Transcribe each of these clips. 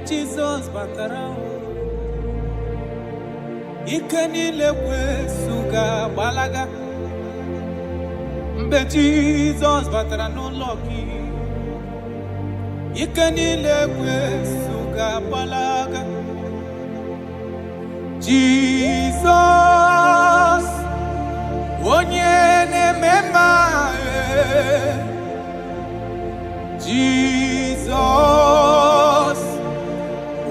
Jesus batara ike niile kwesuga gbalaga mgbe Jesus batara n'ụlọ gị ike niile kwesuga gbalaga Jesus onye na-eme mma Jesus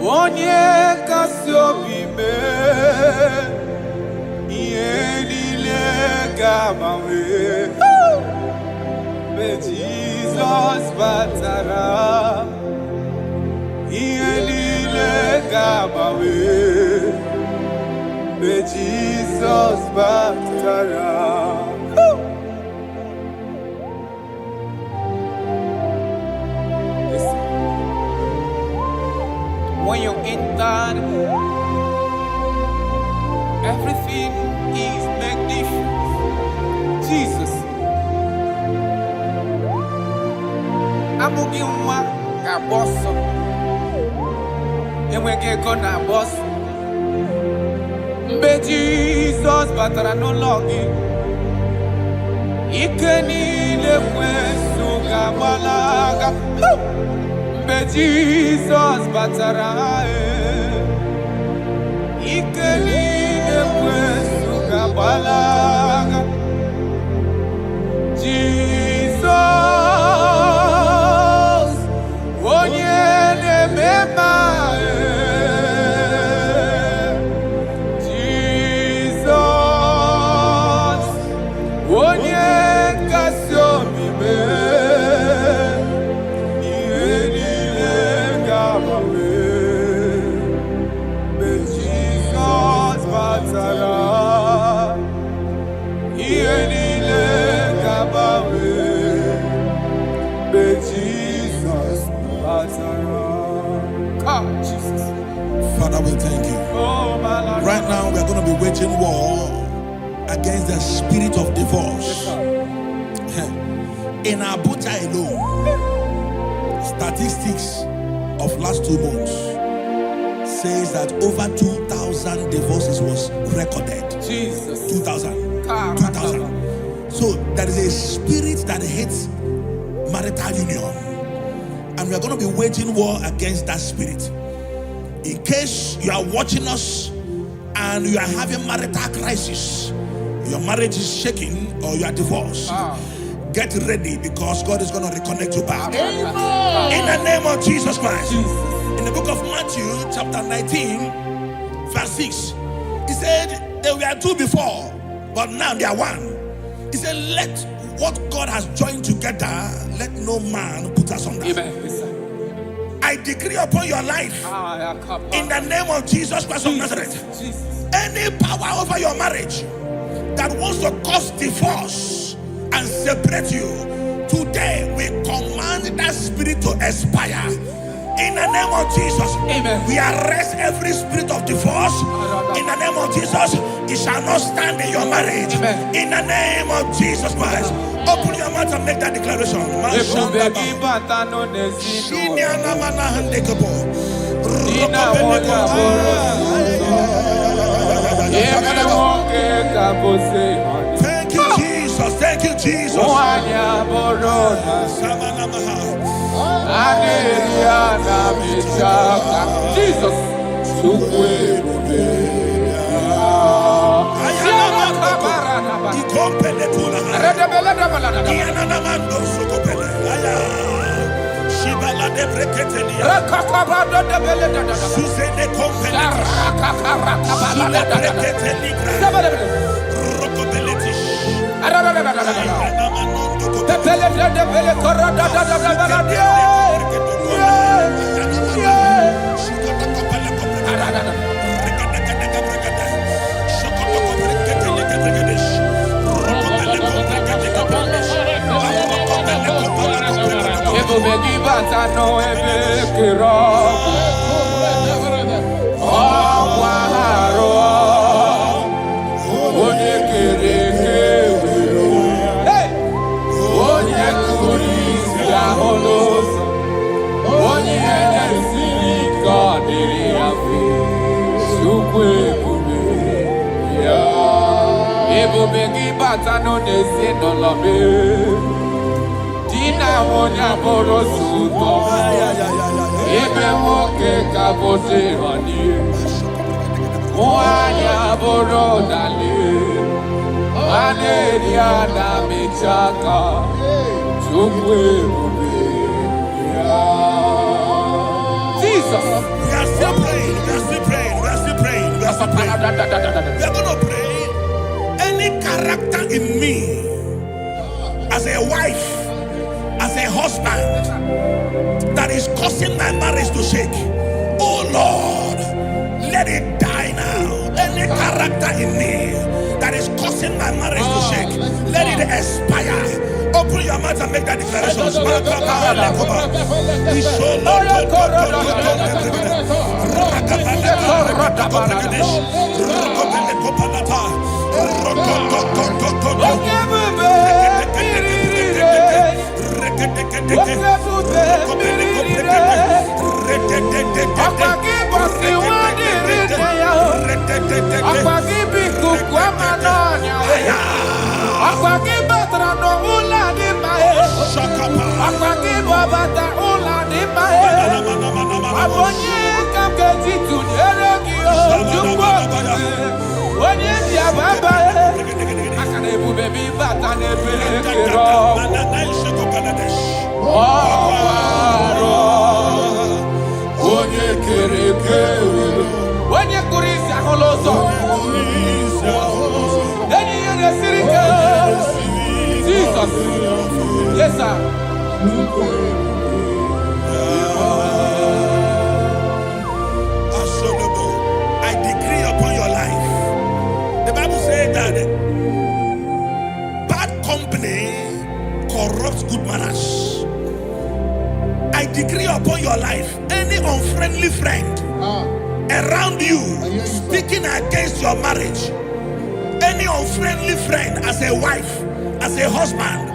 onye kasị obi mee ihe niile ga-agbanwe mgbe Jesus batara ihe niile ga-agbanwe mgbe Jesus batara. When you enter, everything is magnificent. Jesus. Amụghị nwa ga-agba ọsọ, enweghị ego na-agba ọsọ. Mgbe Jesus batara n'ụlọ gị, ike niile kwesu ga-agbalaga. Mgbe Jesus batara, ike niile kwesu ga-agbalaga. Jesus onye na-eme mma, Jesus onye nkasi obi mee ihe niile ga-agbanwe mgbe Jesus batara ihe niile ga-agbanwe mgbe Jesus batara. Come, Jesus. Father, we thank you. Oh, my Lord. Right now, we are going to be waging war against the spirit of divorce. In Abuja alone, statistics of last 2 months says that over 2,000 divorces was recorded. Jesus. 2,000. 2,000. So there is a spirit that hates marital union. And we are going to be waging war against that spirit. In case you are watching us and you are having marital crisis, your marriage is shaking or you are divorced, get ready because God is going to reconnect you back. In the name of Jesus Christ. In the book of Matthew chapter 19 verse 6, he said they were 2 before, but now they are 1. He said, let what God has joined together, let no man put asunder. I decree upon your life, in the name of Jesus Christ of Nazareth, any power over your marriage that wants to cause divorce and separate you, today we command that spirit to expire. In the name of Jesus, amen. We arrest every spirit of divorce. In the name of Jesus, it shall not stand in your marriage. Amen. In the name of Jesus Christ, open your mouth and make that declaration. Thank you, Jesus. Thank you, Jesus. Jesus. God. Dina wonya borosuto. Ebe woke kabote wani. Wanya borodali. Aneria na michaka. Chukwe ube. Jesus. We are still praying. We are still praying. We are still praying. We are still praying. We are going to pray. Any character in me, as a wife, as a husband, that is causing my marriage to shake, oh Lord, let it die now. Any character in me that is causing my marriage to shake, let it expire. Open your mouth and make that declaration. Yes, sir. I decree upon your life. The Bible says that bad company corrupts good manners. I decree upon your life, any unfriendly friend around you speaking against your marriage, any unfriendly friend as a wife, as a husband,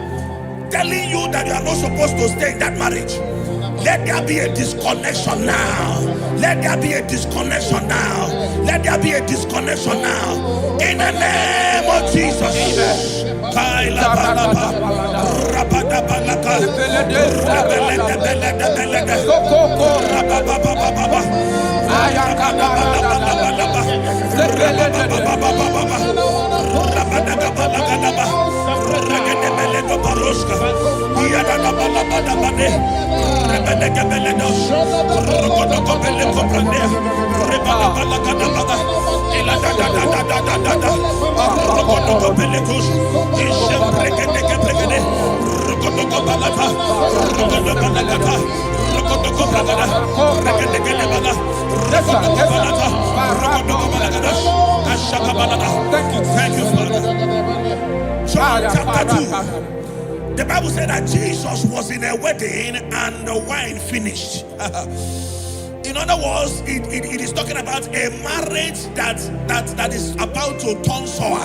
telling you that you are not supposed to stay in that marriage, let there be a disconnection now. Let there be a disconnection now. Let there be a disconnection now. In the name of Jesus. Thank you, Father. John chapter 2. The Bible said that Jesus was in a wedding and the wine finished. In other words, it is talking about a marriage that is about to turn sour.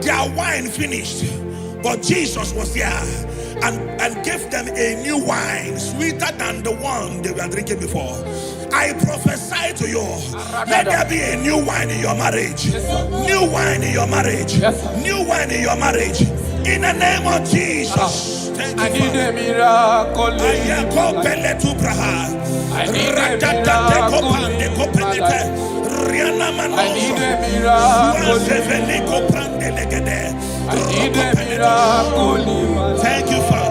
Their wine finished, but Jesus was there and gave them a new wine, sweeter than the one they were drinking before. I prophesy to you, let there be a new wine in your marriage. New wine in your marriage. New wine in your marriage. In the name of Jesus. Thank you, I need a miracle. I need a miracle. Thank you, Father.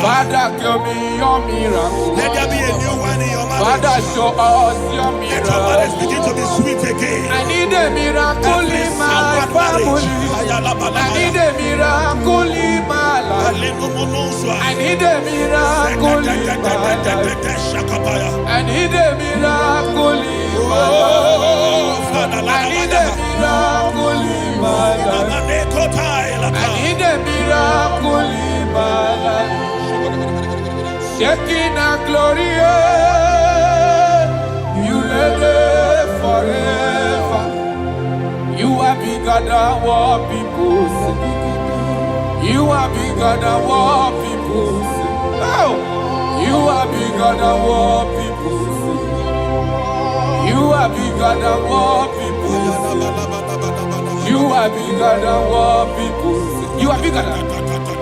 Father, give me your miracle. Let there be a new one in your marriage. Father, show us your miracle. Let your marriage begin to be sweet again. I need a miracle in my family. I need a miracle in my life. I need a miracle in my life. I need a miracle in my life. I need a miracle in my life. I need a miracle in my life. Shekinah glory, you live forever. You are bigger than what people say. You are bigger than what people say. Oh, you are bigger than what people say. You are bigger than what people say. You are bigger than what people say. You are bigger than.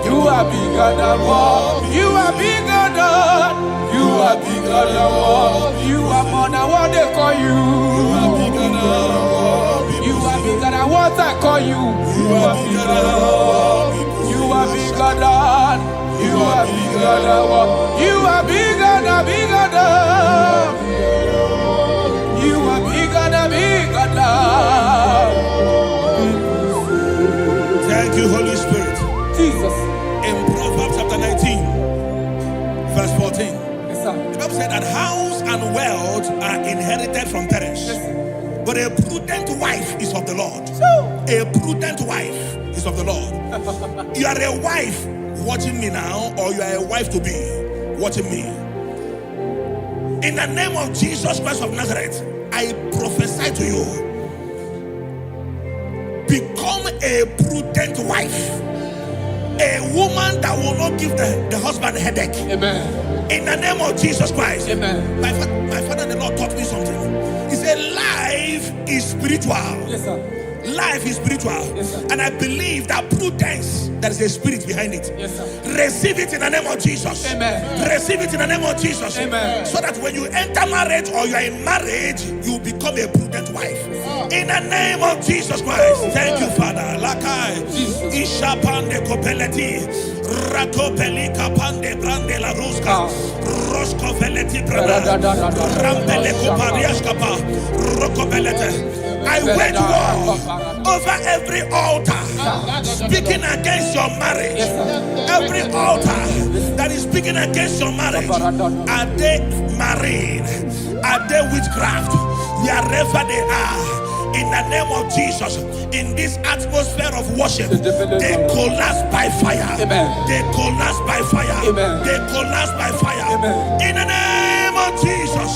You are bigger than what. You are bigger than. You are bigger than what. You are more than what they call you. You are bigger than what. You are bigger than what I call you. You are bigger than what. You are bigger than. You are bigger than what. You are bigger than bigger than. You are bigger than bigger than. Thank you, Holy Spirit. Jesus. In Proverbs chapter 19, verse 14, Yes, sir. the Bible said that house and wealth are inherited from parents, but a prudent wife is of the Lord. A prudent wife is of the Lord. You are a wife watching me now, or you are a wife to be watching me. In the name of Jesus Christ of Nazareth, I prophesy to you, become a prudent wife, a woman that will not give the husband a headache. Amen. In the name of Jesus Christ. Amen. My father, the Lord taught me something. He said life is spiritual. Yes, sir. Life is spiritual. Yes, sir. And I believe that prudence, there is a spirit behind it. Yes, sir. Receive it in the name of Jesus. Amen. Receive it in the name of Jesus. Amen. So that when you enter marriage or you are in marriage, you become a prudent wife. In the name of Jesus Christ. Thank you, Father. Lakai. Ishapande kopeleti. Rakopeli kapande brande la ruska. Rosko veleti branda. Rampele koparias kapa. Rokopelete. I wage war over every altar speaking against your marriage. Every altar that is speaking against your marriage. Are they marine? Are they witchcraft? Wherever they are, in the name of Jesus, in this atmosphere of worship, they collapse by fire. They collapse by fire. They collapse by fire. In the name of Jesus.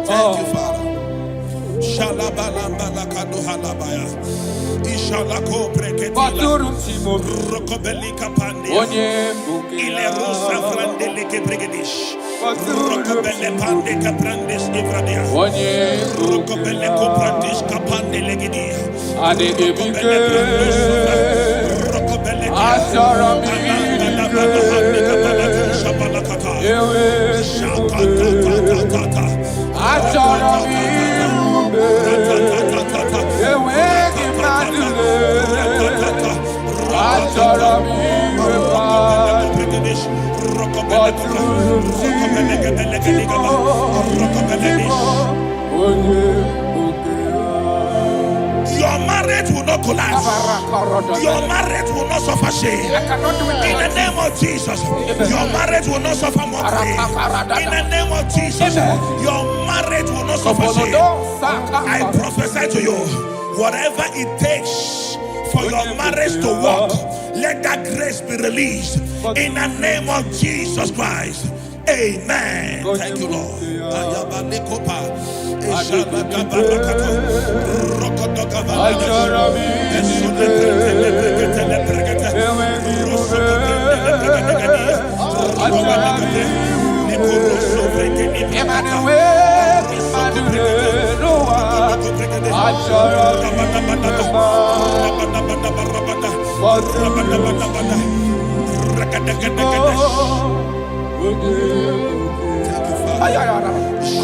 Thank you, Father. Shalabalambala halabaya. Ishalako breketila. Rokobelika pandia. Ile rosa frandeleke bregedish. Rokobele pande kaprandes ivradia. Rokobele koprandish kapande legedia. Rokobele brandos. Rokobele Asharami. Your marriage will not collapse. Your marriage will not suffer shame. In the name of Jesus, your marriage will not suffer mockery. In the name of Jesus, your marriage will not suffer shame. I prophesy to you, whatever it takes for your marriage to work, let that grace be released. In the name of Jesus Christ. Amen. Thank you, Lord.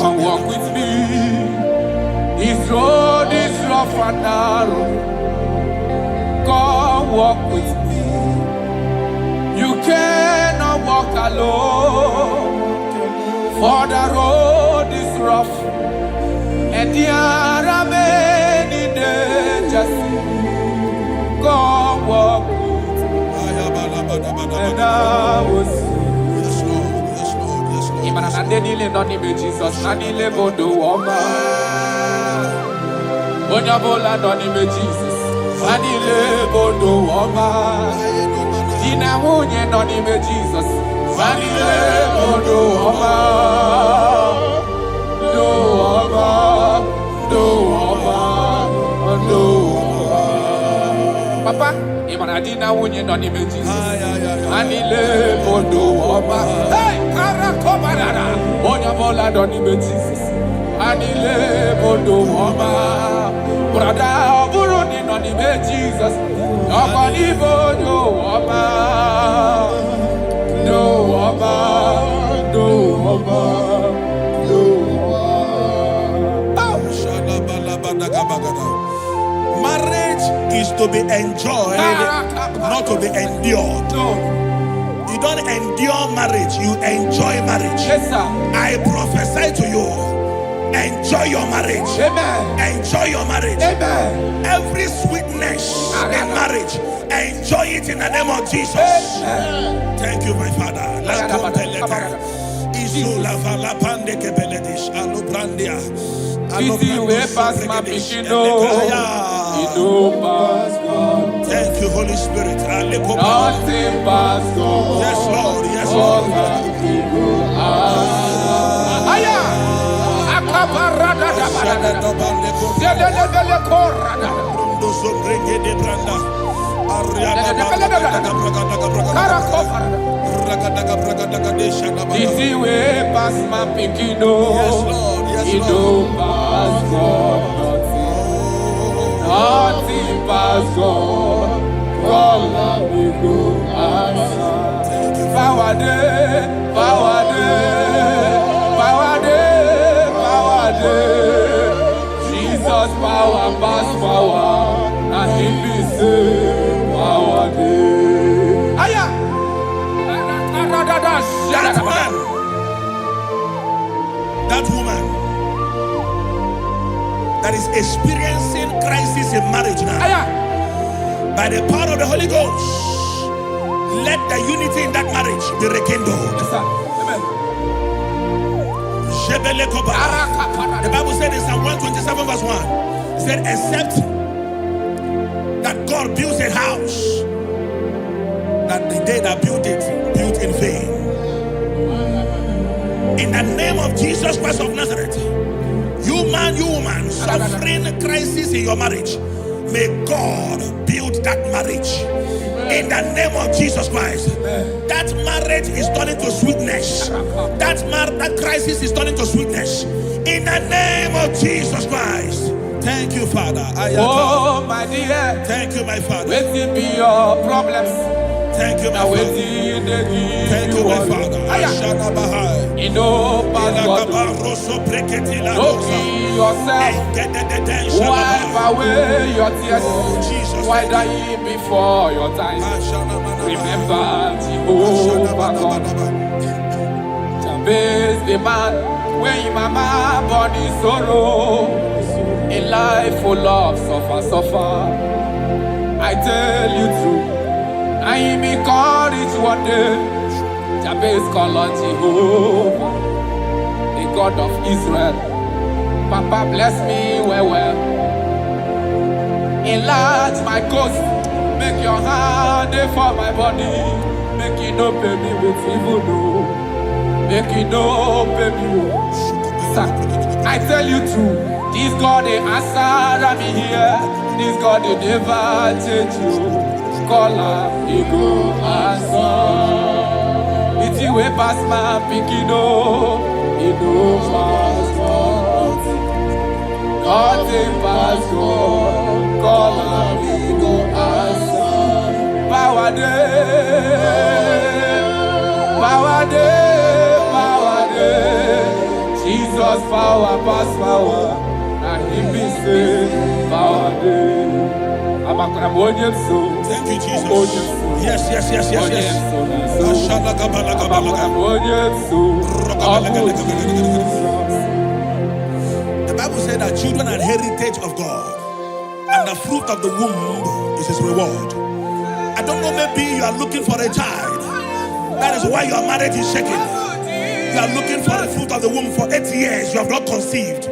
Come walk with me. This road is rough and narrow. Come walk with me. You cannot walk alone, for the road is rough and there are many dangers. Come walk with me. And I was Jesus, Nanile Bodo Woma. Onyabola Nonime Jesus, Nanile Bodo Woma. Tina Munye Nonime Jesus, Nanile Bodo Woma. Do Woma, Do Woma, Do Woma. Papa, Imanadina Munye Nonime Jesus, Nanile Bodo Woma. Hey! Onyabola Nonime Jesus, Anile Bodo Woma. Brother, Buruni n'ime Jesus. Ọkwa n'ibe onye ụwa Marriage is to be enjoyed, not to be endured. You don't endure marriage, you enjoy marriage. Yes, sir. I prophesy to you, enjoy your marriage. Amen. Enjoy your marriage. Amen. Every sweetness in marriage, enjoy it in the name of Jesus. Amen. Thank you, my Father. Thank you, Holy Spirit. Nothing pass God. Yes, Lord. Yes, Lord. Easy way pass my picking. Yes, Lord. Yes, Lord. Pass God. Nothing pass God. God me go answer. Power day, power day, power day, power day. Jesus power pass power, and He be say power day. Aya. That man, that woman that is experiencing crisis in marriage now, by the power of the Holy Ghost, let the unity in that marriage be rekindled. Yes, sir. Amen. The Bible said in Psalm 127 verse 1, it said, except that God builds a house, that the day that built it, built in vain. In the name of Jesus Christ of Nazareth, you man, you woman, suffering crisis in your marriage, may God build that marriage. In the name of Jesus Christ, that marriage is turning to sweetness. That crisis is turning to sweetness. In the name of Jesus Christ. Thank you, Father. Oh, my dear. Thank you, my Father. Waiting be your problems. Thank you, my Father. Thank you, my Father. You know, Pastor, yourself. Wipe away your tears. Why die before your time? Remember Jehovah God. Jabez the man, when your mama born in sorrow, a life full of suffer. I tell you true, I am encouraged one day. Jabez called on Jehovah, the God of Israel. Papa bless me well. Enlarge my coast, make your hand for my body. Make it no pay me with evil, no. Make it no pay me. I tell you true, this God they answer me here. This God they never change you. Call her, he go answer. It's you way past my picking, no. He no pass God. God they pass God. Call her, he go answer. Power day, power day, power day. Jesus power pass power, and He be say power day. Thank you, Jesus. Yes. The Bible said that children are heritage of God, and the fruit of the womb is His reward. I don't know, maybe you are looking for a child. That is why your marriage is shaking. You are looking for the fruit of the womb. For 8 years you have not conceived.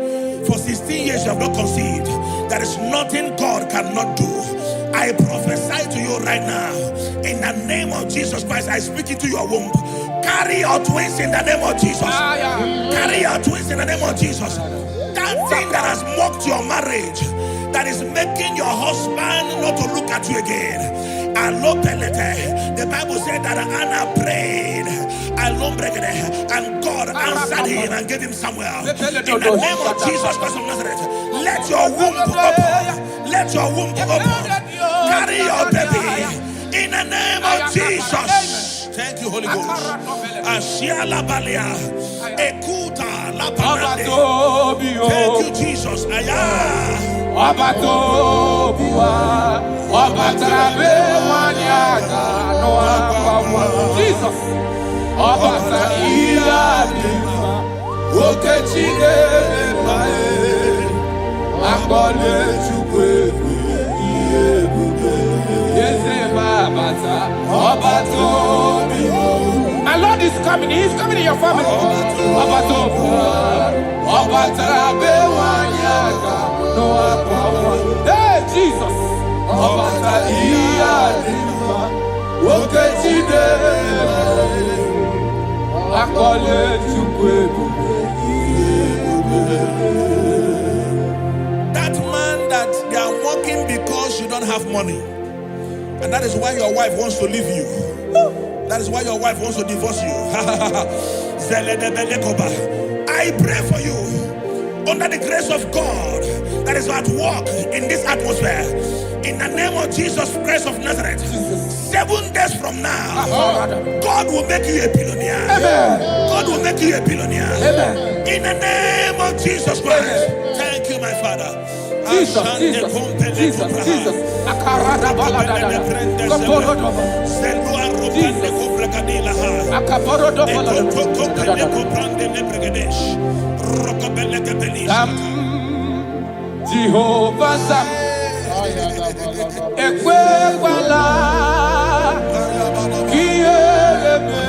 For 16 years you have not conceived. There is nothing God cannot do. I prophesy to you right now, in the name of Jesus Christ, I speak into your womb. Carry your twins in the name of Jesus. Carry your twins in the name of Jesus. That thing that has mocked your marriage, that is making your husband not to look at you again. The Bible said that Anna prayed, and God answered him and gave him Samuel. In the name of Jesus Christ of Nazareth, let your womb open. Let your womb be open. Carry your baby in the name of Jesus. Thank you, Holy Ghost. Ashiala Balia. Ekuta la Thank you, Jesus. Jesus. My Lord is coming. He is coming in your family. Hey, Jesus. That man that they are mocking because you don't have money, and that is why your wife wants to leave you. That is why your wife wants to divorce you. I pray for you under the grace of God that is at work in this atmosphere. In the name of Jesus Christ of Nazareth, 7 days from now, God will make you a billionaire. God will make you a billionaire. In the name of Jesus Christ. Thank you, my Father. Jesus. Jehovah Sam, Ekwewala, Kielebe,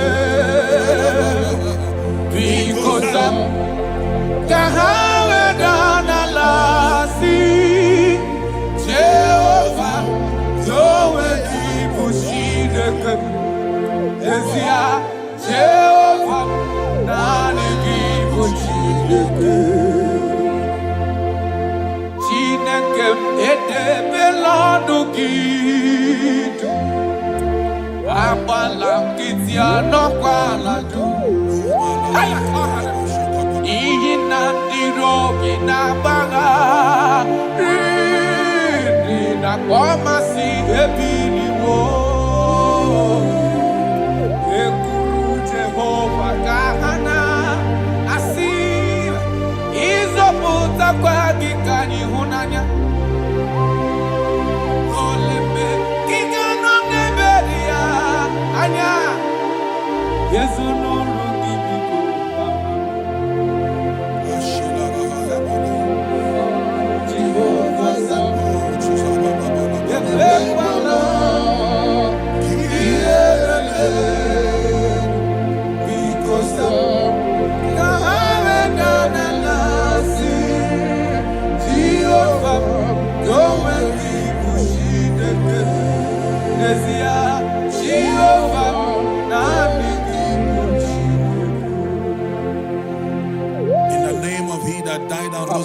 Bikosam, Kahawe Danalasi, Jehovah, Zoe Ibushideke, Ezia, Jehovah, Nani Ibushideke.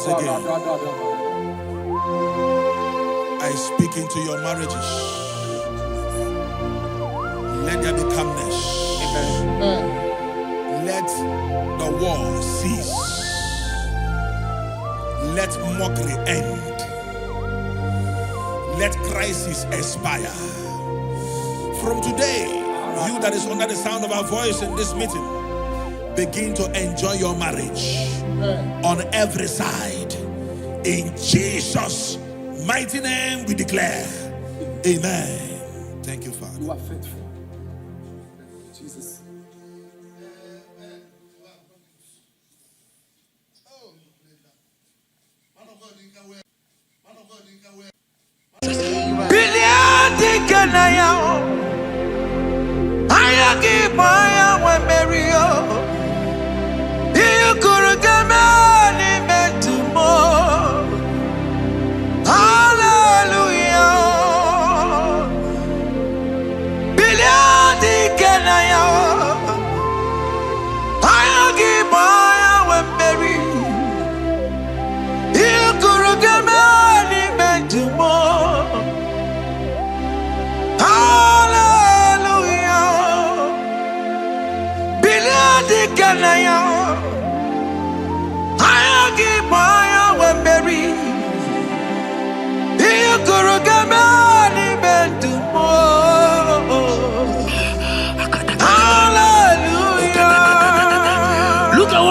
Again, I speak into your marriages. Let there be calmness. Let the war cease. Let mockery end. Let crisis expire. From today, you that is under the sound of our voice in this meeting, begin to enjoy your marriage on every side. In Jesus' mighty name we declare, amen. Thank you, Father. You are faithful. Jesus.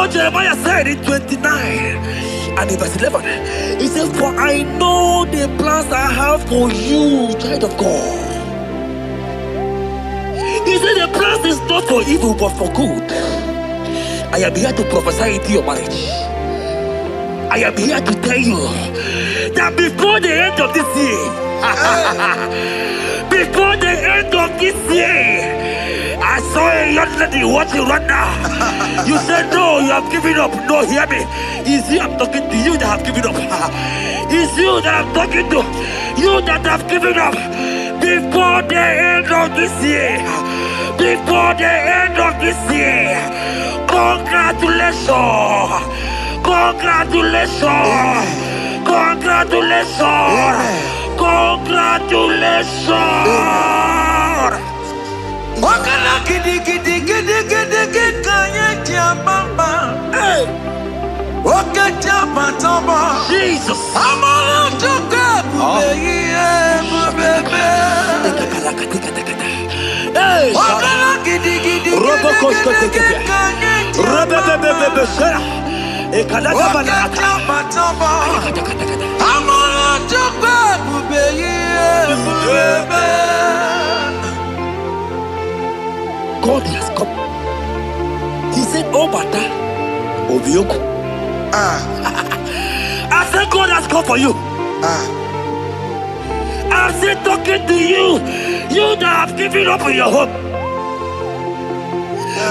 what Jeremiah said in 29 and in verse 11. He said, for I know the plans I have for you, child of God. He said the plans is not for evil but for good. I am here to prophesy into your marriage. I am here to tell you that before the end of this year, before the end of this year, I saw a young lady watching right now. You said no, you have given up. No, hear me. It's you I'm talking to, you that have given up. It's you that I'm talking to, you that have given up. Before the end of this year, before the end of this year, congratulations, congratulations, congratulations, congratulations. Wakala gidi gidi gidi gidi gidi kanye jambamba. Waka jamba tomba. Jesus. Amala chuka bubeye. Wakala gidi gidi gidi gidi kanye jambamba. Waka jamba tomba. Amala chuka bubeye. God has come. He said, oh, Bata, Obioku. I said, God has come for you. I'm still talking to you. You that have given up on your hope.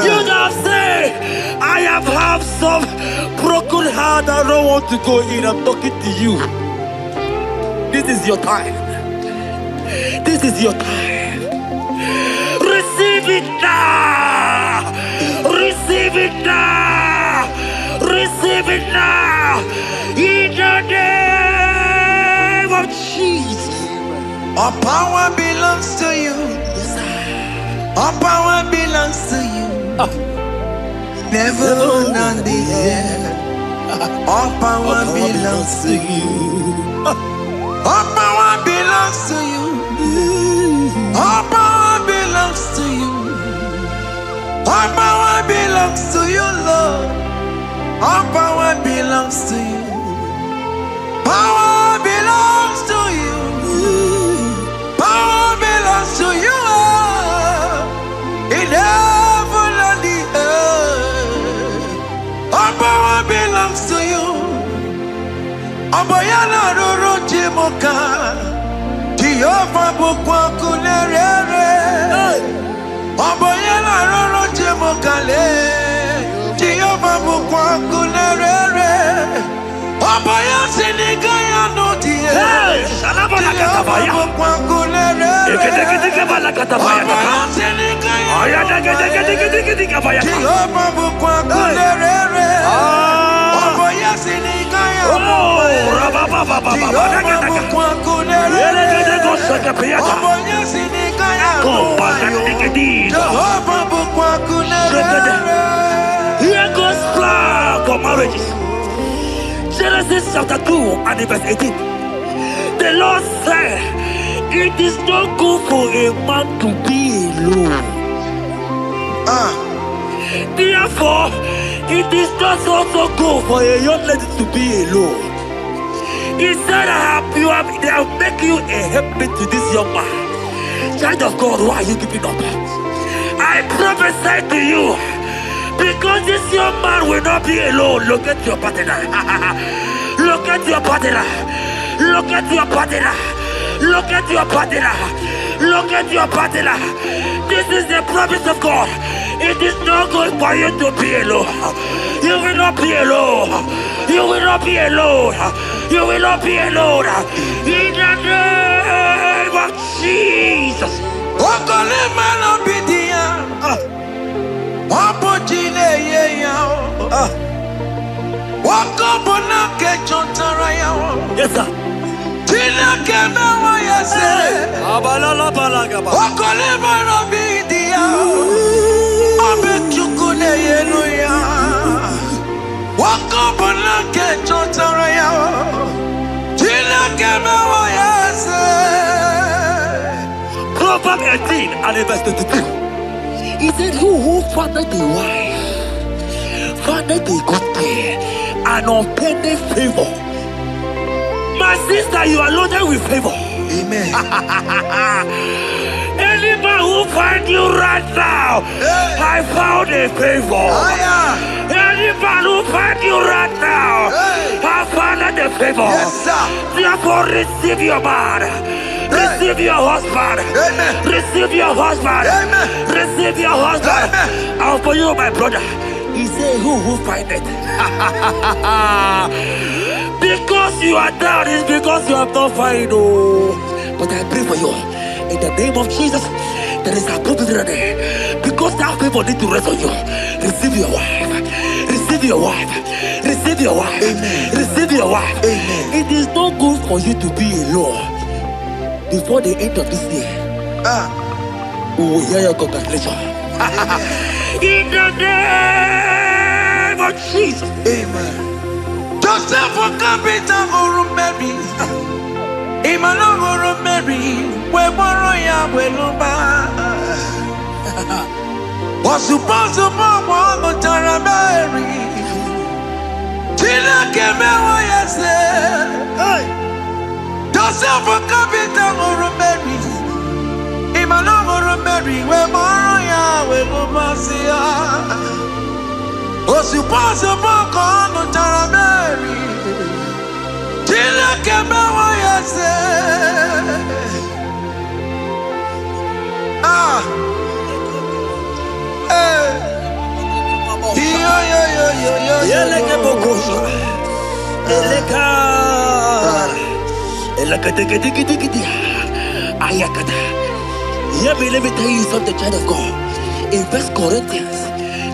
You that have said, I have some broken heart. I don't want to go in. I'm talking to you. This is your time. This is your time. Receive it now! Receive it now! Receive it now! In the name of Jesus! All power belongs to you. All power belongs to you. Never on the air. All power belongs to you. All power belongs to you. All power belongs to you. All power belongs to you, Lord. All power belongs to you. Power belongs to you. Power belongs to you. In heaven and the earth. All power belongs to you. Abayana roro jimoka. Jehovah bukwa kunerere. Abayana roro jimokale. Jehovah bukwa kunerere. Abaya sinigaya no die. Shalabala katabaya. Jehovah bukwa kunerere. Abaya sinigaya no die. Jehovah bukwa kunerere. Abaya sinigaya no die. Jehovah bukwa kunerere. Here goes plan for marriages. Genesis chapter 2 and verse 18. The Lord said, it is not good for a man to be alone. Therefore, it is not also good for a young lady to be alone. He said, they'll make you a helpmate to this young man. Child of God, why are you giving up? I prophesy to you, because this young man will not be alone. Look at your partner. Look at your partner. Look at your partner. Look at your partner. Look at your partner. This is the promise of God. It is not good for you to be alone. You will not be alone. You will not be alone. You will not be alone. In the name of Jesus. Yes, sir. Proverbs 18 and verse 22. He said, who fathered a wife found a good thing, an unpending favor. My sister, you are loaded with favor. Amen. Anybody who find you right now, I found a favor. Anybody who find you right now, I found a favor. Yes, sir. Therefore, receive your man. Receive your husband. Amen. Receive your husband. Amen. Receive your husband. Amen. And for you, my brother, he said, who find it? Because you are down, it's because you have not found. But I pray for you. In the name of Jesus, there is a problem there. Because that people need to rest on you. Receive your wife. Receive your wife. Receive your wife. Amen. Receive your wife. Amen. It is not good for you to be alone before the end of this year. We will hear your congratulations. In the name of Jesus. Amen. Joseph for capital or Mary. Imano or Mary. We borrow ya weluba. Was supposed to borrow the Tara Mary. Tina came away, yes. Joseph for capital or Mary. Imano or Mary. We borrow ya weluba. Was supposed to borrow the Tara Mary. Tina came away, yes. Let me tell you something, child of God. In 1 Corinthians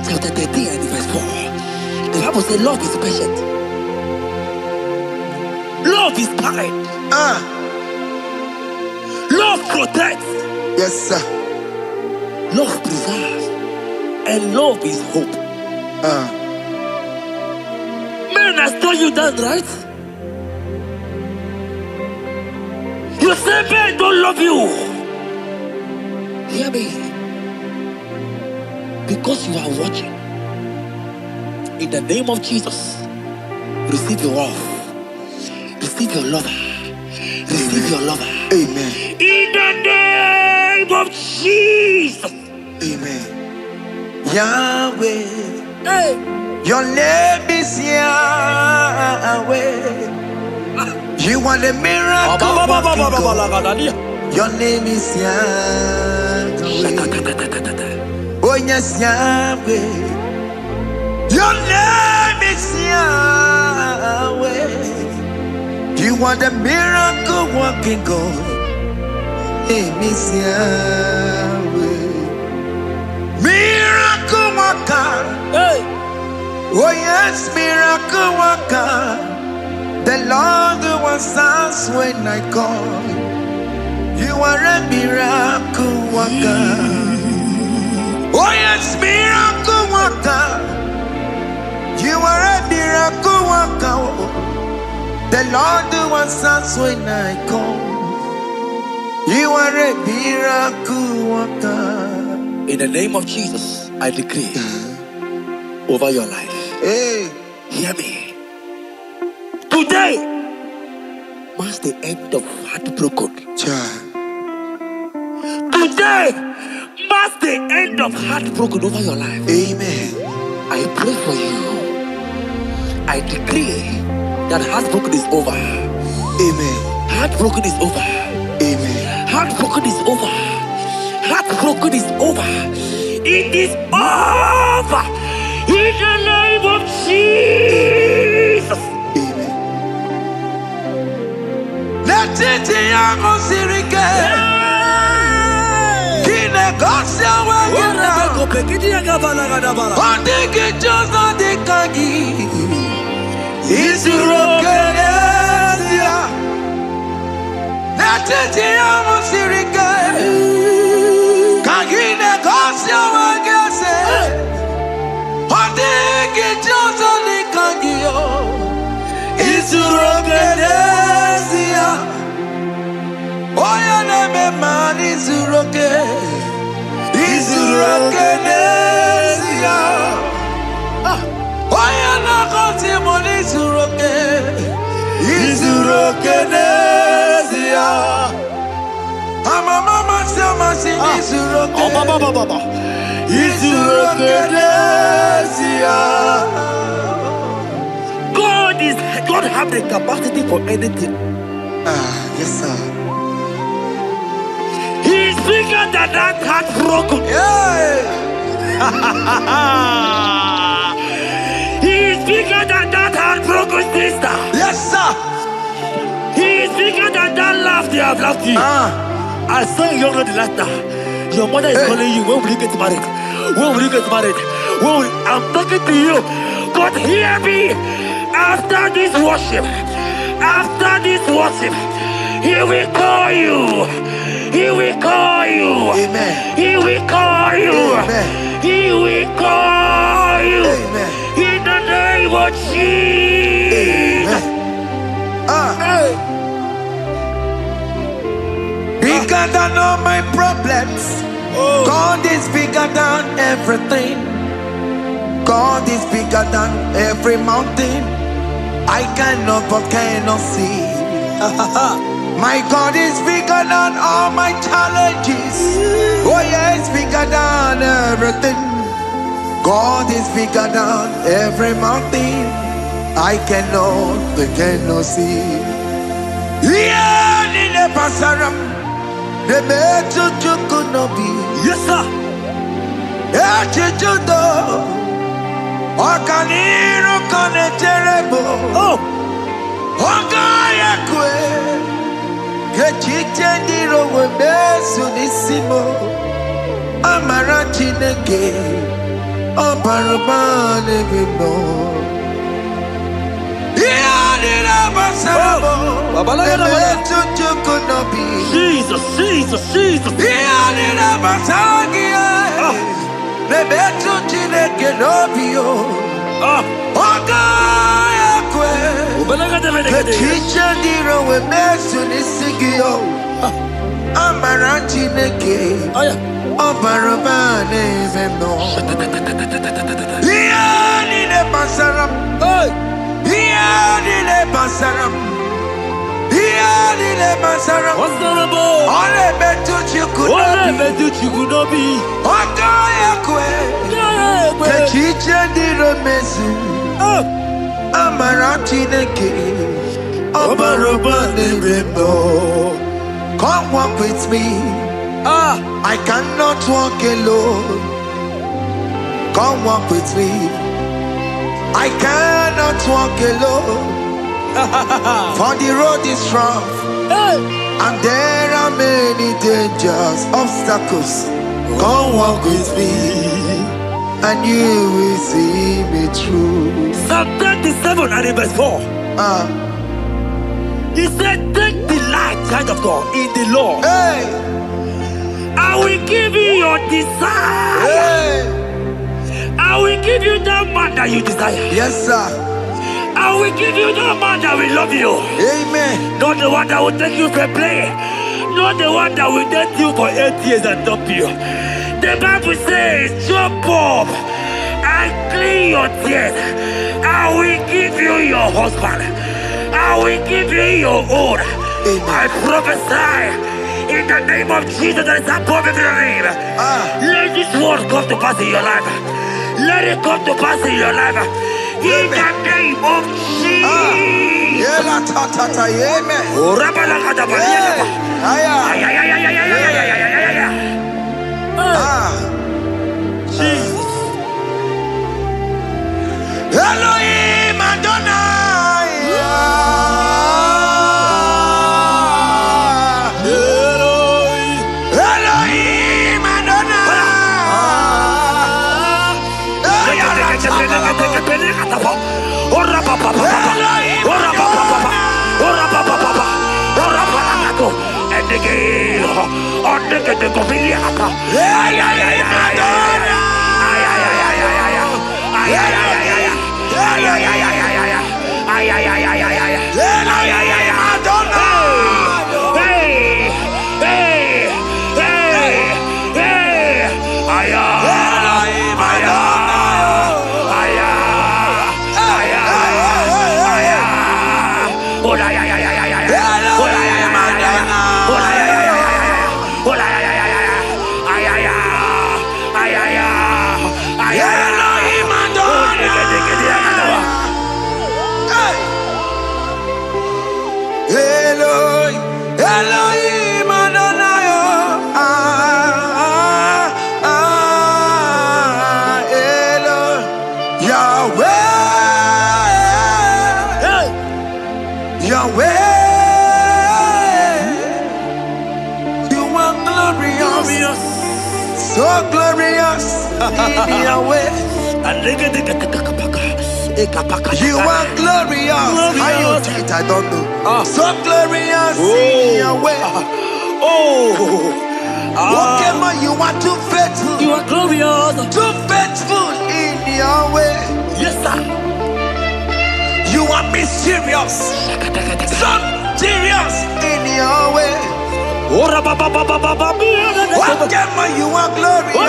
chapter 13 and verse 4, the Bible says love is patient. Love is kind. Love protects. Yes, sir. Love preserves. And love is hope. Man has told you that, right? You say men don't love you. Hear me. Because you are watching. In the name of Jesus, receive your love. Receive your lover. Receive your lover. Amen. In the name of Jesus. Amen. Yahweh, Hey. your name is Yahweh. You are the miracle working God. Your name is Yahweh. Oh yes, Yahweh. Your name is Yahweh. You are the miracle working God. Name is Yahweh. Miracle worker. Hey. Oh yes, miracle worker. The Lord who answers when I call. You are a miracle worker. Oh yes, miracle worker. You are a miracle worker. The Lord who answers when I call. You are a miracle worker. In the name of Jesus, I decree over your life. Hey. Hear me. Today marks the end of heartbroken. Child. Today marks the end of heartbroken over your life. Amen. I pray for you. I decree that heartbroken is over. Amen. Heartbroken is over. Amen. Heartbroken is over. Heartbroken is over. It is over. In the name of Jesus. Amen. Let it be a Mosirike. Kine Gosia Wagina. Ondiki Josa de Kagi. Isurokenesia. Let it be a Mosirike. Kagine Gosia Wagase. Ondiki Josa de Kagi. Isurokenesia. Oya neme man isuroke. Isurokenesia. God have the capacity for anything. Yes, sir. He's bigger than that heartbroken. He's bigger than that heartbroken sister. Yes, sir. He's bigger than that laugh they have laughed you. I saw a young lady last night. Your mother is calling you. When will you get married? When will you get married? I'm talking to you. But hear me. After this worship, He will call you. He will call you. Amen. He will call you. Amen. He will call you. Amen. In the name of Jesus. Bigger than all my problems. God is bigger than everything. God is bigger than every mountain. I cannot but cannot see. My God is bigger than all my challenges. Oh yeah, it's bigger than everything. God is bigger than every mountain. I cannot but cannot see. Yeah, in the pasaram, the metal could not be. Yes, sir. Okaniro kone terebo. Ogaya kwe. Kechite ndiro webesu nisimo. Amara chineke. Obarabane bimo. Iyadira basarabo. Emetu chukunobi. Jesus. Iyadira basagia. Nebetu chineke nobio. Ogaya kwe. Kechiche ndiro webesu nisigio. Amara chineke. Obarabane bimo. Iyadira basaram. Iyadira basaram. Iyadira basaram. Ole betu chikunobi. Ogaya kwe. Kechiche ndiro mesu. Amara chineke. Obarabane bimo. Come walk with me. I cannot walk alone. Come walk with me. I cannot walk alone. For the road is rough, and there are many dangers, obstacles. Come walk with me, and you will see me through. Psalm 37 and verse 4. He said, take delight, child of God, in the Lord. I will give you your desire. I will give you that man that you desire. Yes, sir. I will give you that man that will love you. Amen. Not the one that will take you for play. Not the one that will date you for 8 years and dump you. The Bible says, jump up and clean your tears. I will give you your husband. I will give you your own. I prophesy in the name of Jesus that is above every name. Let this word come to pass in your life. Let it come to pass in your life. In the name of Jesus. Jesus. Elohim Adonai. Elohim Adonai. are glorious in your way. You are glorious. How you do it, I don't know. So glorious in your way. Whatever you are too faithful. You are glorious. Too faithful in your way. Yes, sir. You are mysterious. So serious in your way. Whatever you are glorious.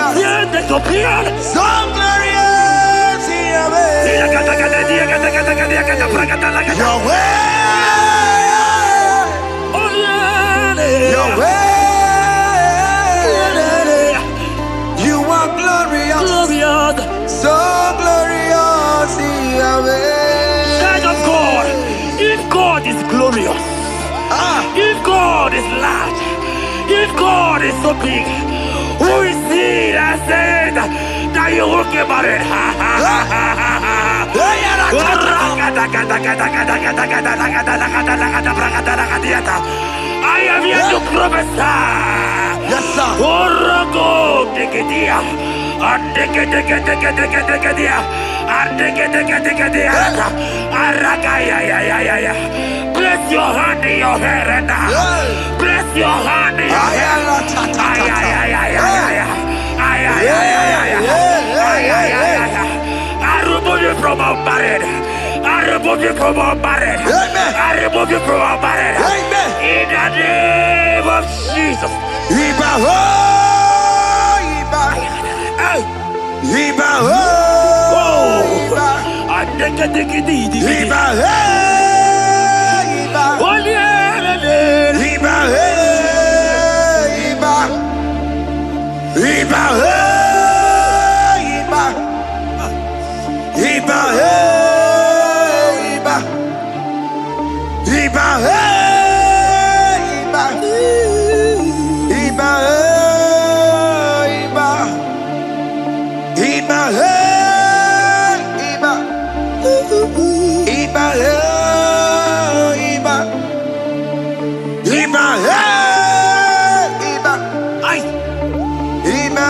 So glorious in your way. Your way. Your way. You are glorious. So glorious in your way. Child of God, if God is glorious, if God is large, if God is so big, who is he that said that you will get married? I am here to prophesy. Yes, sir. Place your hand in your hair and place your hand in your hair. I remove you from our marriage. I remove you from our marriage. I remove you from our marriage. In the name of Jesus. Iba ho, Iba. Iba ho, Iba. Iba ho, Iba. Iba ho, Iba. Iba ho, Iba. Iba ho, Iba. Iba ho, Iba. Iba, Iba, Iba, Iba, Iba, Iba, Iba, Iba, ay, Iba,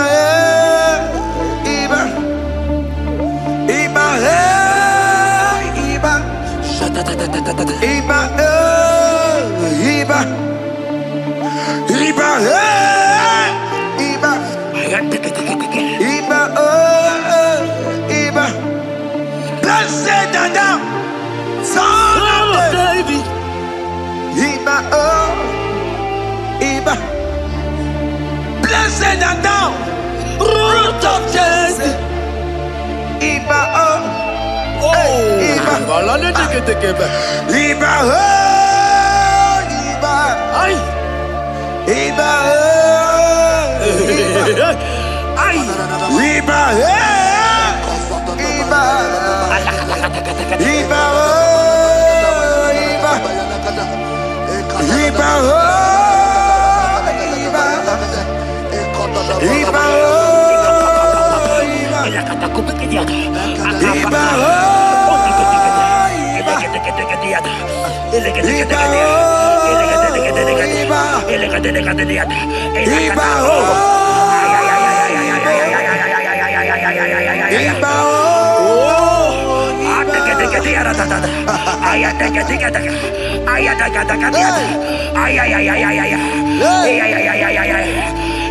Iba, Iba, Iba, Iba, Iba. Iba, Iba, Iba, Iba. Blessed Dada, son of David. Iba, Iba. Blessed Dada, root of Jesse. Iba, Iba. Iba, Iba. Ay. Iba, ay, Iba, Iba, Iba, Iba, Iba, Iba,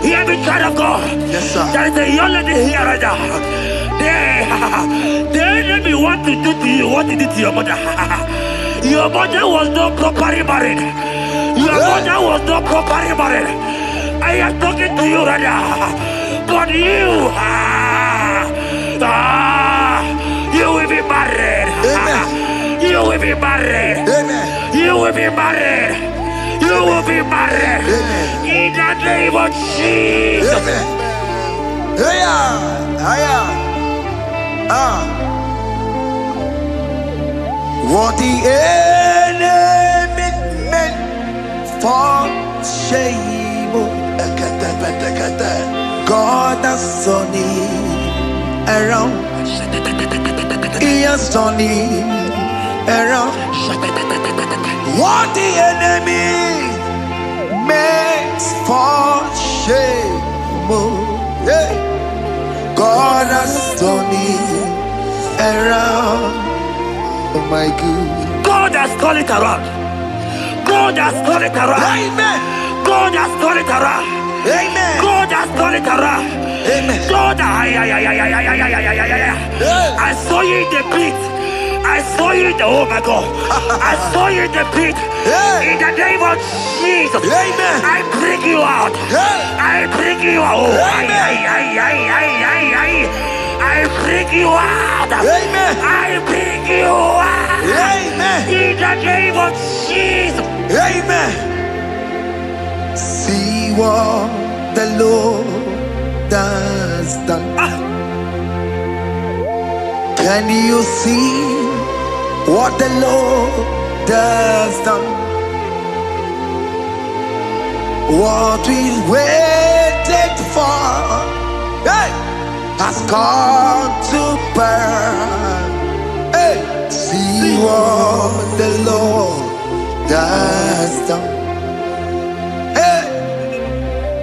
Hear me, child of God. Yes, sir. There is a young lady here right now. The enemy want to do to you what he did to your mother. Your mother was not properly married. Your mother was not properly married. I am talking to you right now. But you will be married. Amen. You will be married. Amen. You will be married. You will be married. Amen. In the name of Jesus. Amen. What the enemy meant for shame, God has turned it around. He has turned it around. What the enemy meant for shame, Hey. God has done it around. Oh my God. God has turned it around. God has turned it around. Amen. God has turned it around. Amen. God has turned it around. Amen. God, I saw you in the pit. I saw you in the, oh my God. I saw you in the pit. In the name of Jesus. Amen. I bring you out. I bring you out. Oh, I bring you out. Amen. I bring you out. Amen. In the name of Jesus. Amen. See what the Lord has done. Can you see what the Lord has done? What we waited for, hey, has come to pass. Hey, see what the Lord has done. Hey,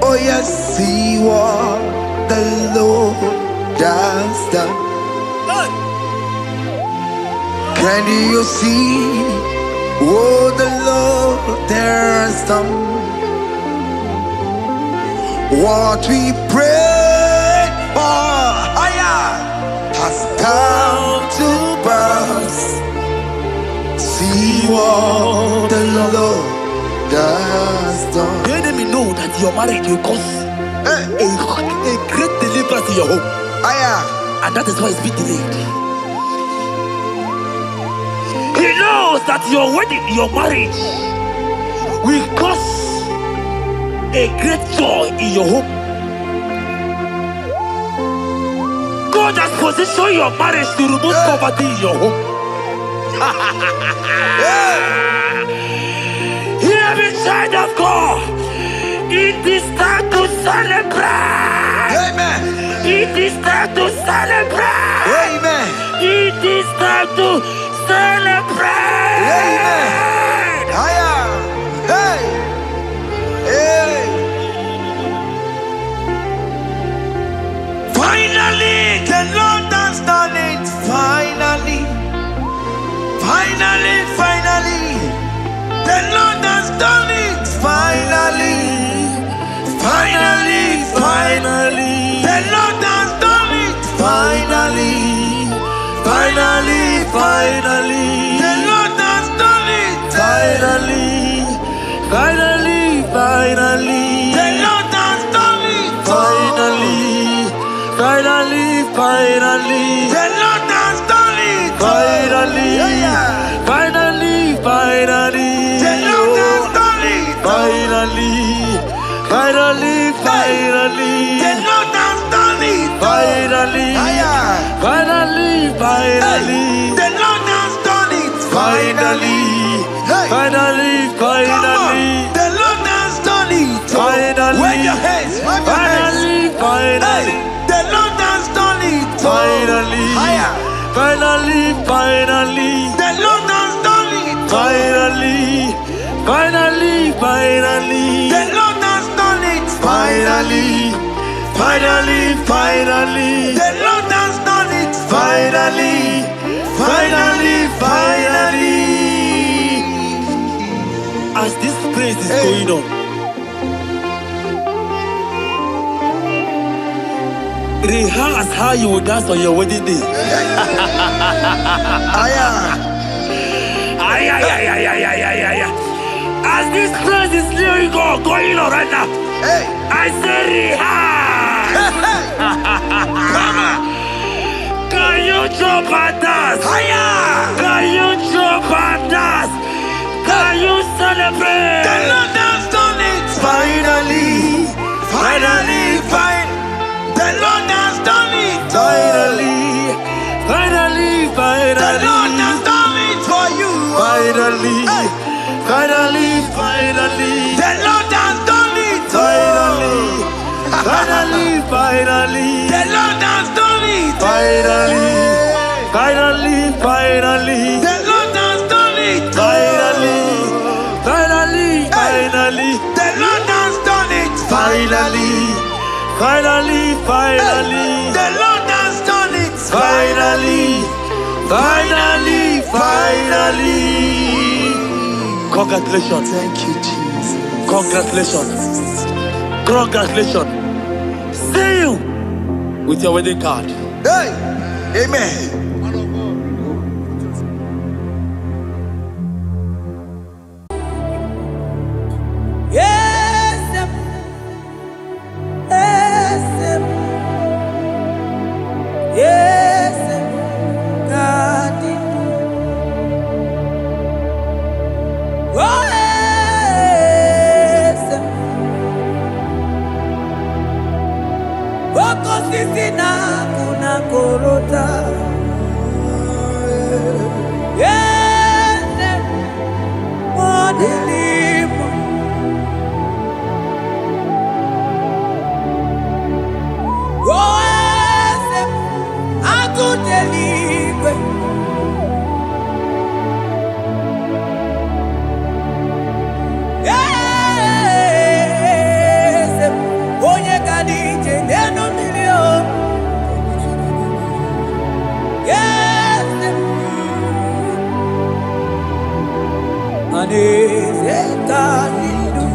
oh yes, see what the Lord has done. Can you see what the Lord has done? What we prayed for has come to pass. See what the Lord has done. The enemy know that your marriage will cause a great deliverance in your home. And that is why it's been delayed. He knows that your wedding, your marriage will cause a great joy in your home. God has positioned your marriage to remove poverty in your home. Hear me, child of God. It is time to celebrate. Amen. It is time to celebrate. Amen. It is time to celebrate. Amen. Hey. Hey. Finally, the Lord has done it. Finally. Finally, finally. The Lord has done it. Finally. Finally, finally. The Lord has done it. Finally. Finally, finally. The Lord has done it. Finally. Finally, finally. The Lord has done it. Finally. Finally, finally. The Lord has done it. Finally. Finally, finally. The Lord has done it. Finally. Finally, finally. The Lord has done it. Finally. Finally, finally. The Lord has done it. Finally. Finally, finally. The Lord has done it. Finally. Wave your hands. Finally, finally. The Lord has done it. Finally. Finally, finally. The Lord has done it. Finally. Finally, finally. The Lord has done it. Finally. Finally, finally. The Lord has done it. Finally. Finally, finally. As this praise is going on, rehearse how you will dance on your wedding day. As this praise is going on right now, I say rehearse. Can you jump and dance? Can you jump and dance? Can you celebrate? The Lord has done it. Finally. Finally, finally. The Lord has done it. Finally. Finally, finally. The Lord has done it for you. Finally. Finally, finally. The Lord has done it. Finally. Finally, finally. The Lord has done it. Finally. Finally, finally. The Lord has done it. Finally. Finally, finally. The Lord has done it. Finally. Finally, finally. The Lord has done it. Finally, finally, finally. Congratulations. Thank you, Jesus. Congratulations. Congratulations. See you with your wedding card. Hey, amen. Yes, yes, God did. Oh, yes. Boko sisi na kuna korota. Yes, mwadilimu. Oh, yes, akuteliwe. Yes, onye kadije neno milio. Yes, aneze kadidu.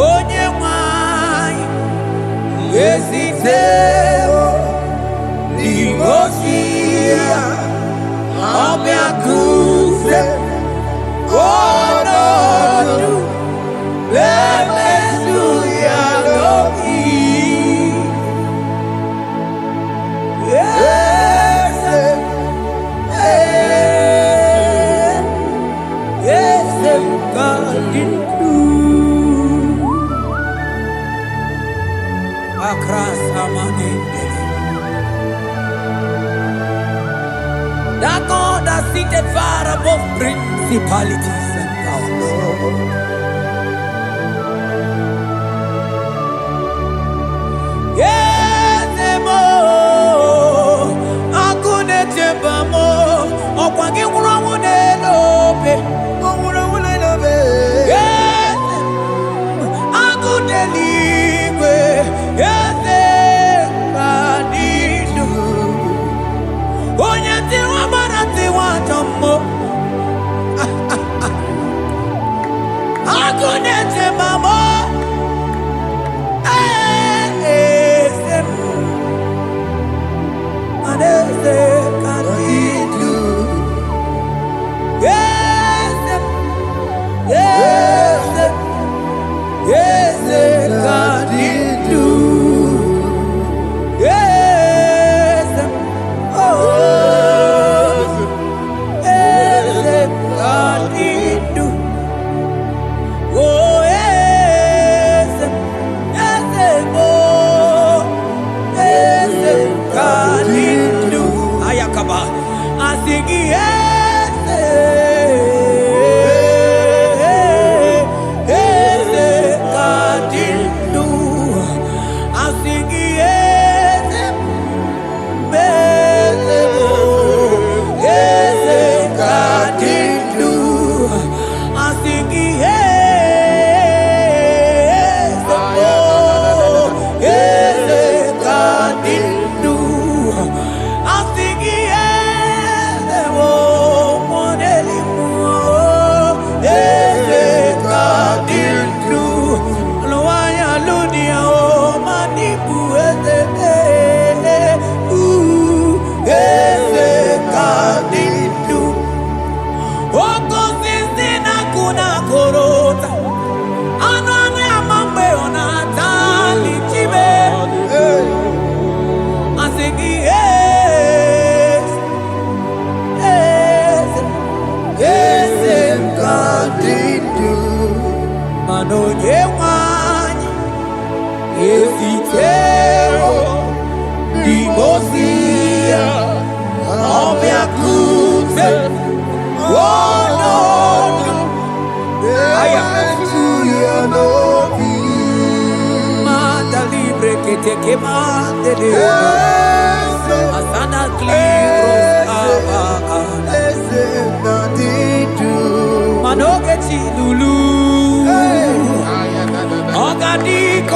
Onye mwai esiteo limosia omiakuse onodu lemesuya loki. Yes, yes, God did do. Across Amaninde. That God that seated far above principalities and powers. Yes, mo. Akune chembamo. Okwangi urawune lobe. Urawune lobe. Yes. Akudeligwe. Yes. Kadidu. Onye tiwa barati wa jambo. Akune chembamo.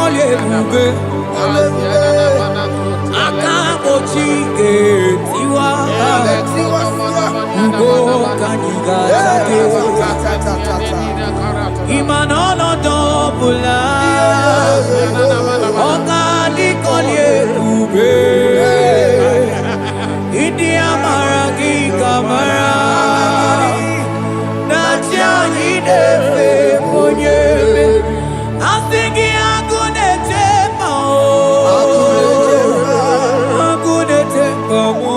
kọ́lé bùgbé. Akabochi tiwa. Ugo kanyiga take. Imanono dobula. Okali kọ́lé bùgbé. Idi amara gi kamara. Nacha yidefe monyebe. Asingi agunete mao. Agunete mao.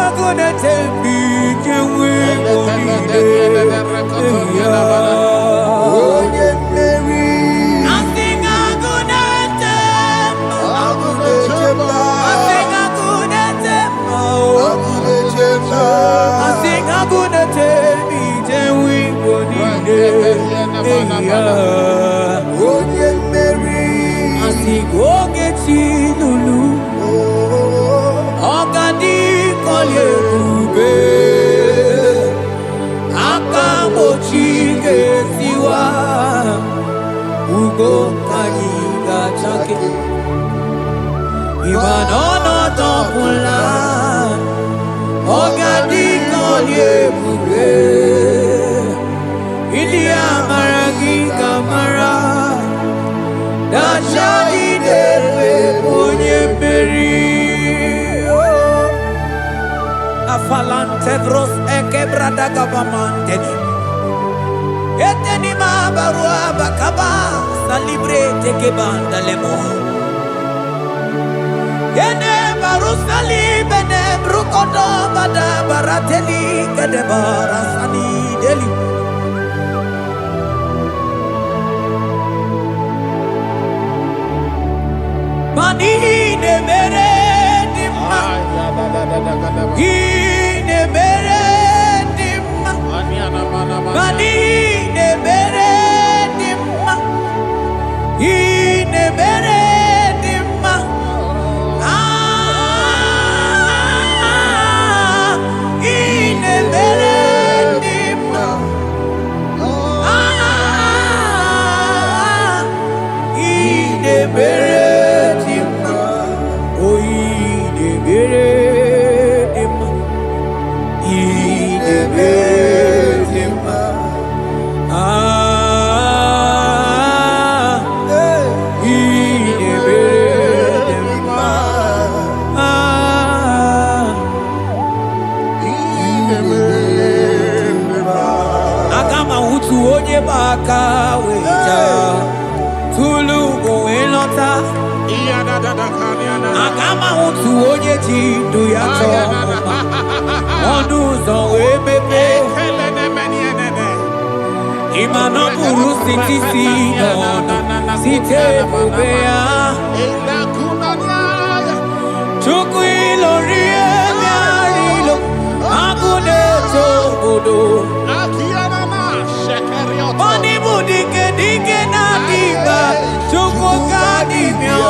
Agunete bijewe monide. Asing agunete mao. Asing agunete mao. Asing agunete bijewe monide. Asigogechi lulu. Ogadi kọ́lé bùgbé. Akabochi tiwa. Ugo kanyiga take. Imanono dobula. Ogadi kọ́lé bùgbé. Idi amara gi kamara. Dashadi defe onye meri. Afalante vros ekebrada gabamante. Eteni ma barua bakaba salibre teke banda lemo. Yene baru salibene brukodo bada barateli kede barasani deli. Mani ne mere dimma. Ne mere dimma. Mani ne mere dimma. Ne mere dimma. Ne mere dimma. Ne mere. Baka weja tulu goelota agama utu onye ji ndu ya chọma ọnụ ụzọ wee mepee ịmana ọ bụrụ sitisi n'ọnụ site ebube ya Chukwu ilori ebe arịlo agụ na-eto obodo Money budike dike na diba Chukwu kadimio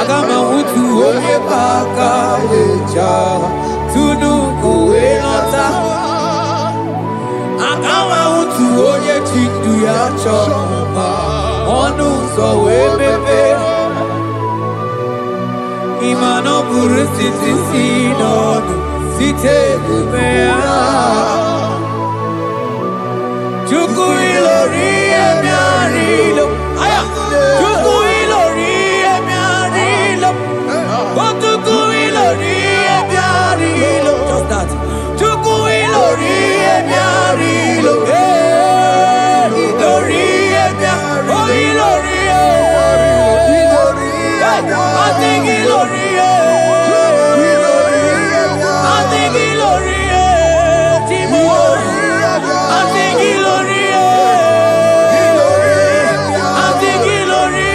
Agama utu onye baka weja Tunuku elota Agama utu onye chindu ya chọma Ọnụ ụzọ wee mepe Imano buru sitisi n'ọnụ Site ebube ya Chukwu ilori emi arilo. Chukwu ilori emi arilo. Chukwu ilori emi arilo. Just that. Chukwu ilori emi arilo. Ilori emi arilo. Oh ilori I think ilori I think ilori I think ilori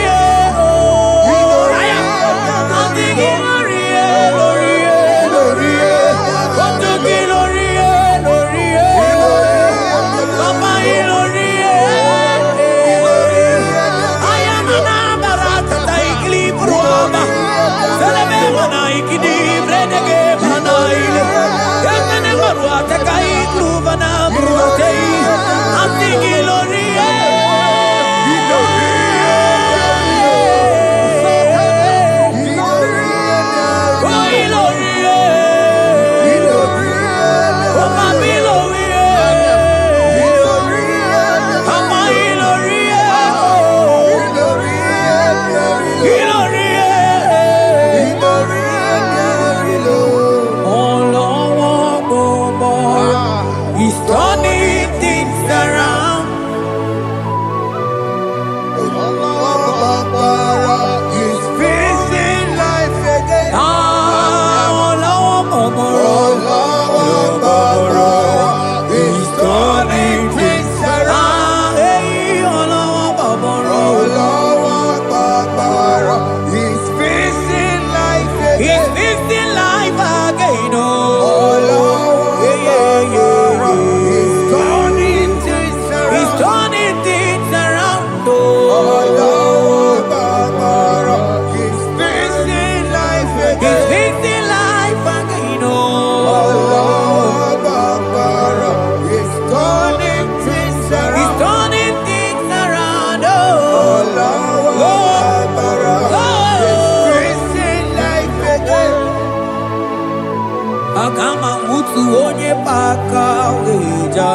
onye paka weja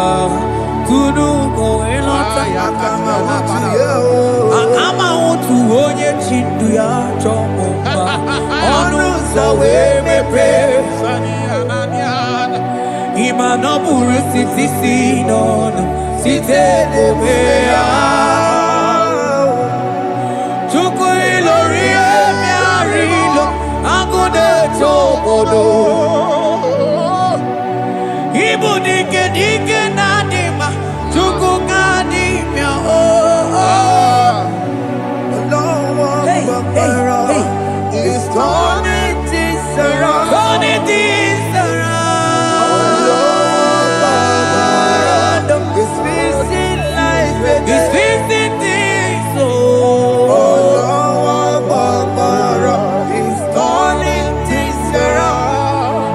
kudu koelota akama otu onye chindu ya chọmụma ọnụ ụzọ wee mepee ịma na ọ bụrụ site si n'ọnụ site n'ebe ya Chukwu ilori emi arilo agụ na-eche obodo Ibu dike dike na-adị mma Chukwu ga-adị mịa Hey, hey, hey. It's turning things around. Turning things around. It's fixing life again. It's fixing things, It's turning things around.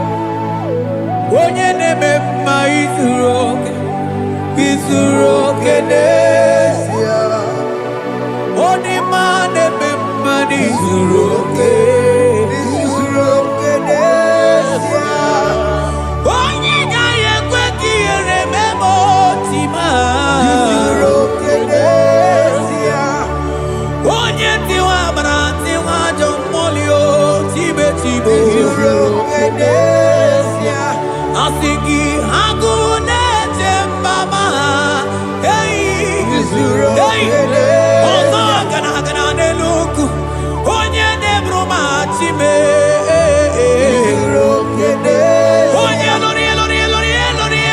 Onye na-eme mma izuru oke n'ezie. Onye ma na-eme mma n'izuru oke. Onye gaghị ekwe ka ihere mee ma oti ma. Onye tiwa gbara tiwa ajọ mmụọ tibe tibe. Asị gị agụ na-eche mba ma ha. Ọzọ gana n'elu ugwu. Onye na-eburu ma chime. Onye lori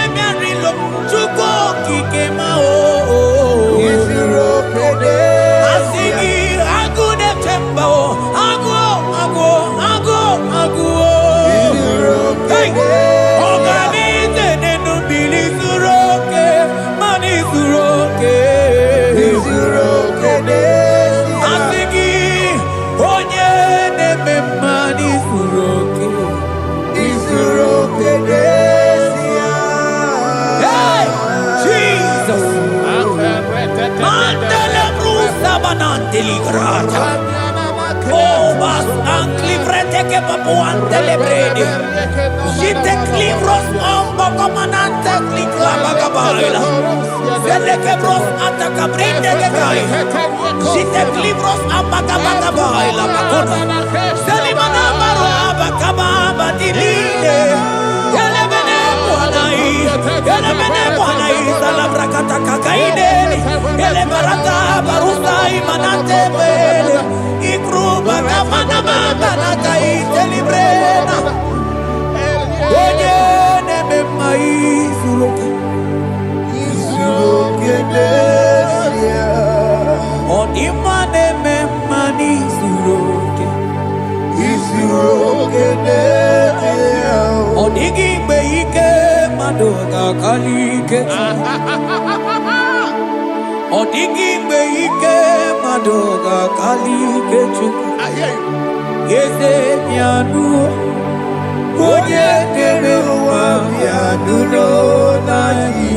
emerilo. Chukwu okike ma Asị gị agụ na-eche mba agụ. Hey! Ọganize n'enu mmiri zuru oke, mana izuru oke. Asị gị onye na-eme mma n'izuru oke. Hey! Jesus! Mandele brusa bananteli grata. Oh, bas anclivrete che papuante le brede. Jite clivros ombo comandante clicla bagabaila. Zelle che bros attacca brinde che gai. Jite clivros ambagabagabaila bakona. Selimana baro abakababa di lide. Yele bene buonai. Sala brakata kakaideni. Yele barata barusai manate bene. Ikruba kamana mabanata itelibrena. Onye na-eme mma izuru oke. Ọ dị mma na-eme mma n'izuru oke. Ọ dịghị mgbe ike mmadụ ga-akali ike Ọ dịghị mgbe ike mmadụ ga-akali ike Chukwu. Eze bịanụ onye kere ụwa bịanụrụ n'anyị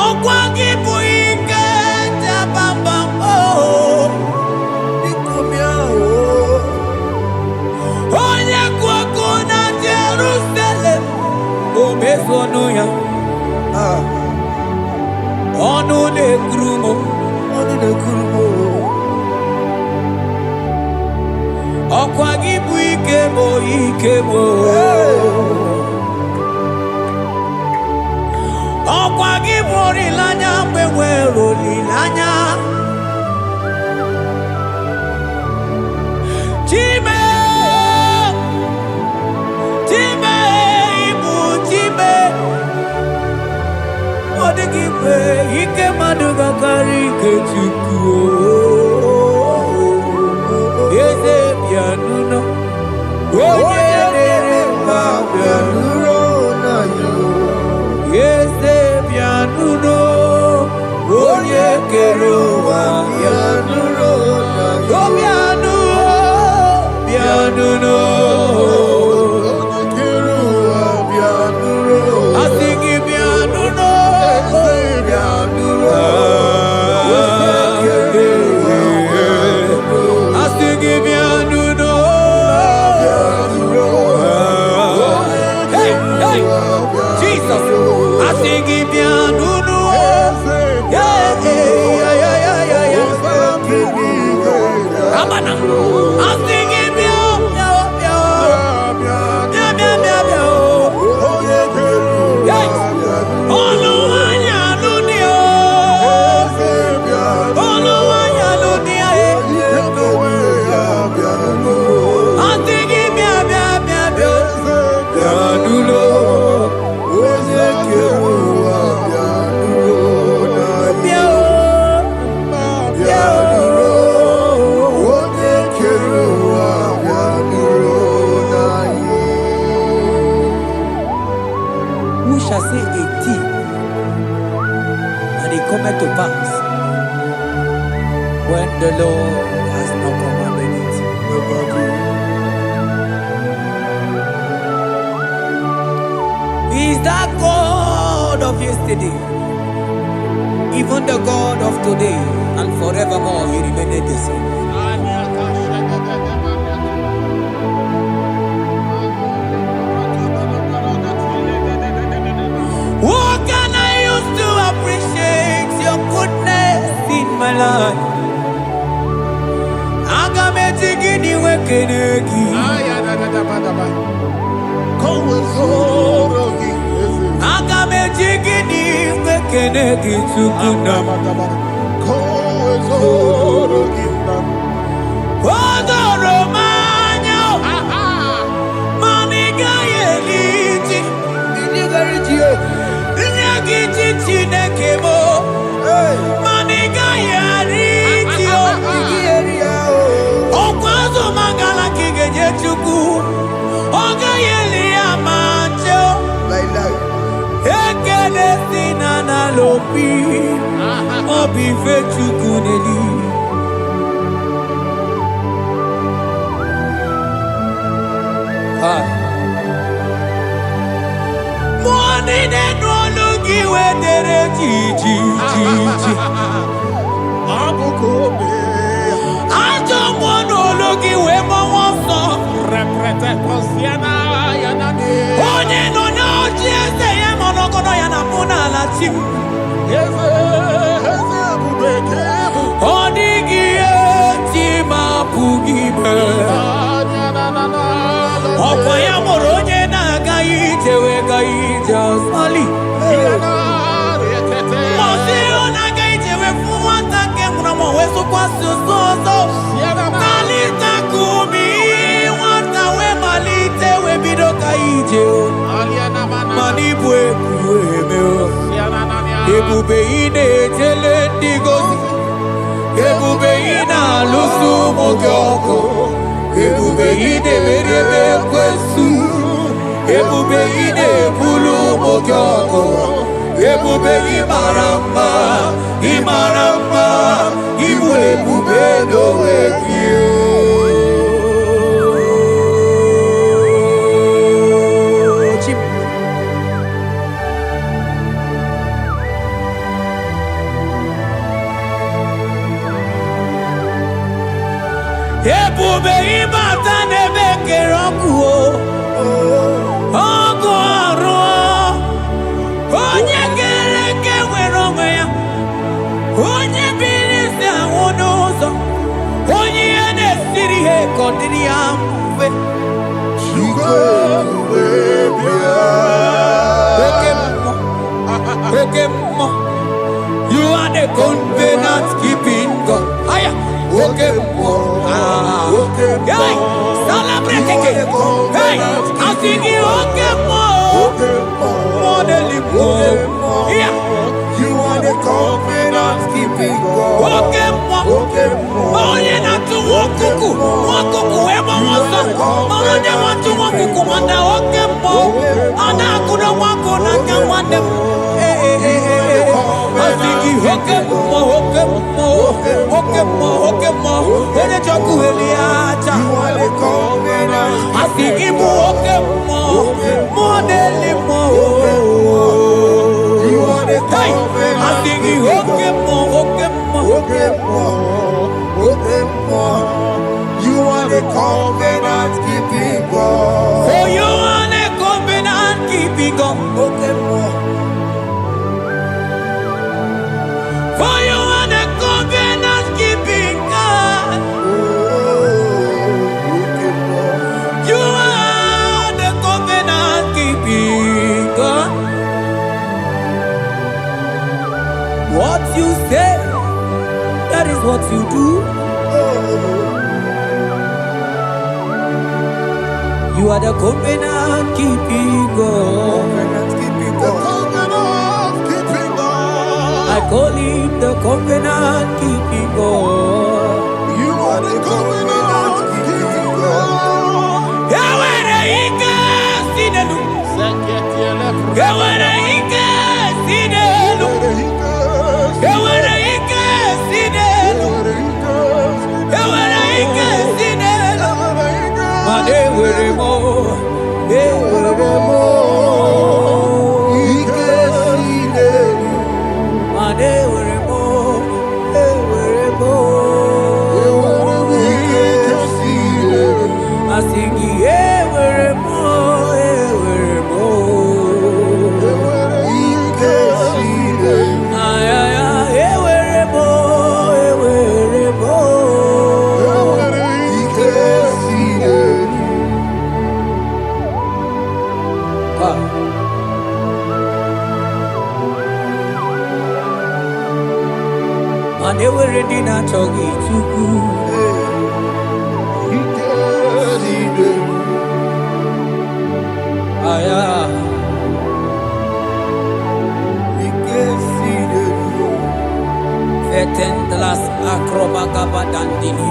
Ọkwa gị bụ ike jabambam onye kwụ ọkụ na Jerusalem o mezu ọnụ ya ọnụ na-ekuru m ọkwa gị bụ ike m ọkwa gị bụ olileanya mgbe nwere olileanya Chime ibu Chime ọ dịghị mgbe ike mmadụ ga-akarị ike Chukwu eze bịanụnụ onye na-ere mma bịanụrụ eze bịanụnụ onye kere ụwa bịanụrụ bịanụnụ when the Lord has not commanded it. He is that God of yesterday, even the God of today, and forevermore He remained the same. What can I use to appreciate your goodness in my life? Agametigini wekenegi. Agametigini wekenegi tukuna. Odoro manyo. Maniga yeliti. Nyagiti chinekemo. Maniga yariti. Okwazo magala kigeje chuku. Oga yeli amancho. Ekele sinana lopi. Obi fechuku neli. Money de no logi we dere ji. Ajo mono logi we mo wonso. Reprete posiana yana de. Onye no no jiese ye mono kono yana muna la chim. Eze bubeke. Onigi tima pugibe. Okwaya moronye na gai tewe gai jasali. Mosi ona gai tewe fuwanta ke muna weso kwa soso. Kalita kumi wanta we malite we bido gai je. Mani bwe kuwe meo. Ebube ine tele digozi. Ebube ina lusu mogyoko. Ebube ide merebe kwesu. Ebube ide bulu mogyoko. Ebube imarama. Ibu ebube no ekio. Ebube ibata nebe keroku o. Ogo aro. Onye kereke wero ya. Onye birisi awono zo. Onye ene siri he kodiri amfe. Okemo. You are the covenant keeping God. Aya. Okemo. Hey, celebrate again. Hey, I sing you Okemo. Yeah. You are the covenant keeping God. Okemo. Oh, you not to walk. Ema wasa. Mama ne want to walk. Manda Okemo. Ana kuda wako na kamande. I sing you Okemo. Ene choku eliacha. You are the covenant. I sing you Okemo. Modelimo. You are the covenant. I sing you Okemo. You are the covenant keeping God. For you are the covenant keeping God. For you are the covenant keeping God. You are the covenant keeping God. What you say, that is what you do. You are the covenant keeping God. I call him the covenant keeping God. You are the covenant keeping God. Yawere ike sinelu. Yawere ike sinelu. Yawere ike sinelu. Togi Chuku. Aya. Vetendlas Akrobagabadandini.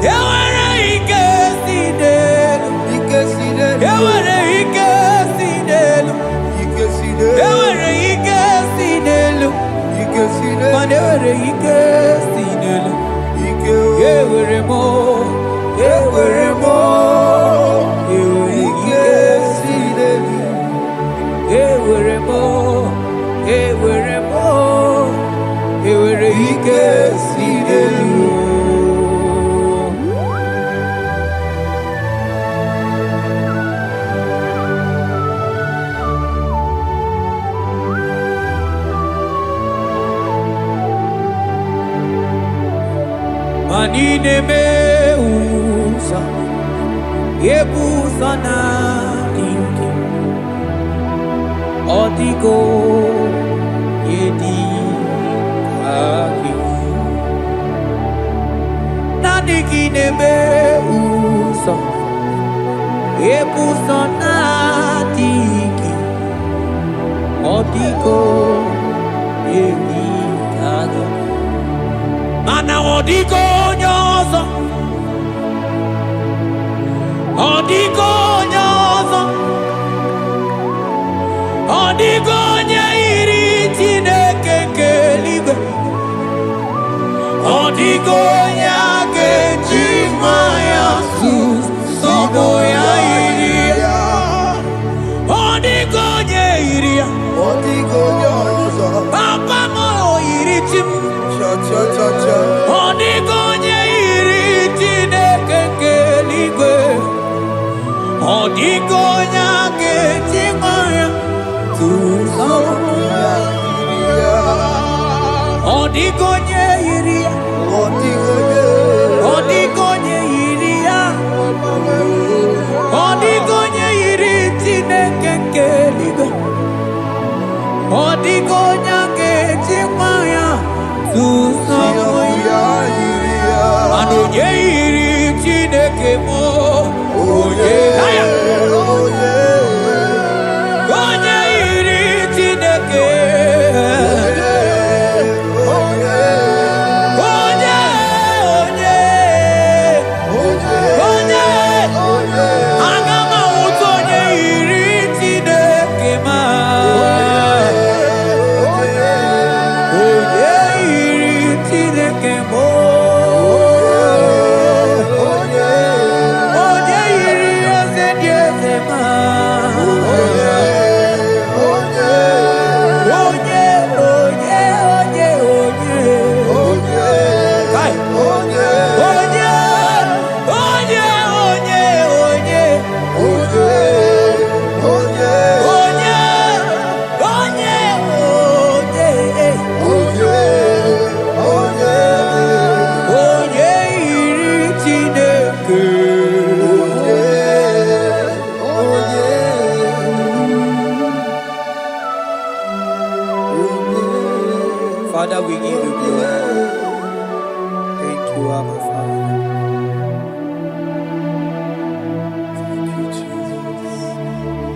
Ewere ikesidelu. Ewere ikesidelu. Ewere ikesidelu. Manewere ikesidelu. Ewere mo. Ewere mo. Ewere ikesidelu. Ewere mo. Ewere mo. Ewere ikesidelu. Manine me usa, yebusa na dinki, otiko yedi aki. Nadiki ne me usa, yebusa na dinki, otiko yedi aki. Mana odiko nyozo, odiko nyozo, odiko nyairi Chineke keligwe, odiko nyake chimaya sobo ya iria, odiko nyairia, odiko nyozo, papa mo iri chim. Odigonye iri Chineke keligwe, odigonya kechimaya tusoya iria, odigonye iria, odigonye iria, odigonye iri Chineke keligwe, odigonya kechimaya tusoya iria, anonye iri Chineke mo, oye, onye iri Chineke, onye, aga m ahụta onye iri Chineke ma, onye iri Chineke mo, onye iri eze dị eze ma, Kai. Onye iri Chineke. Father, we give you glory. Thank you, Abba Father. Thank you, Jesus.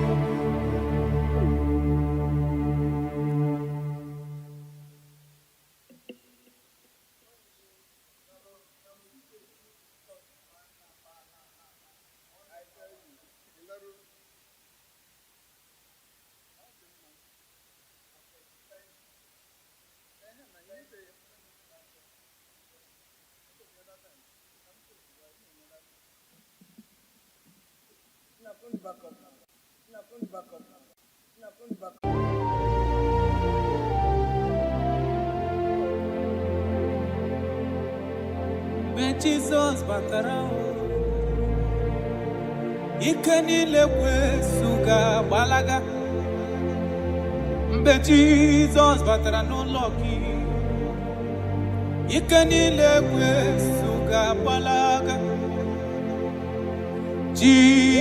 When Jesus batara, ike niile kwesuga gbalaga. Mgbe Jesus batara n'ụlọ gị, ike niile kwesuga gbalaga. Jesus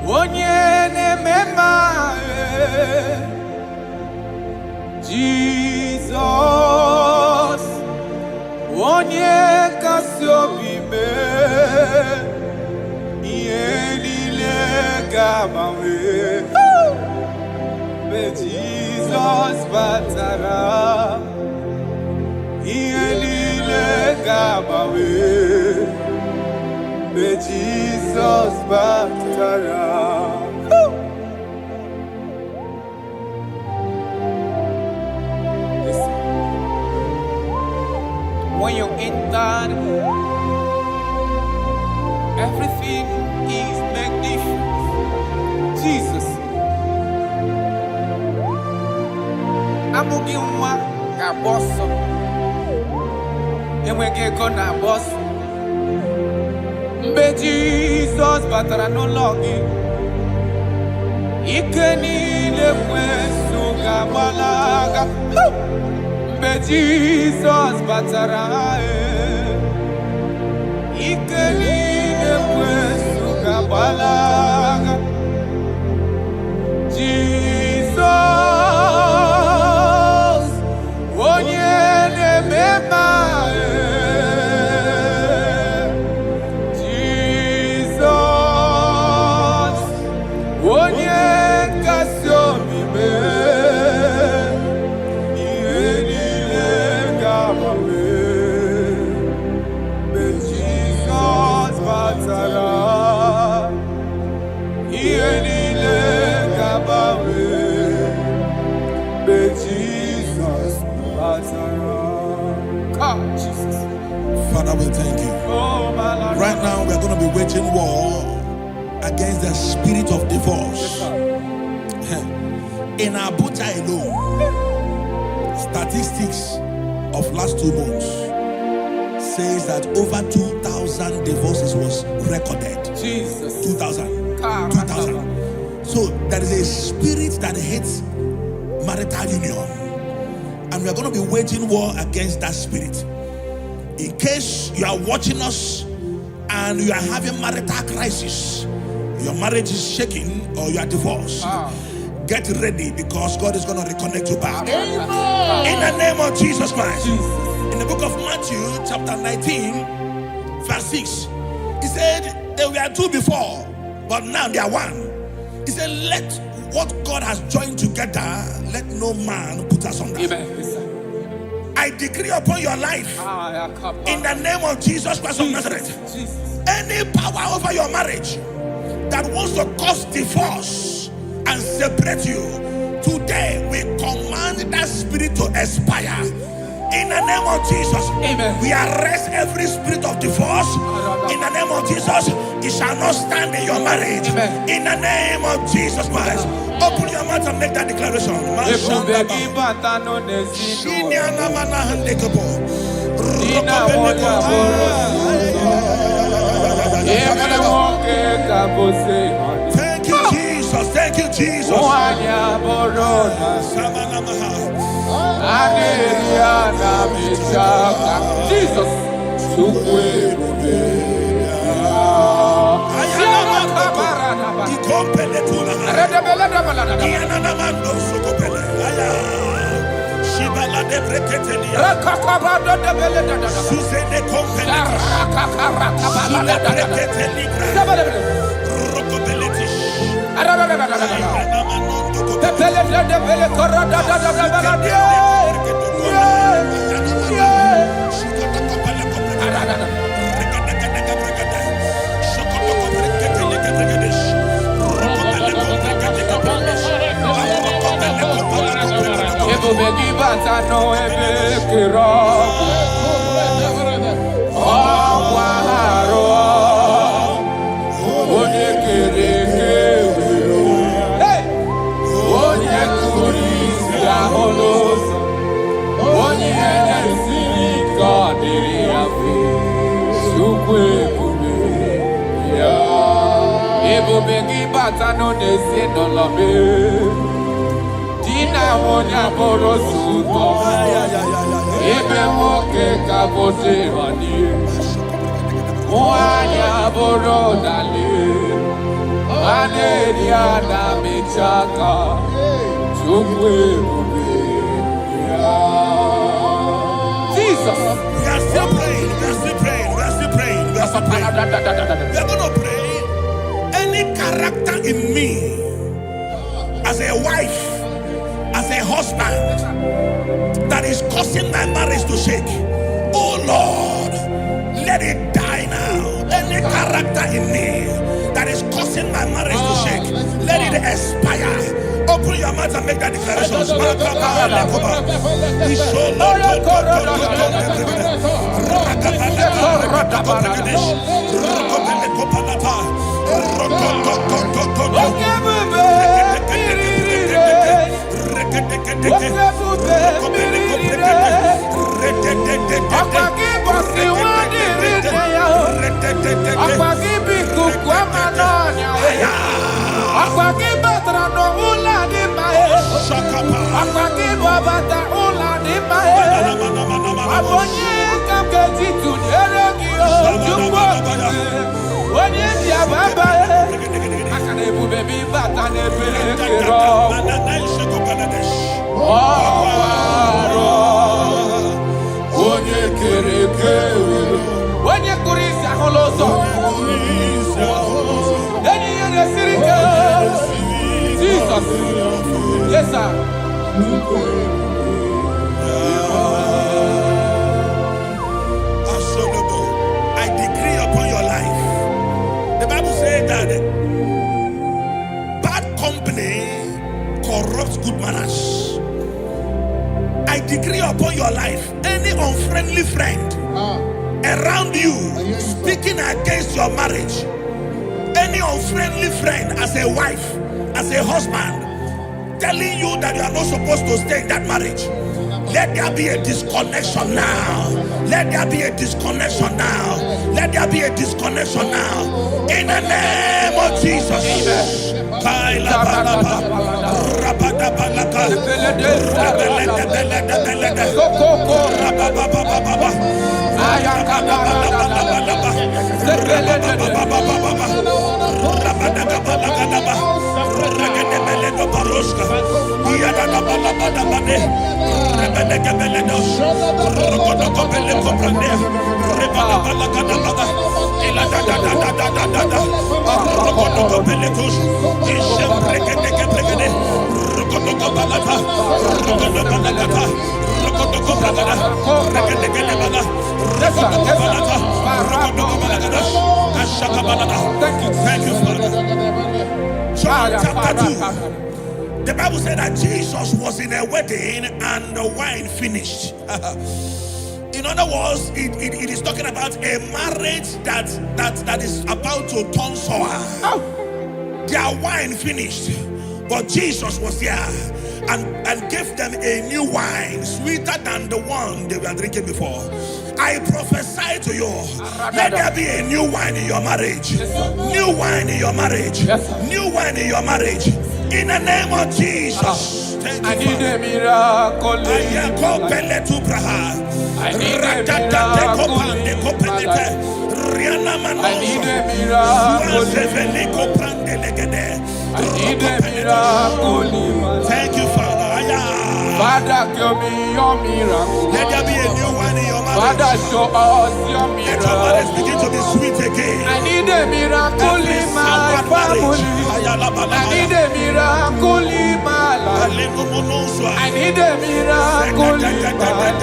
Onye mema Jesus, onye kasi obi me, ihe niile ga-agbanwe. Mgbe Jesus batara, ihe niile ga-agbanwe. Mgbe Jesus batara. When you enter, everything is magnificent. Jesus. Amugi nwa ka bosso. Enwege ego na bosso. Mgbe Jesus batara n'ụlọ gị, ike niile kwesu ga-agbalaga. Mgbe Jesus batara, ike niile kwesu ga-agbalaga. Jesus, onye na-eme mma. Jesus, onye nkasi obi me. Father, we thank you. Right now, we are going to be waging war against the spirit of divorce. In Abuja alone, statistics of last 2 months says that over 2,000 divorces was recorded. Jesus. 2,000. 2,000. So there is a spirit that hates marital union. And we are going to be waging war against that spirit. In case you are watching us and you are having marital crisis, your marriage is shaking or you are divorced, get ready because God is going to reconnect you back. In the name of Jesus Christ. In the book of Matthew chapter 19 verse 6, he said they were 2 before, but now they are 1. He said, let what God has joined together, let no man put asunder. I decree upon your life, in the name of Jesus Christ of Nazareth, any power over your marriage that wants to cause divorce and separate you, today we command that spirit to expire. In the name of Jesus, amen. We arrest every spirit of divorce. In the name of Jesus, it shall not stand in your marriage. Amen. In the name of Jesus Christ, open your mouth and make that declaration. Thank you, Jesus. Thank you, Jesus. Jesus. Aneriana Michaka. Jesus. We are still praying. We are still praying. We are still praying. We are still praying. We are going to pray. Any character in me, as a wife, as a husband, that is causing my marriage to shake, oh Lord, let it die now. Any character in me that is causing my marriage to shake, let it expire. Open your mouth and make that declaration. Yes, sir. I decree upon your life. The Bible says that bad company corrupts good manners. I decree upon your life, any unfriendly friend around you speaking against your marriage, any unfriendly friend as a wife, as a husband, telling you that you are not supposed to stay in that marriage, let there be a disconnection now. Let there be a disconnection now. Let there be a disconnection now. In the name of Jesus. Thank you, Father. John chapter 2. The Bible said that Jesus was in a wedding and the wine finished. In other words, it is talking about a marriage that is about to turn sour. Their wine finished, but Jesus was there and gave them a new wine, sweeter than the one they were drinking before. I prophesy to you, let there be a new wine in your marriage. New wine in your marriage. New wine in your marriage. In the name of Jesus. I need a miracle. I need a miracle. Thank you, Father. Father, give me your miracle. Let there be a new wine in your marriage. Father, show us your miracle. Let your marriage begin to be sweet again. I need a miracle in my family. I need a miracle in my life. I need a miracle in my life.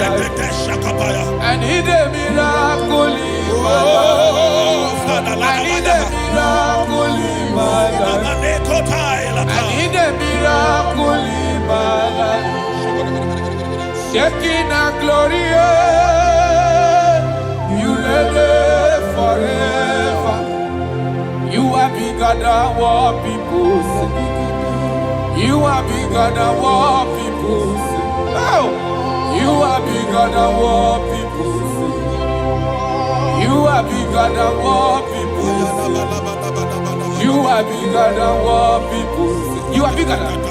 I need a miracle in my life. I need a miracle in my life. I need a miracle in my life. Shekinah glory, you live forever. You are bigger than what people say. You are bigger than what people say. Oh, you are bigger than what people say. You are bigger than what people say. You are bigger than what people say. You are bigger than.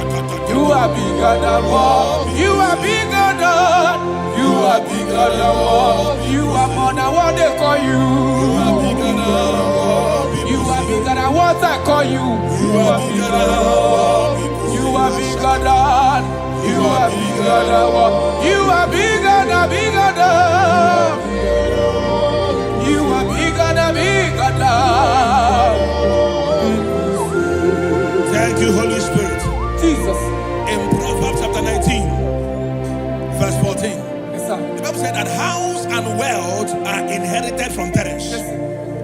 You are bigger than what. You are bigger than. You are bigger than what. You are more than what they call you. You are bigger than what. You are bigger than what I call you. are bigger. You are bigger than. You are bigger than what? You are bigger than, bigger than. You are bigger than, bigger than. Thank you, Holy Spirit. Jesus. In Proverbs chapter 19, verse 14, Yes, sir. the Bible said that house and wealth are inherited from parents,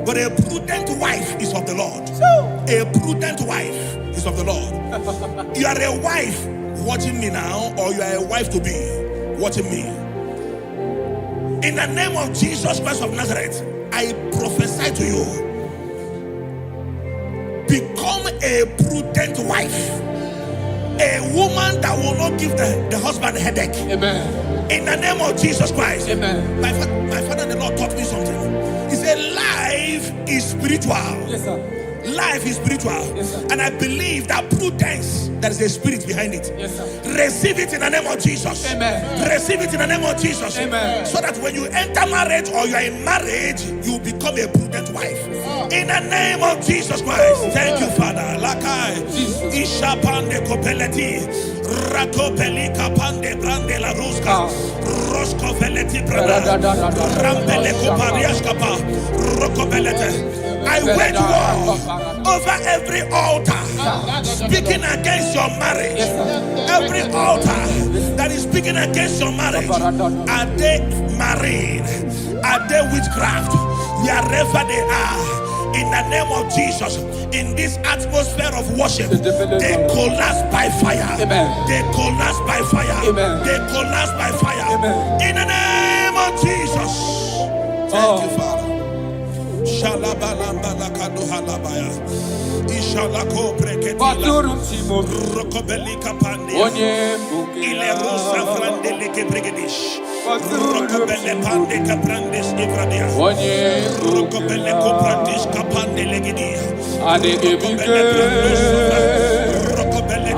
but a prudent wife is of the Lord. A prudent wife is of the Lord. You are a wife watching me now, or you are a wife to be watching me. In the name of Jesus Christ of Nazareth, I prophesy to you, become a prudent wife, a woman that will not give the husband a headache. Amen. In the name of Jesus Christ. Amen. My father, the Lord taught me something. He said life is spiritual. Yes, sir. Life is spiritual. Yes, sir. And I believe that prudence, there is a spirit behind it. Yes, sir. Receive it in the name of Jesus. Amen. Receive it in the name of Jesus. Amen. So that when you enter marriage or you are in marriage, you become a prudent wife. In the name of Jesus Christ. Thank you, Father. Lakai. Ishapande kopeleti. Rakopeli kapande brande la ruska. Rosko veleti branda. Rampele koparias kapa. Rokobelete. I wage war over every altar speaking against your marriage. Every altar that is speaking against your marriage. Are they marine? Are they witchcraft? Wherever they are, in the name of Jesus, in this atmosphere of worship, they collapse by fire. They collapse by fire. They collapse by fire. In the name of Jesus. Thank you, Father. Shalabalambala halabaya. Ishalako breketila. Rokobelika pandia. Ile rosa frandeleke bregedish. Rokobele pande kaprandes ivradia. Rokobele koprandish kapande legedia. Rokobele brandos. Rokobele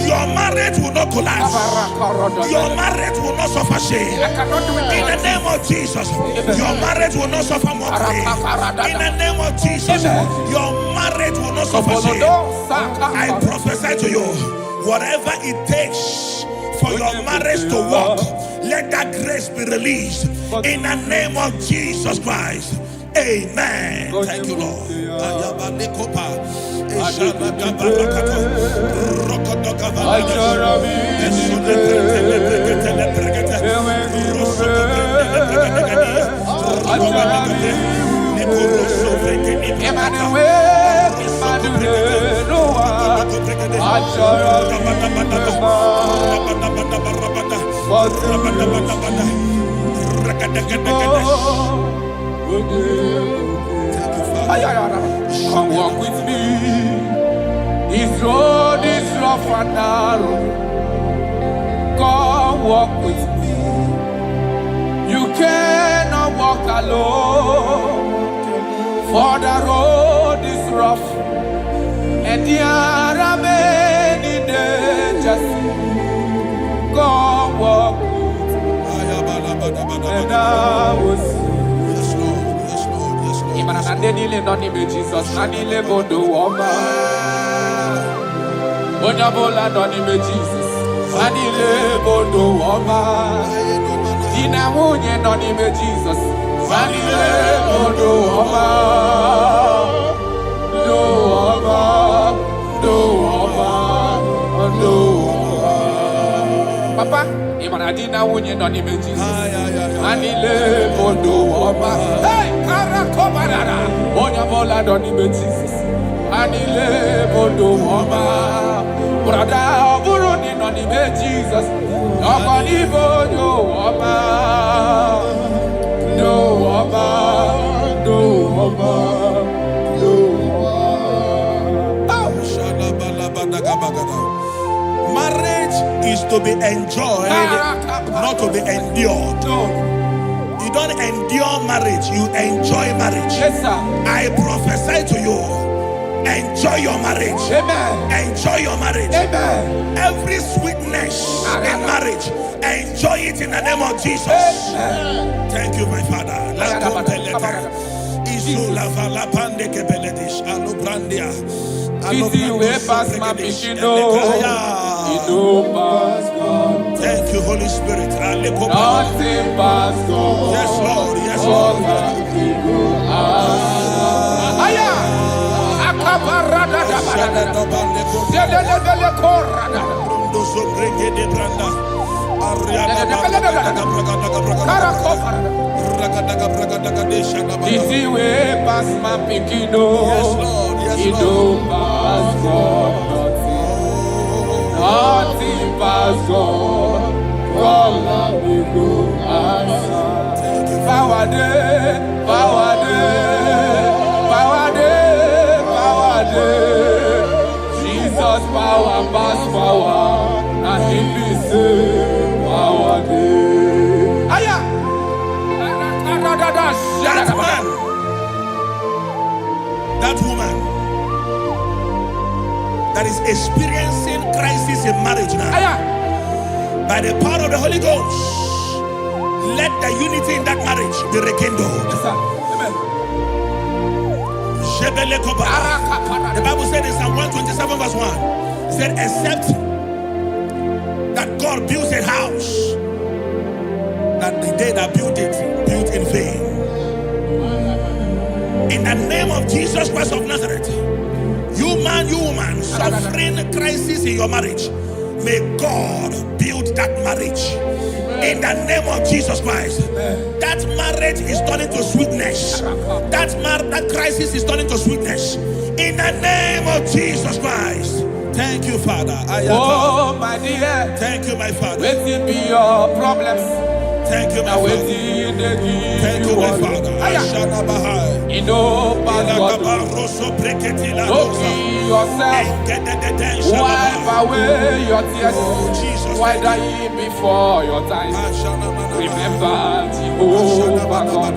Your marriage will not collapse. Your marriage will not suffer shame. In the name of Jesus, your marriage will not suffer mockery. In the name of Jesus, your marriage will not suffer shame. I prophesy to you, whatever it takes for your marriage to work, let that grace be released. In the name of Jesus Christ. Amen. Thank you, Lord. Come walk with me. This road is rough and narrow. Come walk with me. You cannot walk alone. For the road is rough and there are many dangers. Come walk with me. And I will see. Jesus, Nanile Bodo Woma. Onyabola Nonime Jesus, Nanile Bodo Woma. Dina Munye Nonime Jesus, Nanile Bodo Woma. Do Woma, do Woma, do Woma. Papa, Imanadina Munye Nonime Jesus, Nanile Bodo Woma. Hey! Onyabola Nonime Jesus, Anile Bodo Woma. Brother Buruni Nonime Jesus, Nobody Bodo Woma. Do Woma, do Woma, do Woma. Marriage is to to be enjoyed, not to be endured. You don't endure marriage, you enjoy marriage. Yes, sir. I prophesy to you, enjoy your marriage. Amen. Enjoy your marriage. Amen. Every sweetness in marriage, enjoy it in the name of Jesus. Amen. Thank you, my Father. Easy way past my pikin, Thank you, Holy Spirit. nothing past God. Yes, Lord. Yes, Lord. Aya, akabarada Easy way past my pikin, Yes, Lord. Yes, you Lord. don't pass God. Nothing past God. God we go answer. Power day, power day, power day, power day. Jesus power pass power, and He be say power day. Aya, That man, that woman that is experiencing crisis in marriage now, Aya. by the power of the Holy Ghost, let the unity in that marriage be rekindled. Yes, sir. Amen. The Bible said in Psalm 127 verse 1, it said, except that God builds a house, that the day that built it, built in vain. In the name of Jesus Christ of Nazareth, you man, you woman, suffering crisis in your marriage, may God build that marriage. In the name of Jesus Christ, that marriage is turning to sweetness. That crisis is turning to sweetness. In the name of Jesus Christ. Thank you, Father. Oh, my dear. Thank you, my Father. Waiting be your problems. Thank you, my Now Father. waiting they give Thank you, my Father. You know, pass God. Look yourself. Wipe away your tears. Why die before your time? Remember Jehovah God.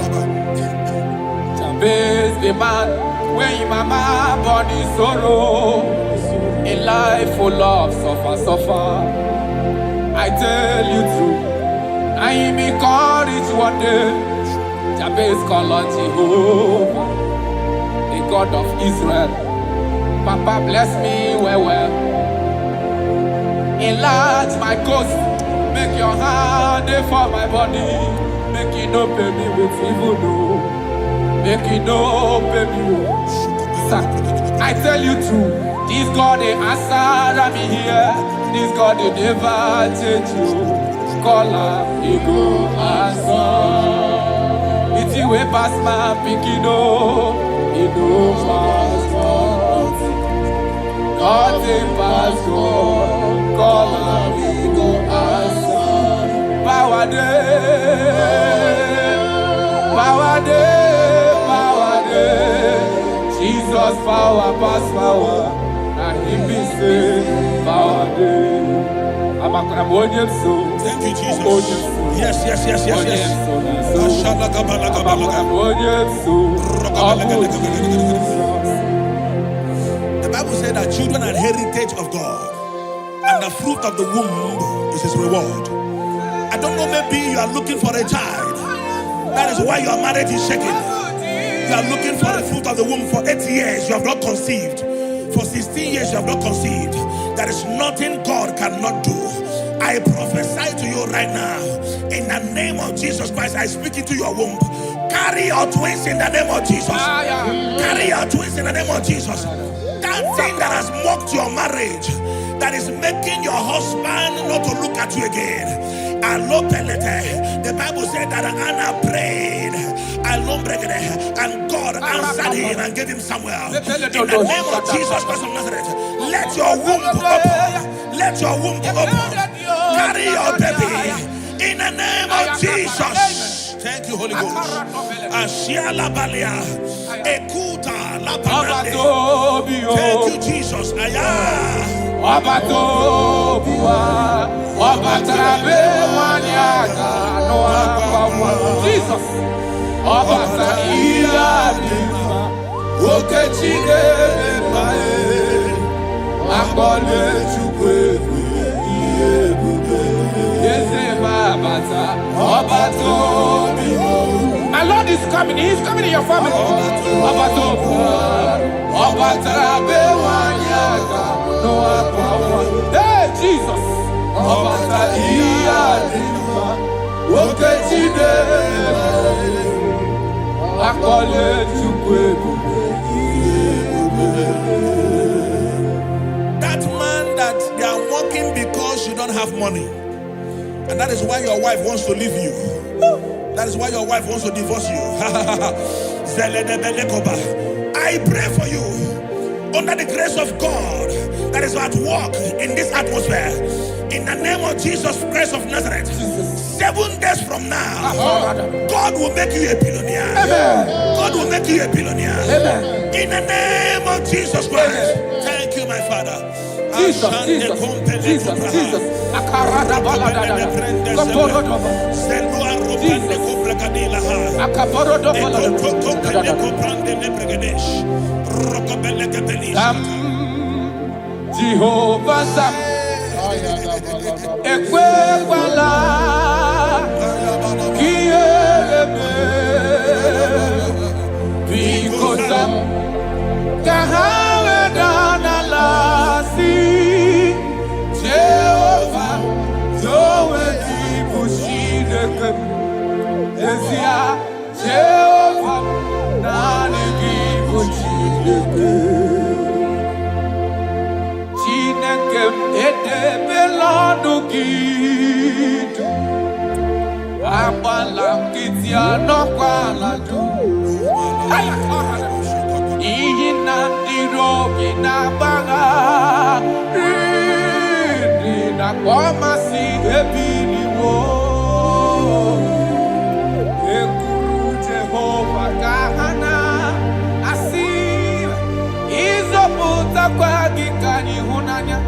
Jabez the man, when your mama born in sorrow, a life full of suffer. I tell you true, I am encouraged one day. Jabez called on Jehovah, the God of Israel. Papa bless me well. Enlarge my coast, make your hand for my body. Make it no pay me with evil, no. Make it no pay me. Sir, I tell you true, this God they answer me here. This God they never change you. Call her, he go answer. It's you way past my picking, no. He go pass God. Nothing pass God. Call her, he go answer. Power day, power day, power day. Jesus power pass power, and He be say power day. Thank you, Jesus. Yes. The Bible said that children are heritage of God, and the fruit of the womb is His reward. I don't know, maybe you are looking for a child. That is why your marriage is shaking. You are looking for the fruit of the womb. For 8 years you have not conceived. For 16 years you have not conceived. There is nothing God cannot do. I prophesy to you right now, in the name of Jesus Christ. I speak into your womb. Carry your twins in the name of Jesus. Carry your twins in the name of Jesus. That thing that has mocked your marriage, that is making your husband not to look at you again. The Bible said that Anna prayed, and God answered him and gave him Samuel. In the name of Jesus Christ of Nazareth, let your womb open. Let your womb open. Carry your baby in the name of Jesus. Thank you, Holy Ghost. Ashiala Balia, Ekuta La Parade. Thank you, Jesus. Ayah. Obato Bua, Obatabe Wanyaka, Noah, Jesus, Obata Iyadima, Okechine Mae, Akole Chukwe, Yezema Bata, Obato Bua. My Lord is coming, He is coming in your family. Obato Bua, Obatabe Wanyaka. Hey, Jesus. Obata Iyadima, Okechine, Akole Chukwe. That man that they are mocking because you don't have money, and that is why your wife wants to leave you. That is why your wife wants to divorce you. I pray for you under the grace of God that is at work in this atmosphere. In the name of Jesus Christ of Nazareth, 7 days from now, God will make you a billionaire. God will make you a billionaire. In the name of Jesus Christ. Thank you, my Father. Jesus. Jehovah Sam, Ekwewala, Kielebe, Bikosam, Kahawe Danalasi, Jehovah, Zoe Dibushideke, Ezia, Jehovah, Nani Dibushideke. Edebelanugid Abalangizia nokwaladu Ihinandiro inabaga Rina kwamasi ebiniwo Ekuru Jehovah kahana Asir Izoputa kwa gikani hunanya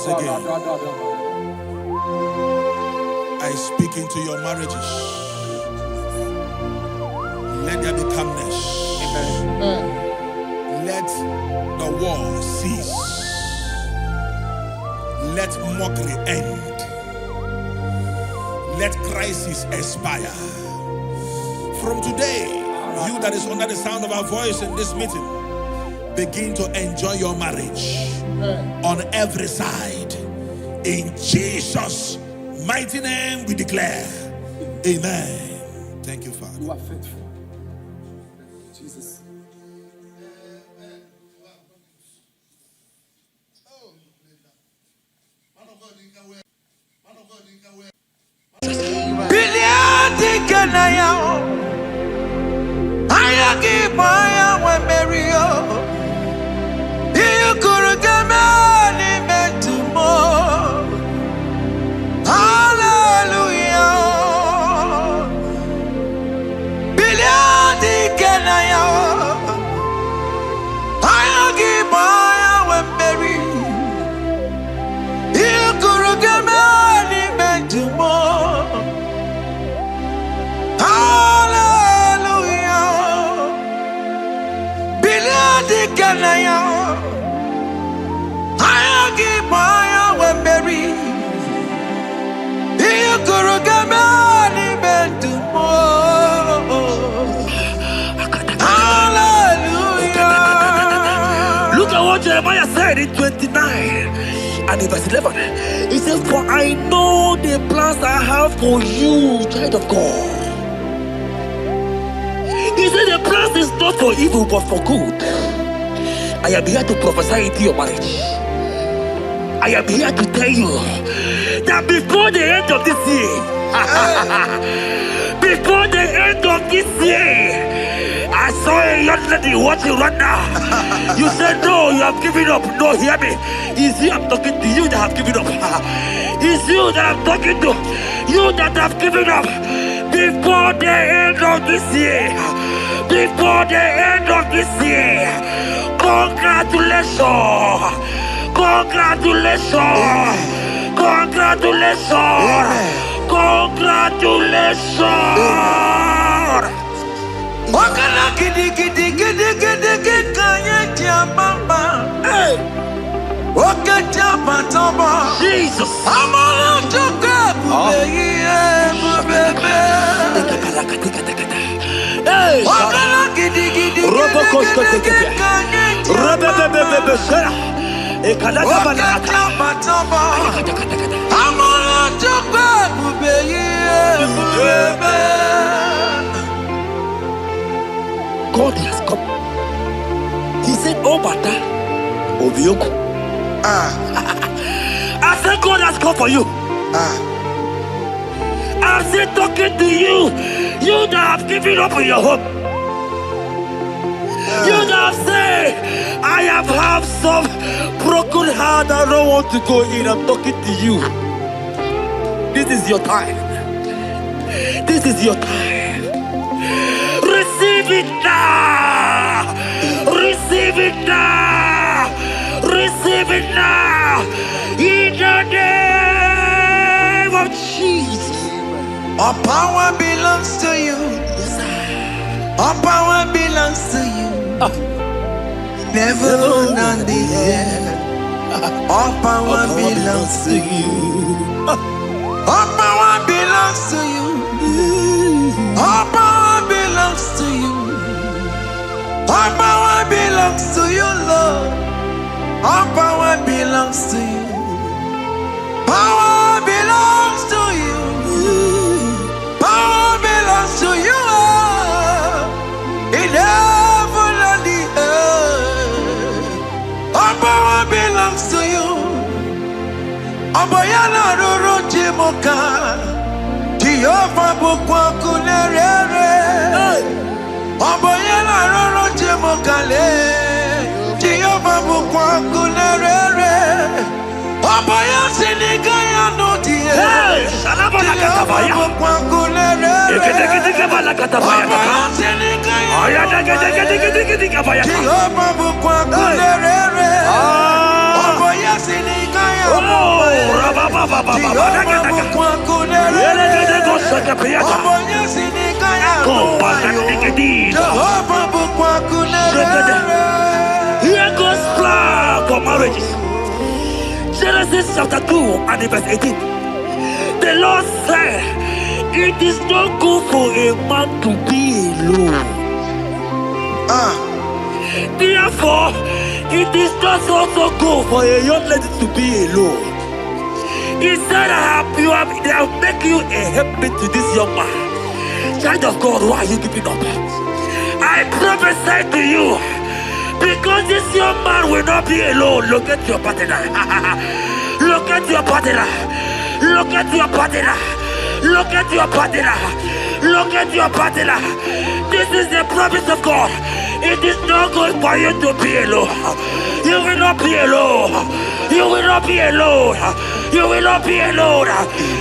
Again, I speak into your marriages. Let there be calmness. Let the war cease. Let mockery end. Let crisis expire. From today, you that is under the sound of our voice in this meeting, begin to enjoy your marriage on every side. In Jesus' mighty name we declare, amen. Thank you, Father. You are faithful. Jesus. Look at what Jeremiah said in 29. and in verse 11, he says, for I know the plans I have for you, child of God. He said the plans is not for evil but for good. I am here to prophesy into your marriage. I am here to tell you that before the end of this year, before the end of this year, I saw a young lady watching right now. You said no, you have given up. No, hear me. It's you I'm talking to, you that have given up. It's you that I'm talking to, you that have given up. Before the end of this year, before the end of this year, congratulations, congratulations, congratulations, congratulations. Wakala gidi gidi gidi gidi gidi kanye tiamamba. Waka tiamatoba. Jesus. Amala chuka bubeye. Wakala gidi gidi gidi gidi kanye tiamamba. Waka tiamatoba. Amala chuka bubeye. God has come. He said, oh, Bata, Obioku. I said, God has come for you. I'm still talking to you. You that have given up on your hope. You that have said, I have some broken heart. I don't want to go in. I'm talking to you. This is your time. This is your time. Receive it now! Receive it now! Receive it now! In the name of Jesus! All power belongs to you. All power belongs to you. Never on the air. All power belongs to you. All power belongs to you. All power belongs to you. All power belongs to you, Lord. All power belongs to you. Power belongs to you. Power belongs to you. In heaven and the earth. All power belongs to you. Abayana roro jimoka. Jehovah bukwa kunerere. Abayana roro jimokale. Jehovah bukwa kunerere. Abaya sinikaya no die. Salabala katabaya. Jehovah bukwa kunerere. Abaya sinikaya no die. Jehovah bukwa kunerere. Abaya sinikaya no die. Jehovah bukwa kunerere. Here goes plan for marriages. Genesis chapter 2 and verse 18. The Lord said, it is not good for a man to be alone. Therefore, it is not also good for a young lady to be alone. He said, they'll make you a helpmate to this young man. Child of God, why are you giving up? I prophesy to you, because this young man will not be alone. Look at your partner. Look at your partner. Look at your partner. Look at your partner. Look at your partner. This is the promise of God. It is not good for you to be alone. You will not be alone. You will not be alone. You will not be alone.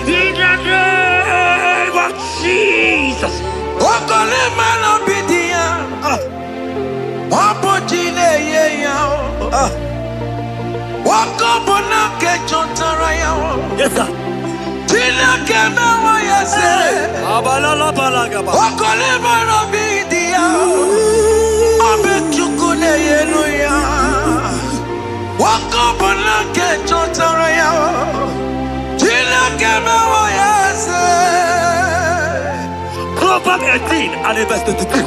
In the name of Jesus. Yes, sir. Proverbs 18 and verse 22.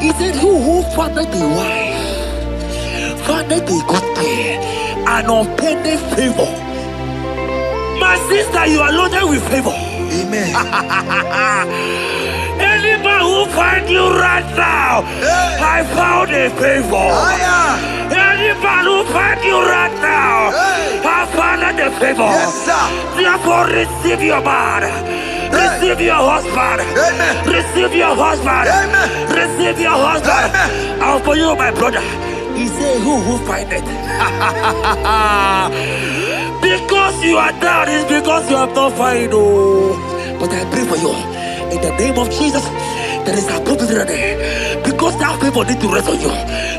He said, who findeth a wife, findeth a good thing, an unpending favor. My sister, you are loaded with favor. Amen. Anybody who find you right now, I found a favor. Anybody who find you right now, I found a favor. Yes, sir. Therefore, receive your man. Receive your husband. Amen. Receive your husband. Amen. Receive your husband. Amen. And for you, my brother, he said, who find it? Because you are down, it's because you have not found. But I pray for you. In the name of Jesus, there is a prophecy. Because that people need to rest on you.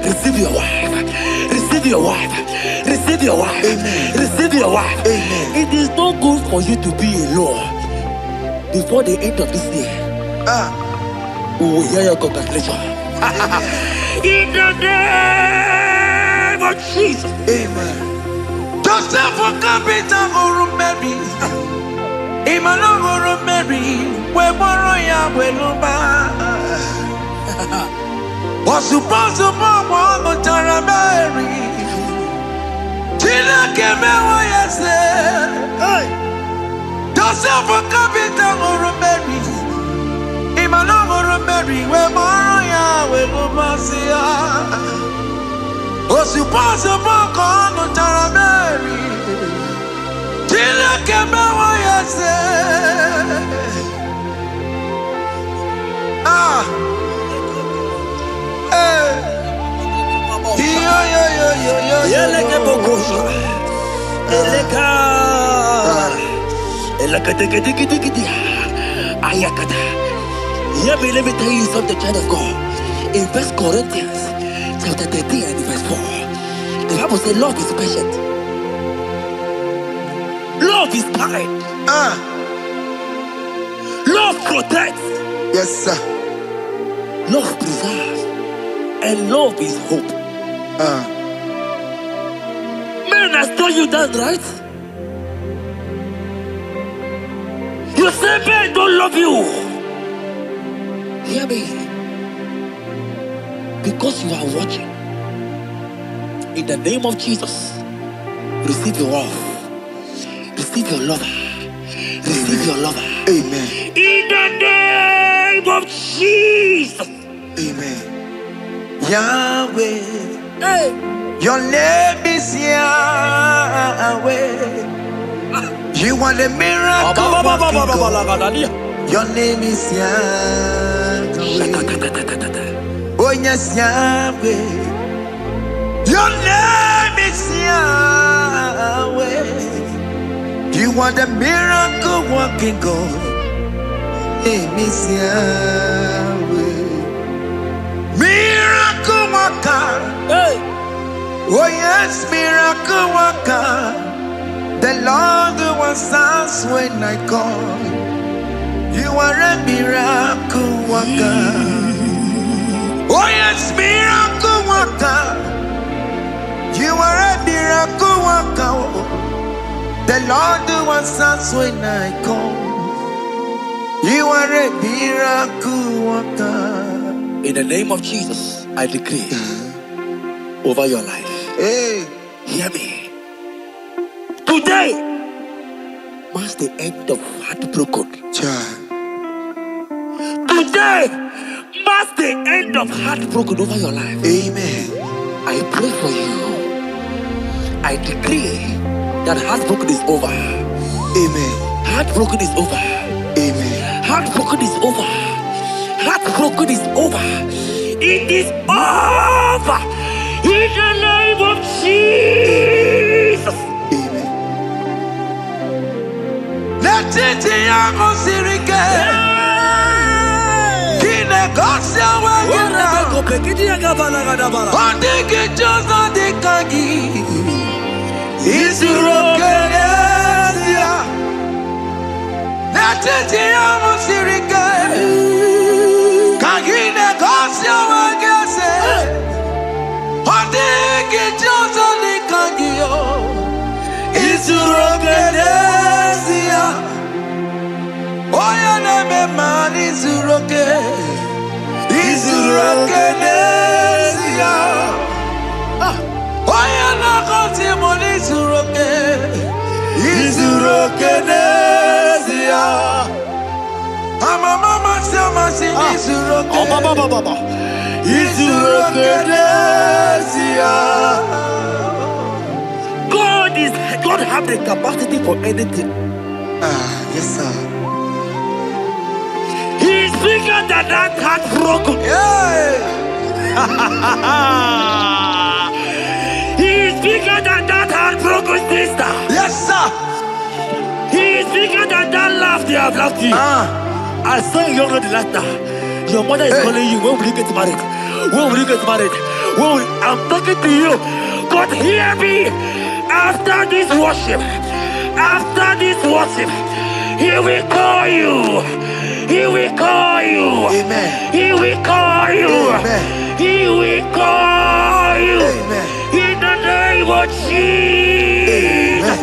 Receive your wife. Receive your wife. Receive your wife. Amen. Receive your wife. Amen. It is not good for you to be alone before the end of this year. We will hear your congratulations. In the name of Jesus. Amen. Joseph for capital or Mary. Imano or Mary. We borrow ya weluba. Was supposed to borrow the Tara Mary. Tina came away, yes. Joseph for capital or Mary. Imano or Mary. We borrow ya weluba. Was supposed to borrow the Tara Mary. Tina came away, yes. Let me tell you something, child of God. In 1 Corinthians chapter 13 and verse 4, the Bible says love is patient. Love is kind. Love protects. Yes, sir. Love preserves. And love is hope. Man has told you that, right? You say men don't love you. Hear me. Because you are watching. In the name of Jesus, receive your love. Receive your lover. Receive your lover. Amen. In the name of Jesus. Amen. Yahweh. Hey. Your name is Yahweh. You are the miracle working God. Your name is Yahweh. Oh yes, Yahweh. Your name is Yahweh. You are the miracle working God. Name is Yahweh. Miracle worker. Hey. Oh yes, miracle worker. The Lord who answers when I call. You are a miracle worker. Oh yes, miracle worker. You are a miracle worker. The Lord who answers when I call. You are a miracle worker. In the name of Jesus, I decree over your life. Hey, hear me. Today marks the end of heartbroken. child. Today marks the end of heartbroken over your life. Amen. I pray for you. I decree that heartbroken is over. Amen. Heartbroken is over. Amen. Heartbroken is over. Heartbroken is over. It is over. In the name of Jesus. Amen. Let it be a sirike. Kine kosia wagina. Ondiki jozo dikagi. Isuro kenesia. Let it be a sirike. Kine kosia wagese. Ondiki jozo dikagi. Isuro kenesia. Oya neme mani Izuroke Nesia. Oyana kote moni zuroke. Izuroke nezia. Mama sama si izuroke. Oh, baba. Izuroke nezia. God have the capacity for anything. Yes, sir. He's bigger than that heartbroken. Yeah. He's bigger than that heartbroken sister. Yes, sir. He's bigger than that laugh they have laughed you. I saw a young lady last night. Your mother is calling you. When will you get married? When will you get married? I'm talking to you. But hear me. After this worship, He will call you. He will call you. Amen. He will call you. Amen. He will call you. Amen. In the name of Jesus.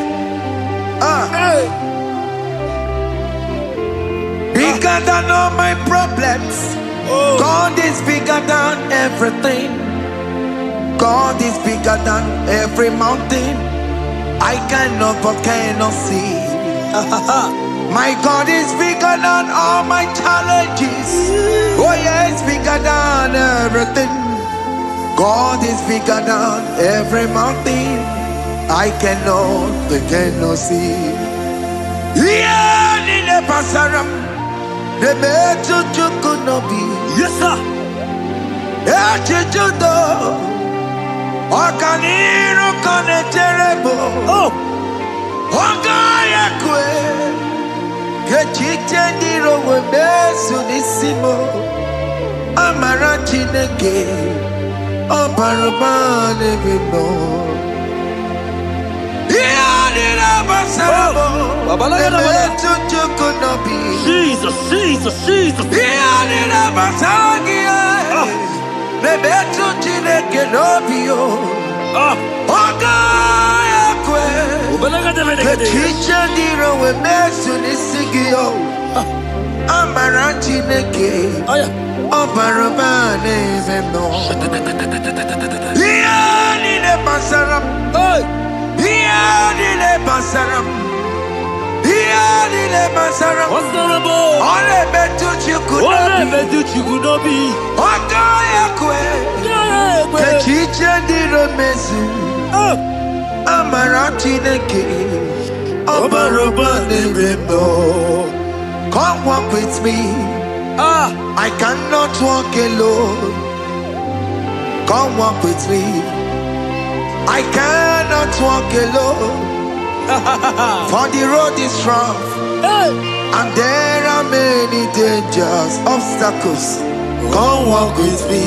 Amen. Bigger than all my problems. God is bigger than everything. God is bigger than every mountain. I cannot but cannot see. My God is bigger than all my challenges. Oh yeah, it's bigger than everything. God is bigger than every mountain. I cannot but cannot see. Yeah, in the pasaram, the metu chukunobi. Yes, sir. Yeah, chuchudo. Okaniro kone terebo. Oh. Ogaya kwe. Kechite ndiro webesu nisimo. Amara chineke. Obarubane bimo. Iyadira basarabo. Emetu chukunobi. Jesus. Iyadira basagia. Nebetu chineke nobio. Ogaya kwe. Kechiche ndiro webesu nisigio. Amara chineke. Obarubane bimo. Iyadira basaram. Iyadira basaram. Iyadira basaram. Ole betu chikunobi. Ogaya kwe. Kechiche ndiro mesu. Amara chineke. Obarubane bimo. Come walk with me. I cannot walk alone. Come walk with me. I cannot walk alone. For the road is rough. And there are many dangers, obstacles. Come walk with me.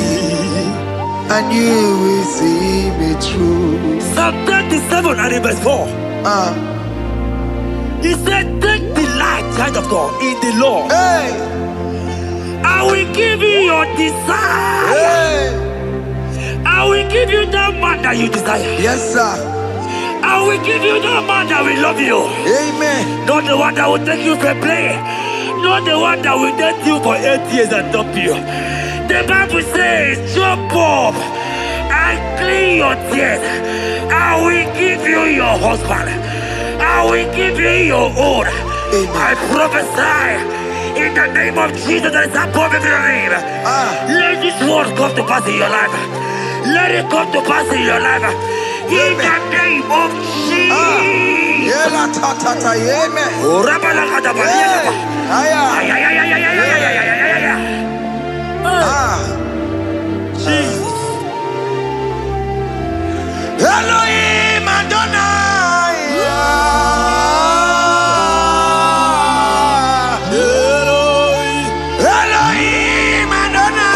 And you will see me through. Psalm 37 and verse 4. He said, take delight, child of God, in the Lord. Hey! I will give you your desire. Hey! I will give you that man that you desire. Yes, sir. I will give you that man that will love you. Amen. Not the one that will take you for play. Not the one that will date you for 8 years and dump you. The Bible says, jump up and clean your tears. I will give you your husband. I will give you your own. I prophesy in the name of Jesus that is above every name. Let this word come to pass in your life. Let it come to pass in your life. In the name of Jesus. Jesus. Elohim Adonai. Elohim Adonai.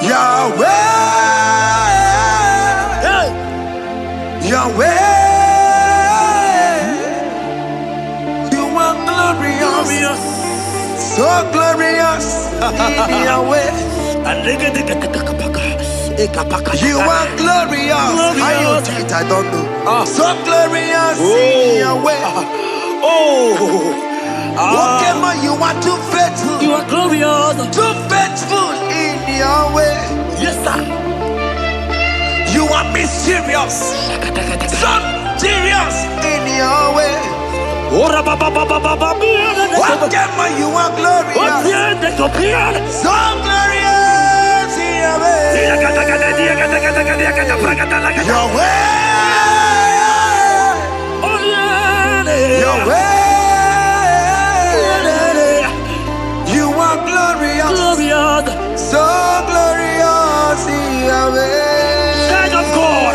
Yahweh, Yahweh, you are glorious, so glorious in Yahweh. You are glorious. How you do it, I don't know. So glorious in Yahweh. Okay, man, you are too faithful. You are glorious. Too faithful in Yahweh. Yes, sir. You are mysterious. So serious in Yahweh. Okay, man, you are glorious. So glorious in Yahweh. Yahweh. Yahweh. You are glorious. So glorious in Yahweh. Child of God,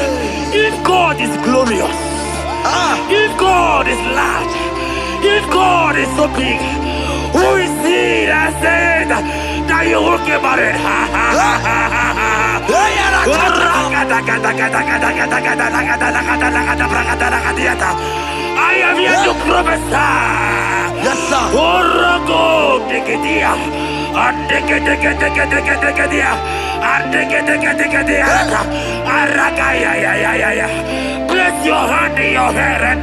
if God is glorious, if God is large, if God is so big, who is he that said that you will get married? I am here to prophesy. Yes, sir. Orago, Bless your hand in your hair and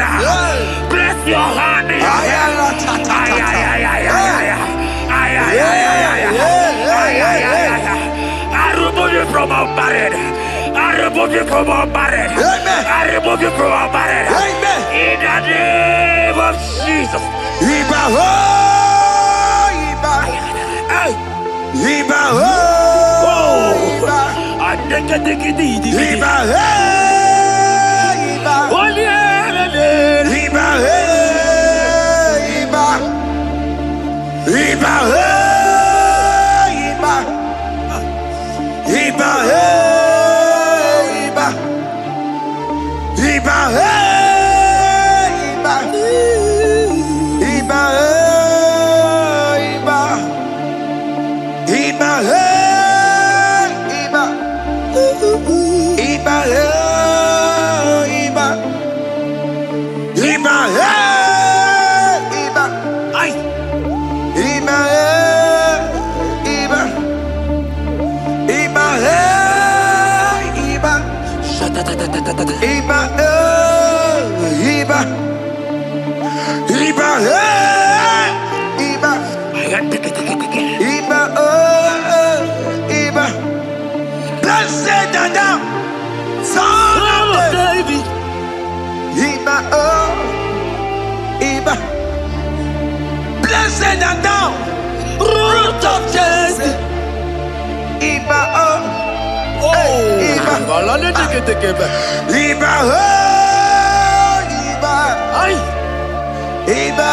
bless your hand in your hair. I remove you from unmarried. I remove you from unmarried. I remove you from unmarried. In the name of Jesus. Iba ho, Iba. Iba ho, Iba. Iba ho, Iba. Iba ho, Iba. Iba ho, Iba. Iba ho, Iba. Iba ho, Iba. Iba, Iba, Iba, Iba, Iba, Iba, Iba, Iba, Ay, Iba, Iba, Iba, Iba, Iba, Iba. Iba, Iba, Iba, Iba. Blessed Adam, son of David. Iba, Iba. Blessed Adam, root of Jesse. Iba, Iba. Iba, Iba. ay, Iba, ay. Iba,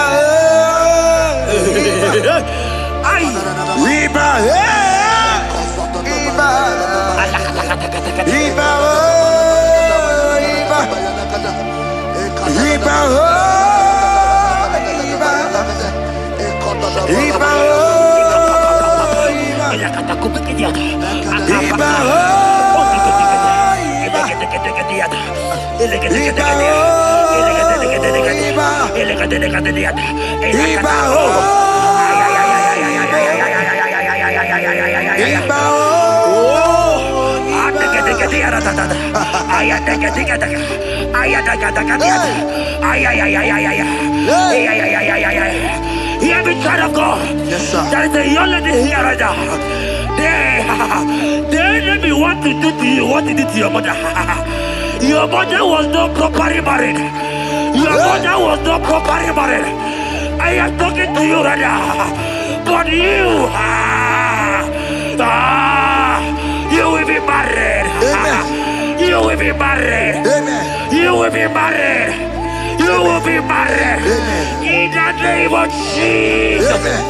Iba, Iba, Iba, Iba, Iba, Hear me, child of God. Yes, sir. There is a young lady here right now. The enemy want to do to you what he did to your mother. Your mother was not properly married. Your mother was not properly married. I am talking to you right now. But you, you will be married. Amen. You will be married. Amen. You will be married. You will be married. Amen. In the name of Jesus. Amen.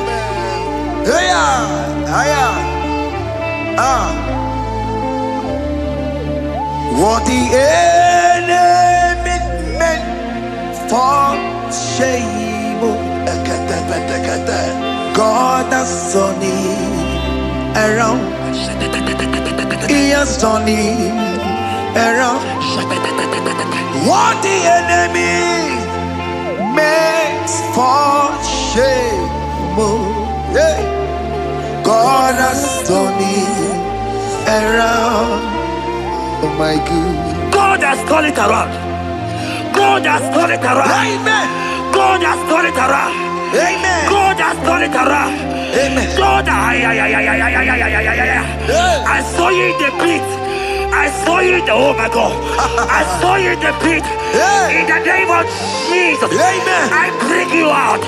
What the enemy meant for shame, God has turned it around. has done it around. What the enemy makes for shame, oh, yeah. God has done it around. Oh my God. God has turned it around. God has turned it around. Amen. God has turned it around. Amen. God has turned it around. Amen. God, I saw you in the pit. I saw you in the, oh my God. I saw you in the pit. In the name of Jesus. Amen. I bring you out.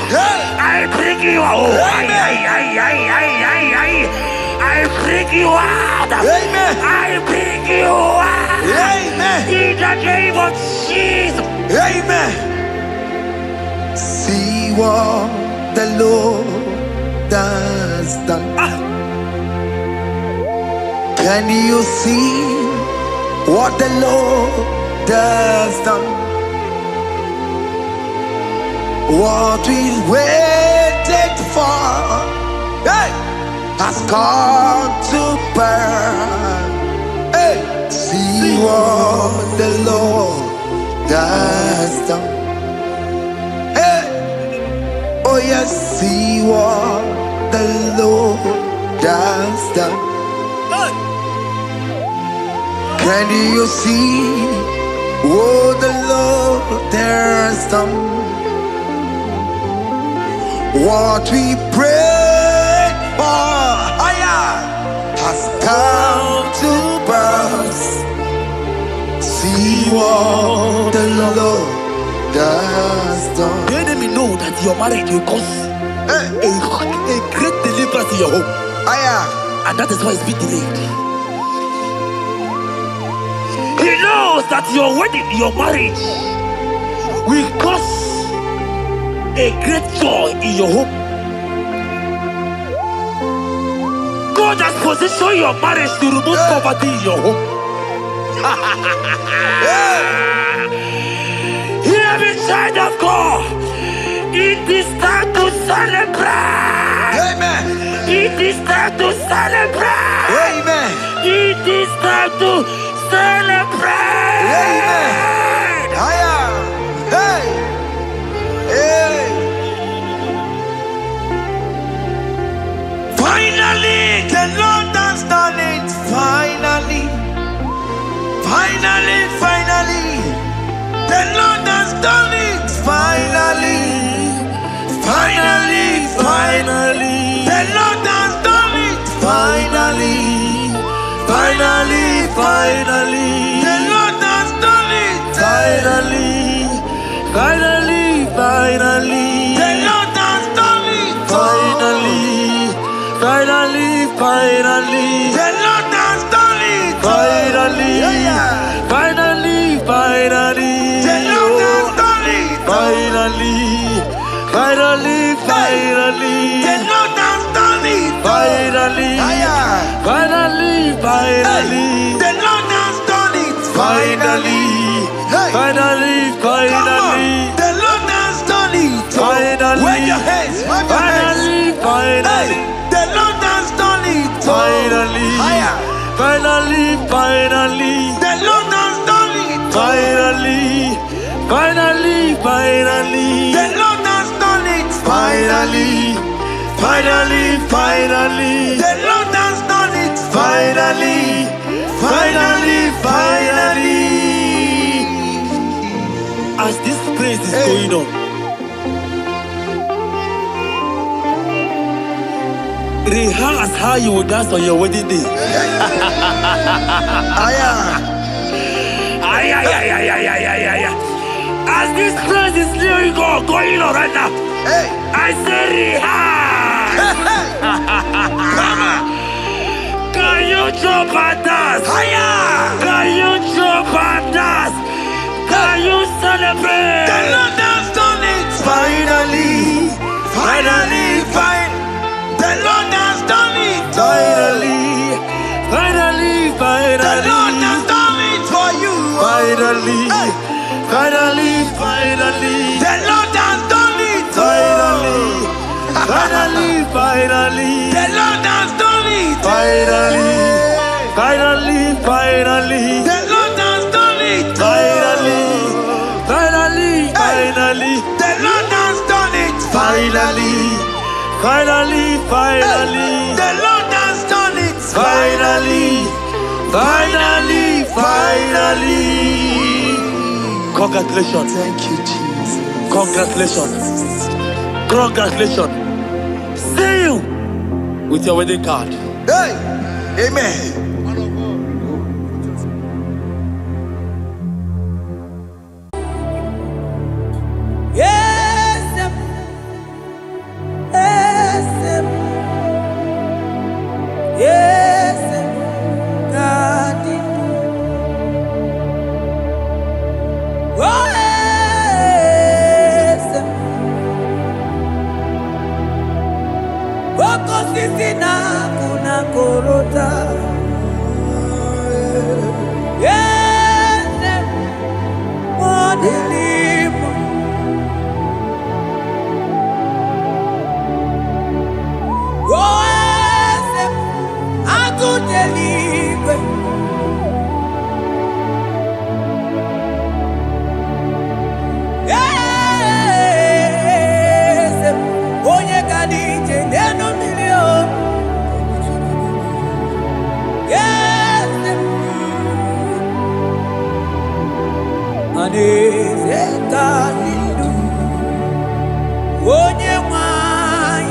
I bring you out. Oh, I bring you out. Amen. I bring you out. Amen. In the name of Jesus. Amen. See what the Lord has done. Can you see what the Lord has done? What we waited for, hey, has come to pass. Hey, see what the Lord has done. Hey, oh yes, see what the Lord has done. Can you see what the Lord has done? What we prayed for has come to pass. See what the Lord has done. The enemy know that your marriage will cause a great deliverance in your home. And that is why it's been delayed. He knows that your wedding, your marriage will cause a great joy in your home. God has positioned your marriage to remove poverty in your home. Hear me, child of God. It is time to celebrate. Amen. It is time to celebrate. Amen. It is time to celebrate. Amen. Hey. Hey. Finally, the Lord has done it. Finally. Finally, finally. The Lord has done it. Finally. Finally, finally. The Lord has done it. Finally. Finally, finally. The Lord has done it. Finally. Finally, finally. The Lord has done it. Finally. Finally, finally. The Lord has done it. Finally. Finally, finally. The Lord has done it. Finally. Finally, finally. The Lord has done it. Finally. Finally, finally. The Lord has done it. Finally. Finally, finally. The Lord has done it. Finally. Wave your hands. Finally, finally. The Lord has done it. Finally. Finally, finally. The Lord has done it. Finally. Finally, finally. The Lord has done it. Finally. Finally, finally. The Lord has done it. Finally. Finally, finally. As this praise is going on, rehearse how you will dance on your wedding day. As this praise is going on right now, I say rehearse. Can you jump and dance? Can you jump and dance? Can you celebrate? The Lord has done it. Finally. Finally, finally. The Lord has done it. Finally. Finally, finally. The Lord has done it for you. Finally. Finally, finally. The Lord has done it. Finally. Finally, finally. The Lord has done it. Finally. Finally, finally. The Lord has done it. Finally, finally, finally. The Lord has done it. Finally, finally, finally. The Lord has done it. Finally, finally, finally. Congratulations. Thank you, Jesus. Congratulations. Congratulations. See you with your wedding card. Hey, amen. Yes, yes, yes, God did. Oh, yes. Boko sisi na kuna korota. Yes, mwadilimu. Oh, yes, akuteliwe. Yes, onye kadije neno milio. Yes, aneze kadidu. Onye mwai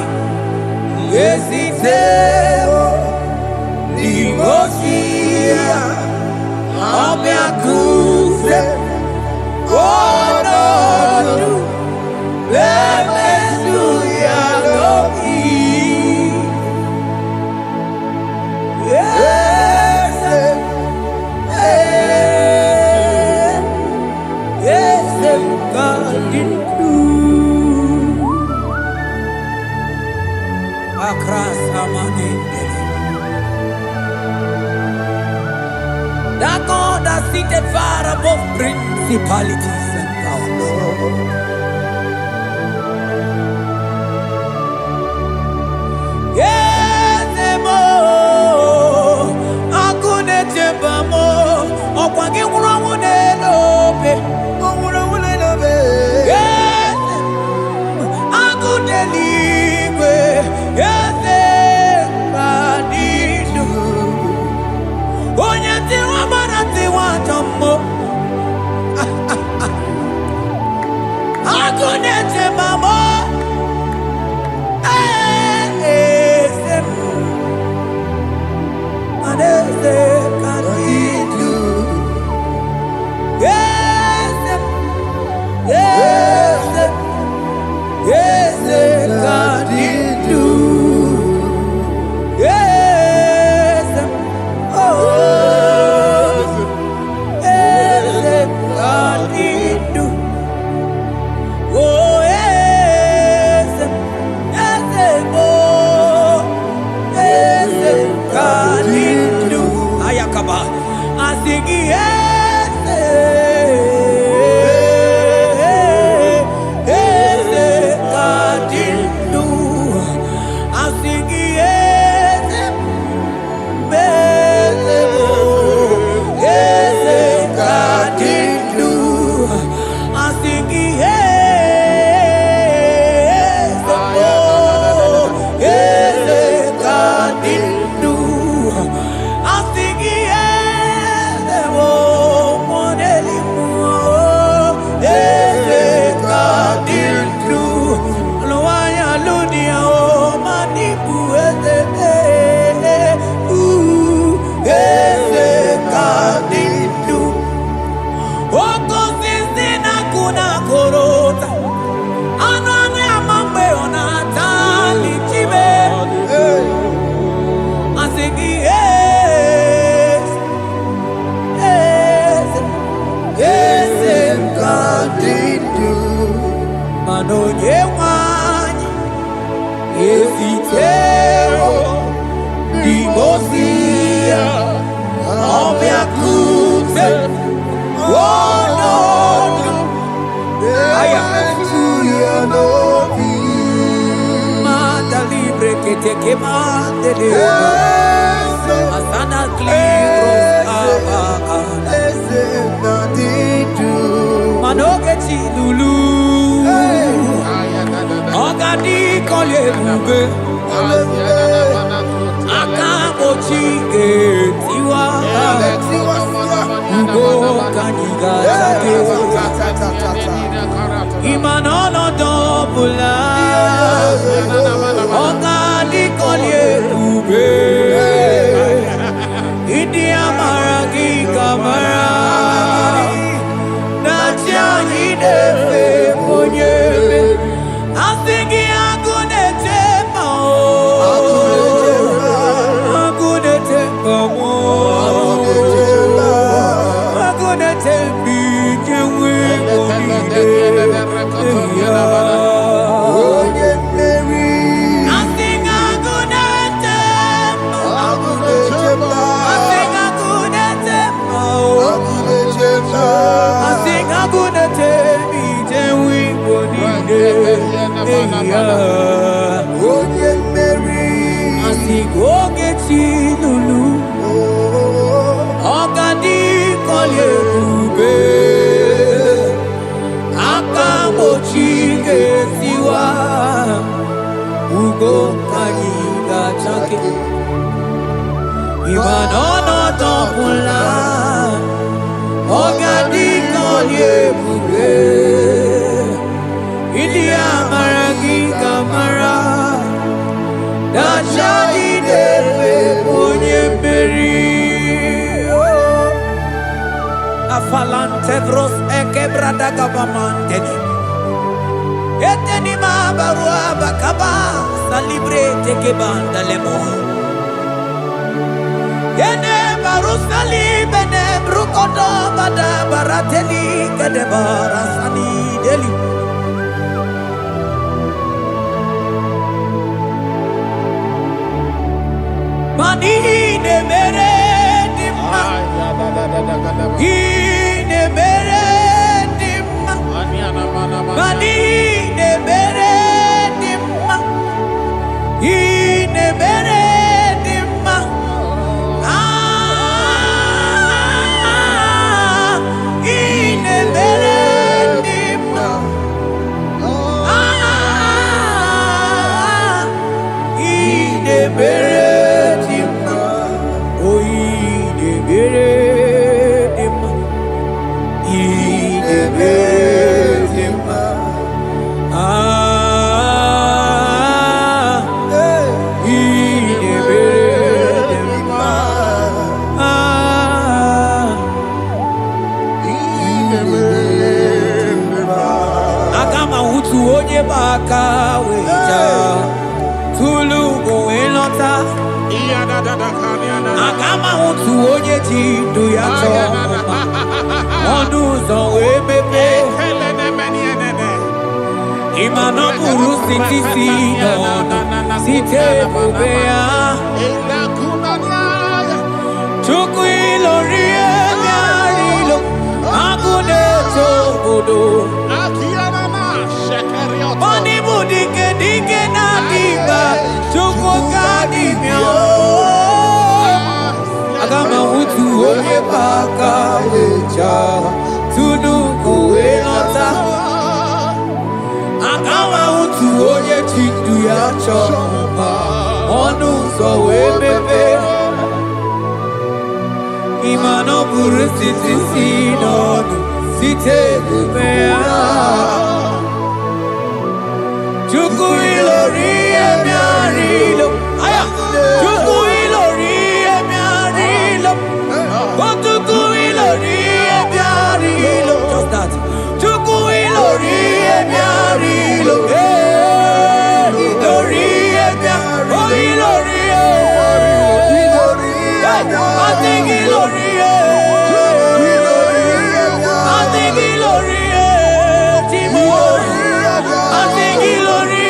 esiteo limosia omiakuse onodu lemesuya loki. Yes, yes, God did do. Across that God that seated far above principalities and powers. Yes, mo, akune chembamo, okwangi urawune lobe. Yes, akune libe. Yes, kadidu. Onye tiwa barati wa jammo. Akune chembamo. Asana clean ebube akabochi tiwa ugo kanyiga take imanono dobula ogani kolye ebube idi amaragi kamara nachi defe onye asigi agunete ma agunete mo agunete bi jewe onide onye meri asing agunete asing agunete bi jewe onide onye meri asigogechi lulu ogadi kolye ebube akabochi tiwa ugo kanyiga take imanono topula ogadi kolye ebube idi amaragi kamara dachadi defe onye meri afalante vros ekebrada gabamante eteni mabarua bakaba salibre tekebanda lemo yene barusali bene brukodo bada barateli kadebara sani deli mani ne mere dimma ine mere dimma mani ne mere dimma ine mere dimma ine mere dimma ine mere baka weja tulu go elota akama utu onye ji ndu ya chọma ọnụ ụzọ wee mepee ịmana bụrụ sitisi n'ọnụ site ebube ya chukwu ilori ebiarilo agụ na-eto obodo Money budike dike na diba chukwu kadimio agama utu onye baka weja tunuku elota agama utu onye chindu ya chọma ọnụ ụzọ wee mepee ịmana ọ bụrụ sitisi n'ọnụ site ebube ya Chukwu ilori emiarilo, aya. Chukwu ilori emiarilo, Chukwu ilori emiarilo. Just that. Chukwu ilori emiarilo, ilori emiarilo, oh ilori I think ilori I think ilori Timo. I think ilori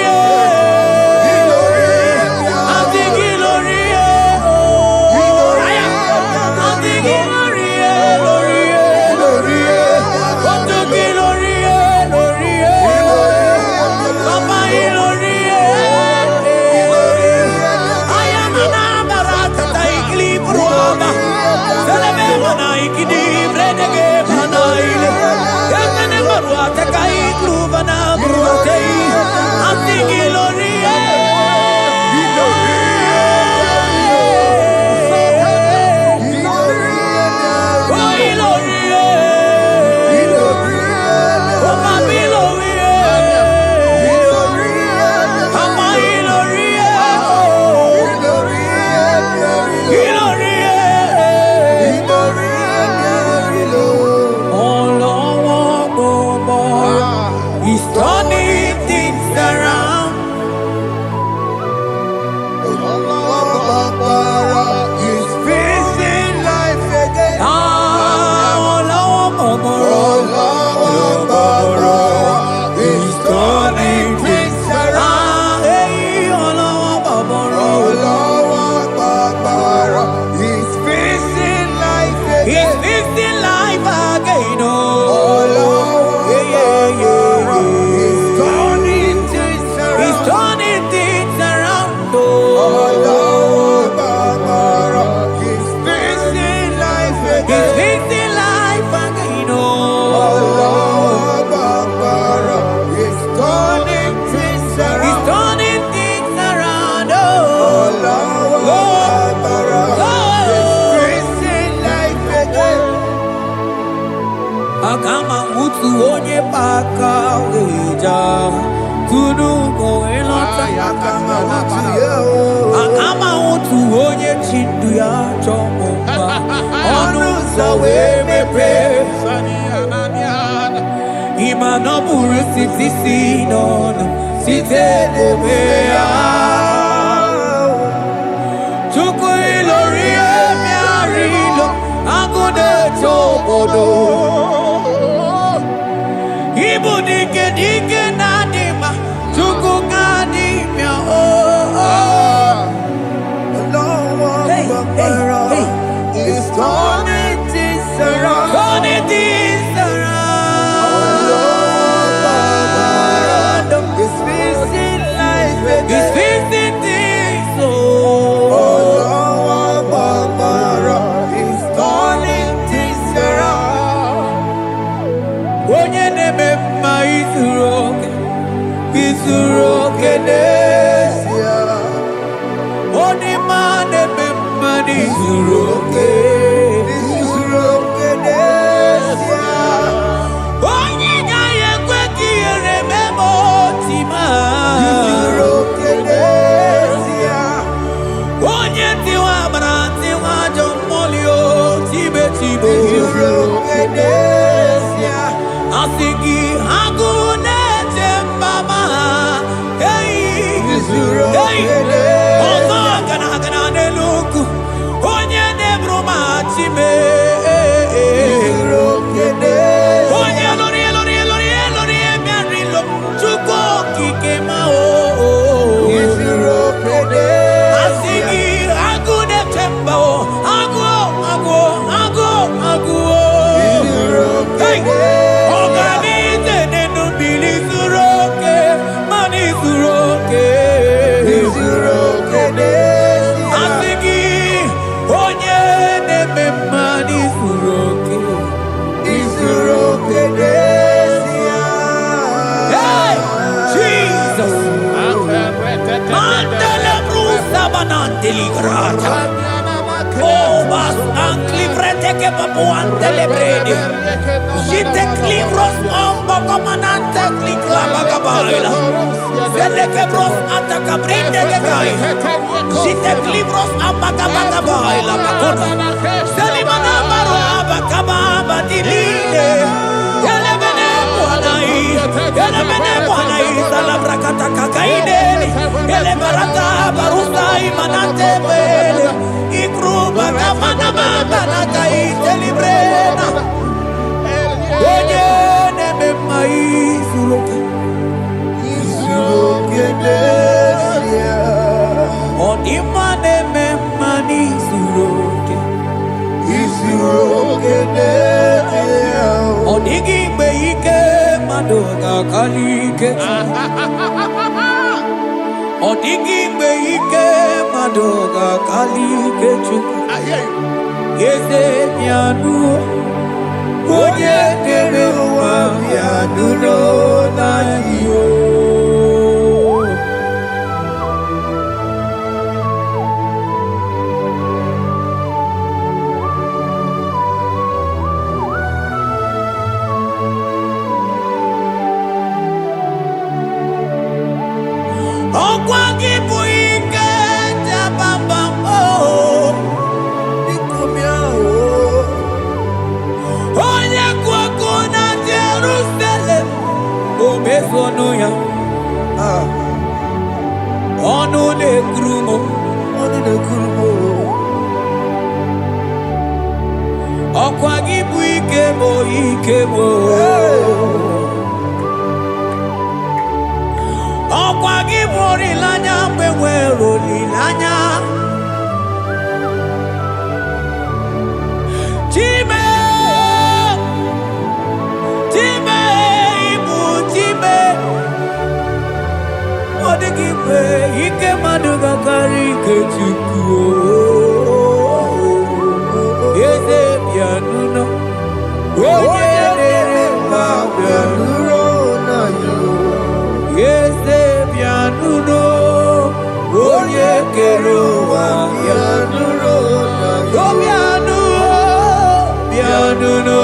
Akama utu onye paka weja Tunu go elota Akama utu onye chindu ya chomomba Onu sawe mepe Ima no buru siti sinon Site lebea Chuku ilori emiarilo Agude chobodo Ibu dike dike nadima Chuku ganimya Hey, hey, hey It's turning things around. Turning things around It's fixing life again. It's fixing things It's turning things around. Onye neme mma izuroke n'ezie Onye ma neme mma n'izuroke Onye gaghị ekwe ka ihere mee ma oti ma Onye tiwa gbara tiwa ajọ mmụọ tibe tibe Asị gị agụ na-eche mbama ọzọ gana n'elu ugwu onye na-eburu ma chime onye lori emerilo Chukwu okike ma asị gị agụ na-eche mba agụ ọganize n'enu mmiri zuru oke mana izuru oke asị gị onye na-eme mma n'izuru oke Hey, Jesus Mandele brusa bananteli grata Oh, bas anclivrete che papuante le brede Jite clivros ombo comanante clicla bagabaila Zelle che bros attacca brinde che gai Jite clivros ambagabagabaila Macona Selimana baro abacababa di lile Yele bene buonai Sala bracata cacaideli Yele barata barusai manante bele Ikruba kamana mabana ite librena Onye neme mma izuroke Onima neme mma n'izuroke Ọ dịghị mgbe ike mmadụ ga-akali ike Ọ dịghị mgbe ike mmadụ ga-akali ike Chukwu Eze bịanụ onye kere ụwa bịanụrụ n'anyị Ọkwa gị bụ ike jabambam Onye kwụ ọkụ na Jerusalem o mezu ọnụ ya ọnụ na-ekuru m ọkwa gị bụ ike m ọkwa gị bụ olileanya mgbe nwere olileanya Chime ibu Chime ọ dịghị mgbe ike mmadụ ga-akarị ike Chukwu Eze bịanụnụ onye dere mma bịanụrụ Eze bịanụnụ onye kere ụwa bịanụrụ bịanụnụ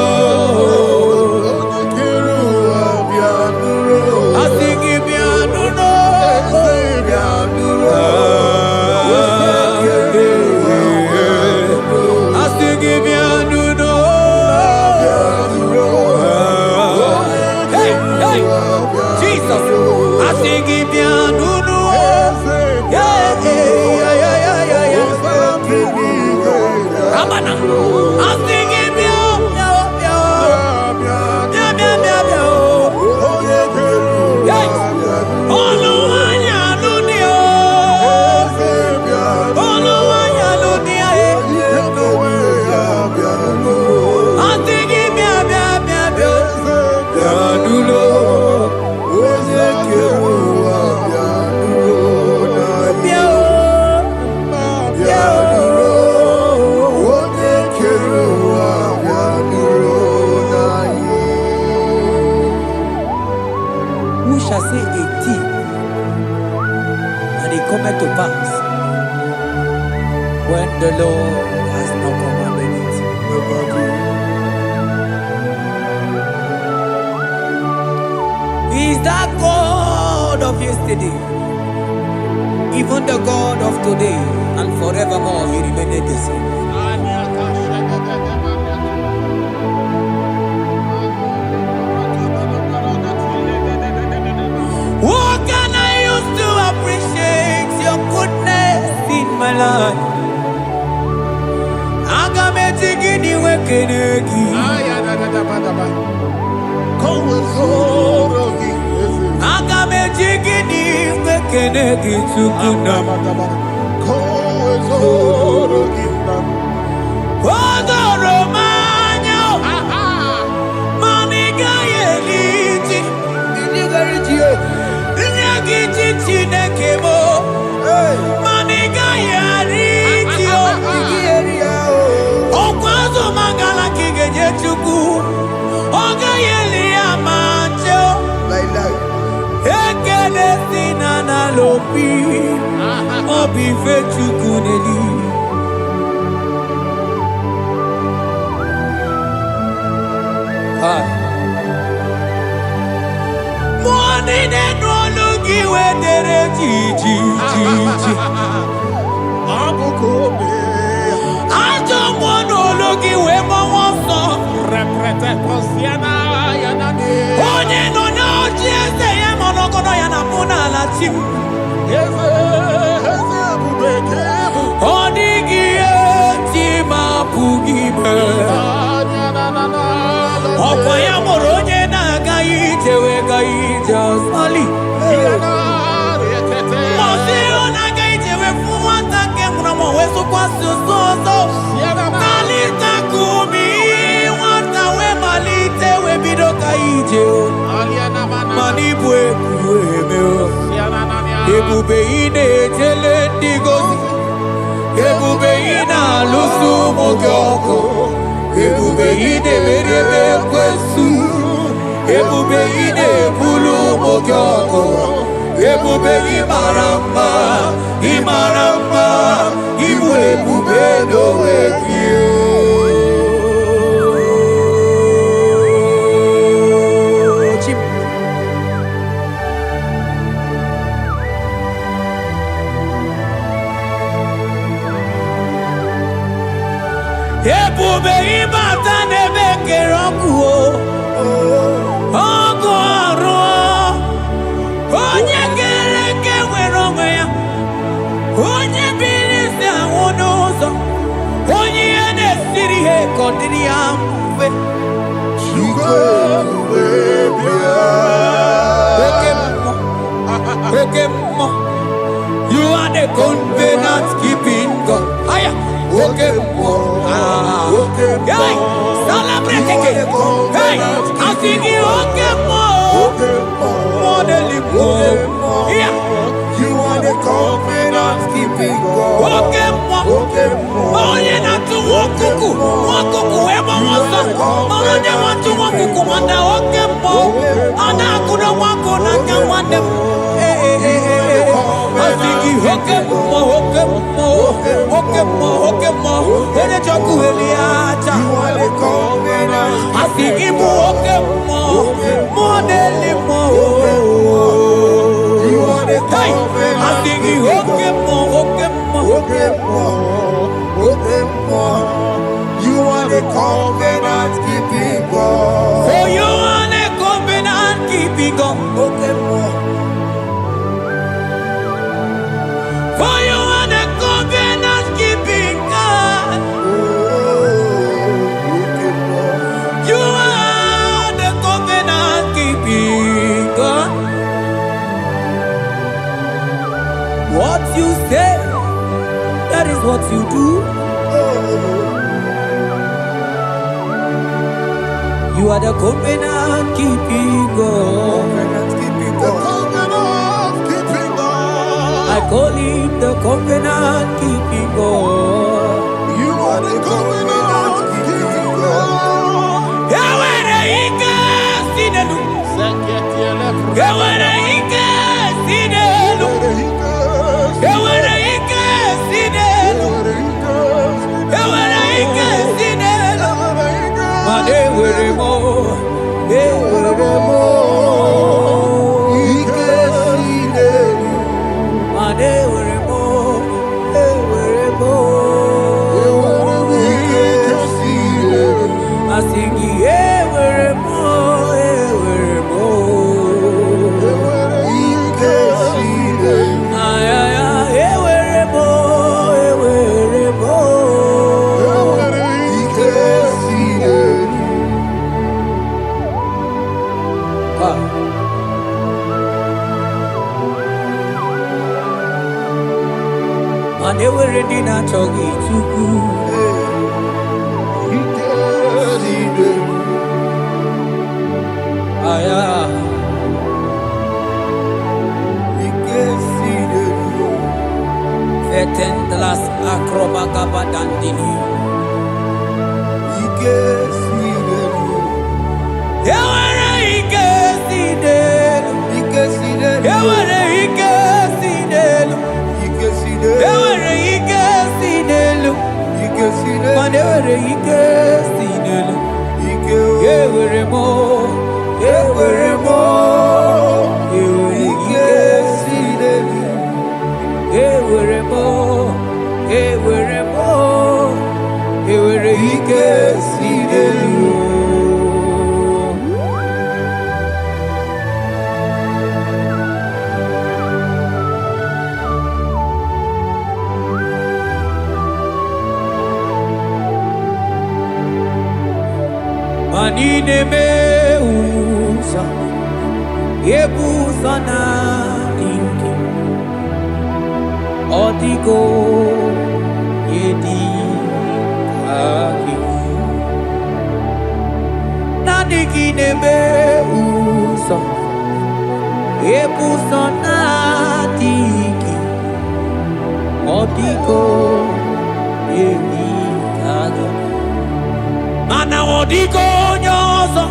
yesterday, even the God of today, and forevermore He remained the same. What can I use to appreciate your goodness in my life? Agametigini wekenegi. Agametigini wekenegi tukuna. Odoro manyo. Maniga yeliti. Nyagiti chinekemo. Maniga yariti. Okwazo magala kigeje chuku. Oga yeli amacho. Ekele sinana lopi. Obi fechuku neli. Hi. Money de no lugi we dere ji. Ajo mono lugi we mo wonso. Reprete posiana yana de. Onye no no jese ya mono kono yana muna la chim. Eze bubeke. Onigi tima pugibe. Okwa ya moronye na gai tewe gai jasali. Mosio na gai tewe fuwanta ke mramo wesu kwa susoso. Kalita kumi wanta we malite we bido gai jeo. Manibwe kuemeo. Ebube ine tele digozi. Ebube ina lusu mogyoko. Ebube ide merebe kwesu. Ebube ide bulu mogyoko. Ebube imaramba. Ibu ebube no ekio. Ebube ibata nebe keroku o. Ogo aro. Onye kereke nwere onwe ya. Onye biri si anwụ n'ụzọ. Onye ihe na-esiri ihe ka ọ dịrị ya mfe. Oke mmụọ. You are the covenant keeping God. Aya. Oke mmụọ. Hey, celebrate again. Hey, I sing you oke mmụọ. Modeli mmụọ. Yeah. You are the covenant keeping God. Oke mmụọ. Onye na-atụ nwakuku. Nwakuku ebe ọsọ. Onye na-atụ nwakuku mana oke mmụọ. Ọ na-akụrụ nwaku n'aka nwanne m. I sing you oke mmụọ. Onye chọkụ eli aja. You are the covenant. I sing you oke mmụọ. Modeli mmụọ. You are the Hey, covenant. I sing you oke mmụọ. You are the covenant keeping God. For you are the covenant keeping God. For you are the covenant keeping God. You are the covenant keeping God. What you say, that is what you do. You are the covenant keeping God. I call him the covenant keeping God. You are the covenant keeping God. Yawere ike sinelu. Yawere ike sinelu. Yawere ike sinelu. Yawere ike sinelu. Mane were mo. Were mo. Ike Asigi eweremo eweremo Ikeside ayaya eweremo eweremo Ikeside Mana ewere ndị na-achọghị Chukwu Ikeside aya Ikeside Vetendlas akrobagabadandini Ikeside ewere ike si n'elu Ikeside ewere ike si n'elu Ikeside ewere ike si n'elu Ikeside mana ewere ike si n'elu Ike ewere mo ewere mo ewere ike Ikeside ewere mo ewere mo ewere ike si n'elu Manine me usa yebusa na dinki Otiko yedi aki Nadiki ne me usa yebusa na dinki Otiko yedi aki Mana odiko nyozo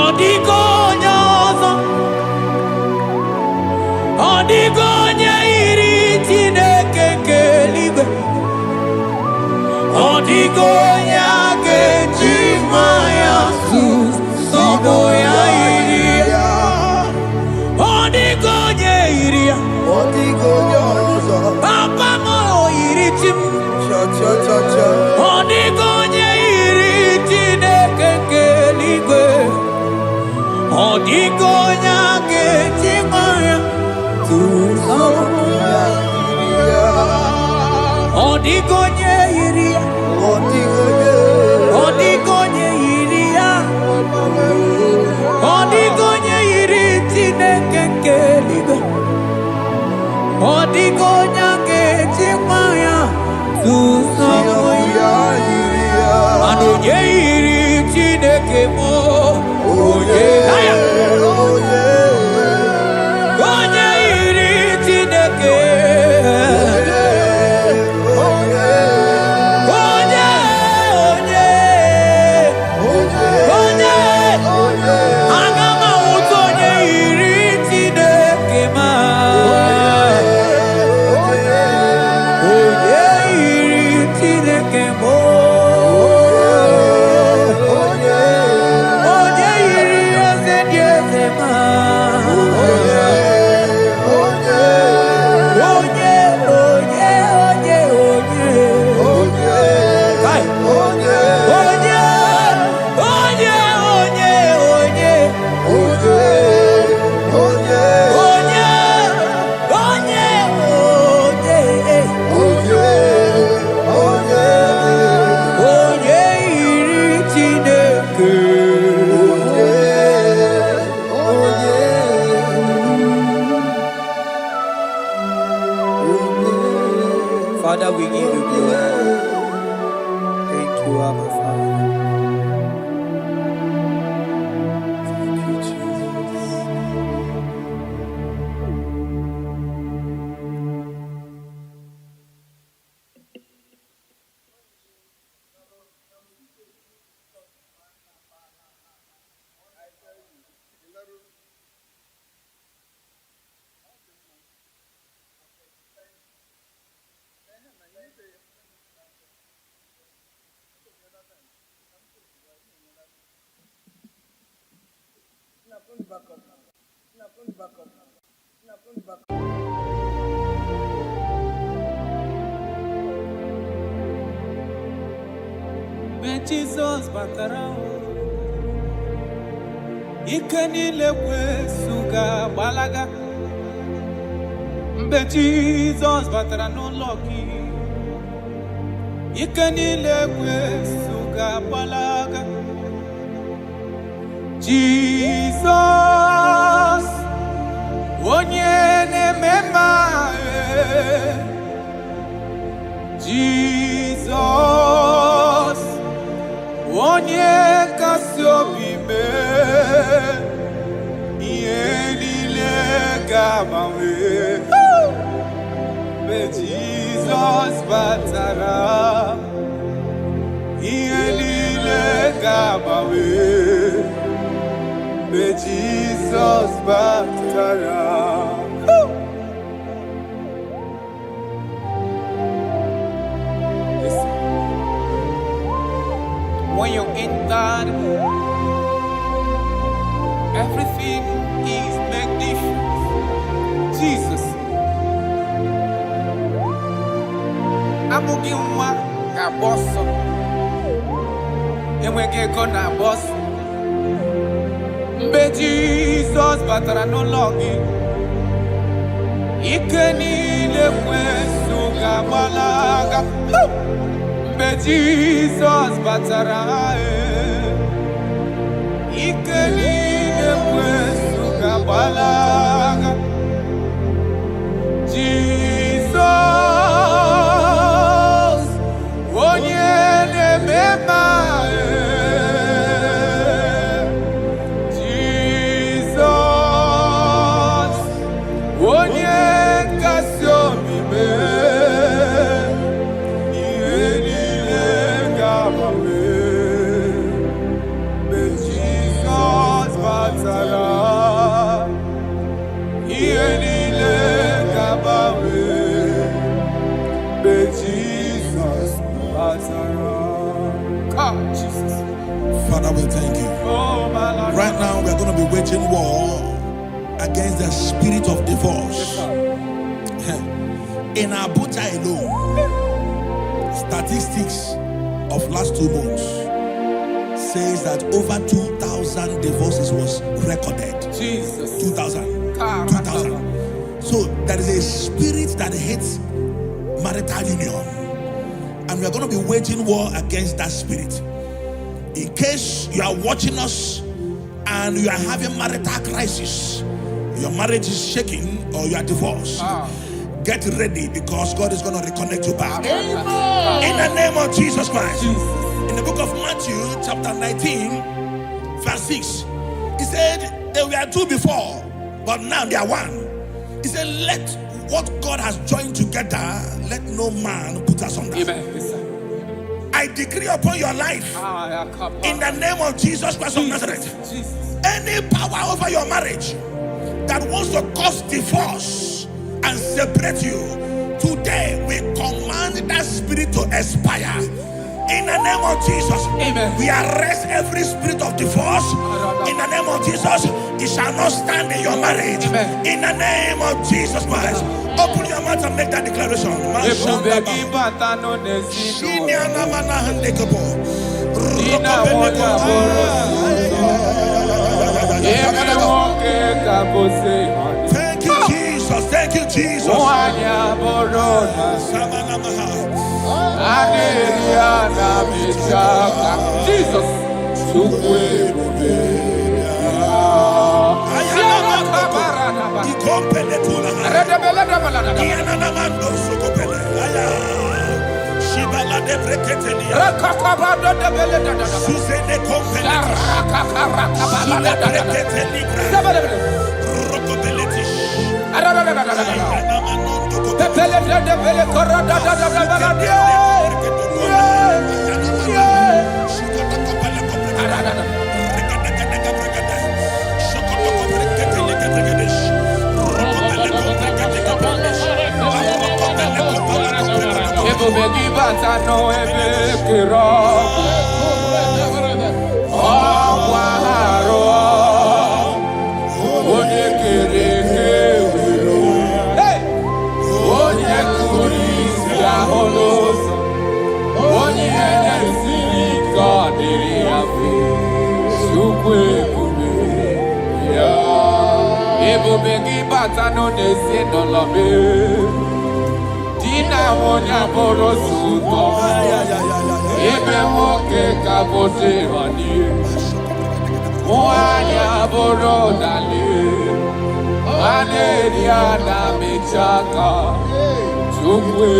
Odiko nyozo Odiko nyairi Chineke keligwe Odiko nyake chimaya sus Sobo ya iria Odiko nyairia Odiko nyozo Papa mo iri chim Cha Odigonye iri Chineke keligwe Odigonya kechimaya tuzoya Odigonye iri Odigonye iri Odigonye iri Chineke keligwe Odigonya kechimaya tuzoya Onye iri Chineke mo onye onye iri Chineke onye aga m ahụta onye iri Chineke ma onye iri Chineke mo Father, we give you glory. Thank you, Abba Father. Thank you, Jesus. Jesus batara ike niile kwesuga gbalaga mgbe Jesus batara n'ụlọ gị ike niile kwesuga gbalaga Jesus onye na-eme mma Jesus onye kasị obi mee ihe niile ga-agbanwe mgbe Jizọs batara ihe niile ga-agbanwe mgbe Jizọs batara. When you enter, everything is magnificent. Jesus. Amụghị nwa ga-agba ọsọ, enweghị ego na-agba ọsọ. Mgbe Jizọs batara n'ụlọ gị, ike niile kwesu ga-agbalaga. Mgbe Jizọs batara ike niile kwesu ga-agbalaga. Jizọs onye na-eme mma Jizọs onye nkasi obi Father, we thank you. Right now, we are going to be waging war against the spirit of divorce. In Abuja alone, statistics of last 2 months says that over 2,000 divorces was recorded. Jesus. 2,000. 2,000. So there is a spirit that hates marital union. And we are going to be waging war against that spirit. In case you are watching us and you are having marital crisis, your marriage is shaking or you are divorced, get ready because God is going to reconnect you back. Amen. In the name of Jesus Christ. In the book of Matthew chapter 19 verse 6, he said they were 2 before, but now they are 1. He said, let what God has joined together, let no man put asunder. Amen. I decree upon your life, in the name of Jesus Christ of Nazareth, any power over your marriage that wants to cause divorce and separate you, today we command that spirit to expire. In the name of Jesus, amen. We arrest every spirit of divorce. In the name of Jesus, it shall not stand in your marriage. Amen. In the name of Jesus Christ, open your mouth and make that declaration. Thank you, Jesus. Thank you, Jesus. Jesus. Ebubegi batano nesi no love. Dina wonya borosuto. Ebe woke kabote wani. Wanya boro dali. Wane diana mechaka. Chukwe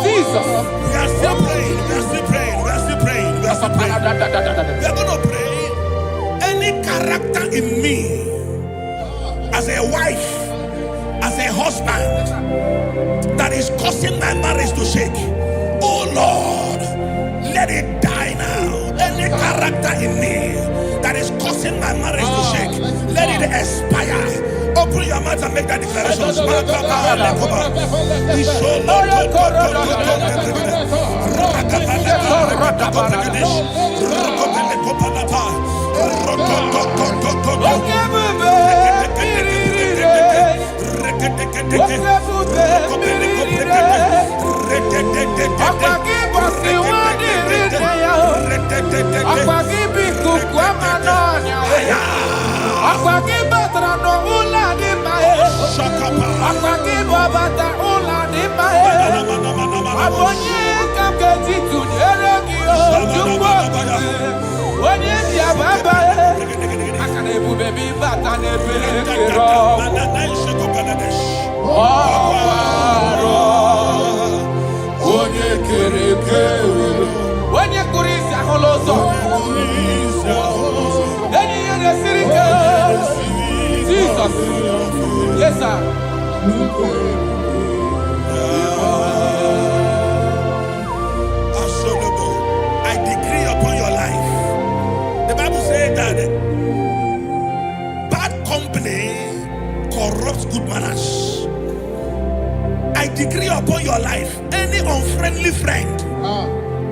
Jesus. We are still praying. We are still praying. We are still praying. We are still praying. We are going to pray. Any character in me, as a wife, as a husband, that is causing my marriage to shake, oh Lord, let it die now. Any character in me that is causing my marriage to shake, let it expire. Open your mouth and make that declaration. Jesus. Yes, sir. I decree upon your life. The Bible says that bad company corrupts good manners. I decree upon your life, any unfriendly friend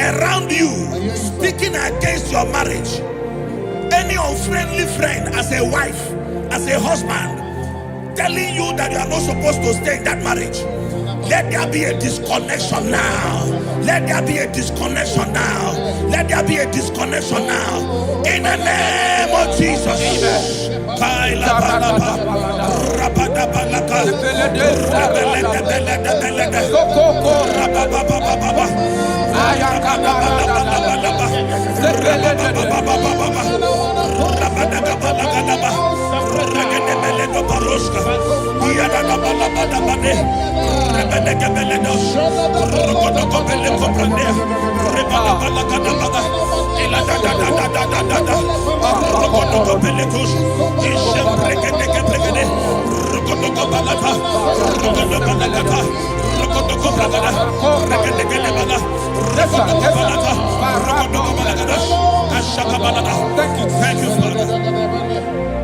around you speaking against your marriage, any unfriendly friend as a wife, as a husband, telling you that you are not supposed to stay in that marriage, let there be a disconnection now. Let there be a disconnection now. Let there be a disconnection now. In the name of Jesus. Thank you, Father.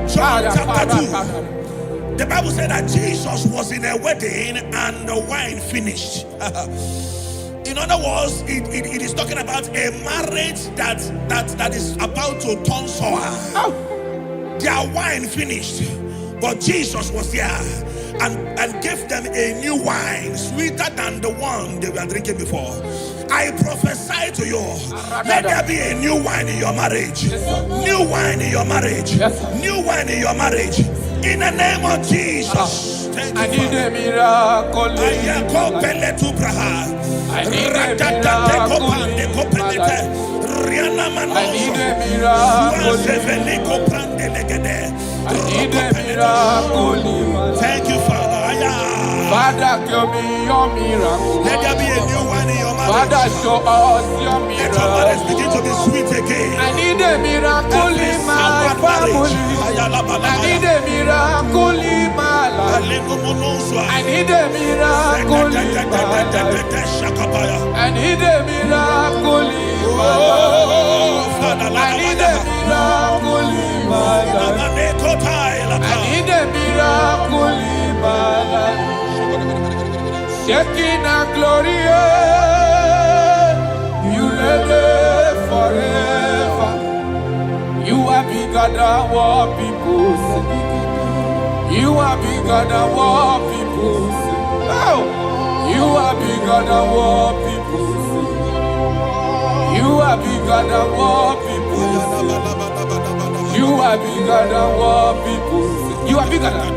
John chapter 2. The Bible said that Jesus was in a wedding and the wine finished. In other words, it is talking about a marriage that is about to turn sour. Their wine finished, but Jesus was there and gave them a new wine, sweeter than the one they were drinking before. I prophesy to you, let there be a new wine in your marriage. New wine in your marriage. New wine in your marriage. In the name of Jesus. Thank you, I need a miracle. I need a miracle. I need a miracle. Thank you, Father. Father, give me your miracle. Let there be a new one in your marriage. Father, show us your miracle. Let your marriage begin to be sweet again. I need a miracle in my family. I need a miracle in my life. I need a miracle in my life. I need a miracle in my life. I need a miracle in my life. I need a miracle in my life. Shekinah glory, you live forever. You are bigger than what people say. You are bigger than what people say. Oh, you are bigger than what people say. You are are bigger than what people say. You are bigger than what people say. You are bigger than.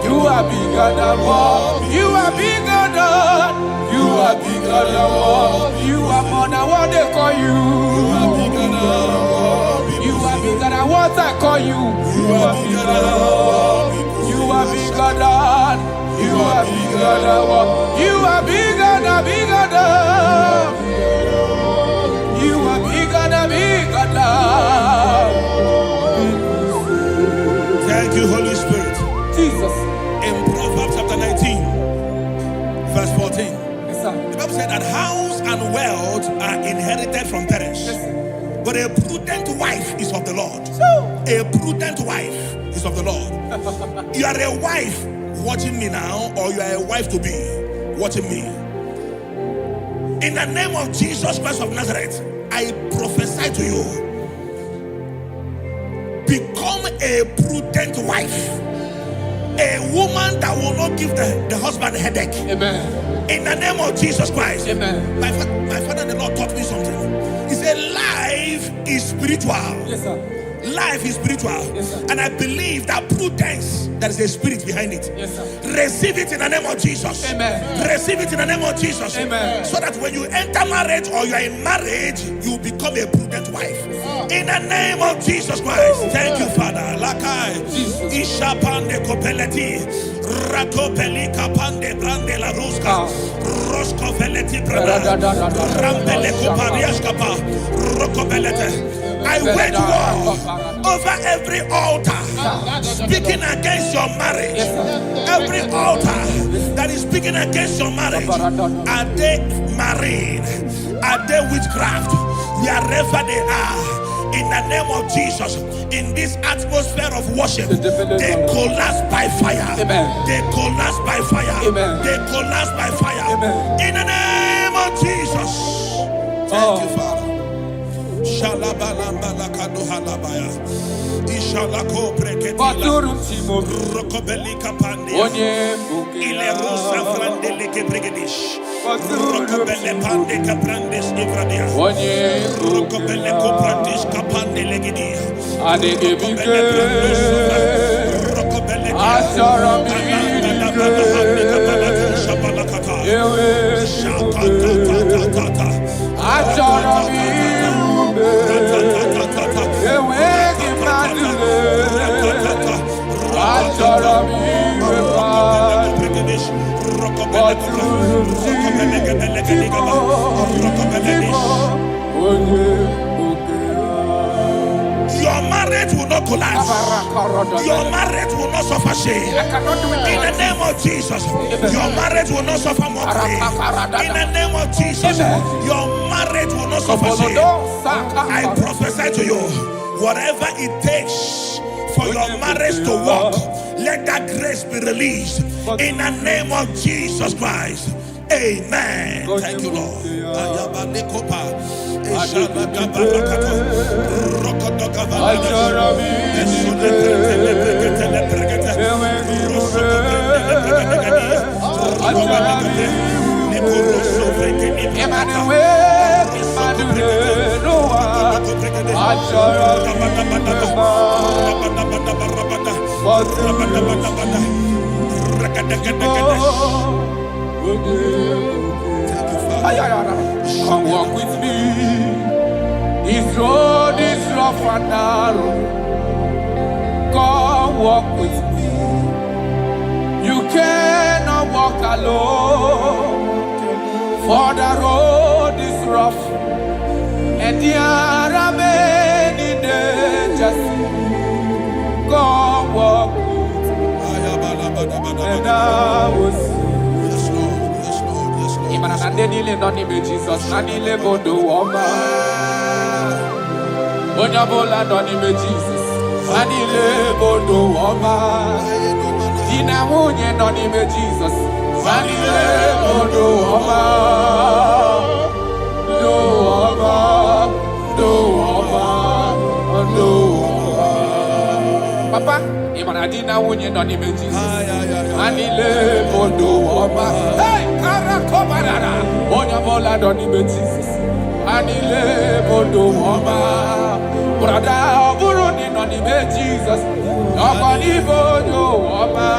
You are bigger than what. You are bigger than. You are bigger than what. You are more than what they call you. You are bigger than what. You are bigger than what I call you. You are bigger than what. You are bigger than. You are bigger than what. You are bigger than bigger than. You are bigger than bigger than. Thank you, Holy Spirit. Jesus. In Proverbs chapter 19, verse 14, Yes, sir. the Bible said that house and wealth are inherited from parents, Yes, sir. but a prudent wife is of the Lord. A prudent wife is of the Lord. You are a wife watching me now, or you are a wife to be watching me. In the name of Jesus Christ of Nazareth, I prophesy to you, become a prudent wife, a woman that will not give the husband a headache. Amen. In the name of Jesus Christ. Amen. My father, the Lord taught me something. He said life is spiritual. Yes, sir. Life is spiritual. Yes, sir. And I believe that prudence, there is a spirit behind it. Yes, sir. Receive it in the name of Jesus. Amen. Receive it in the name of Jesus. Amen. So that when you enter marriage or you are in marriage, you become a prudent wife. In the name of Jesus Christ. Thank you, Father. Lakai. Ishapande kopeleti. Rakopeli kapande brande la ruska. Rosko veleti branda. Rampele koparias kapa. Rokopelete. I wage war over every altar speaking against your marriage. Every altar that is speaking against your marriage. Are they marine? Are they witchcraft? Wherever they are, in the name of Jesus, in this atmosphere of worship, they collapse by fire. They collapse by fire. They collapse by fire. In the name of Jesus. Thank you, Father. Shalabalamba lakado halabaya. Ishalako breketila. Rokobelika pandia. Ile rusa frandeleke bregedish. Rokobele pande kaprandes ivradia. Rokobele koprandish kapande legidia. Rokobele brandus. Rokobele Your marriage will not collapse. Your marriage will not suffer shame. In the name of Jesus, your marriage will not suffer mockery. In the name of Jesus, your marriage will not suffer shame. I prophesy to you, whatever it takes for your marriage to work, let that grace be released. In the name of Jesus Christ. Amen. Thank you, Lord. Come walk with me. This road is rough and narrow. Come walk with me. You cannot walk alone. For the road is rough and there are many dangers. Come walk with me. And I will see. Jesus, Nanile Bodo Woma. Onyabola Donime Jesus, Nanile Bodo Woma. Dina Munye Donime Jesus, Nanile Bodo Woma. Do Woma, do Woma, do Woma. Papa, Imanadina Munye Donime Jesus, Nanile Bodo Woma. Hey! Onyabola Donime Jesus. Anile bodo woma. Brother Buruni no ni me Jesus. Nobody bodo woma.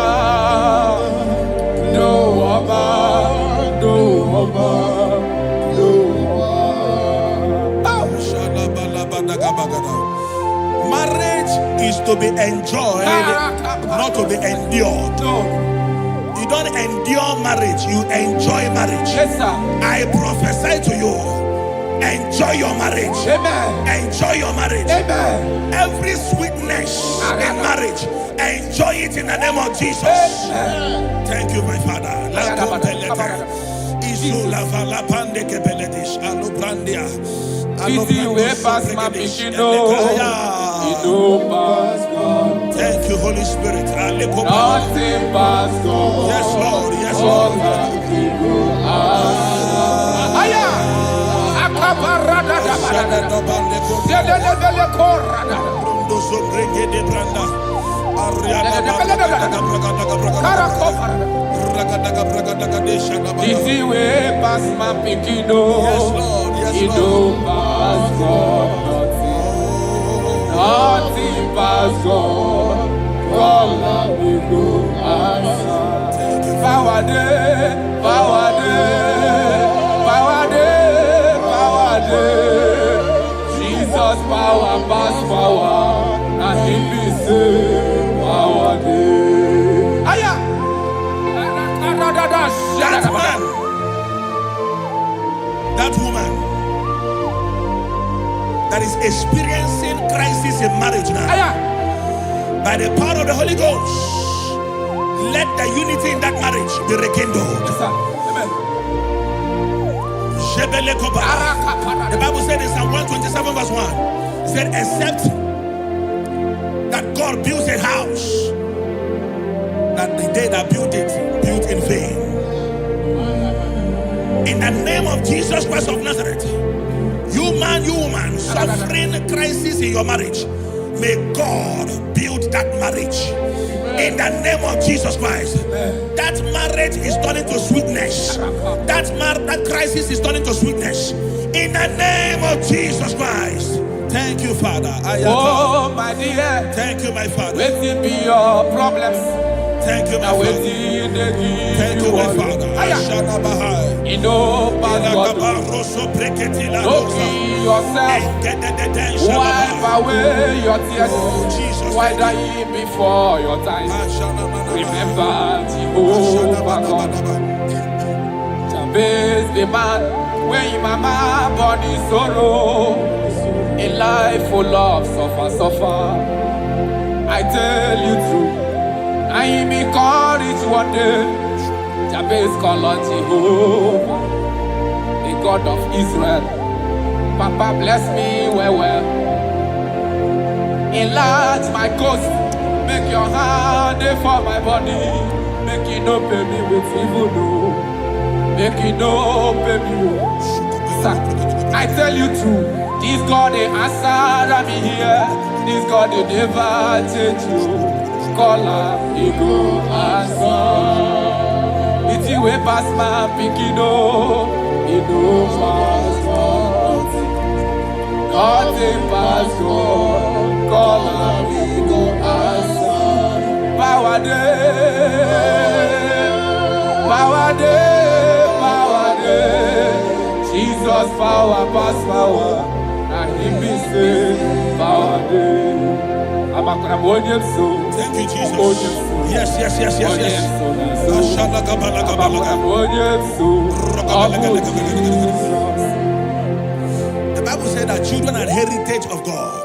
No woma. No woma. No woma. Marriage is to be enjoyed, not to be endured. No. You don't endure marriage, you enjoy marriage. Yes, sir. I prophesy to you, enjoy your marriage. Amen. Enjoy your marriage. Amen. Every sweetness in marriage, enjoy it in the name of Jesus. Amen. Thank you, my Father. Easy way past my pichino. Thank you, Holy Spirit. Nothing past God. Yes, Lord. Yes, Lord. Easy way past my pichino. Yes, Lord. Yes, Lord. Past God. Nothing past God. God we go answer. Power day, power day, power day, power day. Jesus power pass power, and He be say power day. Aya, that man, that woman that is experiencing crisis in marriage now. Aya. By the power of the Holy Ghost, let the unity in that marriage be rekindled. Yes, sir. Amen. The Bible said in Psalm 127 verse 1, it said, except that God builds a house, that the day that built it, built in vain. In the name of Jesus Christ of Nazareth, you man, you woman, suffering crisis in your marriage, may God build that marriage. In the name of Jesus Christ. That marriage is turning to sweetness. That crisis is turning to sweetness. In the name of Jesus Christ. Thank you, Father. Oh, my dear. Thank you, my Father. Waiting be your problems. Thank you, my Father. Thank you, my Father. You know, Don't kill yourself. Wipe away your tears. Why die before your time? Remember Jehovah God. Jabez the man, when your mama born in sorrow, a life full of suffer. I tell you true, I am encouraged one day. Jabez called on Jehovah, the God of Israel. Papa bless me well. Enlarge my coast, make your hand for my body. Make it no pay me with evil, no. Make it no pay me. I tell you true, this God they answer me here. This God they never change you. Call her, he go answer. It's you way past my pikino, he go pass God. Nothing pass God. Call her, he go answer. Power day, power day, power day. Jesus power pass power, and He be say power day. Thank you, Jesus. Yes. The Bible said that children are heritage of God,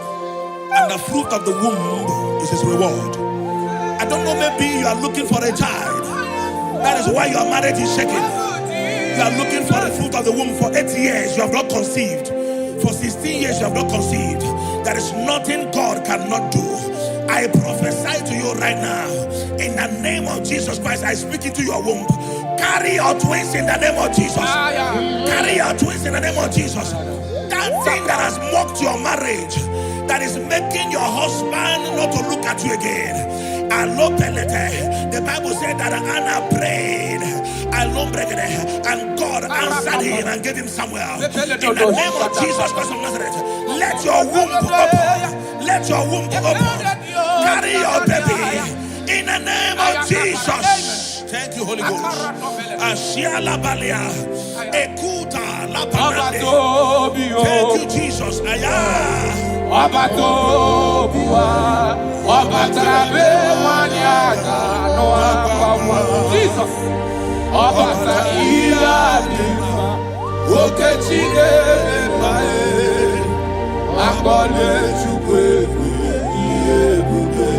and the fruit of the womb is His reward. I don't know, maybe you are looking for a child. That is why your marriage is shaking. You are looking for the fruit of the womb. For 8 years you have not conceived. For 16 years you have not conceived. There is nothing God cannot do. I prophesy to you right now, in the name of Jesus Christ. I speak into your womb. Carry your twins in the name of Jesus. Carry your twins in the name of Jesus. That thing that has mocked your marriage, that is making your husband not to look at you again. The Bible said that Anna prayed And God answered him and gave him Samuel. In the name of Jesus Christ of Nazareth, let your womb open. Let your womb open. Carry your baby in the name of Jesus. Thank you, Holy Ghost. Ashiala Balia. Ekuta la Panade. Thank you, Jesus. Jesus. Obata iya dima okechine mae akole chukwe yebube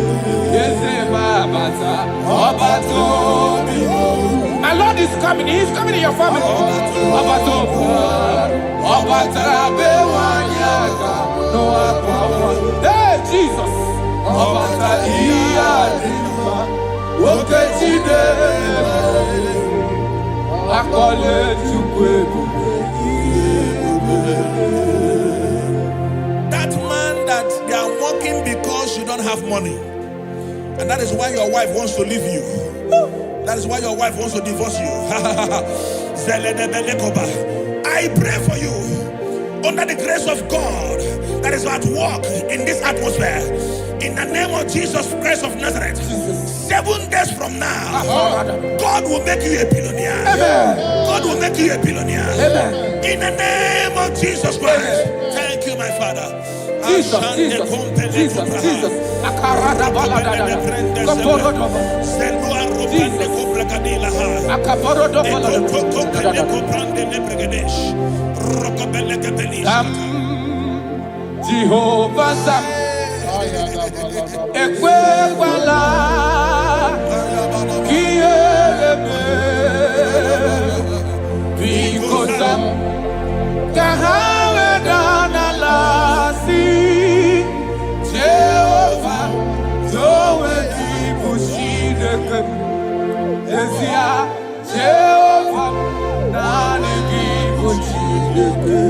yezema bata obato bimo. My Lord is coming. He is coming in your family. Obato obata bewanyaka no akwa. Hey Jesus. Obata iya dima okechine mae. That man that they are mocking because you don't have money, and that is why your wife wants to leave you. That is why your wife wants to divorce you. I pray for you under the grace of God that is at work in this atmosphere. In the name of Jesus Christ of Nazareth, 7 days from now, God will make you a billionaire. God will make you a billionaire. In the name of Jesus Christ. Thank you, my Father. Jesus. Jehovah Ekwewala Kielebe Bikosam Kahawe Danalasi Jehovah Zoe Dibushideke Ezia Jehovah Nani Dibushideke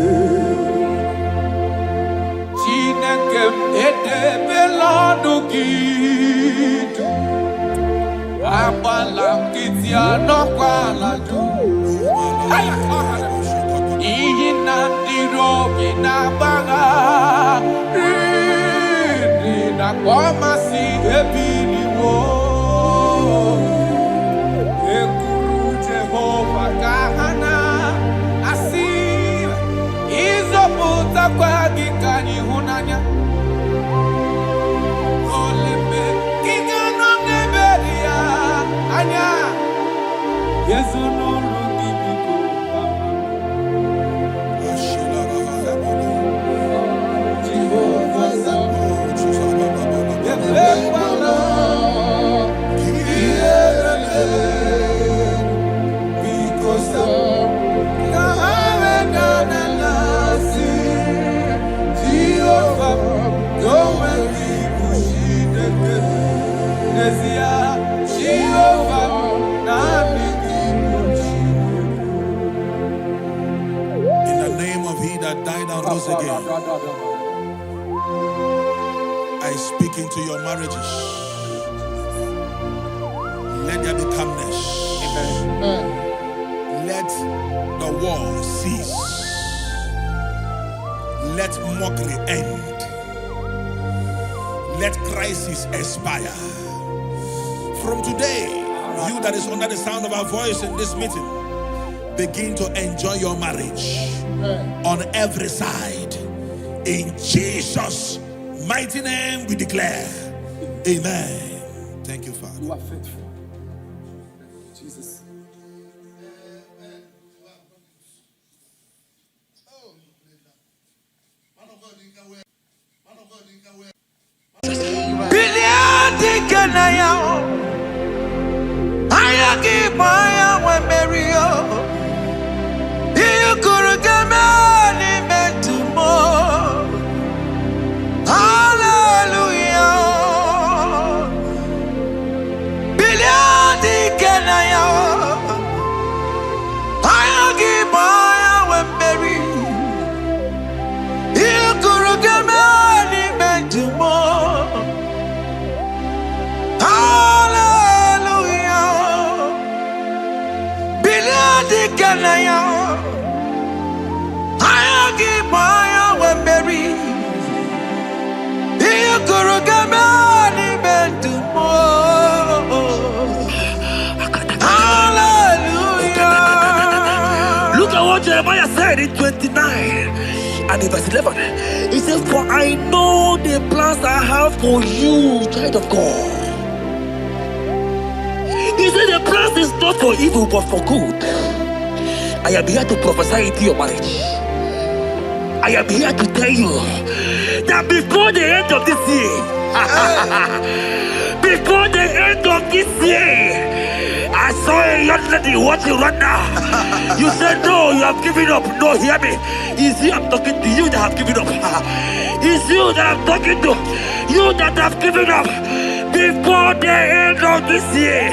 Again, I speak into your marriages. Let there be calmness. Let the war cease. Let mockery end. Let crisis expire. From today, you that is under the sound of our voice in this meeting, begin to enjoy your marriage on every side. In Jesus' mighty name we declare, amen. Thank you, Father. You are faithful. Jesus. And in 29 and in verse 11, he says, for I know the plans I have for you, child of God. He said the plans is not for evil but for good. I am here to prophesy into your marriage. I am here to tell you that before the end of this year, before the end of this year, I saw a young lady watching right now. You said no, you have given up. No, hear me. It's you I'm talking to, you that have given up. It's you that I'm talking to, you that have given up. Before the end of this year,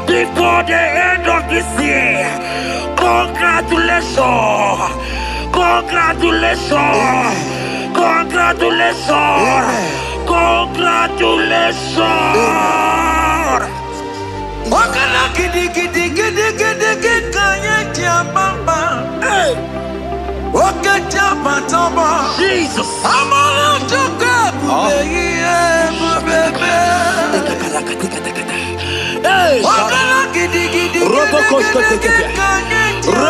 before the end of this year, congratulations, congratulations, congratulations, congratulations. Wakala gidi gidi gidi gidi gidi kanye tiamamba. Wakata patamba. Jesus. Amala chuka bubeye bubebe. Wakala gidi gidi gidi gidi kanye tiamamba.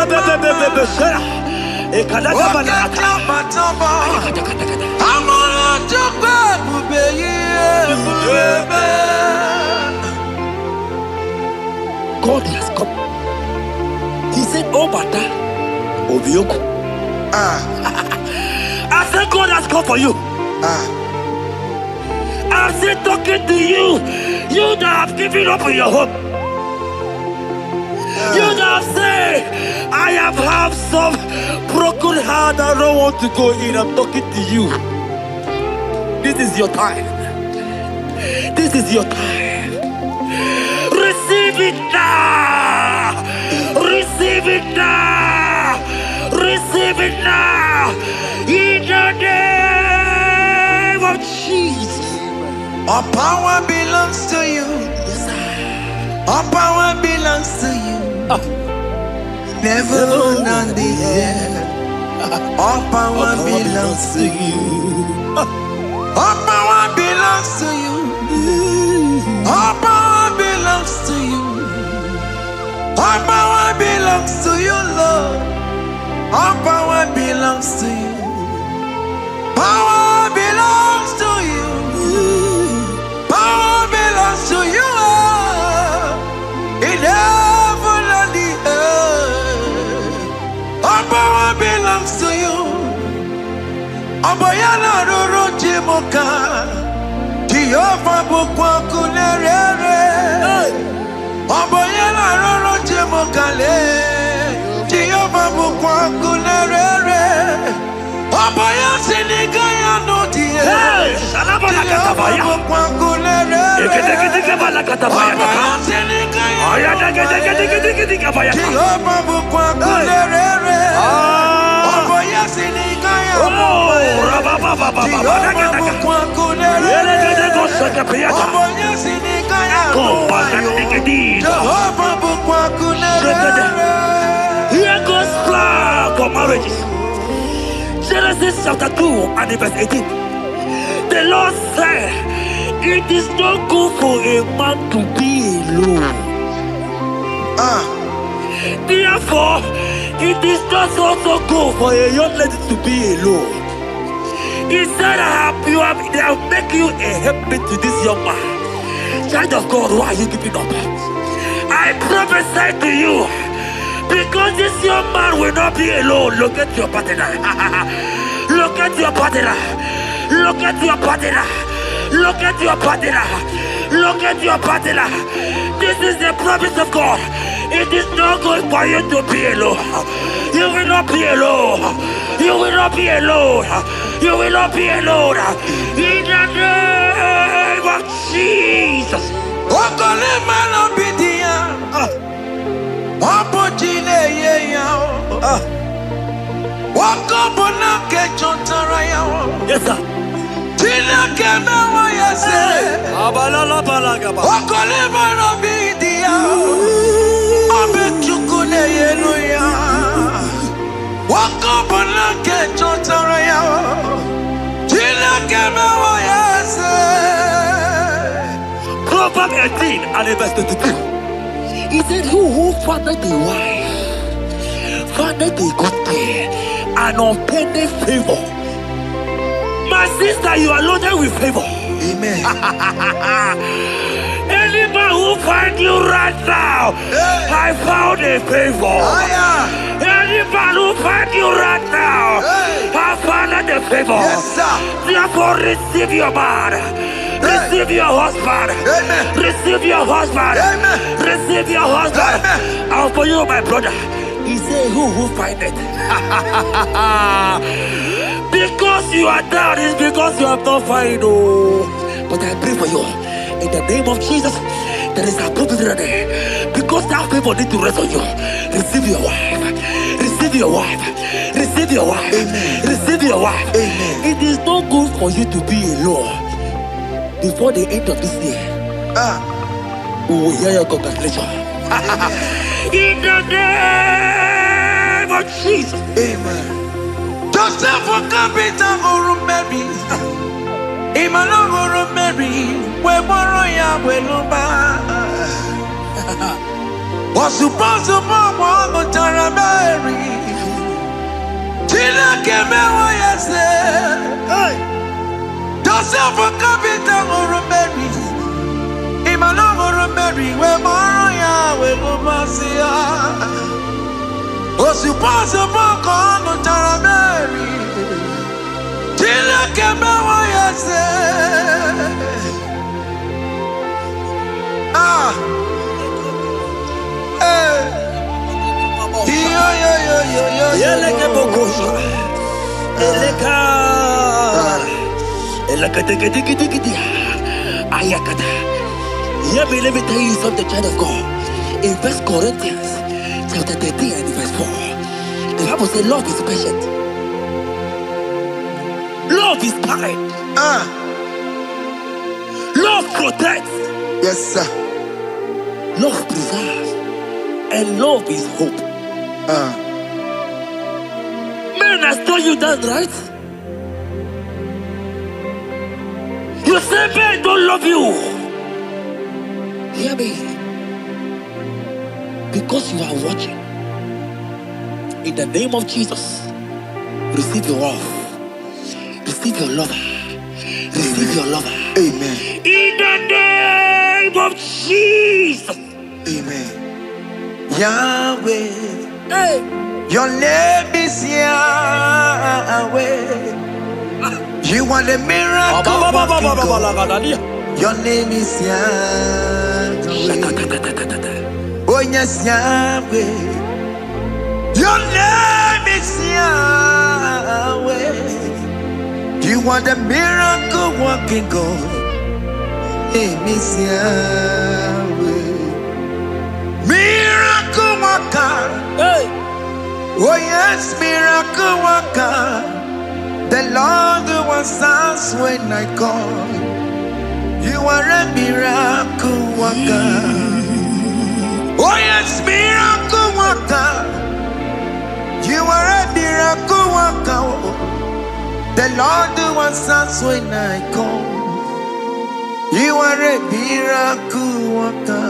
Wakata patamba. Amala chuka bubeye bubebe. God has come. He said, oh, Bata, Obioku. I said, God has come for you. I'm still talking to you. You that have given up on your hope. You that have said, I have some broken heart. I don't want to go in. I'm talking to you. This is your time. This is your time. Receive it now! Receive it now! Receive it now! In the name of Jesus! All power belongs to you. All power belongs to you. Never on the earth. All power belongs to you. All power belongs to you. All power belongs to you. All power belongs to you, Lord. All power belongs to you. Power belongs to you. Power belongs to you. In heaven and the earth. All power belongs to you. Abayana roro jimoka. Jehovah bukwa kunerere. Abayana roro jimokale. Jehovah bukwa kunerere. Abaya sinikaya no die. Salabala katabaya. Jehovah bukwa kunerere. Abaya sinikaya no die. Jehovah bukwa kunerere. Abaya sinikaya no die. Jehovah bukwa kunerere. Here goes plan for marriages. Genesis chapter 2 and verse 18. The Lord said, it is not good for a man to be alone. Therefore, it is not also good for a young lady to be alone. He said, they'll make you a helpmate to this young man. Child of God, why are you giving up? I prophesy to you, because this young man will not be alone. Look at your partner. Look at your partner. Look at your partner. Look at your partner. Look at your partner. This is the promise of God. It is not good for you to be alone. You will not be alone. You will not be alone. You will not be alone. In the name of Jesus. Yes, sir. Proverbs 18 and verse 22. He said, who fathered a wife found a good thing, an unpending favor. My sister, you are loaded with favor. Amen. Anybody who find you right now, I found a favor. Anybody who find you right now, I found a favor. Yes, sir. Therefore, receive your man. Receive your husband. Amen. Receive your husband. Amen. Receive your husband. Amen. And for you, my brother, he said, who find it? Because you are down, it's because you have not found. Oh. But I pray for you. In the name of Jesus, there is a prophet there. Because that people need to rest on you. Receive your wife. Receive your wife. Receive your wife. Amen. Receive your wife. Amen. It is not good for you to be alone before the end of this year. We will hear your congratulations. In the name of Jesus. Amen. Joseph for capital or Mary. Imano or Mary. We borrow ya weluba. Was supposed to borrow Tara Mary. Tina keme wa yase. Joseph for capital or Mary. Imano or Mary. We borrow ya weluba siya. Was supposed to borrow Tara Mary. Tina keme wa yase. Let me tell you something, child of God. In 1 Corinthians chapter 13 and verse 4, the Bible says love is patient. Love is kind. Love protects. Yes, sir. Love preserves. And love is hope. Man has told you that, right? You say men don't love you. Hear me. Because you are watching. In the name of Jesus, receive your love. Receive your lover. Receive your lover. Amen. In the name of Jesus. Amen. Yahweh. Hey. Your name is Yahweh. You are the miracle working God. Your name is Yahweh. Oh yes, Yahweh. Your name is Yahweh. You are the miracle working God. Name is Yahweh. Miracle worker. Hey. Oh yes, miracle worker. The Lord who answers when I call. You are a miracle worker. Oh yes, miracle worker. You are a miracle worker. The Lord who answers when I call. You are a miracle worker.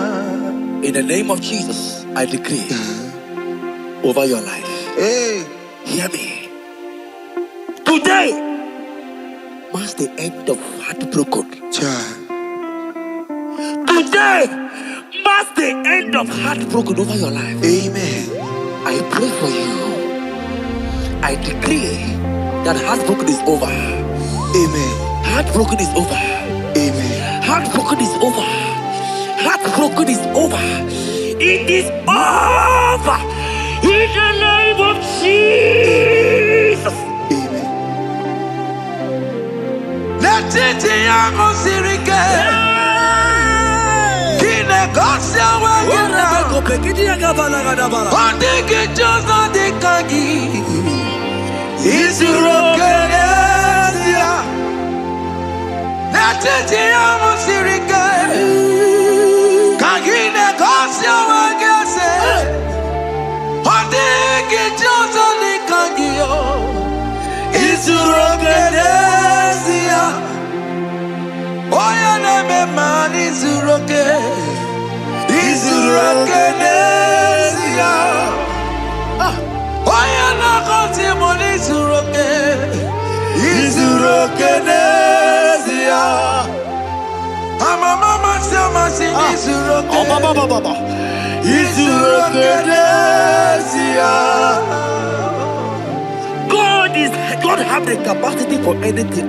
In the name of Jesus, I decree over your life. Hey, hear me. Today marks the end of heartbroken. child. Today marks the end of heartbroken over your life. Amen. I pray for you. I decree that heartbroken is over. Amen. Heartbroken is over. Amen. Heartbroken is over. Heartbroken is over. It is over. In the name of Jesus. Amen. Let it be your sirike. Kine kosia wagina. Ondiki jozo dikagi. Isuro kenesia. Let it be your sirike. Kagine kosia wagese. Ondiki jozo dikagi. Isuro kenesia. Oya neme mani Izuroke Nesia. God have the capacity for anything.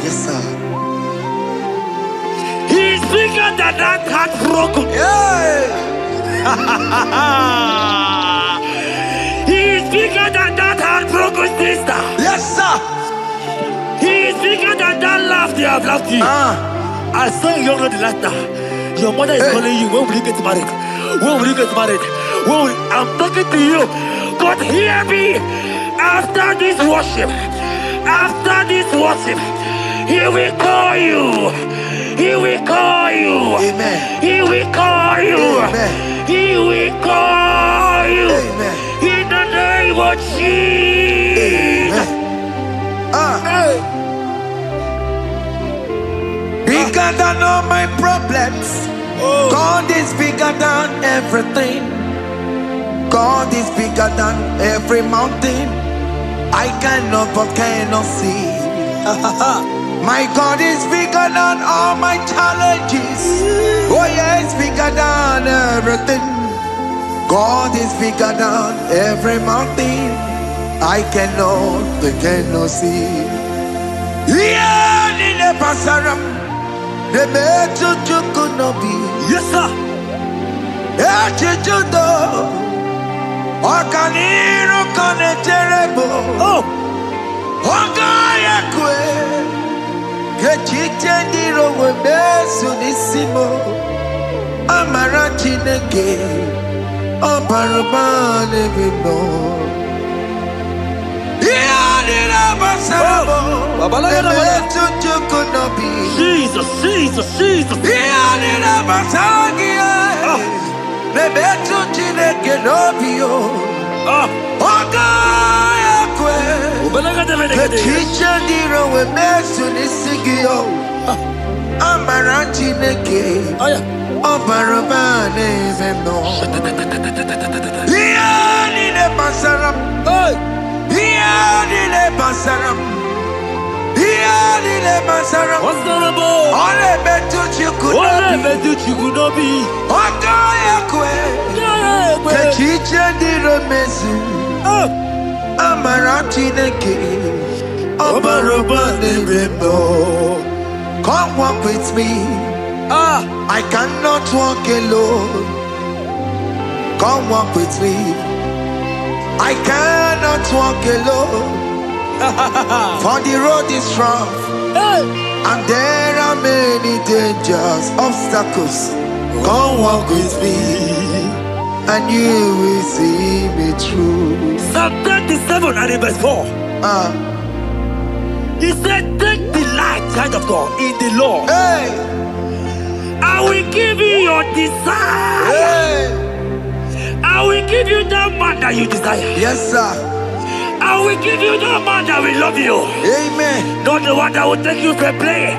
Yes, sir. He's bigger than that heartbroken. He's bigger than that heartbroken sister. Yes, sir. He's bigger than that laugh they have laughed you. I saw a young lady last night. Your mother is calling you. When will you get married? When will you get married? I'm talking to you. But hear me. After this worship, He will call you. He will call you. Amen. He will call you. Amen. He will call you. Amen. In the name of Jesus. Bigger than all my problems. God is bigger than everything. God is bigger than every mountain. I cannot but cannot see. My God is bigger than all my challenges. Oh yeah, it's bigger than everything. God is bigger than every mountain. I cannot but cannot see. Yeah, in the pasaram, the metu chukunobi. Yes, sir. Yeah, chuchudo. Okaniro kone terebo. Oh. Ogaya kwe. Kechite ndiro webesu nisimo. Amara chineke. Obarabane bimo. Iyadira basarabo. Emetu chukunobi. Jesus. Iyadira basagia. Nebetu chineke nobio. Ogaya kwe. Kechiche ndiro webesu nisigio. Amara chineke. Obarabane bimo. Iyadira basaram. Iyadira basaram. Iyadira basaram. Ole betu chikunobi. Ogaya kwe. Kechiche ndiro mesu. Amara chineke. Obarabane bimo. Come walk with me. I cannot walk alone. Come walk with me. I cannot walk alone. For the road is rough. And there are many dangers, obstacles. Come walk with me. And you will see me through. Psalm 37 and verse 4. He said, take delight, child of God, in the Lord. Hey! I will give you your desire. Hey! I will give you that man that you desire. Yes, sir. I will give you that man that will love you. Amen. Not the one that will take you for play.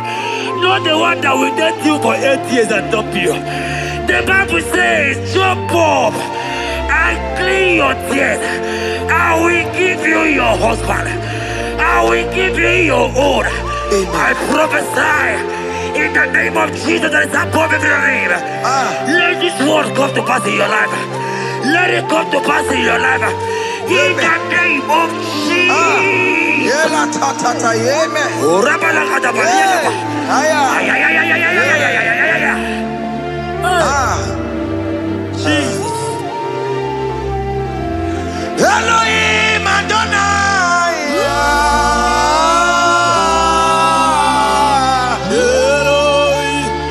Not the one that will date you for 8 years and dump you. The Bible says, jump up and clean your tears. I will give you your husband. I will give you your own. I prophesy in the name of Jesus that is above every name. Let this word come to pass in your life. Let it come to pass in your life. In the name of Jesus. Jesus. Elohim Adonai.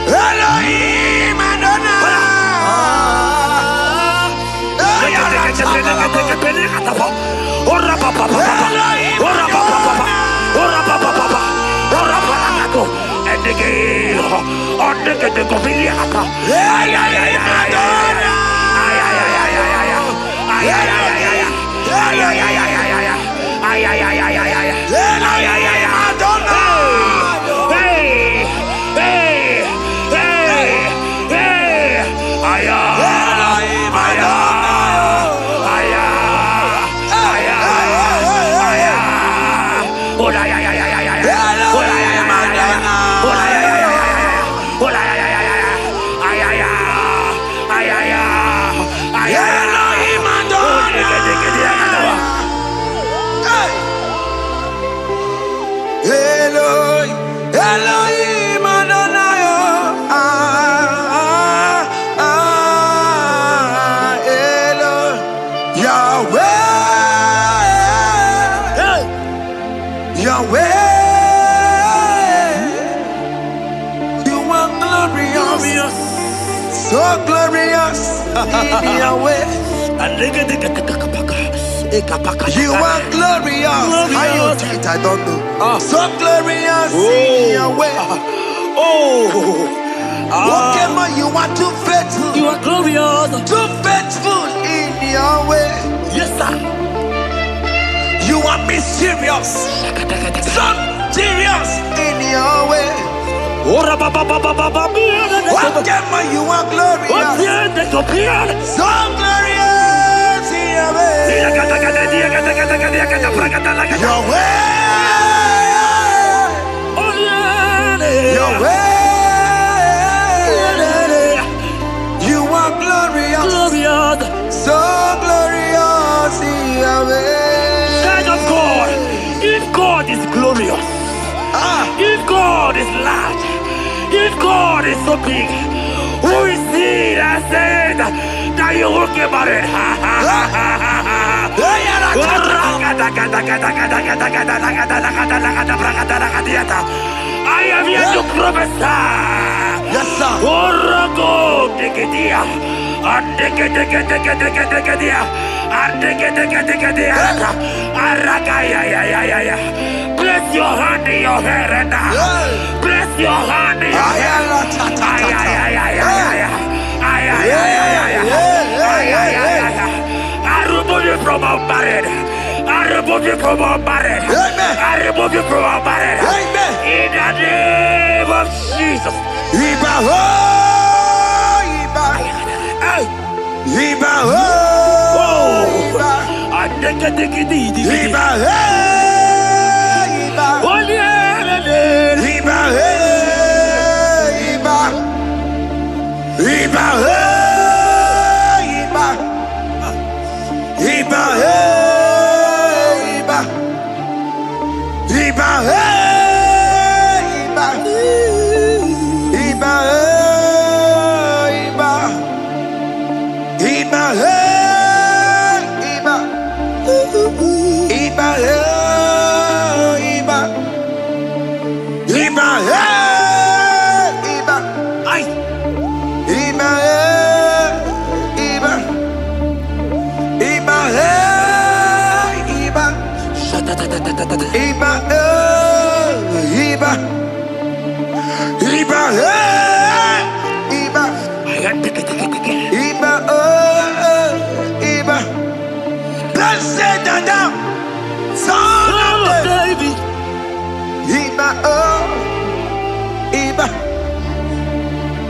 Elohim Adonai. Elohim Adonai. Elo Yahweh. Yahweh. You are glorious. So glorious in Yahweh. You are glorious. How you do it, I don't know. So glorious in Yahweh. Okay, man, you are too faithful. You are glorious. Too faithful in Yahweh. Yes, sir. You are mysterious. So serious in Yahweh. Okay, man, you are glorious. So glorious in Yahweh. Yahweh. Yahweh. You are glorious. So glorious in Yahweh. Child of God, if God is glorious, if God is large, if God is so big, who is he that said that you will get married? I am here to prophesy. Yes, sir. Orago, Bless your hand in your hair and bless your hand in your hair. I remove you from our married. I remove you from our married. I remove you from our married. In the name of Jesus. Iba ho, Iba. Iba ho, Iba. Iba ho, Iba. Iba ho, Iba. Iba ho, Iba. Iba ho, Iba. Iba ho, Iba. Iba, Iba, Iba, Iba, Iba, Iba, Iba, Iba, ay, Iba, Iba, Iba, Iba, Iba, Iba. Iba, Iba, Iba, Iba. Blessed Adam, son of David. Iba, Iba.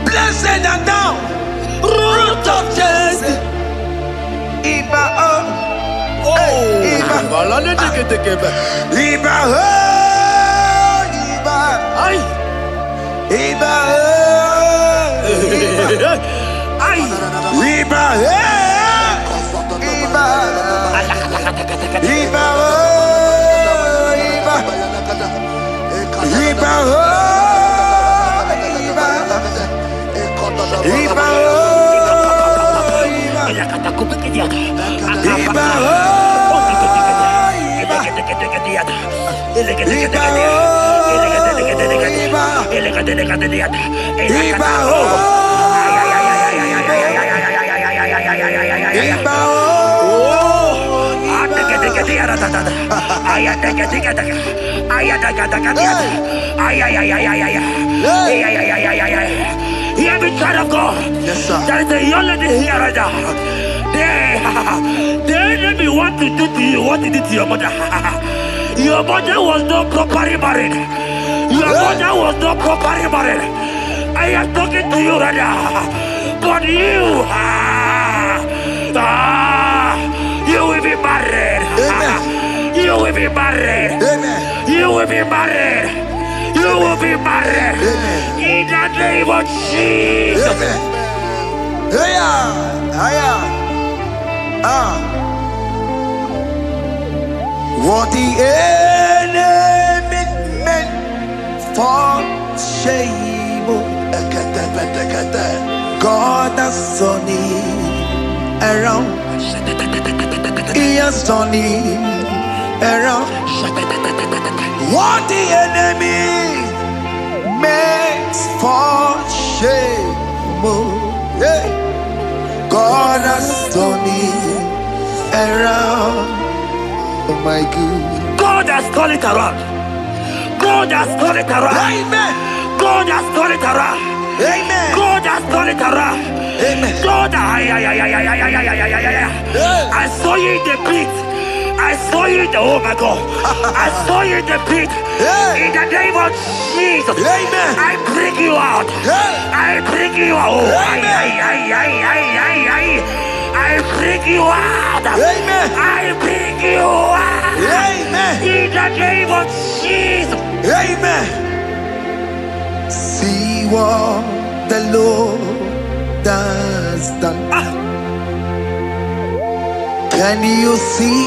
Blessed Adam, root of Jesse. Iba, Iba. Iba, Iba. Ay. Iba, ay, Iba, Iba, Iba, Iba, Iba, Iba, Hear me, child of God. Yes, sir. There is a young lady here right now. The enemy want to do to you what he did to your mother. Your mother was not properly married. Your mother was not properly married. I am talking to you right now. But you will be married. Amen. You will be married. Amen. You will be married. You will be married. Amen. In the name of Jesus. Amen. What the enemy meant for shame. God has done it around. He has done it around. What the enemy makes for shame. Hey. God has done it around. Oh my God. God has turned it around. God has turned it around. Amen. God has turned it around. Amen. God has turned it around. Amen. God, I saw you in the pit. I saw you in the, oh my God. I saw you in the pit. In the name of Jesus. Amen. I bring you out. I bring you out. Oh, I bring you out. Amen. I bring you out. Amen. In the name of Jesus. Amen. See what the Lord has done. Can you see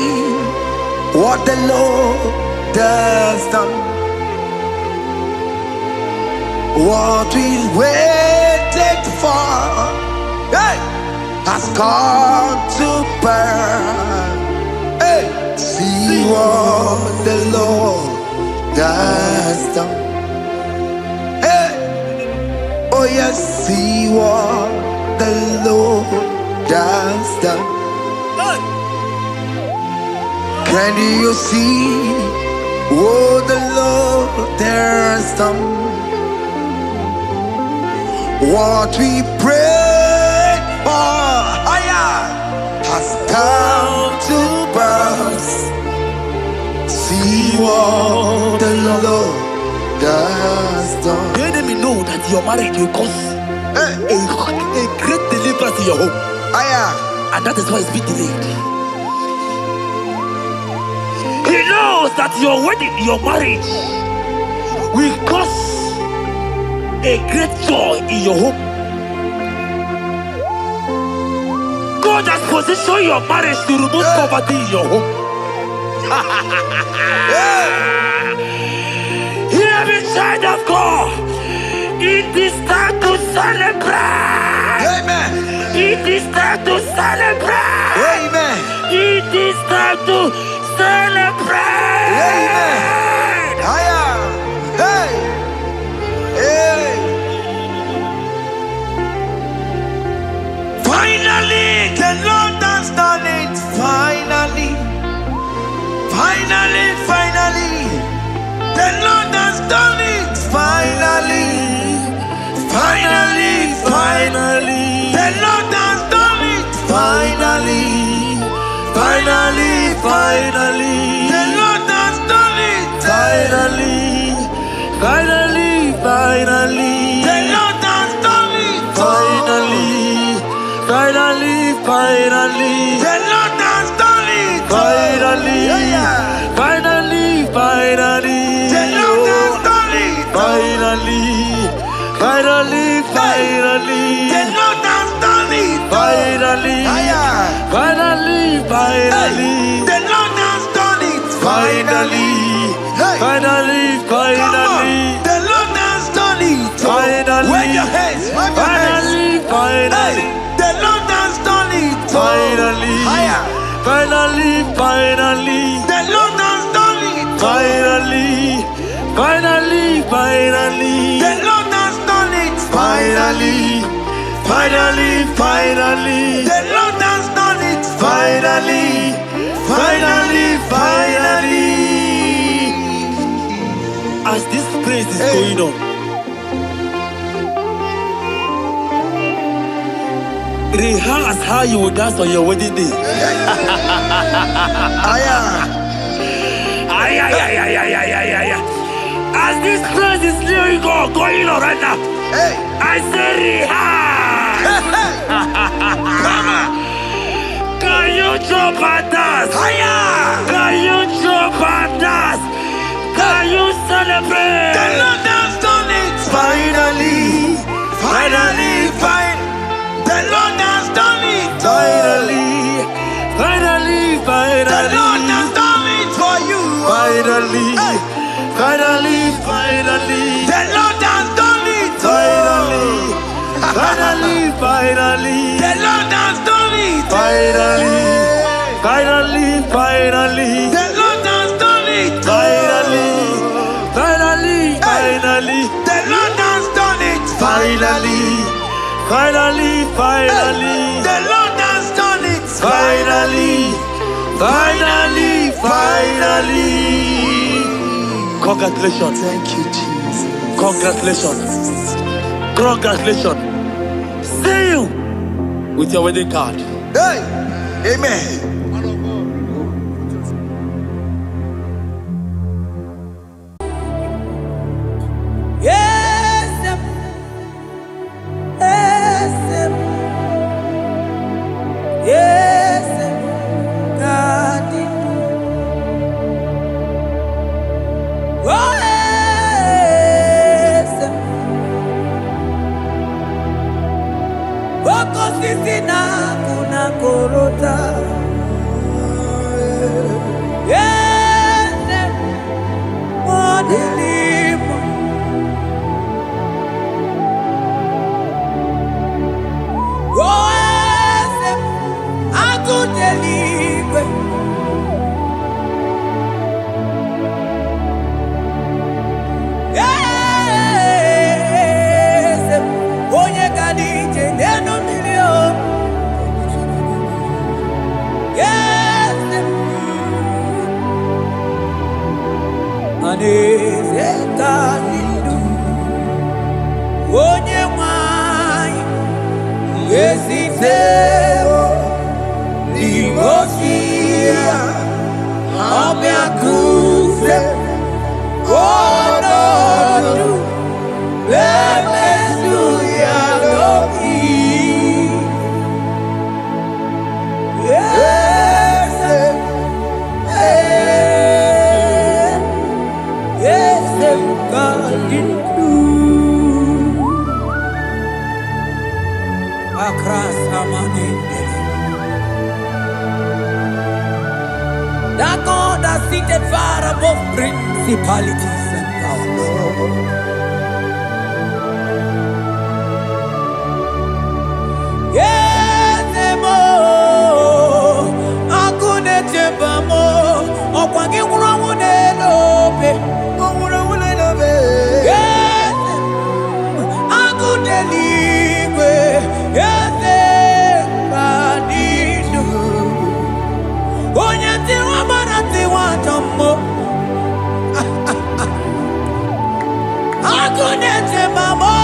what the Lord has done? What we waited for, hey, has come to pass. Hey, see what the Lord has done. Hey, oh yes, see what the Lord has done. Can you see what the Lord has done? What we prayed for has come to pass. See what the Lord has done. The enemy know that your marriage will cause a great deliverance in your home. And that is why it's been delayed. He knows that your wedding, your marriage will cause a great joy in your home. God has positioned your marriage to remove poverty in your home. Hear me, child of God. It is time to celebrate. Amen. It is time to celebrate. Amen. It is time to celebrate. Amen. Hey. Hey. Finally, the Lord has done it. Finally. Finally, finally. The Lord has done it. Finally. Finally, finally. The Lord has done it. Finally. Finally, finally. The Lord has done it. Finally. Finally, finally. The Lord has done it. Finally. Finally, finally. The Lord has done it. Finally. Finally, finally. The Lord has done it. Finally. Finally, finally. The Lord has done it. Finally. Finally, finally. The Lord has done it. Finally. Finally, finally. The Lord has done it. Finally. Wave your hands. Finally, finally. The Lord has done it. Finally. Finally, finally. The Lord has done it. Finally. Finally, finally. The Lord has done it. Finally. Finally, finally. The Lord has done it. Finally. Finally, finally. As this praise is going on, rehearse how you will dance on your wedding day. As this praise is going on right now, I say rehearse. Can you jump and dance? Can you jump and dance? Can you celebrate? The Lord has done it. Finally. Finally, finally. The Lord has done it. Finally. Finally, finally. The Lord has done it for you. Finally. Finally, finally. The Lord has Finally, finally. The Lord has done it. Finally, finally, finally. The Lord has done it. Finally, finally, finally. The Lord has done it. Finally, finally, finally. The Lord has done it. Finally, finally, finally. Congratulations. Thank you, Jesus. Congratulations. Congratulations. See you with your wedding card. Hey, amen. Yes, yes, yes, God did. Oh, yes. Boko sisi na kuna korota. Yes, mwadilimu. Oh, yes, akuteliwe. Yes, onye kadije neno milio. Yes, aneze kadidu. Onye mwai esiteo ligosia ameakuse onodu lemesuya loki. Yes, yes, God did do. Across that God that seated far above principalities and powers. Yes, mo, akune chebamo, okwangi urawune lobe. Yes, akune ligwe. Yes, kadidu. Onye tiwa barati wa jammo. Akune chebamo.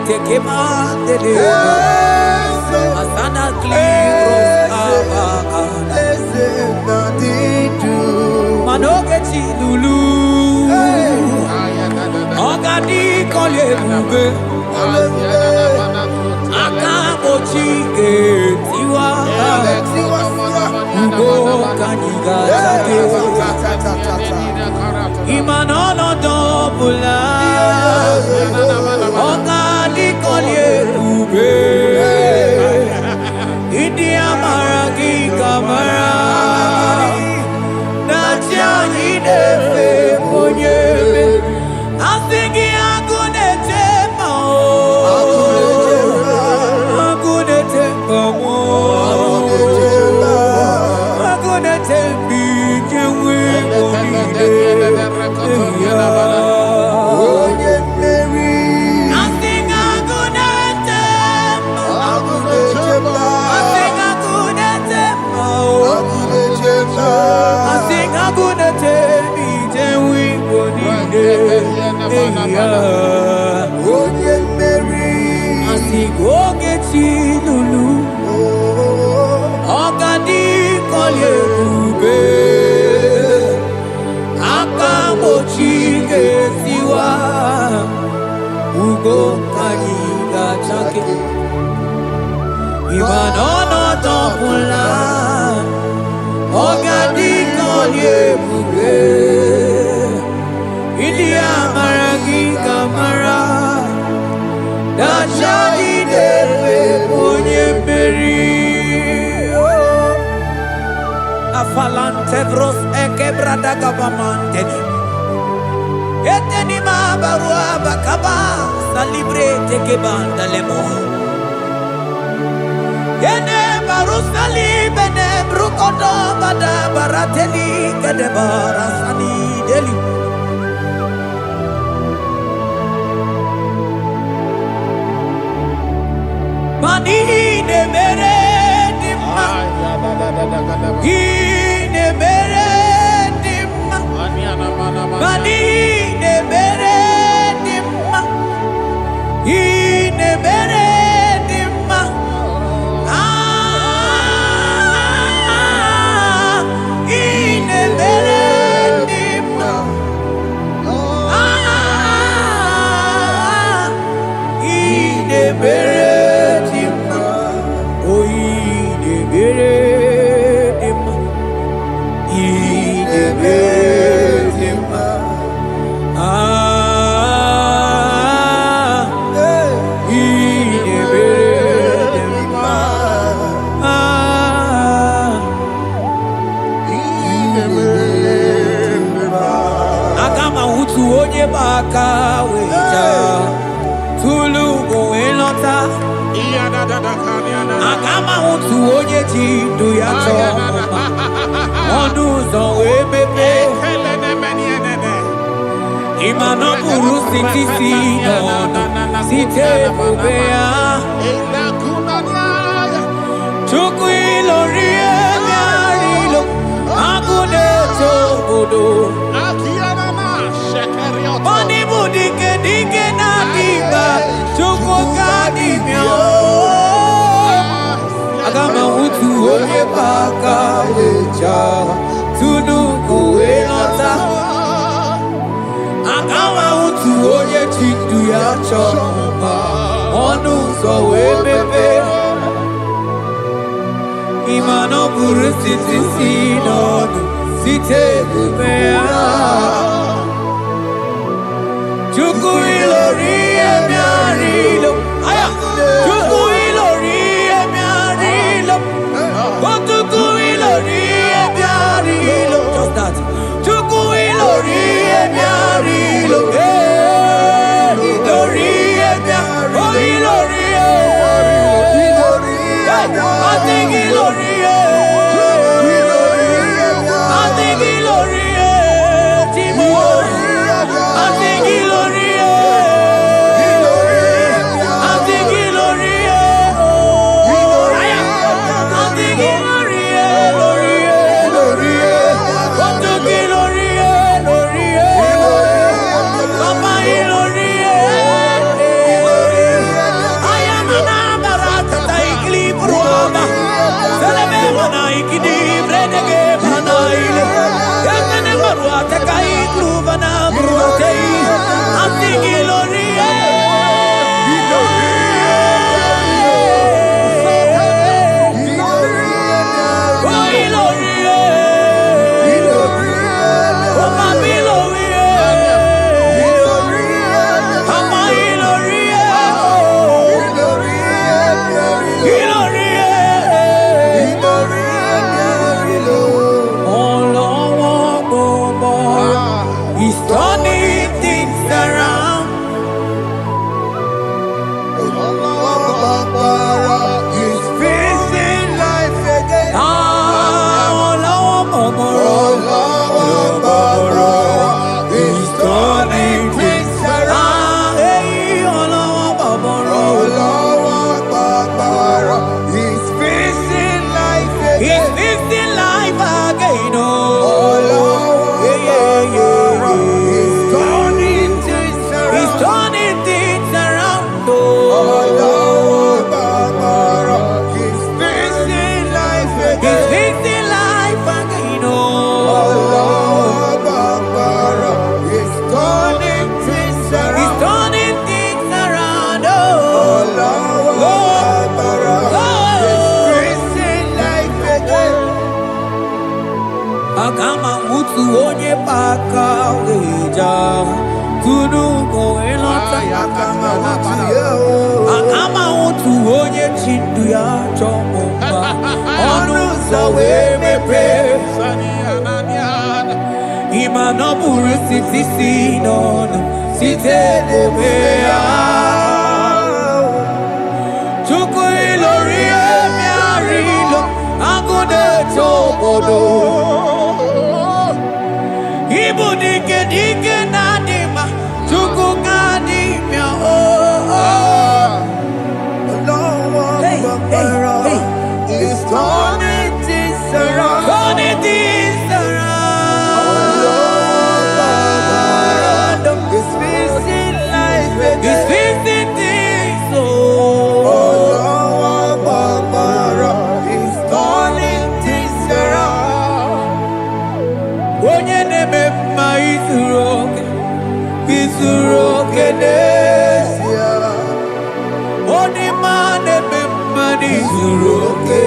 take man de Asana Manoke Lulu Ogadi Kole Buge Akamochi Tiwa Ugo Kaniga Imanono Dobula Ogadi Kole Buge India Maragi Kamara Nachianidefe Monyebe Asigi Agunete Agunete Agunete Bijewe Monide Lulu Ogadi Kolye Ube Akamochi Tiwa Ugo Kaniga Chake Imanono Topula Ogadi Kolye Ube India Maragi Kamara Dachadi Dewe Monyeberi Afalante Vros Ekebrada Gabamante Etenima Barua Bakaba Salibre Tekebanda Lemo Yene Barusali Bene Brukodo Bada Barateli Kadebara Sani Deli Mani ne mere dimma, ne mere dimma, mani ne mere dimma, ne mere dimma, ne mere dimma, ne mere. Baka weja tulu goelota agama utu onye ji ndu ya chọma ọnụ ụzọ wee mepee ịma na ọ bụrụ sitisi n'ọnụ site ebube ya Chukwu ilori ebe arịlo agụ na-eto obodo Money budike dike na diba Chukwu kadimio Agama utu onye baka weja Tunuku elota Agama utu onye chindu ya chọma Ọnụ ụzọ wee mepe Imano buru sitisi n'ọnụ Site ebube ya Chukwu ilori emi arilo aya Chukwu ilori emi arilo Chukwu ilori emi arilo just that Chukwu ilori emi arilo ilori emi arilo ilori I think ilori I think ilori Akama mutu onye paka weja Tunu go elota Akama mutu onye chindu ya chomomba Onu sawe mepe Ima no buru siti sinon Site lebea Chuku ilori emiarilo Agude chobodo Ibu dike dike nadima Chuku ganimya Hey, hey, hey It's turning things around. Turning things around It's fixing life again. It's fixing things It's turning things around. Onye neme mma izuru oke n'ezie Onye ma neme mma izuru oke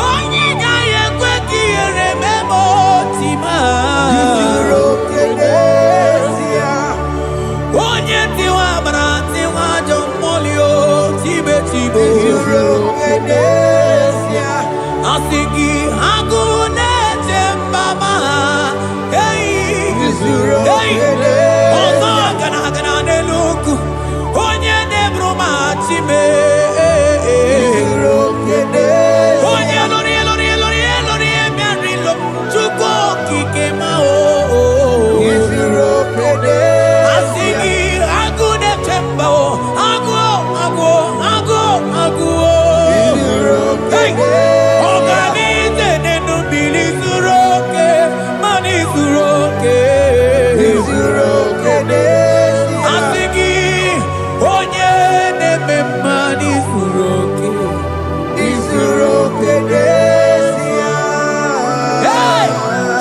Onye gaghị ekwe ka ihere mee ma oti ma Onye tiwa gbara tiwa ajọ mmụọ tibe tibe Asị gị agụ na-eche mbama ọzọ gana n'elu ugwu onye na-eburu ma chime onye lori emerilo Chukwu okike ma asị gị agụ na-eche mba agụ Organize n'enu mmiri zuru oke mana izuru oke asị gị onye na-eme mma n'izuru oke Hey,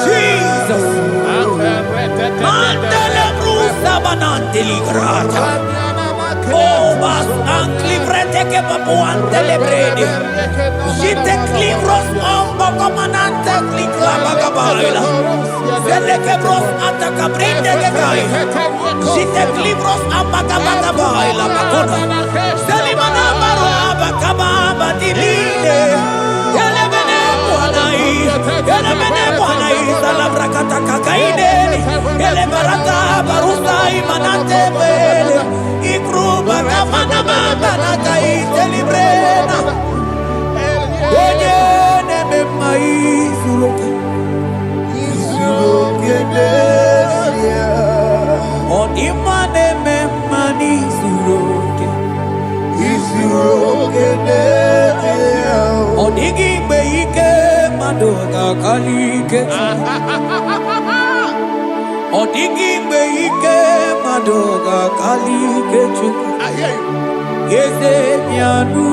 Jesus Mandele brusa bananteli grata Oh, bas anclivrete che papuante le bredi Jite clivros ombo comanante clicla bagabaila Zelle che bros attacca brinde che gai Jite clivros ambagabagabaila Macona Selimana baro abacababa di lide Yele bene buonai Sala bracata cacaideli Yele barata barusai manate bele Ikruba kamana mabanata itelibrena Onye neme mma izuru oke Ọdịmma na-eme mma n'izuru oke Ọ dịghị mgbe ike mmadụ ga-akali ike Ọ dịghị mgbe ike mmadụ ga-akali ike Chukwu Eze bịanụ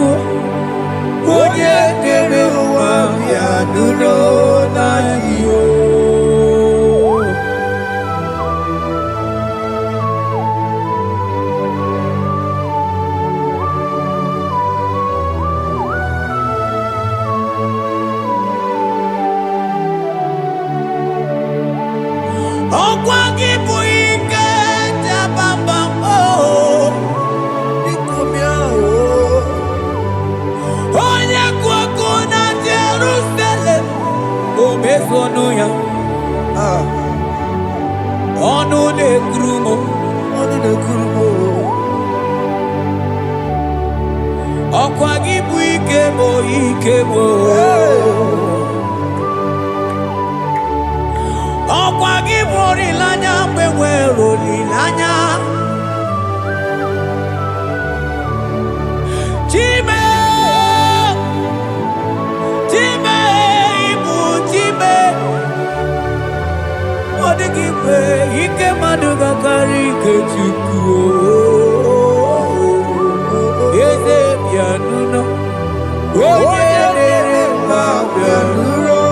onye kere ụwa bịanụrụ n'anyị Ọkwa gị bụ ike jabambam Onye kwụ ọkụ na Jerusalem o mezu ọnụ ya ọnụ na-ekuru m ọkwa gị bụ ike m ọkwa gị bụ olileanya mgbe nwere olileanya Chime ibu Chime ọ dịghị mgbe ike mmadụ ga-akarị ike Chukwu Eze bịanụnụ onye dere mma bịanụrụ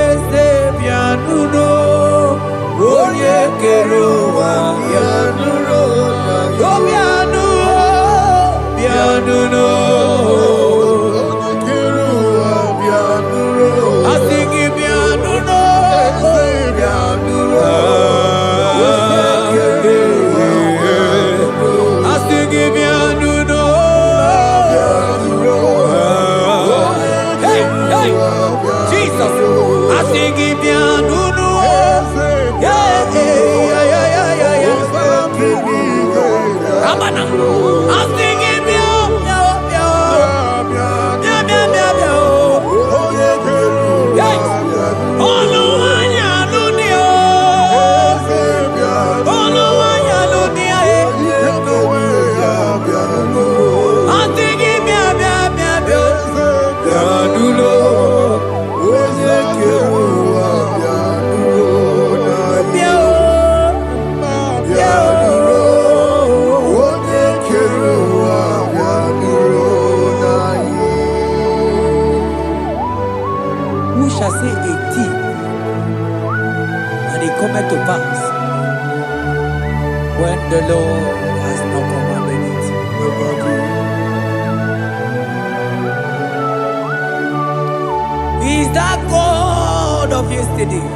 Eze bịanụnụ onye kere ụwa bịanụrụ bịanụnụ cometh to pass when the Lord has not commanded it. He is that God of yesterday,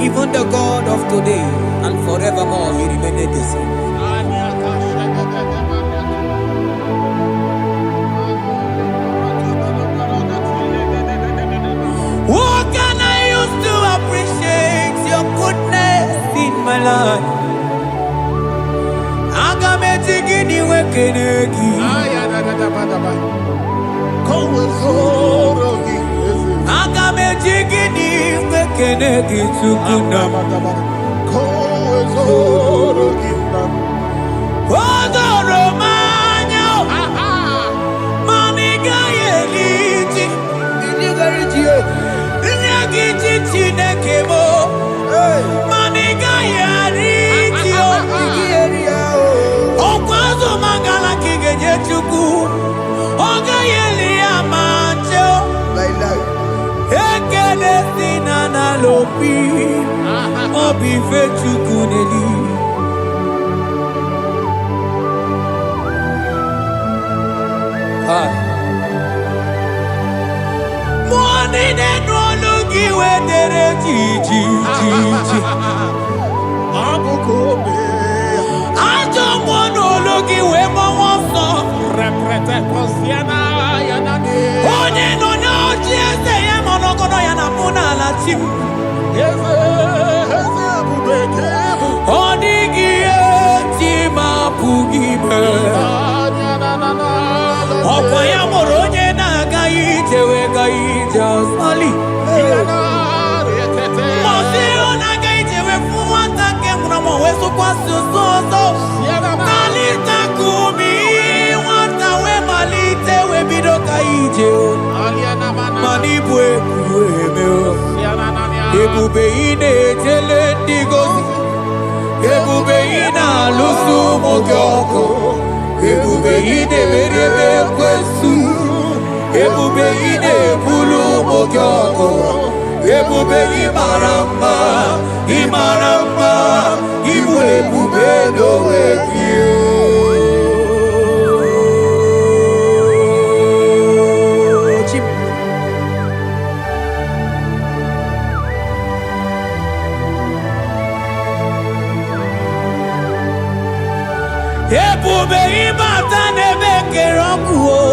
even the God of today, and forevermore He remained the same. What can I use to appreciate your goodness in my life? Agametigini wekenegi. Agametigini wekenegi tukuna. Odoro manyo. Mamiga yeliti. Nyagiti chinekemo. Mamiga yaritio. Okwazo magala kigeje chuku. Oga yeli amacho. Ekele sinana lopi. Obi fechuku neli. Hi. Money de no lugi wedere ji. Abukobe. Ajo mono lugi we mo wonso. Reprete posiana yanade. Onye no no jiese ye mono kono yana muna la chim. Eze abubeke. Onigi etima pugibe. Okwa ya moro onye na agaghị ijewe gaghị ije ọsọli. Mọsi ọ na-agaghị ijewe fún nwata nke nwụrụ ma wee sụkwasị ụzọ ọzọ. Malite kumi nwata wee malite wee bido ka ije o. Mana ibu ebu eme o. Ebube ị na-ejele ndị gozi. Ebube ị na-alụso ụmụ gị ọgụ. Ebube ị na-emeriebe ekwensu. Ebube ị na-ebulu ụmụ gị ọgụ. Ebube ị mara mma, ị mara mma, ịbụ ebube n'onwe gị. Ebube ịbata n'ebe kere ọkụ o.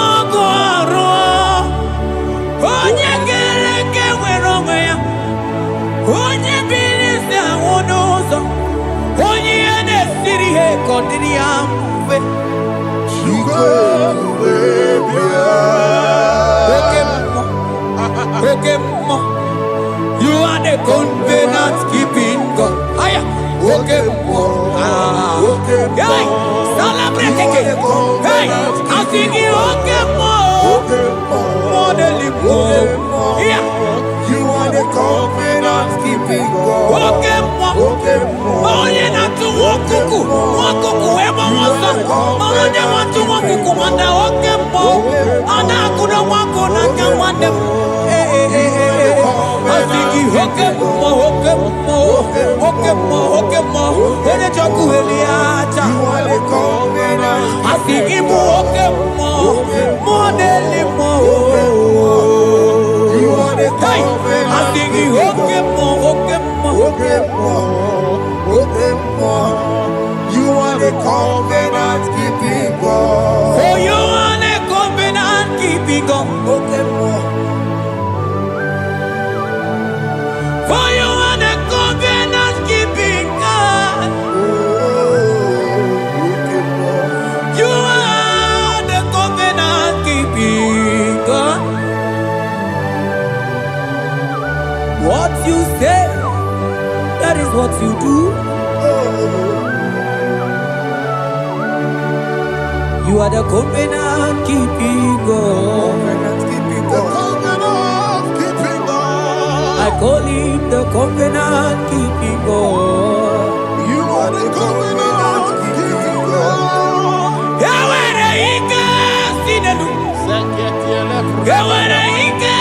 Ọgụ ọrụ onye kere eke nwere onwe ya. Onye biri isi anwụ n'ụzọ. Onye ihe na-esiri ihe ka ọ dịrị ya mfe. Oke mmụọ. You are the covenant keeping God. Aya. Oke mmụọ. Hey, celebrate again. Hey, I sing you oke mmụọ. Mmụọ na-eligbo. Yeah. You are the covenant keeping God. Oke mmụọ. Onye na-atụ nwakuku. Nwakuku ebe ọsọ. Onye na-atụ nwakuku mana oke mmụọ. Ọ na-akụrụ nwaku n'aka nwanne m. I sing you oke mmụọ. Oke mmụọ. Onye chọkụ eli aja. You are the covenant. I sing you oke mmụọ. Mmụọ na-eli mmụọ. You are the Hey, covenant. I sing you oke mmụọ. You are the covenant keeping God. For you are the covenant keeping God. For you are the covenant keeping God. You are the covenant keeping God. What you say, that is what you do. You are the covenant keeping God. Covenant keeping God. I call him the covenant keeping God. You are the covenant keeping God. Yawere ike sinelu. Yawere ike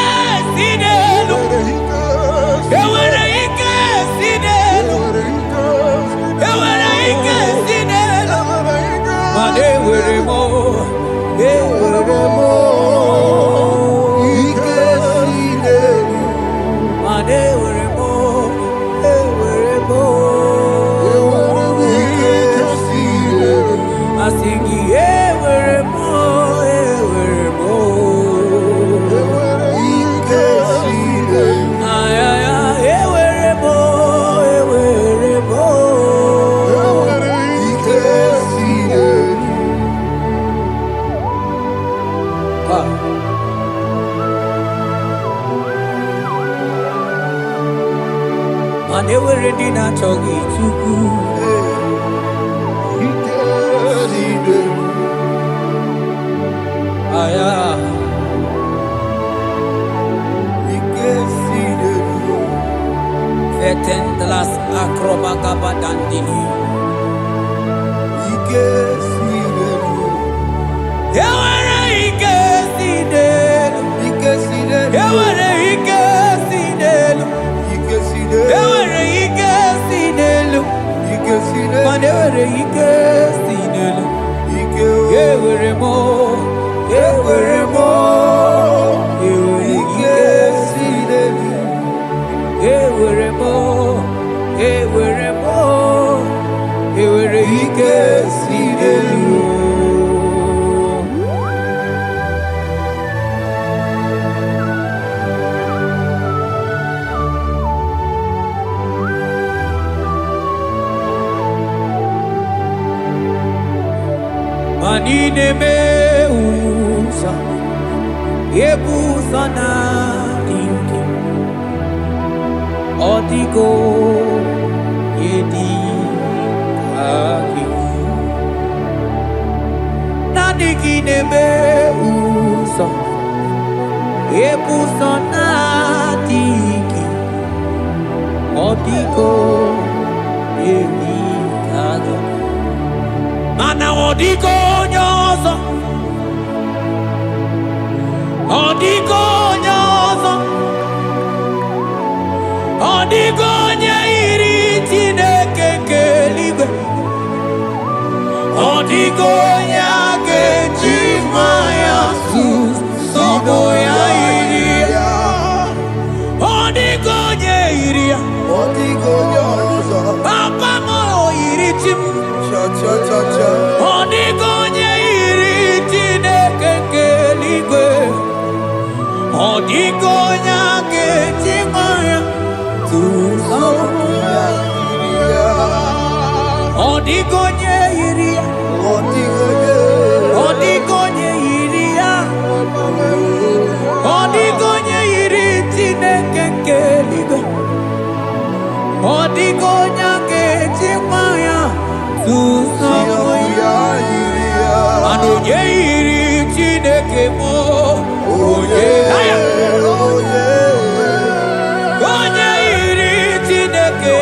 sinelu. And they were ready not to get too good. Vetendlas acrobagabadandini. Manine meusa yebusa na dinki otiko yedi aki nadiki ne meusa yebusa na dinki otiko yedi aki mana odiko nyozo odiko nyairi Chineke keligwe odiko nyake chimaya sobo ya iria odiko nyairi odiko nyozo papa mo iri chim Odigonye iri Chineke keligwe Odigonya kechimaya tusoya Odigonye iri Odigonye iri Chineke keligwe Odigonya kechimaya Onye iri Chineke mo onye iri Chineke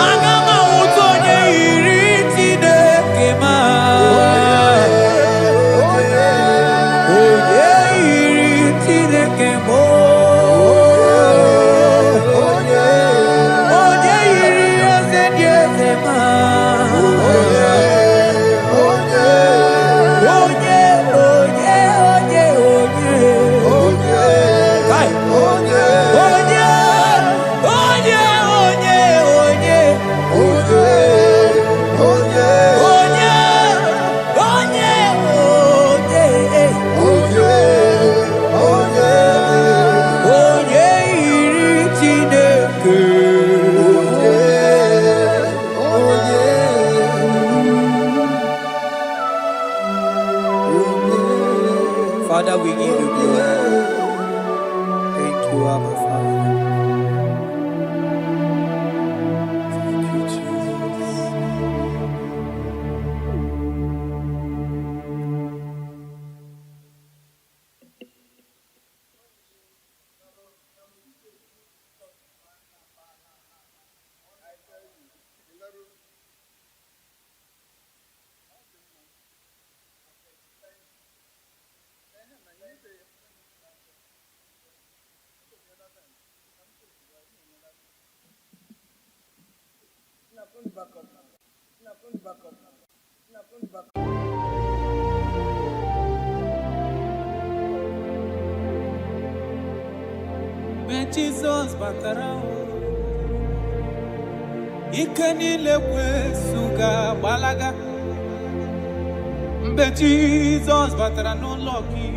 aga m ahụta onye iri Chineke ma onye iri Chineke mo Father, we give you glory. Thank you, Abba Father. Thank you, Jesus. When Jesus batara ike niile kwesuga gbalaga mgbe Jesus batara n'ụlọ gị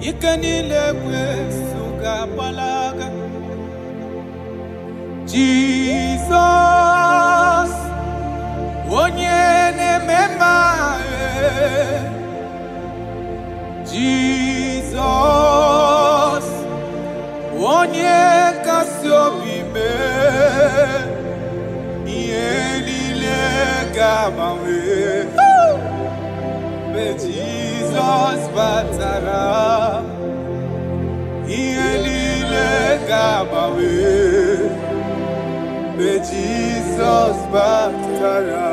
ike niile kwesuga gbalaga Jesus, onye na-emema. Jesus, onye kasị obi mee, ihe niile ga-agbanwe. Mgbe Jizọs batara, ihe niile ga-agbanwe. Mgbe Jizọs batara.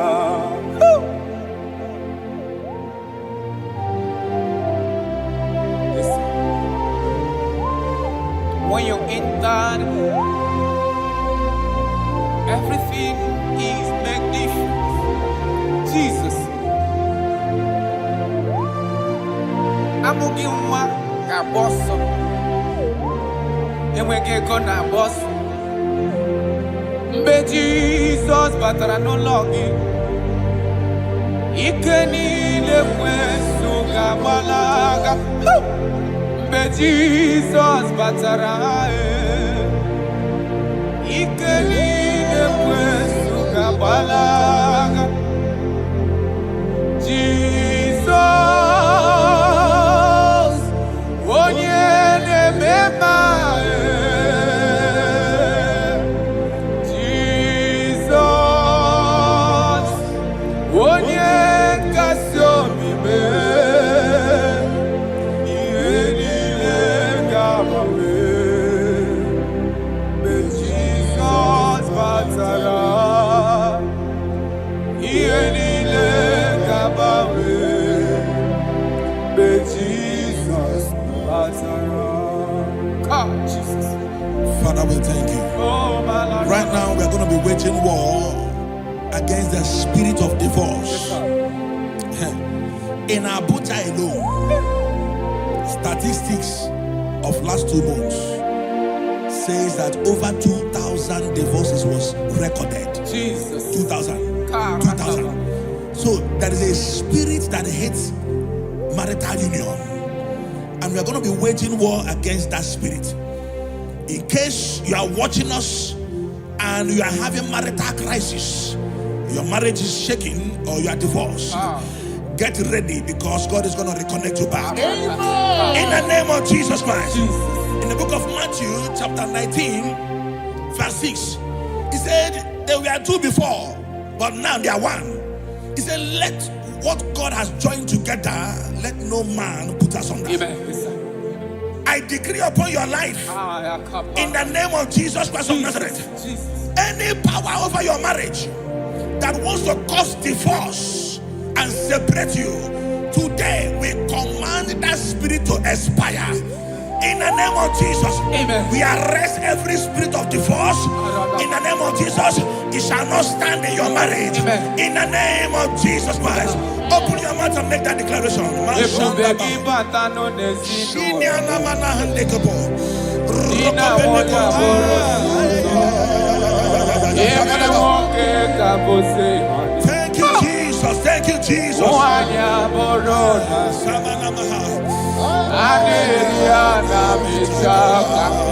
When you enter, everything is magnificent. Jesus. Amụghị nwa ga-agba ọsọ, enweghị ego na-agba ọsọ. Mgbe Jizọs batara n'ụlọ gị, ike niile ekwensu ga-agbalaga. Mgbe Jizọs batara, ike niile ekwensu ga-agbalaga. Jizọs, onye na-emema. Jizọs, onye kasị obi mee, ihe niile ga-agbanwe. Mgbe Jizọs batara, ihe niile ga-agbanwe. Mgbe Jizọs batara. Come, Jesus. Father, we thank you. Oh, my Lord. Right now, we are going to be waging war against the spirit of divorce. In Abuja alone, statistics of last 2 months says that over 2,000 divorces was recorded. Jesus. 2,000. 2,000. So there is a spirit that hates marital union, and we are going to be waging war against that spirit. In case you are watching us and you are having marital crisis, your marriage is shaking or you are divorced, get ready, because God is going to reconnect you back. In the name of Jesus Christ. In the book of Matthew chapter 19 verse 6, he said they were 2 before, but now they are 1. He said, let what God has joined together, let no man put asunder. I decree upon your life, in the name of Jesus Christ of Nazareth, any power over your marriage that wants to cause divorce and separate you, today we command that spirit to expire. In the name of Jesus, Amen. We arrest every spirit of divorce. In the name of Jesus, it shall not stand in your marriage. Amen. In the name of Jesus Christ, open your mouth and make that declaration. Thank you, Jesus. Thank you, Jesus.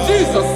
Jesus.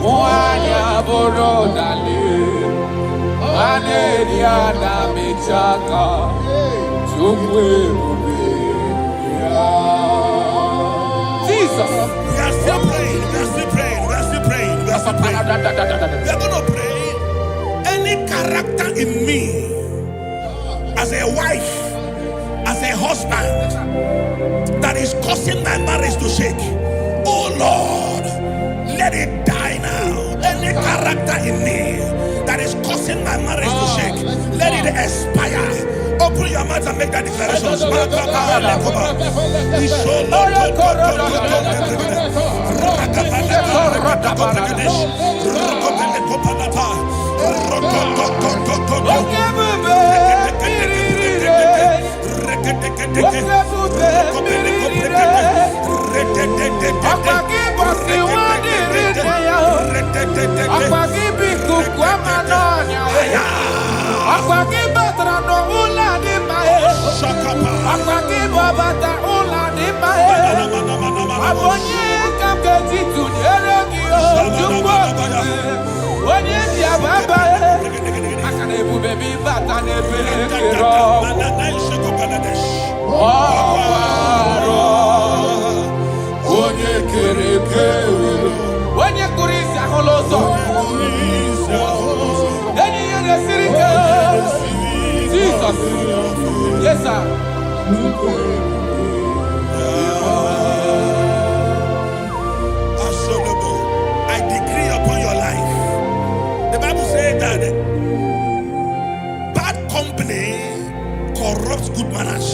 One Aboro Dali, Anedia Michaka, Jesus. We are still praying. We are still praying. We are still praying. We are still praying. We are going to pray. Any character in me, as a wife, as a husband, that is causing my marriage to shake, oh Lord, let it die now. Any character in me that is causing my marriage to shake, let it expire. Open your mouth and make that declaration. Yes, sir. I decree upon your life. The Bible says that bad company corrupts good manners.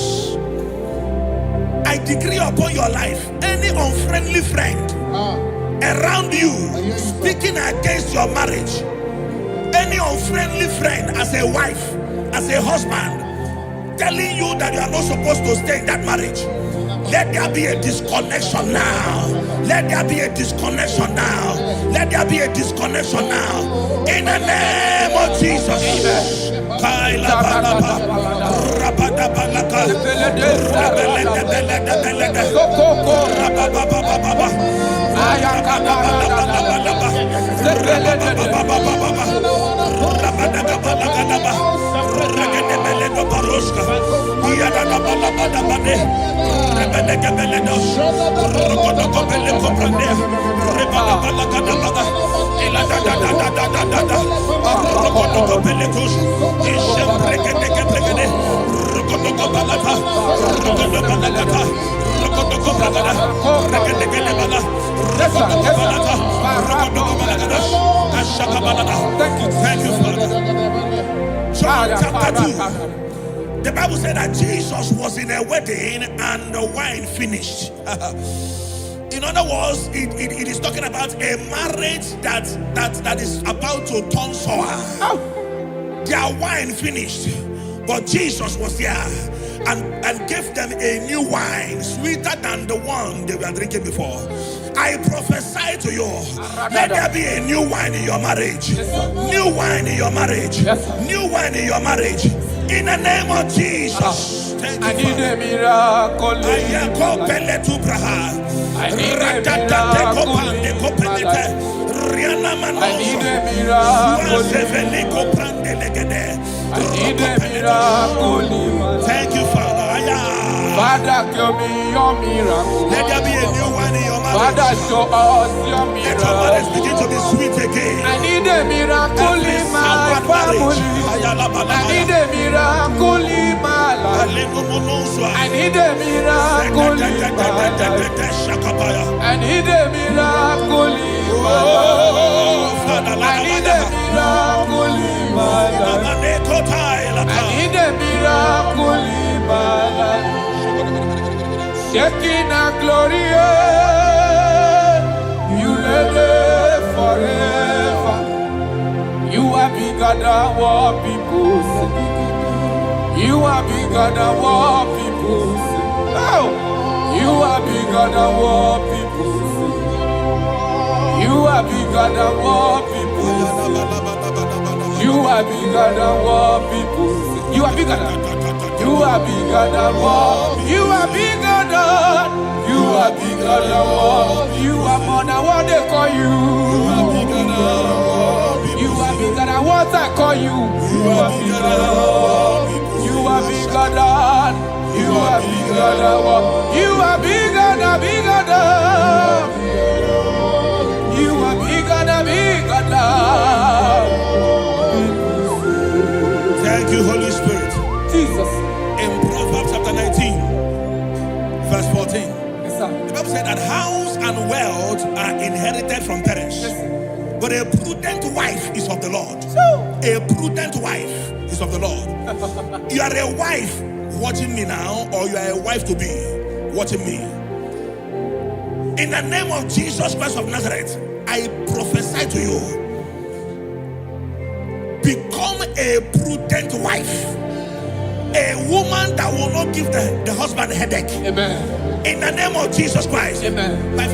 I decree upon your life, any unfriendly friend around you speaking against your marriage, any unfriendly friend as a wife, as a husband, telling you that you are not supposed to stay in that marriage, let there be a disconnection now. Let there be a disconnection now. Let there be a disconnection now. In the name of Jesus. Thank you, Father. John chapter 2. The Bible said that Jesus was in a wedding and the wine finished. In other words, it is talking about a marriage that is about to turn sour. Their wine finished, but Jesus was there and gave them a new wine, sweeter than the one they were drinking before. I prophesy to you, let there be a new wine in your marriage. New wine in your marriage. New wine in your marriage. In the name of Jesus. Thank you, I need a miracle. I need a miracle. I need a miracle. Thank you, Father. Father, give me your miracle. Let there be a new one in your marriage. Father, show us your miracle. Let your marriage begin to be sweet again. I need a miracle in my family. I need a miracle in my life. I need a miracle in my life. I need a miracle in my life. I need a miracle in my life. I need a miracle in my life. Shaking a glory, you live forever. You are bigger than what people say. You are bigger than what people say. Oh, you are bigger than what people say. You are bigger than what people say. You are bigger than what people say. You are bigger than. You are bigger than what. You are bigger than. You are bigger than what. You are more than what they call you. You are bigger than what. what I call you. You are bigger. You are bigger than. You are bigger than what? You are bigger than, bigger than. You are bigger than, bigger than. Thank you, Holy Spirit. Jesus. In Proverbs chapter 19, verse 14, Yes, sir. the Bible said that house and wealth are inherited from parents, Yes, sir. but a prudent wife is of the Lord. A prudent wife is of the Lord. You are a wife watching me now, or you are a wife to be watching me. In the name of Jesus Christ of Nazareth, I prophesy to you, become a prudent wife, a woman that will not give the husband a headache. Amen. In the name of Jesus Christ. Amen. My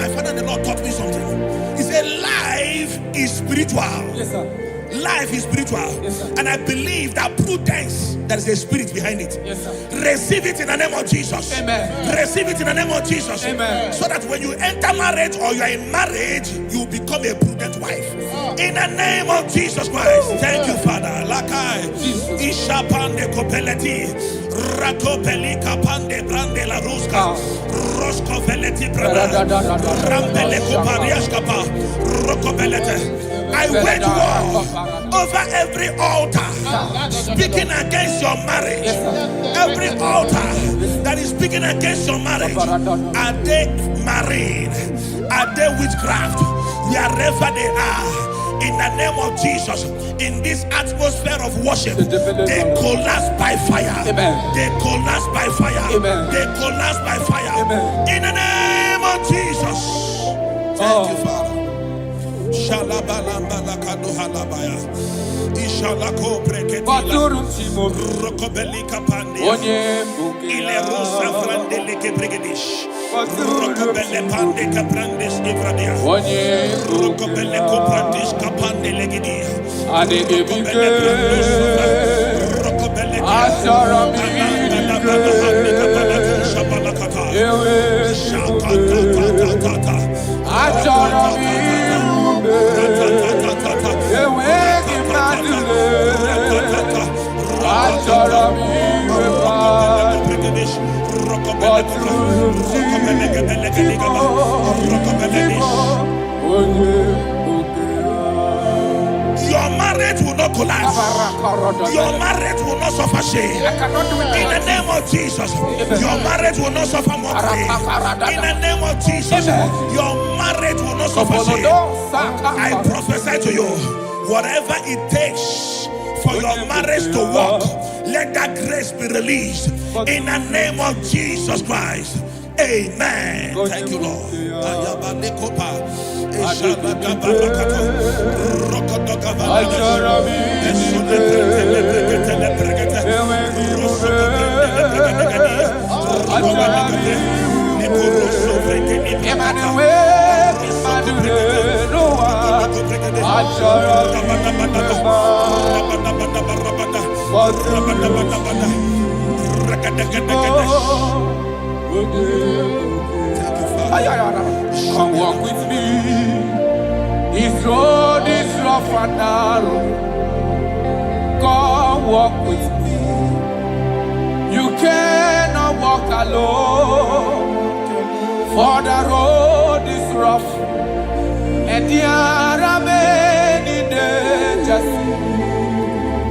father, the Lord taught me something. He said life is spiritual. Yes, sir. Life is spiritual. Yes, sir. And I believe that prudence, there is a spirit behind it. Yes, sir. Receive it in the name of Jesus. Amen. Receive it in the name of Jesus. Amen. So that when you enter marriage or you are in marriage, you become a prudent wife. In the name of Jesus Christ. Thank you, Father. Lakai. Ishapande kopeleti. Rakopeli kapande brande la ruska. Rosko veleti branda. Rampele koparias kapa. Rokopelete. I wage war over every altar speaking against your marriage. Every altar that is speaking against your marriage. Are they marine? Are they witchcraft? Wherever they are, in the name of Jesus, in this atmosphere of worship, they collapse by fire. They collapse by fire. They collapse by fire. In the name of Jesus. Thank you, Father. Shalabalamba lakado halabaya. Ishalako breketila. Rokobeli kapande. Ile rosa frandele kebrigedish. Rokobele pande kaprandes evradia. Rokobele koprandish kapande legidia. Rokobele brandos. Rokobele Asharami. Shakata. Asharami. Your marriage will not collapse. Your marriage will not suffer shame. In the name of Jesus, your marriage will not suffer mockery. In the name of Jesus, your marriage will not suffer shame. I prophesy to you, whatever it takes for your marriage to work, let that grace be released. In the name of Jesus Christ. Amen. Thank you, Lord. Come walk with me. This road is rough and narrow. Come walk with me. You cannot walk alone, for the road is rough and there are many dangers.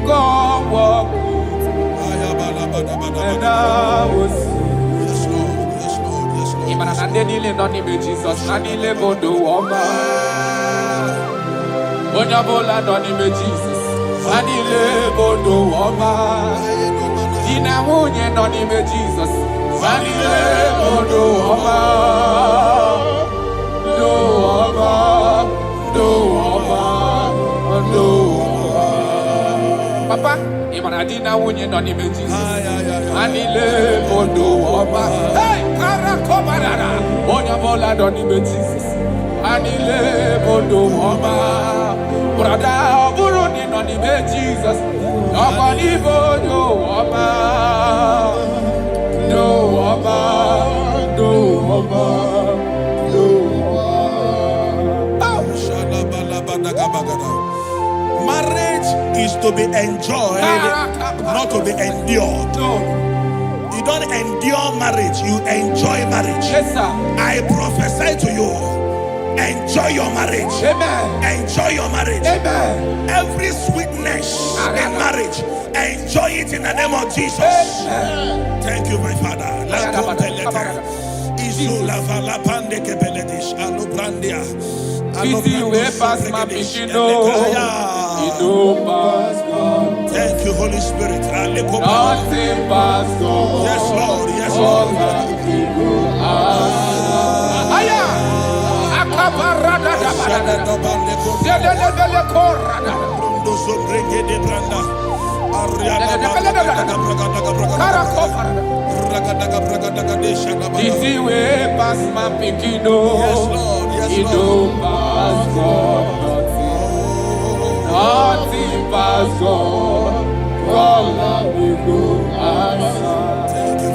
Come walk with me, and I will see. Nandele noni me Jesus, nandele bodo woma. Onyabola noni me Jesus, nandele bodo woma. Dina munye noni me Jesus, nandele bodo woma. Do woma, do woma, do woma. Papa, imana dina munye noni me Jesus, nandele bodo woma. Hey! Onyabola doni me Jesus, anile bodo woma. Brada oburu ni noni me Jesus, okoni bodo woma. Do woma, do woma, do woma. Marriage is to be enjoyed, not to be endured. You don't endure marriage, you enjoy marriage. Yes, sir. I prophesy to you, enjoy your marriage. Amen. Enjoy your marriage. Amen. Every sweetness in marriage, enjoy it in the name of Jesus. Amen. Thank you, my Father. Easy way past my pikin, Thank you, Holy Spirit. nothing past God. Yes, Lord. Yes, Lord. Aya, akabarada easy way past my pikin, Yes, Lord. Yes, you Lord. don't pass God. Nothing past God. God we go answer.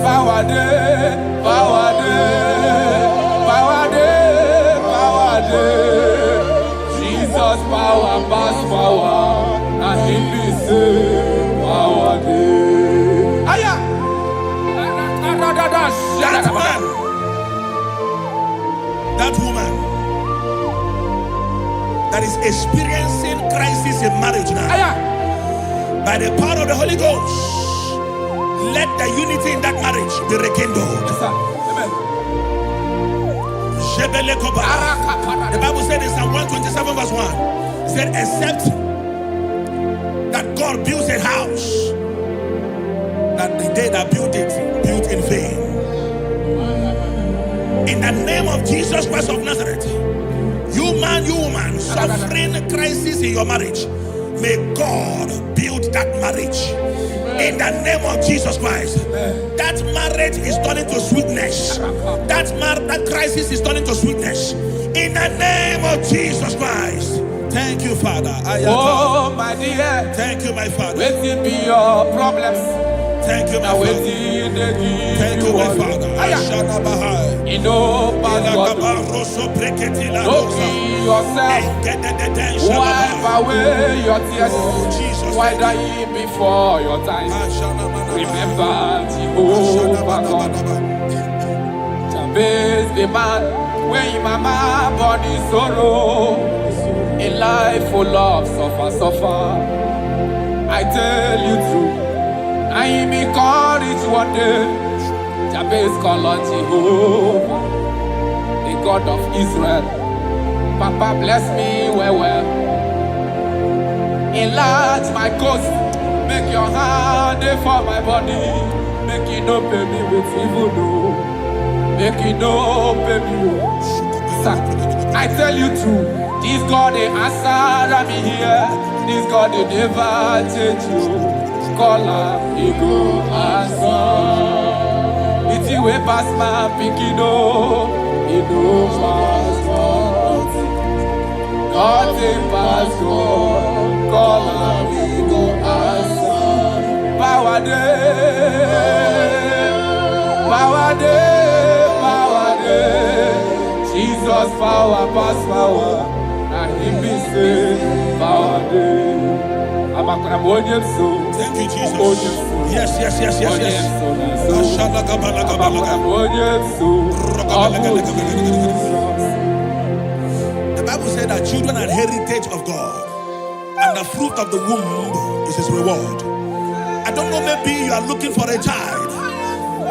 Power day, power day, power day, power day. Jesus power pass power, and He be say power day. Aya, That man, that woman that is experiencing crisis in marriage now, Aya. by the power of the Holy Ghost, let the unity in that marriage be rekindled. Yes, sir. Amen. The Bible said in Psalm 127 verse 1, it said, except that God builds a house, that the day that built it, built in vain. In the name of Jesus Christ of Nazareth, you man, you woman, suffering crisis in your marriage, may God build that marriage. In the name of Jesus Christ, that marriage is turning to sweetness. That crisis is turning to sweetness. In the name of Jesus Christ. Thank you, Father. Oh, my dear. Thank you, my Father. Waiting be your problems. Thank you, my Now Father. waiting they give Thank you, my Father. You know, pass God. Don't kill yourself. Wipe away your tears. Why die before your time? Remember Jehovah God. Jabez the man, when your mama born in sorrow, a life full of suffer. I tell you true, I am encouraged one day. Jabez called on Jehovah, the God of Israel. Papa bless me well. Enlarge my coast, make your hand for my body. Make it no pay me with evil, no. Make it no pay me. Sir, I tell you true, this God they answer me here. This God they never change you. Call her, he go answer. It's the way past my picking, no. He go pass God. Nothing pass God. Call her, he go answer. Power day, power day, power day. Jesus power pass power, and He be say power day. I'm so. Thank you, Jesus. Yes. The Bible said that children are heritage of God, and the fruit of the womb is His reward. I don't know, maybe you are looking for a child.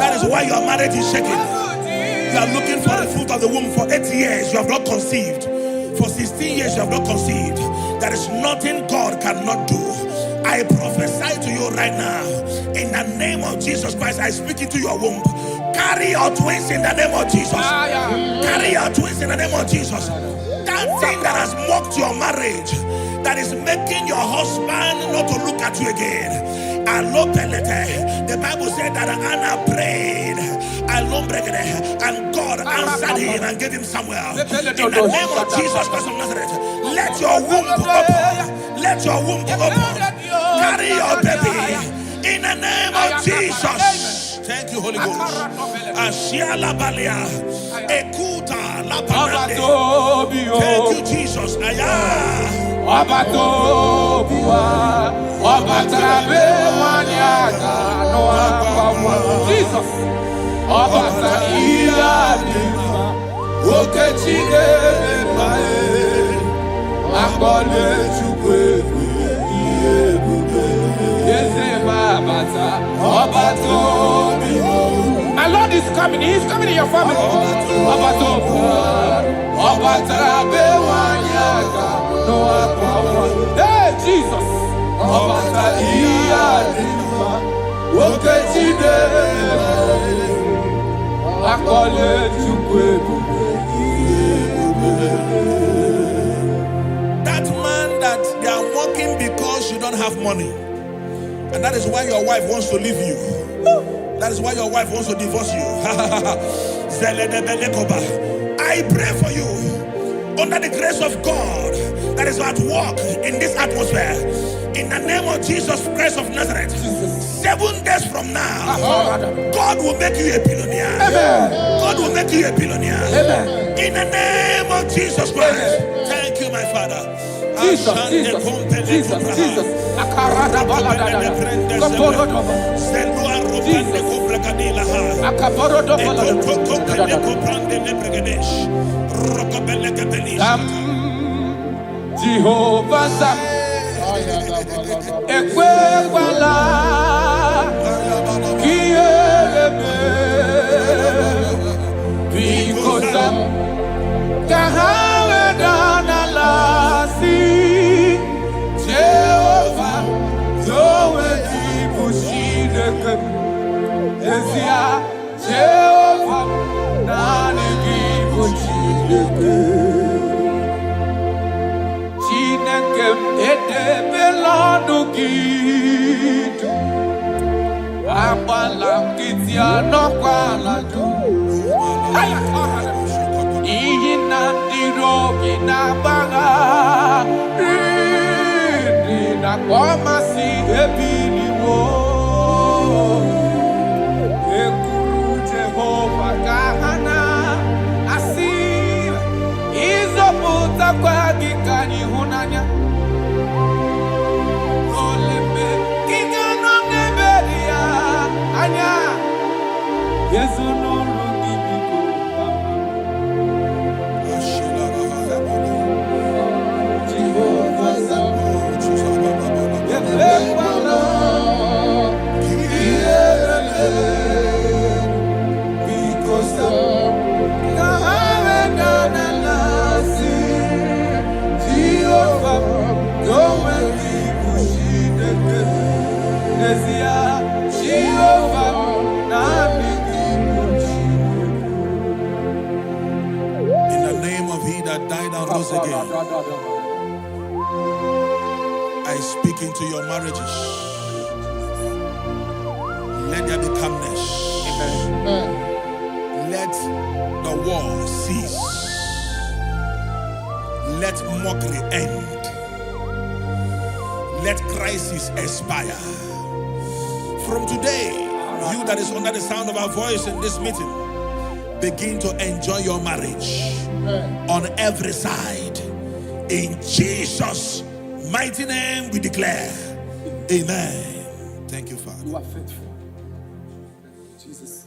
That is why your marriage is shaking. You are looking for the fruit of the womb. For 8 years you have not conceived. For 16 years you have not conceived. There is nothing God cannot do. I prophesy to you right now, in the name of Jesus Christ. I speak into your womb. Carry your twins in the name of Jesus. Carry your twins in the name of Jesus. That thing that has mocked your marriage, that is making your husband not to look at you again. The Bible said that Anna prayed, and God answered him and gave him Samuel. In the name of Jesus Christ of Nazareth, let your womb open. Let your womb open. Carry your baby in the name of Jesus. Thank you, Holy Ghost. Ashiala Balia, Ekuta La Parade. Thank you, Jesus. Obato Bua, Obatabe Wanyata, Noah, Jesus, Obata Iyadima, Okechine Mae, Akole Chukwe, Yezema Bata, Obato Bua. My Lord is coming, He is coming in your family. Obato Bua, Obatabe Wanyata. Hey, Jesus. Obata Iyadima, Okechine, Akole Chukwe. That man that they are mocking because you don't have money, and that is why your wife wants to leave you. That is why your wife wants to divorce you. I pray for you under the grace of God that is at work in this atmosphere. In the name of Jesus Christ of Nazareth, 7 days from now, God will make you a billionaire. God will make you a billionaire. In the name of Jesus Christ. Thank you, my Father. Jesus. Jehovah Sam, Ekwewala, Kielebe, Bikosam, Kahawedanalasi, Jehovah, Zoe Dibushideke, Ezia, Jehovah, Nani Dibushideke. Again, I speak into your marriages. Let there be calmness. Let the war cease. Let mockery end. Let crisis expire. From today, you that is under the sound of our voice in this meeting, begin to enjoy your marriage on every side. In Jesus' mighty name we declare, amen. Thank you, Father. You are faithful. Jesus.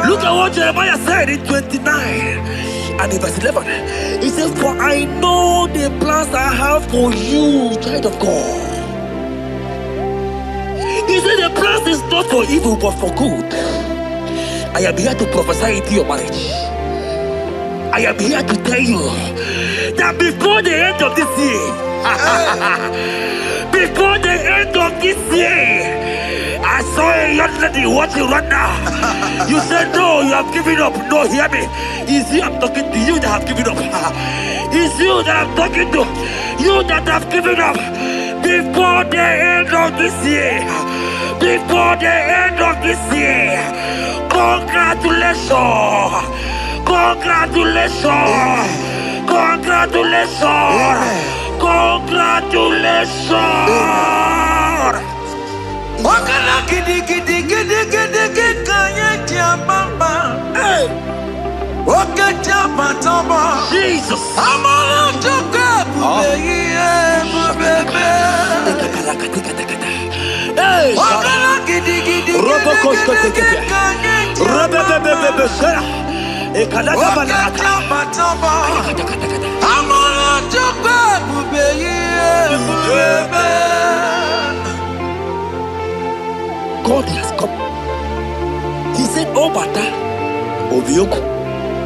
Look at what Jeremiah said in 29. and in verse 11, he says, for I know the plans I have for you, child of God. He said the plans is not for evil but for good. I am here to prophesy into your marriage. I am here to tell you that before the end of this year, before the end of this year, I saw a young lady watching right now. You said no, you have given up. No, hear me. It's you I'm talking to, you that have given up. It's you that I'm talking to, you that have given up. Before the end of this year, before the end of this year, congratulations, congratulations, congratulations, congratulations. Wakala gidi gidi gidi gidi gidi kanye tiambamba. Waka tiambamba. Jesus. Amala chuka bubebe. Wakala gidi gidi gidi gidi kanye tiambamba. Waka tiambamba. Amala chuka bubebe. God has come. He said, oh, Bata, Obioku.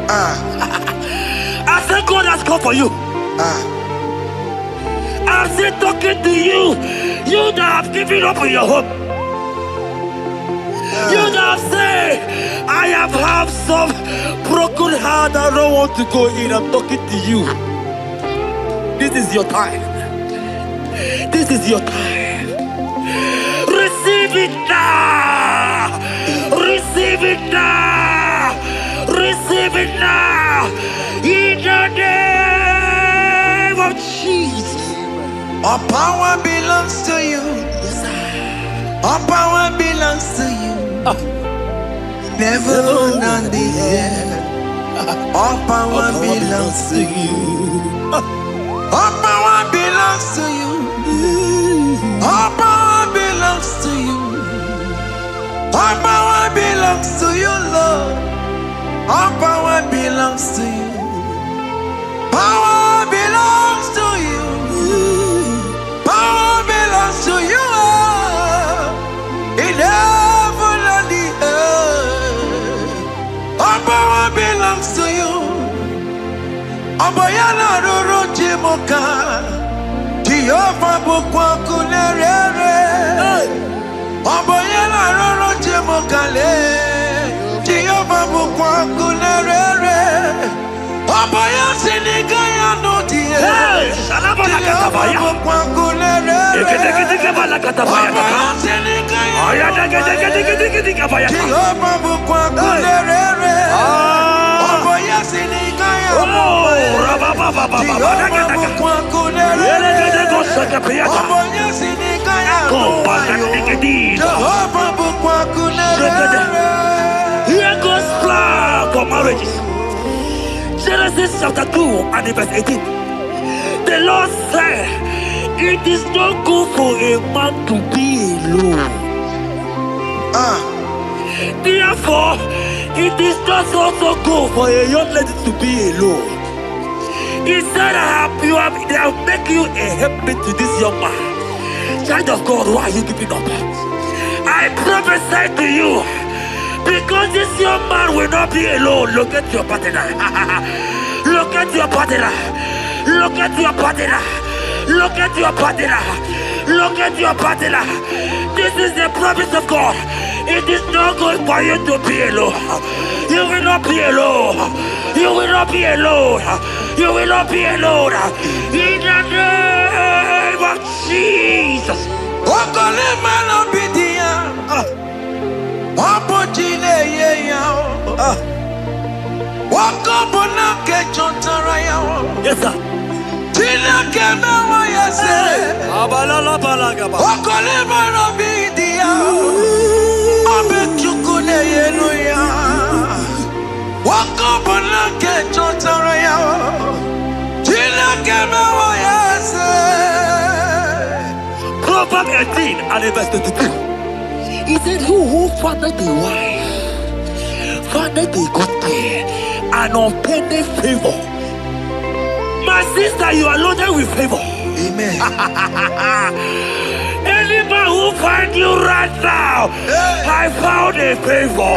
I said, God has come for you. I'm still talking to you. You that have given up on your hope. You that have said, I have some broken heart. I don't want to go in. I'm talking to you. This is your time. This is your time. Receive it now! Receive it now! Receive it now! In the name of Jesus! All power belongs to you. All power belongs to you. Never on the earth. All power belongs to you. All power belongs to you. All power belongs to you. All power belongs to you, Lord. All power belongs to you. Power belongs to you. Power belongs to you. In heaven and the earth. All power belongs to you. Abayana roro jimoka. Jehovah bukwa kunerere. Abayana roro jimokale. Jehovah bukwa kunerere. Abaya sinikaya no die. Shalabala katabaya. Jehovah bukwa kunerere. Abaya sinikaya no die. Jehovah bukwa kunerere. Abaya sinikaya no die. Jehovah bukwa kunerere. Here goes plan for marriages. Genesis chapter 2 and verse 18. The Lord said, it is not good for a man to be alone. Therefore, it is not also good for a young lady to be alone. He said, they'll make you a helpmate to this young man. Child of God, why are you giving up? I prophesy to you, because this young man will not be alone. Look at your partner. Look at your partner. Look at your partner. Look at your partner. Look at your partner. This is the promise of God. It is not good for you to be alone. You will not be alone. You will not be alone. You will not be alone. In the name of Jesus. Yes, sir. Proverbs 18 and verse 22. He said, who fathered a wife, fathered a good thing, an unpending favor. My sister, you are loaded with favor. Amen. Anybody who find you right now, I found a favor.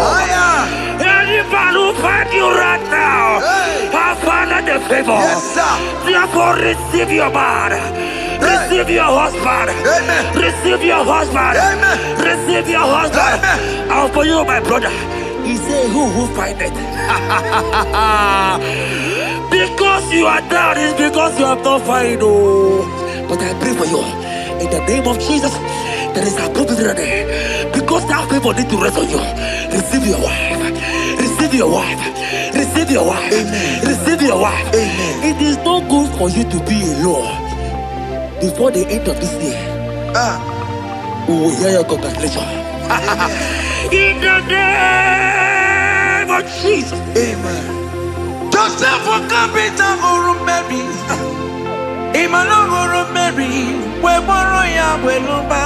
Anybody who find you right now, I found a favor. Yes, sir. Therefore, receive your man. Receive your husband. Amen. Receive your husband. Amen. Receive your husband. Amen. And for you, my brother, he said, who find it? Because you are down, it's because you have not found. Oh. But I pray for you. In the name of Jesus, there is a prophet there. Because that favor need to rest on you. Receive your wife. Receive your wife. Receive your wife. Amen. Receive your wife. Amen. It is not good for you to be alone before the end of this year. We will hear your congratulations. In the name of Jesus. Amen. Joseph for capital or Mary. Imano or Mary. We borrow ya weluba.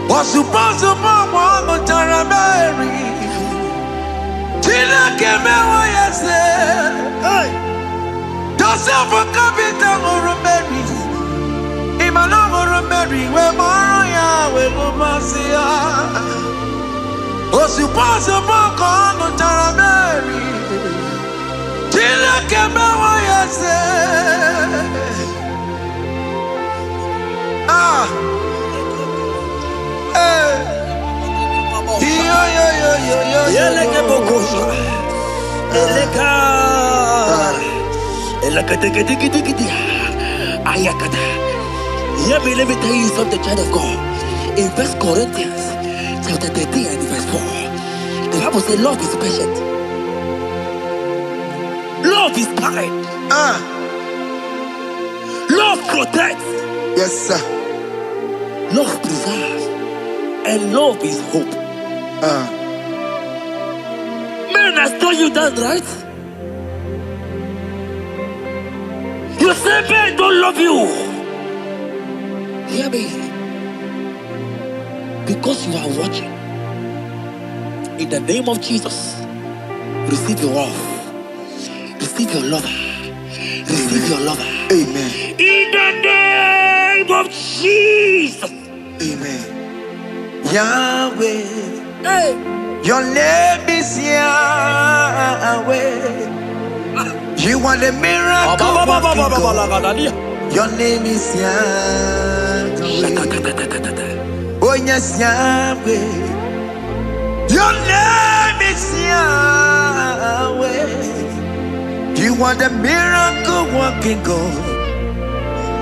Was supposed to borrow the Tara Mary. Tina came away, yes. Joseph for capital or Mary. Imano or Mary. We borrow ya weluba. Was supposed to borrow the Tara Mary. Tina came away, yes. Let me tell you something, child of God. In 1 Corinthians chapter 13 and verse 4, the Bible says love is patient. Love is kind. Love protects. Yes, sir. Love preserves. And love is hope. Man has told you that, right? You say men don't love you. Hear me. Because you are watching. In the name of Jesus, receive your love. Receive your lover. Receive your lover. Amen. In the name of Jesus. Amen. Yahweh. Hey. Your name is Yahweh. You are the miracle working God. Your name is Yahweh. Oh yes, Yahweh. Your name is Yahweh. You are the miracle working God.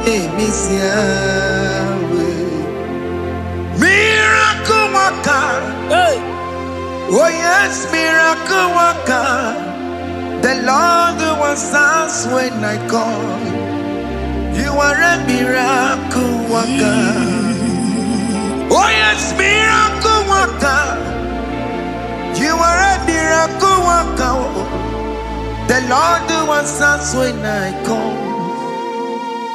Name is Yahweh. Miracle worker. Hey. Oh yes, miracle worker. The Lord who answers when I call. You are a miracle worker. Oh yes, miracle worker. You are a miracle worker. The Lord who answers when I call.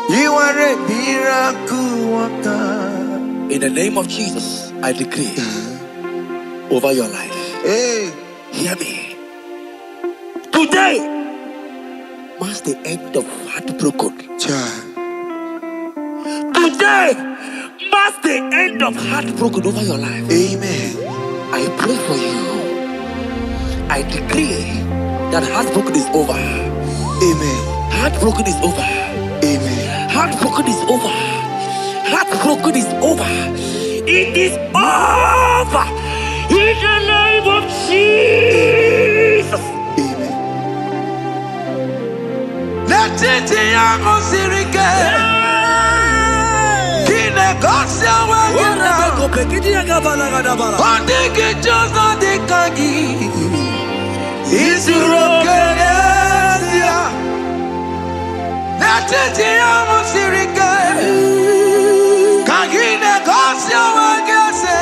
You are a miracle worker. In the name of Jesus, I decree over your life. Hey, hear me. Today marks the end of heartbroken. child. Today marks the end of heartbroken over your life. Amen. I pray for you. I decree that heartbroken is over. Amen. Heartbroken is over. Amen. Heartbroken is over. Heartbroken is over. It is over. In the name of Jesus. Amen. Let it be your sirike. Kine kosia wagina. Ondiki jozo dikagi. Isuro kenesia. Let it be your sirike. Kagine kosia wagese.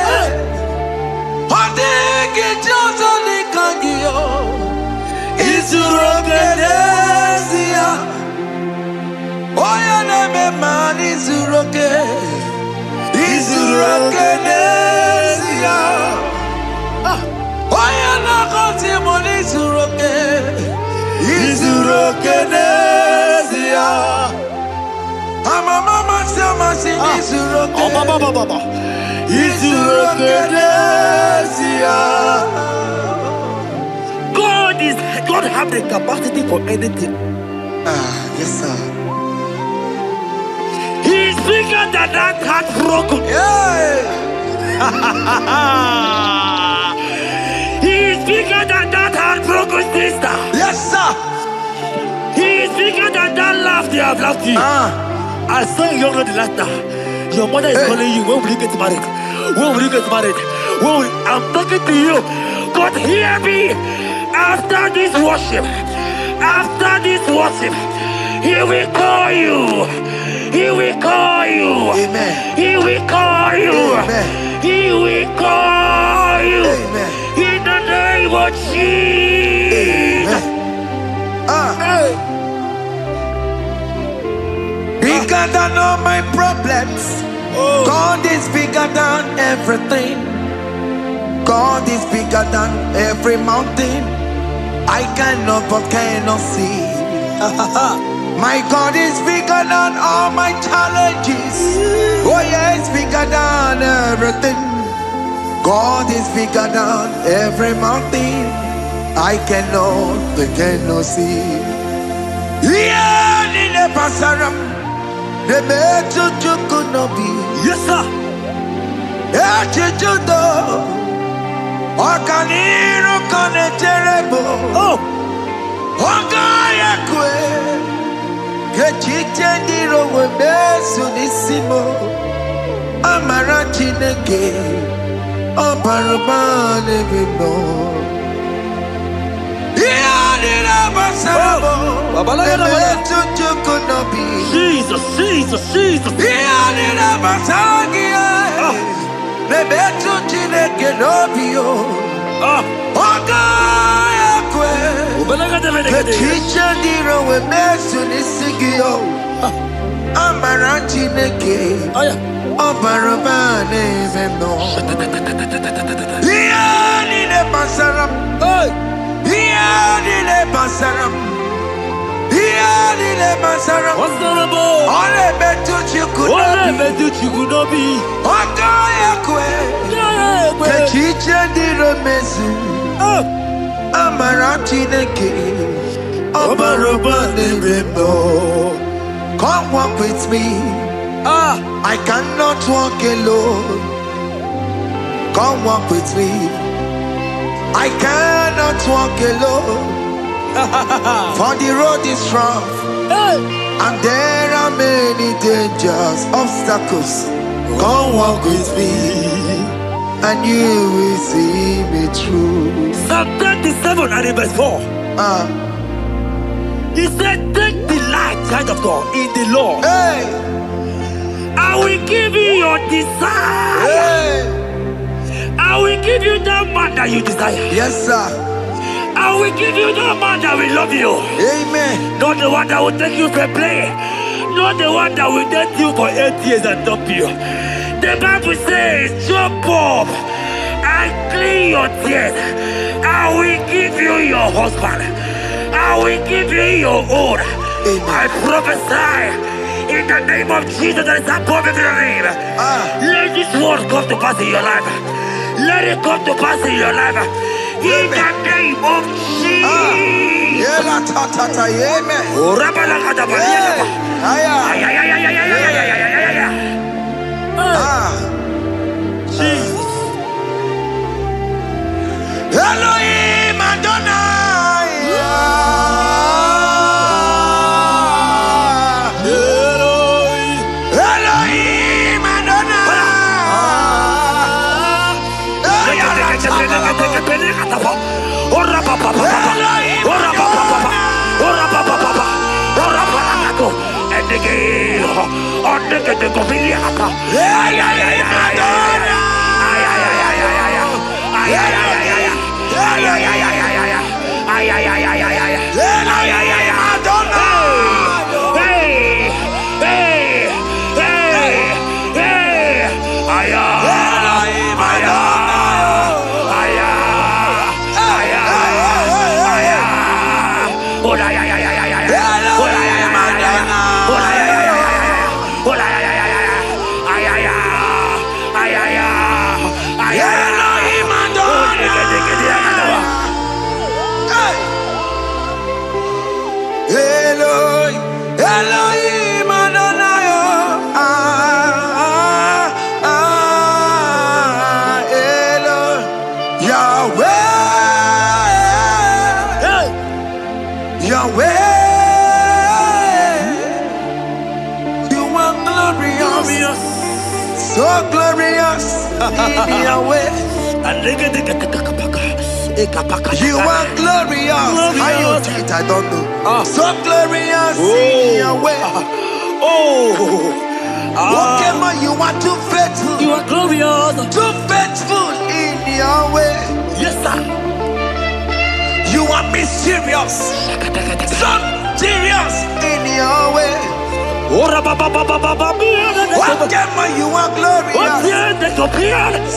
Ondiki jozo dikagi. Isuro kenesia. Oya neme mani Izuroke Nesia. Oya na kosi moni zuroke. Izuroke nezia. Mama sama sini zuroke. Baba. Izuroke nezia. God have the capacity for anything. Yes sir. He's bigger than that heartbroken. Yeah. He's bigger than that heartbroken sister. Yes sir. He's bigger than that laugh they have laughed you. I saw a young lady last night. Your mother is calling you. When will you get married? When will you get married? I'm talking to you. But hear me. After this worship, He will call you. He will call you. Amen. He will call you. Amen. He will call you. Amen. In the name of Jesus. Amen. Bigger than all my problems. God is bigger than everything. God is bigger than every mountain. I cannot but cannot see. My God is bigger than all my challenges. Oh yeah, it's bigger than everything. God is bigger than every mountain. I cannot but cannot see. Yeah, in the pasaram, the metu chukunobi. Yes, sir. Yeah, chuchudo. Okaniro kone terebo. Oh. Ogaya kwe. Kechiche ndiro webesu nisimo. Amara chineke. Obarubane bimo. Iyadira basarabo. Emetu chukunobi. Jesus. Iyadira basagia. Nebetu chineke nobio. Ogaya kwe. Kechiche ndiro webesu nisigio. Amara chineke. Obarubane bimo. Iyadira basaram. Iyadira basaram. Iyadira basaram. Ole betu chikunobi. Ogaya kwe. Kechiche ndiro mezu. Amara chineke. Obarubane bimo. Come walk with me. I cannot walk alone. Come walk with me. I cannot walk alone. For the road is rough. And there are many dangers, obstacles. Come walk with me. And you will see me through. Psalm 37 and verse 4. He said, take delight, child of God, in the Lord. Hey! I will give you your desire. Hey! I will give you that man that you desire. Yes, sir. I will give you that man that will love you. Amen. Not the one that will take you for play. Not the one that will date you for 8 years and dump you. The Bible says, jump up and clean your tears. I will give you your husband. I will give you your own. I prophesy in the name of Jesus that is above every name. Let this word come to pass in your life. Let it come to pass in your life. In the name of Jesus. Jesus. Elohim Adonai. Elohim Adonai. Elohim Elohim Adonai, Yahweh, Yahweh, you are glorious, so glorious in Yahweh. You are glorious. How you do it, I don't know. So glorious in Yahweh. Okay, man, you are too faithful. You are glorious. Too faithful in Yahweh. Yes, sir. You are mysterious. So serious in Yahweh. Okay, man, you are glorious.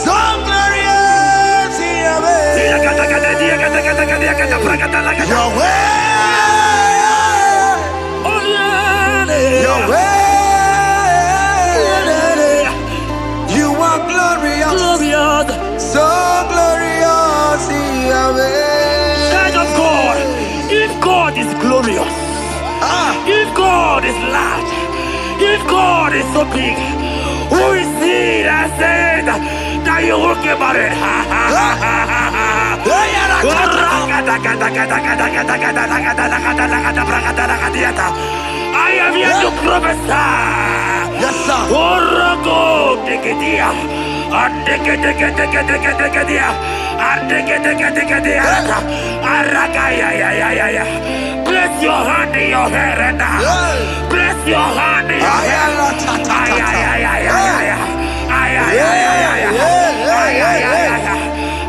So glorious in Yahweh. Yahweh. Yahweh. You are glorious. So glorious in Yahweh. Child of God, if God is glorious, if God is large, if God is so big, who is he that said that you will get married? I am here to prophesy. Yes, sir. Orago, Bless your hand in your hair and bless your hand in your hair.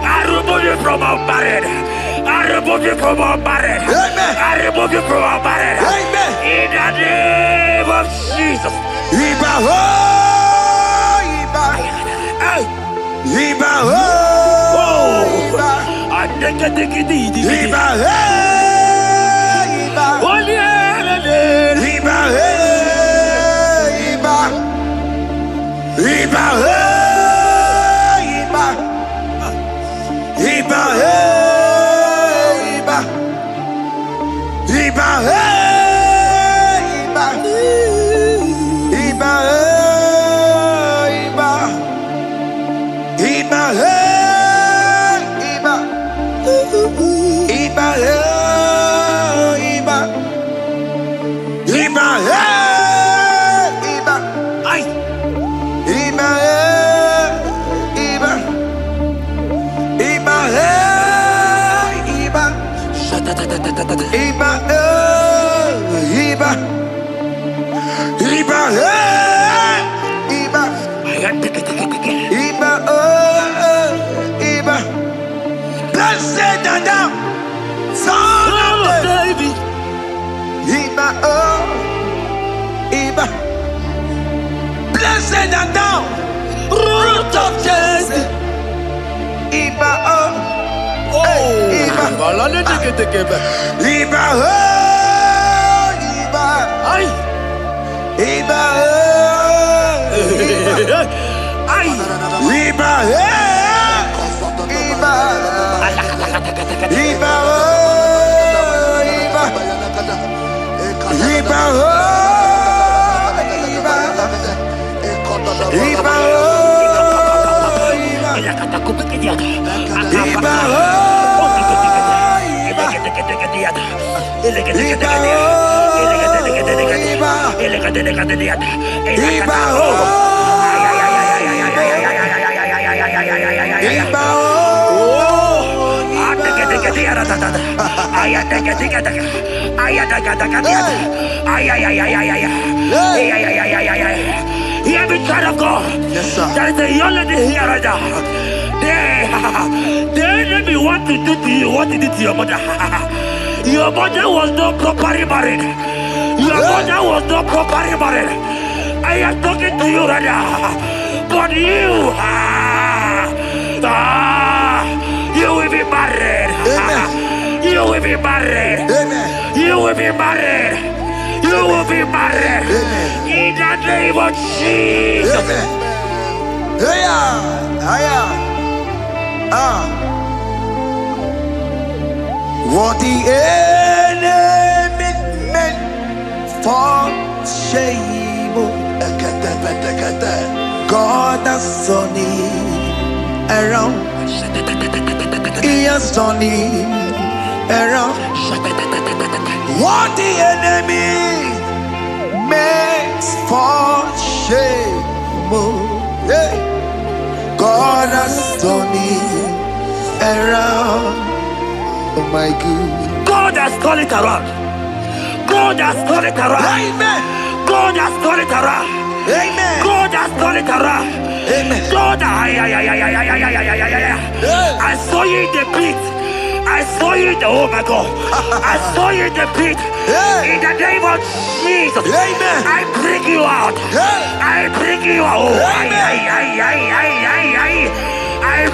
I remove you from our married. I remove you from our married. I remove you from our married. In the name of Jesus. Iba ho, Iba. Iba ho, Iba. Iba ho, Iba. Iba ho, Iba. Iba ho, Iba. Iba ho, Iba. Iba ho, Iba. Iba, Iba, Iba, Iba, Iba, Iba, Iba, Iba, ay, Iba, Iba, Iba, Iba, Iba, Iba. Iba, Iba, Iba, Iba. Blessed Adam, son of David. Iba, Iba. Blessed Adam, root of Jesse. Iba, Iba. Iba, Iba. Ay. Iba, ay, Iba, Iba, Iba, Iba, Iba, Iba, Hear me, child of God. Yes, sir. There is a young lady here right now. The enemy want to do to you what he did to your mother. Your mother was not properly married. Your mother was not properly married. I am talking to you right now. But you will be married. Amen. You will be married. Amen. You You will be married. You will be married. In the name of Jesus. What the enemy meant for shame, God has turned it around. He has turned it around. What the enemy makes for shame, God has turned it around. Oh my God. God has turned it around. God has turned it around. Amen. God has turned it around. Amen. God has turned it around. Amen. God, I saw you in the pit. I saw you in the, oh my God. I saw you in the pit. In the name of Jesus. Amen. I bring you out. I bring you out. I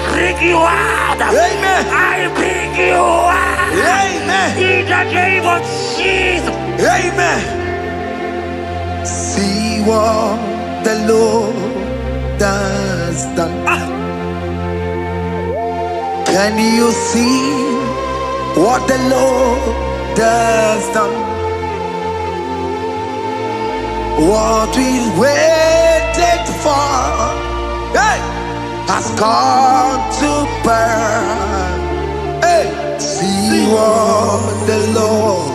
bring you out. Amen. I bring you out. Amen. In the name of Jesus. Amen. See what the Lord has done. Can you see what the Lord has done? What we waited for, hey, has come to pass. Hey, see what the Lord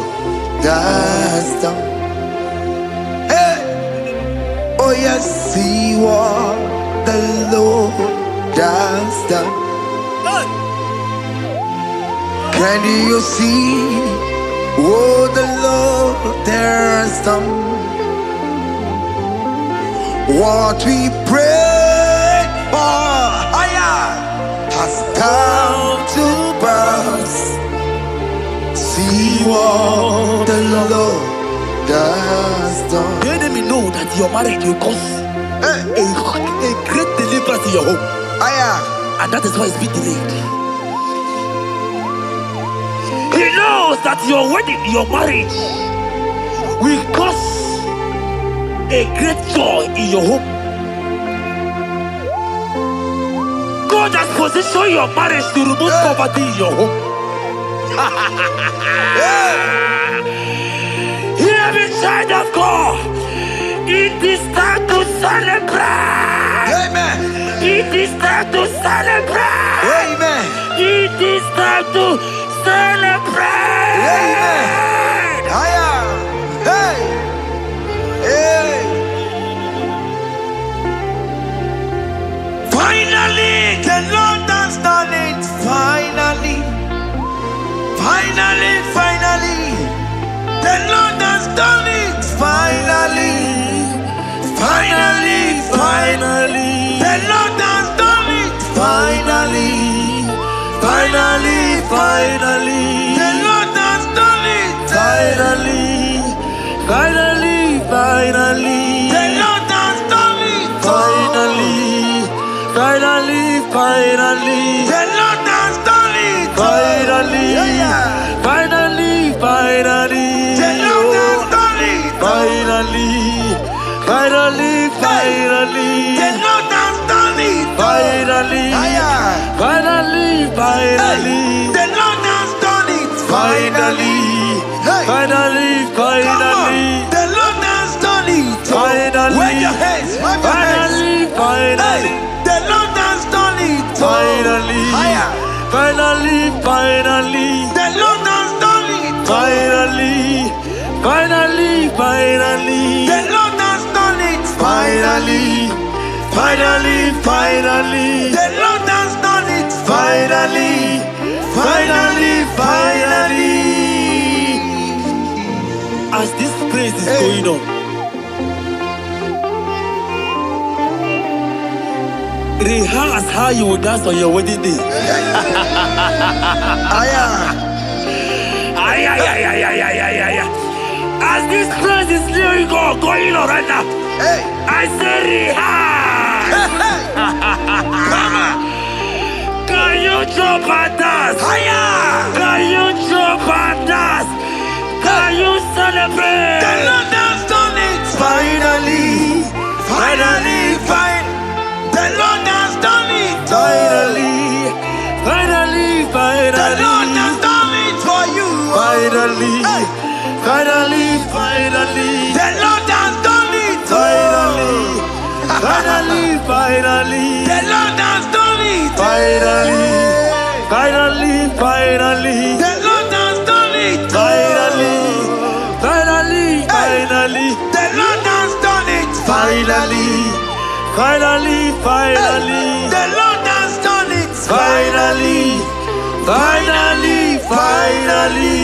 has done. Hey, oh yes, see what the Lord has done. Can you see what the Lord has done? What we prayed for has come to pass. See what the Lord has done. The enemy know that your marriage will cause a great deliverance in your home. And that is why it's been delayed. He knows that your wedding, your marriage will cause a great joy in your home. God has positioned your marriage to remove poverty in your home. Hear me, child of God. It is time to celebrate. Amen. It is time to celebrate. Amen. It is time to celebrate. Amen. Hey. Hey. Finally, the Lord has done it. Finally. Finally, finally. The Lord has done it. Finally. Finally, finally. The Lord has done it. Finally. Finally, finally. The Lord has done it. Finally. Finally, finally. The Lord has done it. Finally. Finally, finally. The Lord has done it. Finally. Finally, finally. The Lord has done it. Finally. Finally, finally. The Lord has done it. Finally. Finally, finally. The Lord has done it. Finally. Finally, finally. The Lord has done it. Finally. Wave your hands. Finally, finally. The Lord has done it. Finally. Finally, finally. The Lord has done it. Finally. Finally, finally. The Lord has done it. Finally. Finally, finally. The Lord has done it. Finally. Finally, finally. As this praise is going on, rehearse how you will dance on your wedding day. As this praise is going on right now, I say rehearse. Can you jump and dance? Can you jump and dance? Can you celebrate? The Lord has done it. Finally, finally, the Lord has done it. Finally, finally, finally. The Lord has done it for you. Finally, Hey. finally, finally. The Lord has done it. Finally, finally, finally. The Lord has done it. Finally, finally, finally. The Lord has done it. Finally, finally, finally. The Lord has done it. Finally, finally, finally. The Lord has done it. Finally, finally, finally.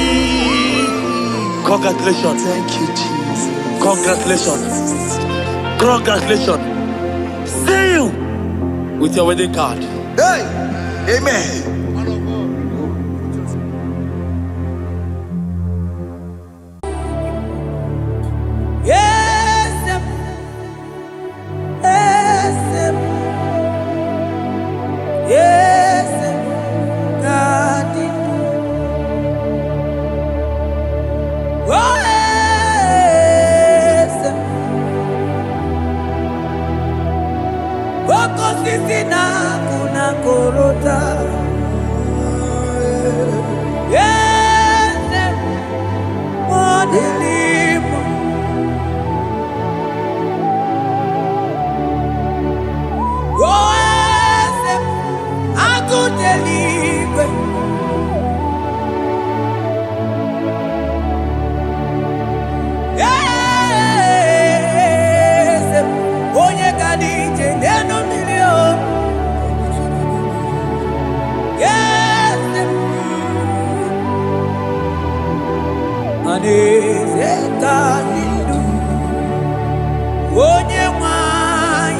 Congratulations. Thank you, Jesus. Congratulations. Congratulations. See you with your wedding card. Hey, amen. Yes, yes, yes, God did. Oh, yes. Boko sisi na kuna korota. Yes, modelimo. Oh, yes, akuteliwe. Yes, onye kadije neno milio. Yes, aneze kadidu. Onye mwai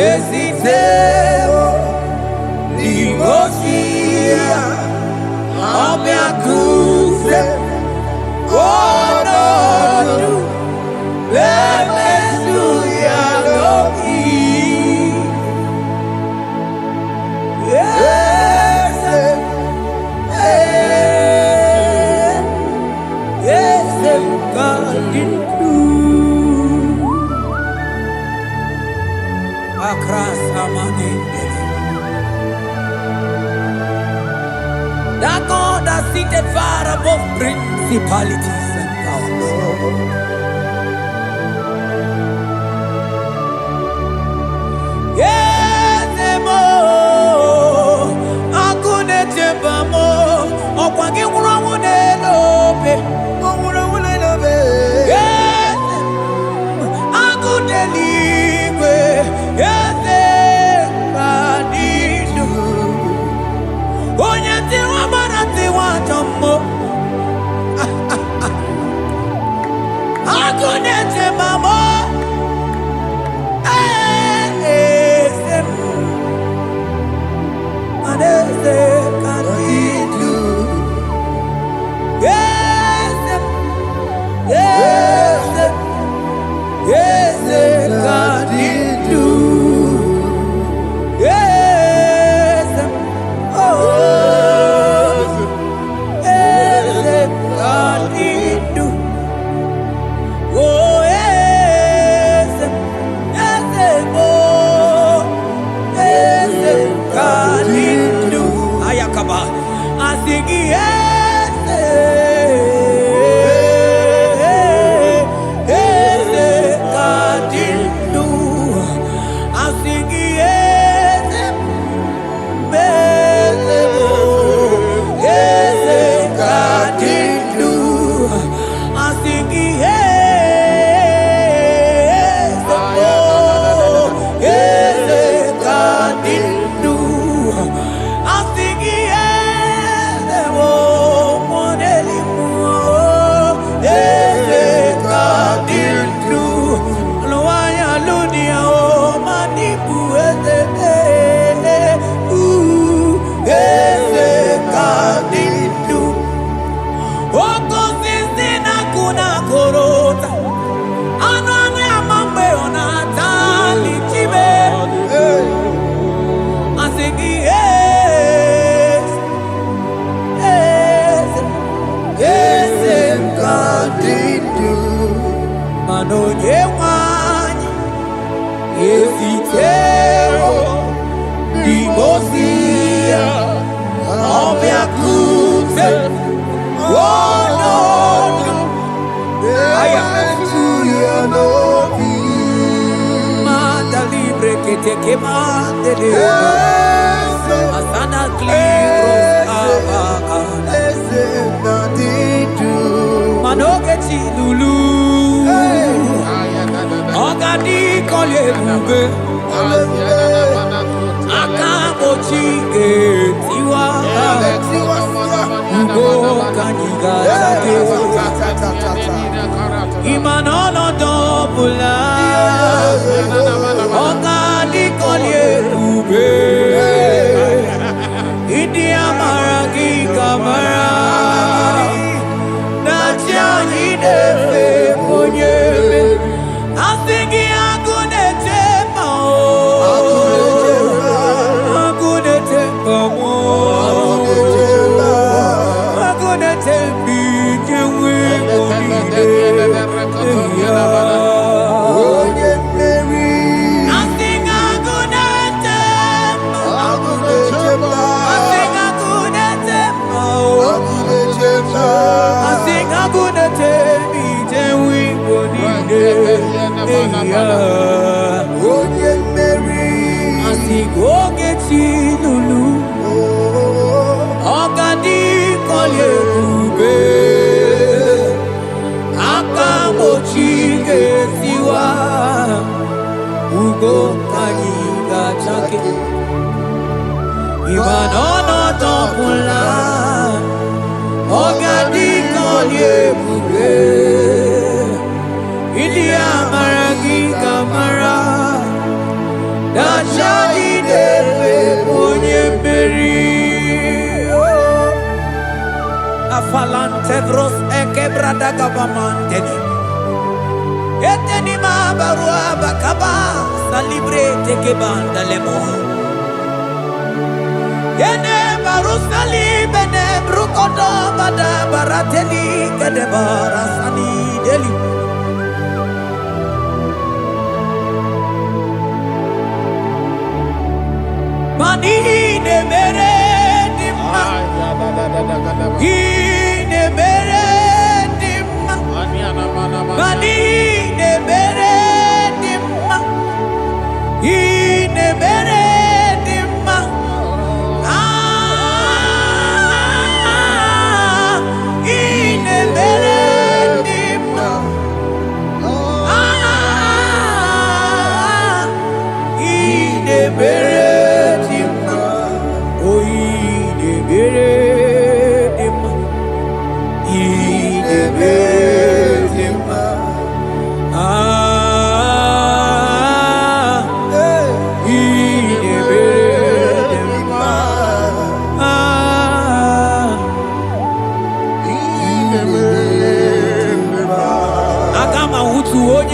esiteo ligosia ameakuse onodu bemesuya loki. Yes, yes, God did do. Across that God that seated far above principalities and powers. Yes, mo, akune chebamo, okwangi urawune lobe. Yes, akune libe. Yes, kadidu. Onye tiwa barati wa jammo. Akune chebamo. Oh, Oh no, I am to your lobby. Mata libre que te quema de Asana Manoke Lulu Ogadi Kolye Bube Akabochi Tiwa Ugo Kanyiga Imanono Dobula Ogadi Kolye Bube India Maragi Kamara Nachani Defe Munye Asigi Agune Tema Agune Tema Agune Tembi Jewe Monide Asing Agune Tema Asing Agune Tema Asing Agune Tembi Jewe Monide Asigogeti Lulu Ogadi Kolye Bube Akamochi Getiwa Ugo Kanyiga Chake Imanono Topula Ogadi Kolye Bube India Maragi Kamara Dachadi Defe Munye Meri Afalante Vros Ekebrada Gabamante Etenima Barua Bakaba Salibre Tekebanda Lemo Yene Barusali Bene Brukodo Bada Barateli Kadebara Sani Deli Mani ne mere dimma, ne mere dimma, mani ne mere dimma, ne mere dimma, ne mere dimma, ne mere.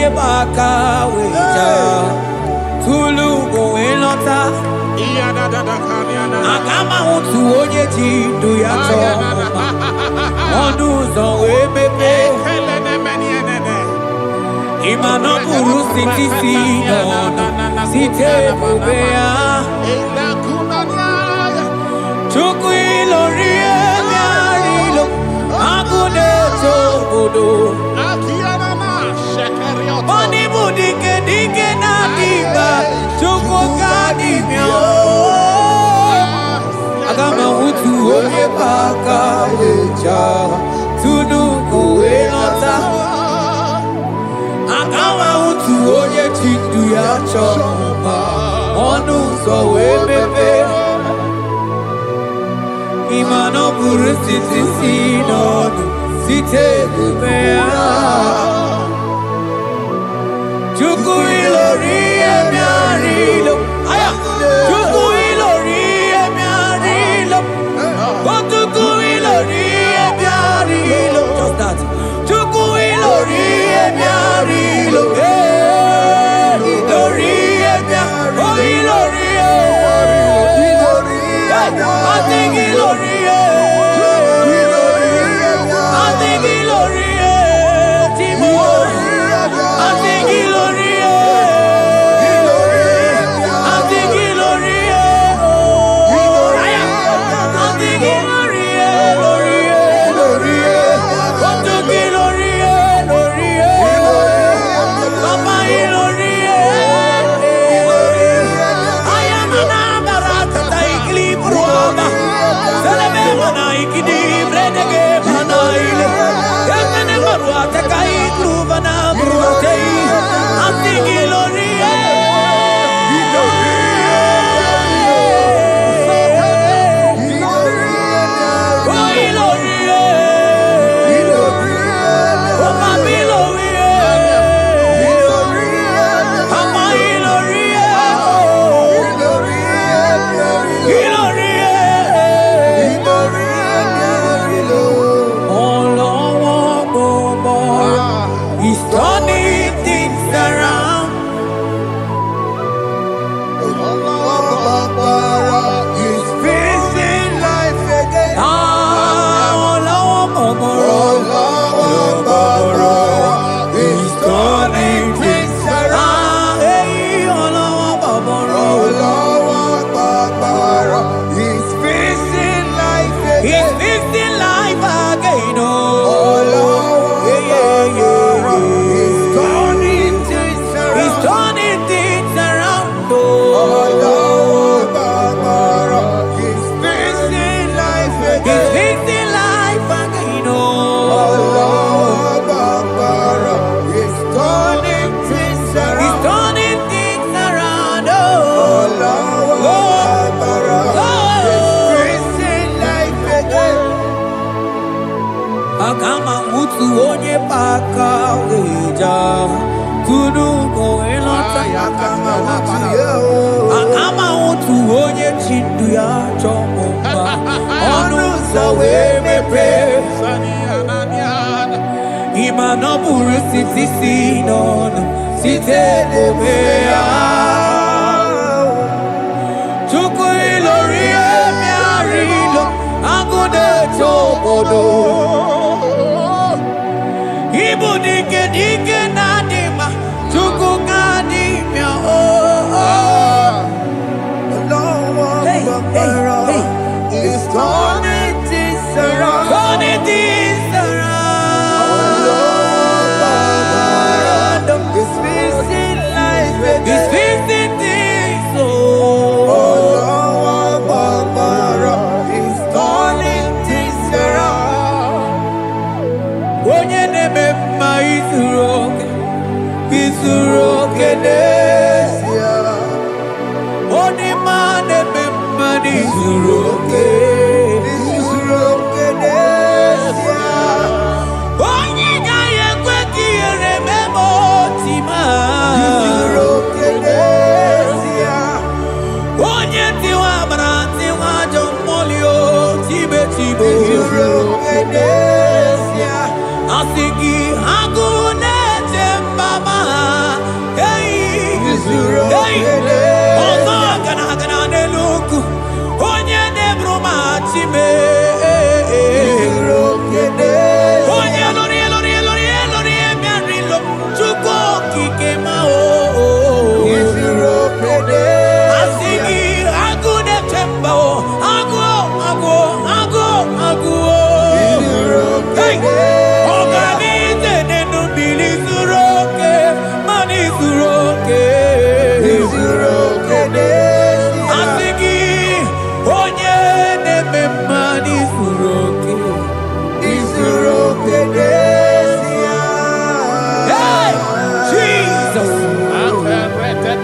Baka weja tulu go elota agama utu onye ji ndu ya chọma ọnụ ụzọ wee mepee ịma na ọ bụrụ sitisi n'ọnụ site ebube ya Chukwu ilori ebe arịlo agụ na-eto obodo Money budike dike na diba Chukwu kadimio Agama utu onye baka weja Tunuku elota Agama utu onye chindu ya chọma Ọnụ ụzọ wee mepe Imano buru sitisi n'ọnụ Site ebube ya Chukwu ilori emi arilo aya Chukwu ilori emi arilo Chukwu ilori emi arilo just that Chukwu ilori emi arilo ilori emi arilo ilori I think ilori I think ilori Timo kunu koelota akama utu onye chindu ya chomba onu sawe mepe imano buru siti sinon site debea chuku ilori emiarilo agude chobodo ibu dike dike nadima chuku ganimia hey, hey, hey. It's turning things around. Turning things around. It's fixing life again. It's fixing things. It's turning things around. Onye neme ma izuroke nesia. Oni ma neme ma izuroke. Onye gaye kweki ereme motima. Onye tiwa branti wa jomolio tibe tibe. Asigi agune tembama. Hey, hey. Ozo gana neluku. Onye nebruma time. Onye lori miarilo. Chuko kikema o. Asigi agune temba o. Agu. Hey. Organize nenu bili zuroke. Mani zuroke. Asigi onye neme mani zuroke. Hey, Jesus.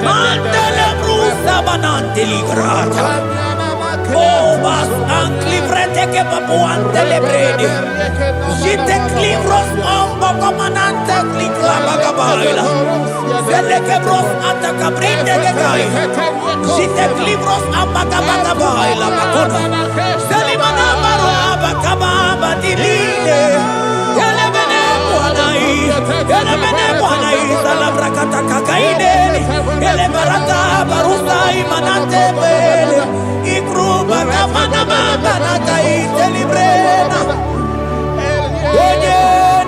Mandele brusa bananteli grata. Oh, bas anclivrete che papuante le bredi. Jite clivros ombo comanante clicla bagabaila. Zelle che bros attacca brinde che gai. Jite clivros ambagabagabaila macona. Selimana baro abakababa dilile. Elebene buanai. Salabrakata kakaideli. Elebarata barusai manate bele. Ikruba kamana mabanata itelibrena. Onye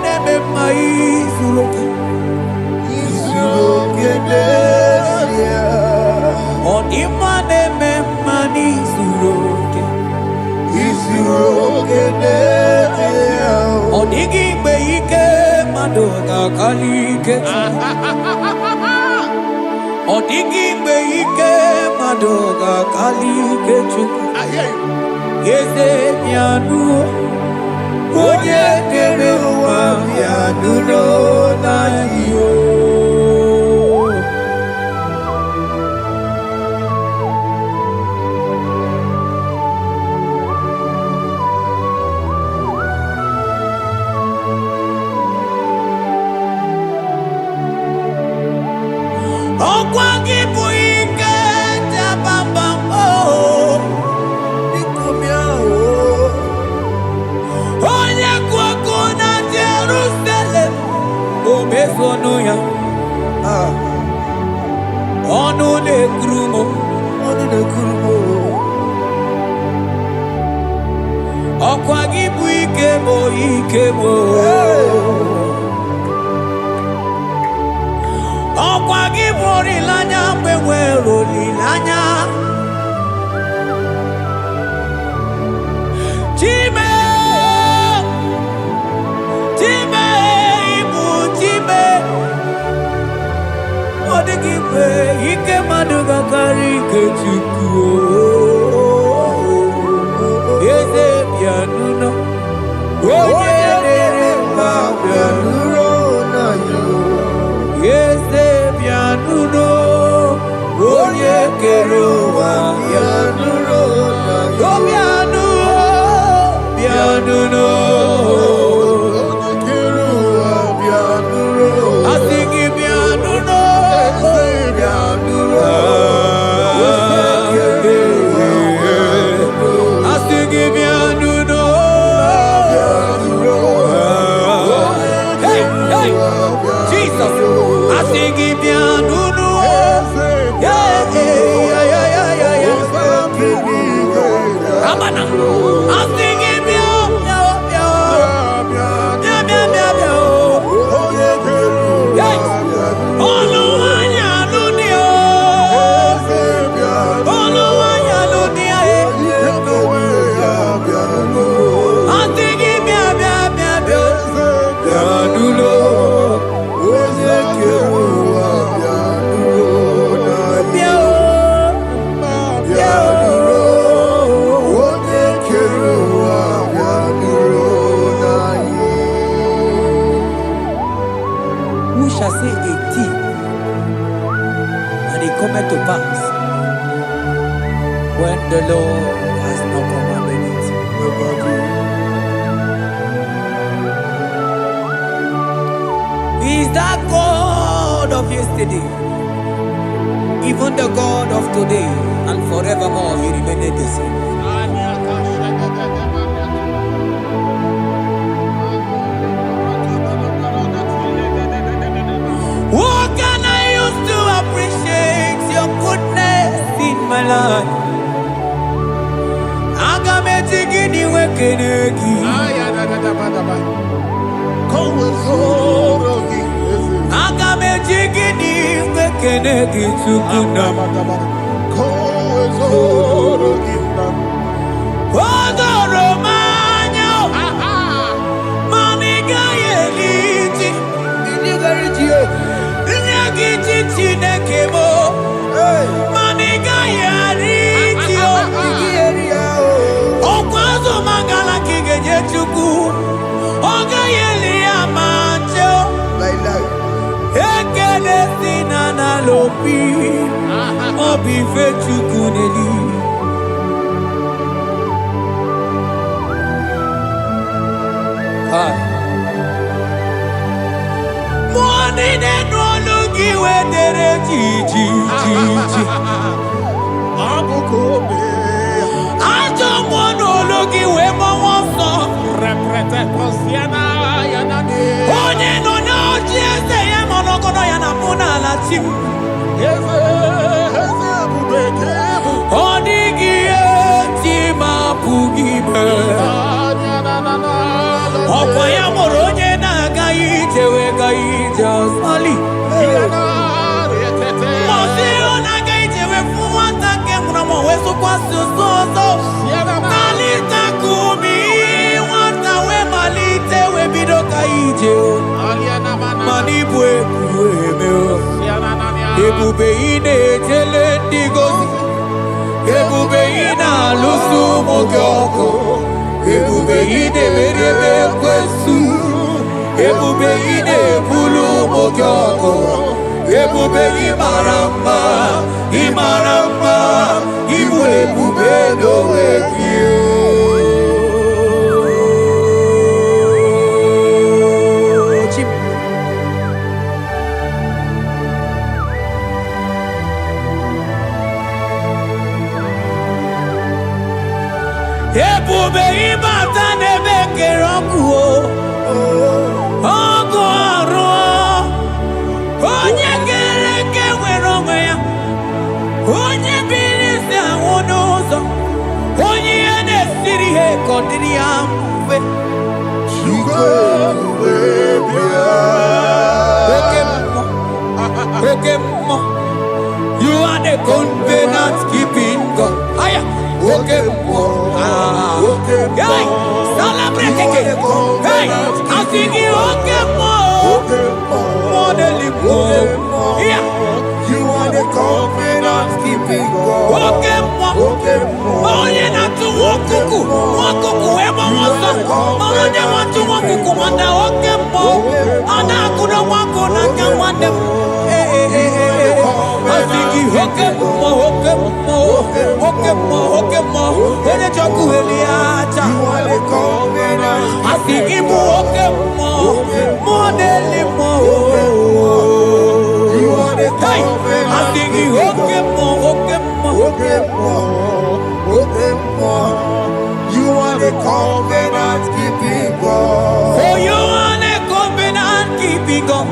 neme maizuroke. Onima neme manizuroke. Onigi beike madoga kalike. Onigi beike madoga kalike chuku. Yeze mianu. Onye kere wa mianu no na yo. Okwangi buike jabamba onye kwako na Jerusalem omezono ya ọnụ na-ekuru ọkwa gị bụ ike mo ọkwa gị bụ olileanya mgbe nwere olileanya Chime ibu Chime ọ dịghị mgbe ike mmadụ ga-akarị ike Chukwu eze bịanụnọ onye dere mma bịanụrụ eze bịanụnọ onye kere ụwa bịanụrụ bịanụnọ asị gị bịanụnọ Jesus. I sing him Nunu. Yeah, yeah, yeah, yeah, yeah, yeah. Amana. I sing him shall say a thing, and it cometh to pass when the Lord has not commanded it. He is that God of yesterday, even the God of today, and forevermore He remained the same. What can I use to appreciate your goodness in my life? Agametigini wekeneki. Agametigini wekeneki tukuna. Odoromanyo. Maniga yeliti. Nyagiti chinekemo. Maniga yaritio. Okwazo magala kigenye chuku. Oga yeli amancho. Ekele sinana lopi. Obi fechuku neli. Hi. Money de no lugi wedere ji. Ajo mono lugi we mo wonso. Reprete posiana yana de. Onye no no jiese ye mono kono yana muna la chim. Eze bubeke. Onigi etima pugibe. Okwaya moronye na gai tewe gai jasali. Mosi ona gai tewe fuwanta ke mramo weso kwa soso. Kalita kumi wanta we malite we bido gai je. Manibwe kuemeo. Ebube ine tele digozi. Ebube ina lusu mogyoko. Ebube ide merebe kwesu. Ebube ide bulu mogyoko. Ebube imarama. Ibu ebube no ekio. Ebube ibata nebe keroku o. Ogo aro. Onye kereke nwere onwe ya. Onye biri si anwụ n'ụzọ. Onye ihe na-esiri ihe ka ọ dịrị ya mfe. Oke mmụọ. You are the covenant keeping God. Aya. Okay, hey, celebrate again. Hey, I sing you okay more than more. Yeah, you are the covenant keeping God. Okay more. Oh, you not to walk kuku. Ever was a mama. They want to walk kuku. And okay more. And I couldn't walk on. I can't want them. I sing you okay more. When you talk to Eliacha, You are the covenant. I think you more than more. You are the Hey, covenant. I think you okay more. You are the covenant keeping God. Oh, you are the covenant keeping God.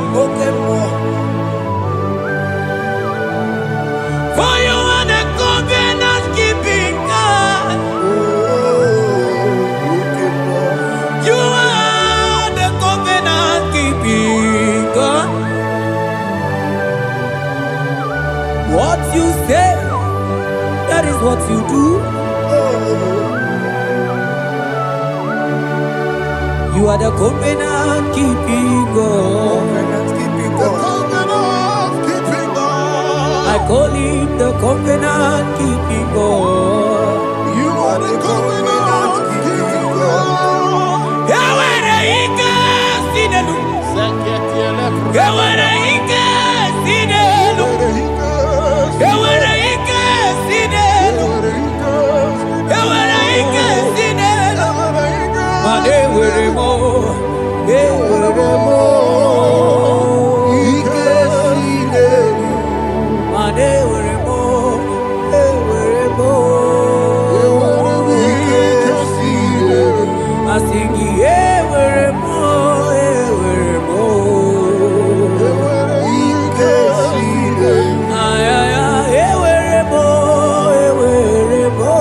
you say, that is what you do. You are the covenant keeping God. I call him the covenant keeping God. You are the covenant keeping God. Yawere ike sinelu. Yawere ike sinelu. Yawere ike sinelu. Yawere ike sinelu. Mane were mo. Were mo. Ike sinelu. Mane were mo. Were mo. Ike sinelu. Asingi were mo. Were mo. Ike sinelu. Ay ay ay were mo. Were mo.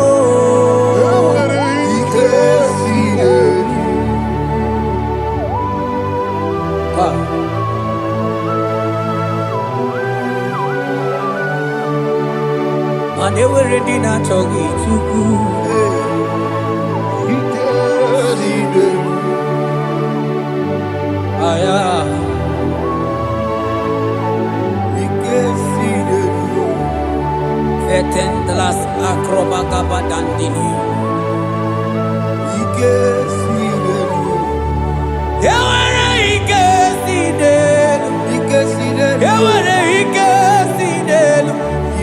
Ike sinelu. Mane were di na chogi chuku. Ike sinelu. Aya. Ike sinelu. Vetendlas akrobaga badandini. Ike sinelu. Yawere ike sinelu. Ike sinelu. Yawere ike sinelu.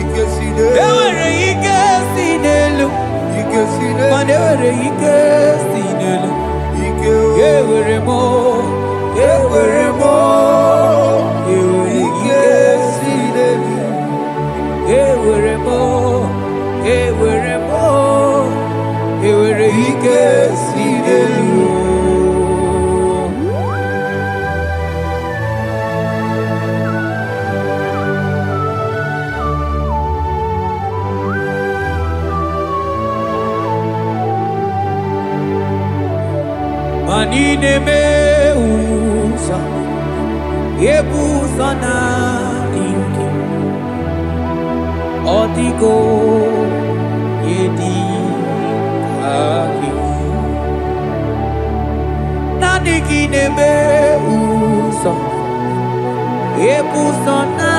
Ike sinelu. Yawere ike sinelu. Ike sinelu. Mane were ike sinelu. Ike yewere mo. Yewere mo. Yewere ike sinelu. Yewere mo. Yewere mo. Yewere ike sinelu. Manine me usa, yebusa na dinki, otiko yedi aki. Nadiki ne me usa, yebusa na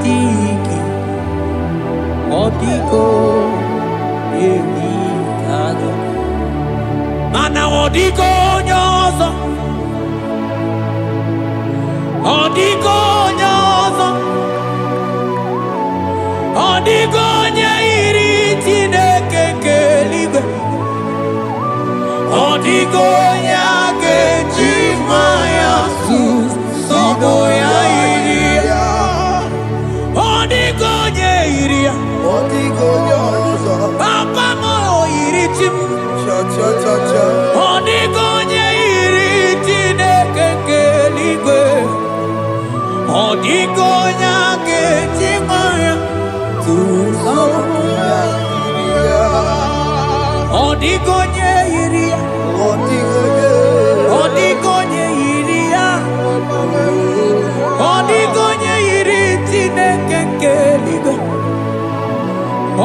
dinki, otiko yedi aki. Mana odiko nyozo, odiko nyozo, odiko nyairi Chineke keligwe, odiko nyake chimaya sobo ya iria, odiko nyairia, odiko nyozo, papa mo iri chim. Odigonye iri Chineke keligwe, odigonya kechimaya tusoya iria, odigonye iria, odigonye iria, odigonye iri Chineke keligwe,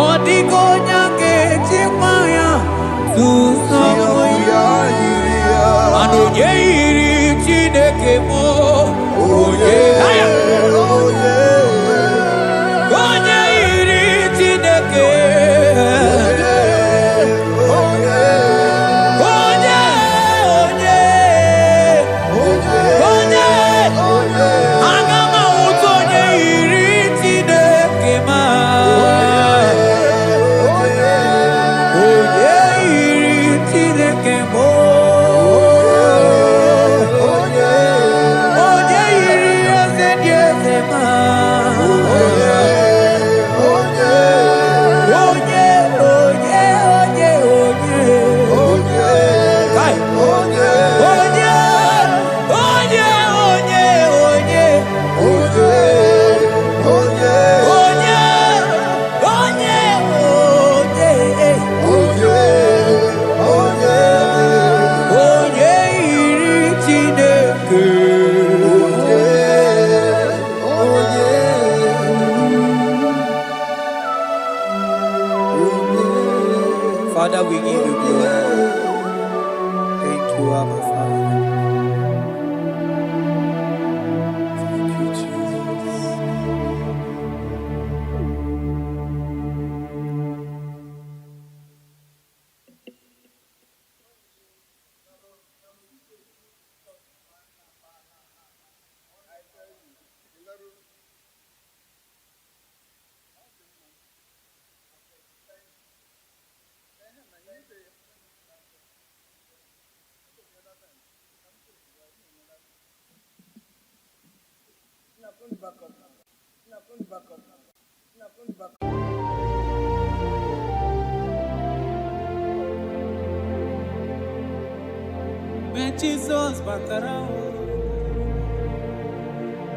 odigonya kechimaya tusoya iria, adonye iri Chineke mo, oye, onye iri Chineke, oye. we give you glory. Thank you, Abba Father. Thank you, Jesus. When Jesus batara,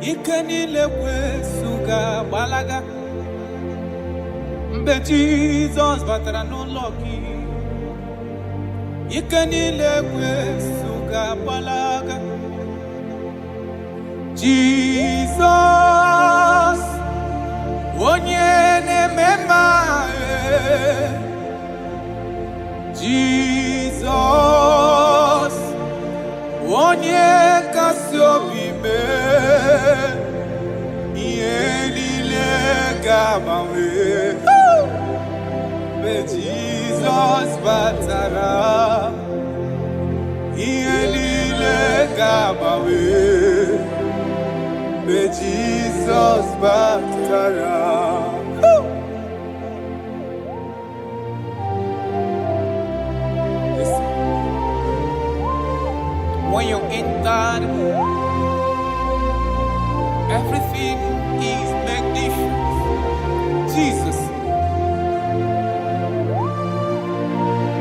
ike niile kwesuga gbalaga. Mgbe Jesus batara n'ụlọ gị, ike niile kwesuga gbalaga. Jesus, onye na-eme mma. Jesus, onye kasị obi mee, ihe niile ga-agbanwe. Mgbe Jizọs batara, ihe niile ga-agbanwe. Mgbe Jizọs batara. When you entered, everything is magnificent. Jesus.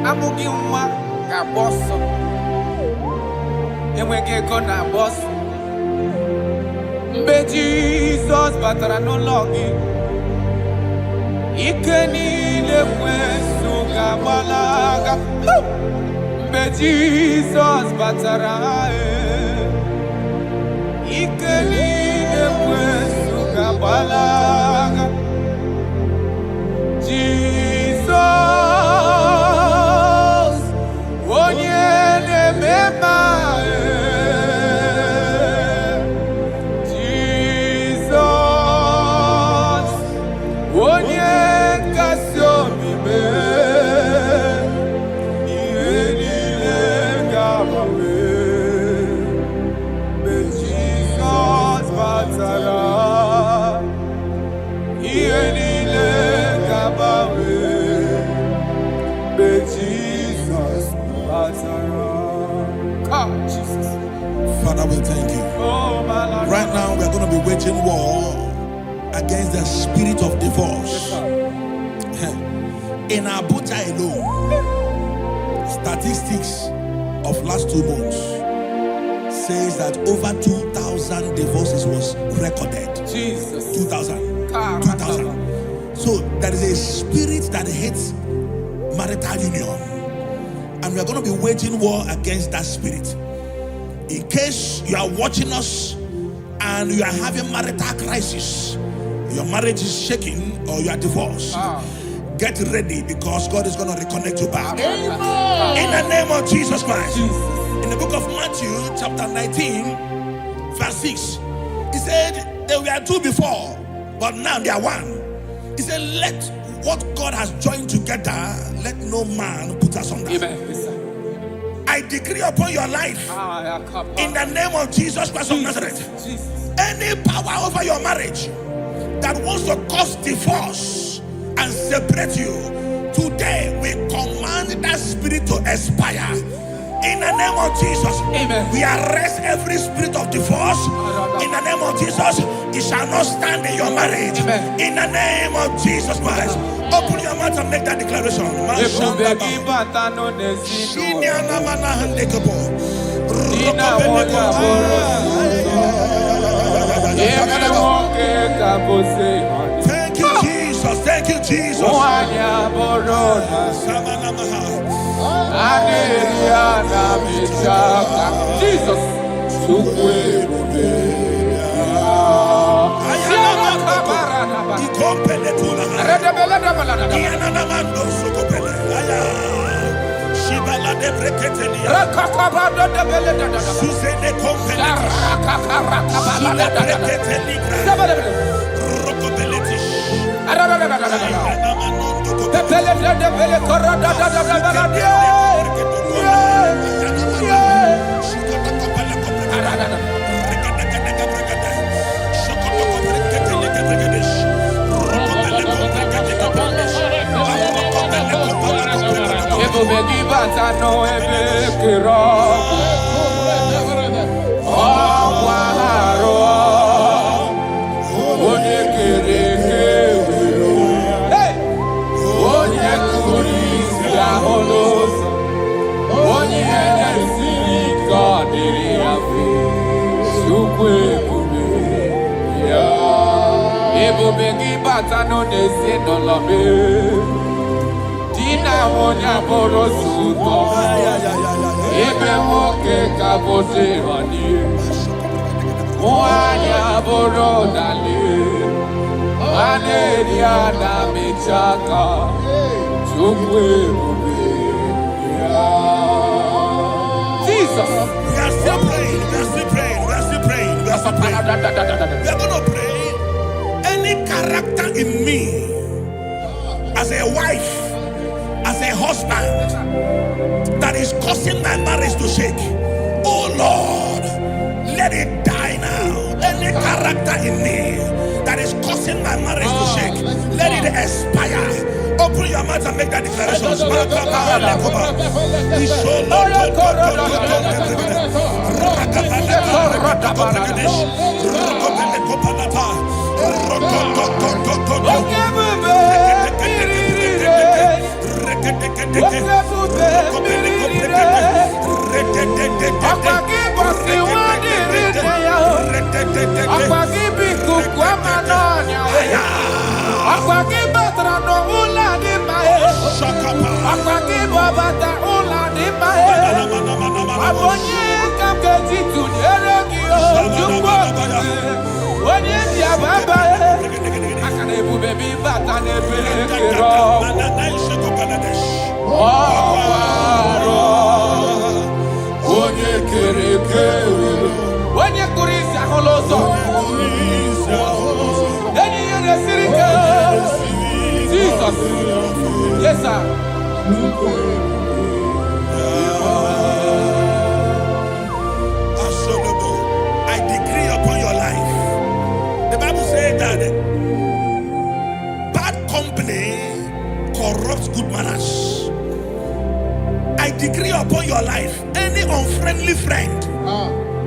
Amụghị nwa ga-agba ọsọ, enweghị ego na-agba ọsọ. Mgbe Jizọs batara n'ụlọ gị, ike niile kwesu ga-agbalaga. Mgbe Jizọs batara, ike niile kwesu ga-agbalaga. Jizọs, onye na-eme mma. Jizọs, onye kasị obi mee, ihe niile ga-agbanwe. Mgbe Jizọs batara, ihe niile ga-agbanwe. Mgbe Jizọs batara. Come, Jesus. Father, we thank you. Oh, my Lord. Right now, we are going to be waging war against the spirit of divorce. In Abuja alone, statistics of last 2 months says that over 2,000 divorces was recorded. Jesus. 2,000. 2,000. So there is a spirit that hates marital union, and we are going to be waging war against that spirit. In case you are watching us and you are having marital crisis, your marriage is shaking or you are divorced, get ready, because God is going to reconnect you back. In the name of Jesus Christ. In the book of Matthew chapter 19 verse 6, he said they were 2 before, but now they are 1. He said, let what God has joined together, let no man put asunder. I decree upon your life, in the name of Jesus Christ of Nazareth, any power over your marriage that wants to cause divorce and separate you, today we command that spirit to expire. In the name of Jesus, amen. We arrest every spirit of divorce. In the name of Jesus, it shall not stand in your marriage. Amen. In the name of Jesus Christ, open your mouth and make that declaration. Thank you, Jesus. Thank you, Jesus. Jesus. Jesus. We are still praying. We are still praying. We are still praying. We are still praying. We are going to pray. Any character in me, as a wife, as a husband, that is causing my marriage to shake, oh Lord, let it die now. Any character in me that is causing my marriage to shake, let it expire. Open your mouth and make that declaration. Yes, sir. I decree upon your life. The Bible says that bad company corrupts good manners. I decree upon your life, any unfriendly friend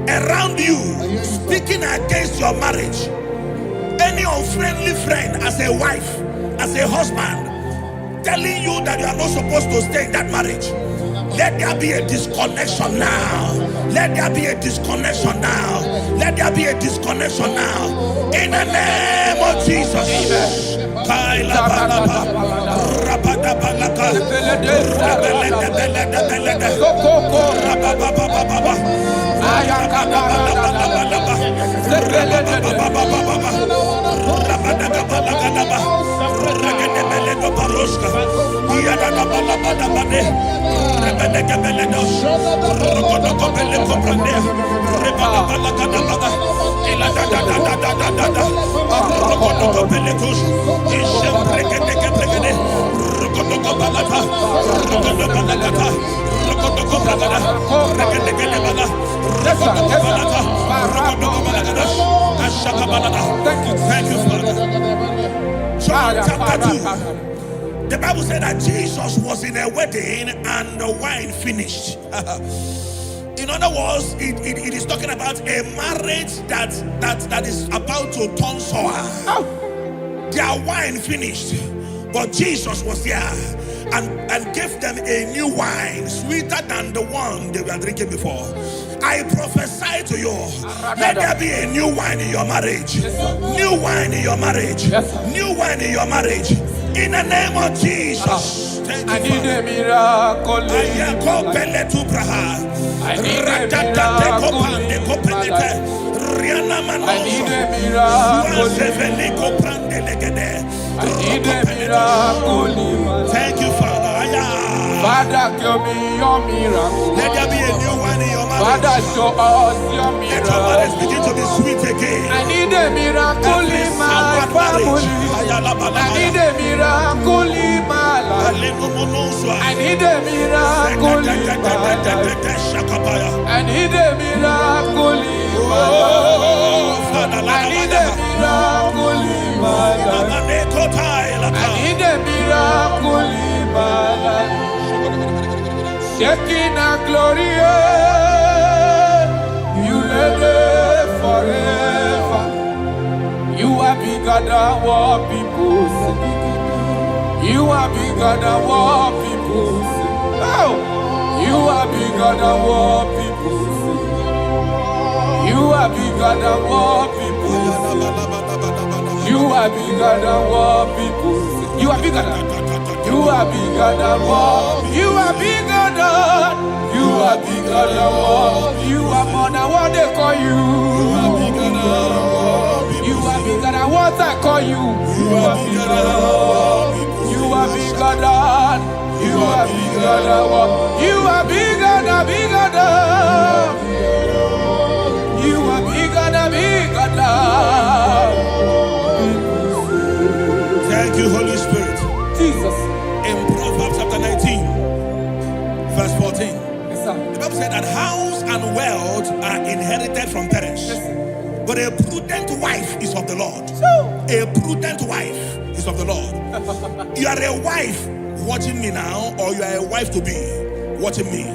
around you speaking against your marriage, any unfriendly friend as a wife, as a husband, telling you that you are not supposed to stay in that marriage, let there be a disconnection now. Let there be a disconnection now. Let there be a disconnection now. In the name of Jesus. Thank you, Father. John chapter 2. The Bible said that Jesus was in a wedding and the wine finished. In other words, it is talking about a marriage that is about to turn sour. Their wine finished, but Jesus was there and gave them a new wine, sweeter than the one they were drinking before. I prophesy to you, let there be a new wine in your marriage. New wine in your marriage. New wine in your marriage. In the name of Jesus. I need a miracle. I need a miracle. Thank you, Father. Father, show me your miracle. Let there be a new one in your marriage. Father, show us your Let your marriage miracle. begin to be sweet again. I need a miracle Every in my marriage. family. I need a miracle in my life. I need a miracle in my life. I need a miracle in my life. I need a miracle in my life. I need a miracle in my life. Shaking a glory, you live forever. You are bigger than what people say. You are bigger than what people say. Oh, you are bigger than what people say. You are bigger than what people say. You are bigger than what people say. You are bigger than. You are bigger than what. You are bigger than. You are bigger than what. You are more than what they call you. You are bigger than what. You are bigger than what I call you. You are bigger than what. You are bigger than. You are bigger than what. You are bigger than bigger than. You are bigger than bigger than. Thank you, Holy Spirit. Jesus. In Proverbs chapter 19, verse 14, Yes, sir. the Bible said that house and wealth are inherited from parents, but a prudent wife is of the Lord. A prudent wife is of the Lord. You are a wife watching me now, or you are a wife to be watching me.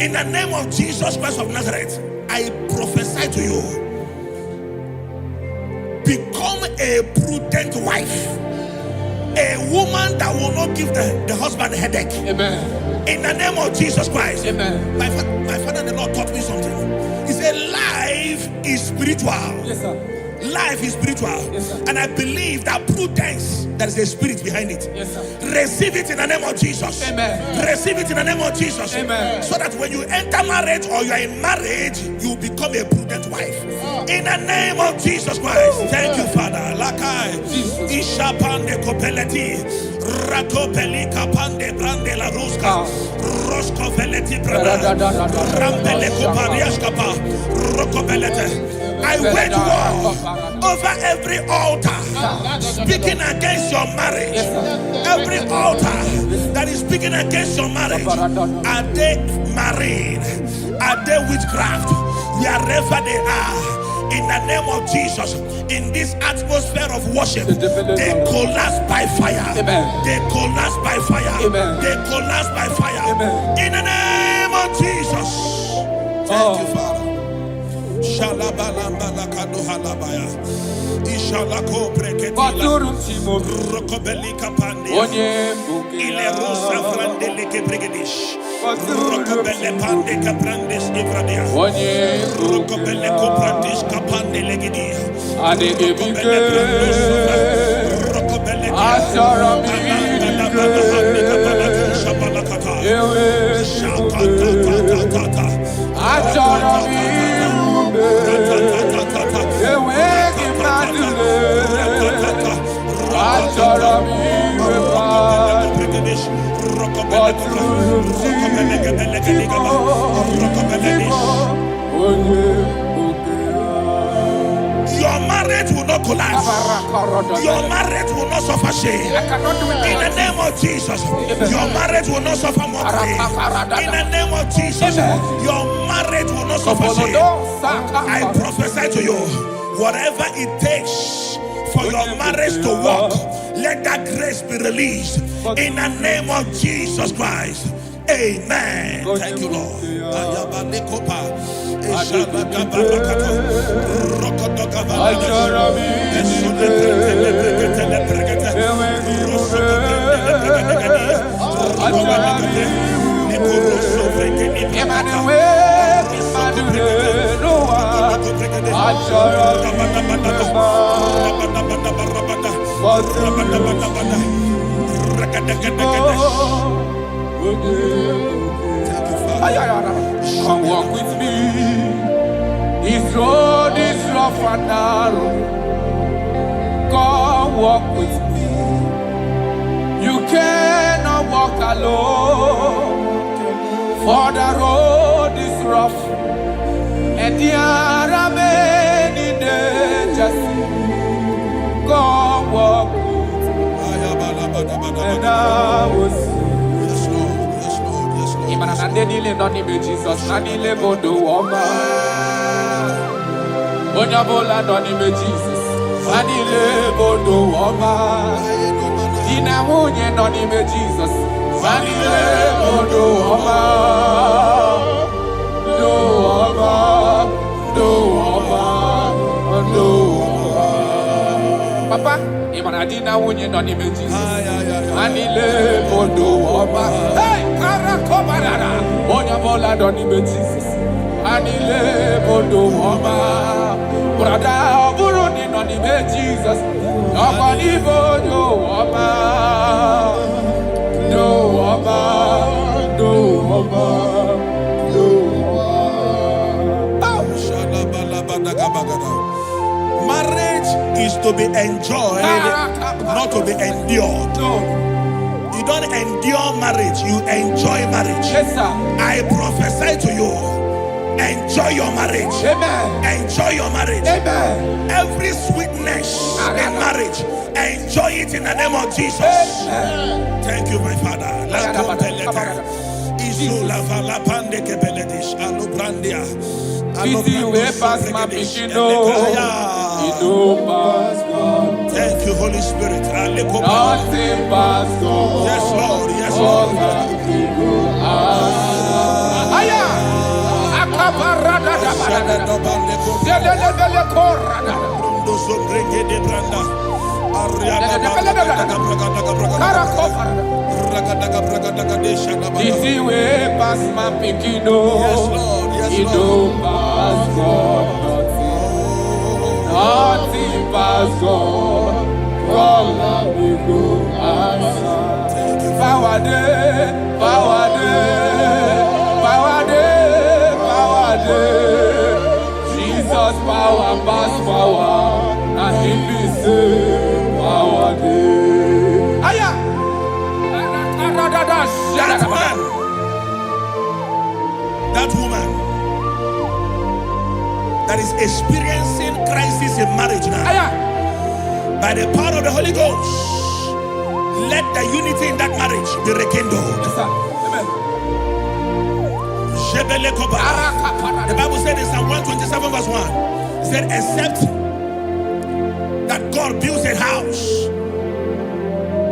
In the name of Jesus Christ of Nazareth, I prophesy to you, become a prudent wife. A woman that will not give the husband a headache. Amen. In the name of Jesus Christ. Amen. My father and the Lord taught me something. He said life is spiritual. Yes, sir. Life is spiritual. Yes, sir. And I believe that prudence, there is a spirit behind it. Yes, sir. Receive it in the name of Jesus. Amen. Receive it in the name of Jesus. Amen. So that when you enter marriage or you are in marriage, you become a prudent wife. In the name of Jesus Christ. Thank you, Father. Lakai. Ishapande kopeleti. Rakopeli kapande brande la ruska. Rosko veleti branda. Rampele koparias kapa. Rokopelete. I wage war over every altar speaking against your marriage. Every altar that is speaking against your marriage. Are they marine? Are they witchcraft? Wherever they are, in the name of Jesus, in this atmosphere of worship, they collapse by fire. They collapse by fire. They collapse by fire. In the name of Jesus. Thank you, Father. Shalabalamba lakado halabaya. Ishalako breketila. Rokobeli kapande. Ile rosa frandele kebrigedish. Rokobele pande kaprandes ibradia. Rokobele koprandish kapande legedi. Rokobele brandos. Rokobele asharami. Shabalakata. Shakata. Asharami. Your marriage will not collapse. Your marriage will not suffer shame. In the name of Jesus, your marriage will not suffer mockery. In the name of Jesus, your marriage will not suffer shame. I prophesy to you, whatever it takes for your marriage to work, let that grace be released in the name of Jesus Christ. Amen. Thank you, Lord. Come walk with me. This road is rough and narrow. Come walk with me. You cannot walk walk alone, for the road is rough, and there are many dangers. God walk and I was. Yes, Lord. Yes, Lord. Yes, Lord. Imana nandele noni be Jesus, nandile bodo woma. Onyabola noni be Jesus, nandile bodo woma. Ina munye noni be Jesus, nandile bodo woma. Do woma, do woma, do woma. Papa, imana dina munye noni be Jesus. Anile bodo woma. Hey, karakobarara. Onyabola doni be Jesus. Anile bodo woma. Brother, oburuni doni be Jesus. Nobody bodo woma. Do woma. Do woma. Do woma. Marriage is to be enjoyed, not to be endured. You don't endure marriage, you enjoy marriage. Yes, sir. I prophesy to you, enjoy your marriage. Amen. Enjoy your marriage. Amen. Every sweetness in marriage, enjoy it in the name of Jesus. Amen. Thank you, my Father. Busy way past my pichino. Thank you, Holy Spirit. Nothing past God. Yes, Lord. Yes, Lord. Aya. Akaparada Busy way past my pichino. Yes, Lord. Yes, You Lord. don't pass God. Nothing past God. All of you go answer. Power day, power day, power day, power day. Jesus power pass power, and He be say power day. Aya, That man, that woman that is experiencing crisis in marriage now, Aya. by the power of the Holy Ghost, let the unity in that marriage be rekindled. Yes, sir. Amen. The Bible said in Psalm 127 verse 1, it said, except that God builds a house,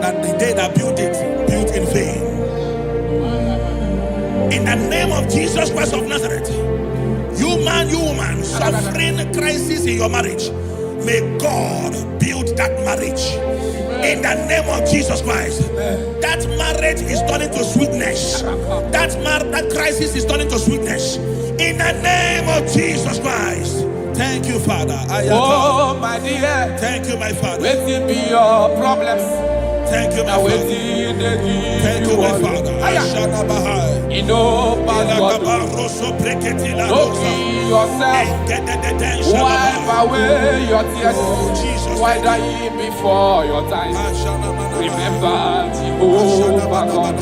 that the day that built it, built in vain. In the name of Jesus Christ of Nazareth, you man, you woman, suffering crisis in your marriage, may God build that marriage. In the name of Jesus Christ, that marriage is turning to sweetness. That crisis is turning to sweetness. In the name of Jesus Christ. Thank you, Father. Oh, my dear. Thank you, my Father. Waiting be your problems. Thank you, my Now Father. waiting they give Thank you, my Father. You know, but God, don't kill yourself. Wipe away your tears. Why die before your time? Remember Jehovah God.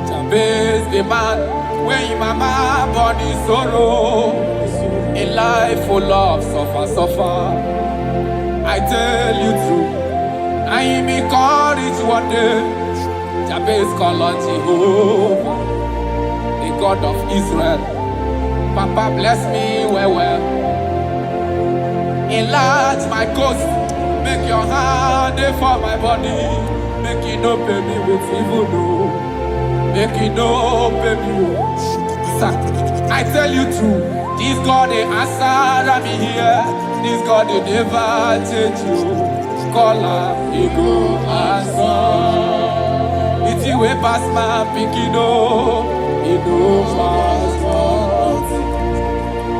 Jabez the man, when your mama born in sorrow, a life full of suffer. I tell you true, I am encouraged one day. Jabez called on Jehovah, the God of Israel. Papa bless me well. Enlarge my coast, make your hand for my body. Make it no pay me with evil, no. Make it no pay me. Sir, I tell you true, this God they answer me here. This God they never change you. Call her, he go answer. It's you way past my pikino, he go pass God.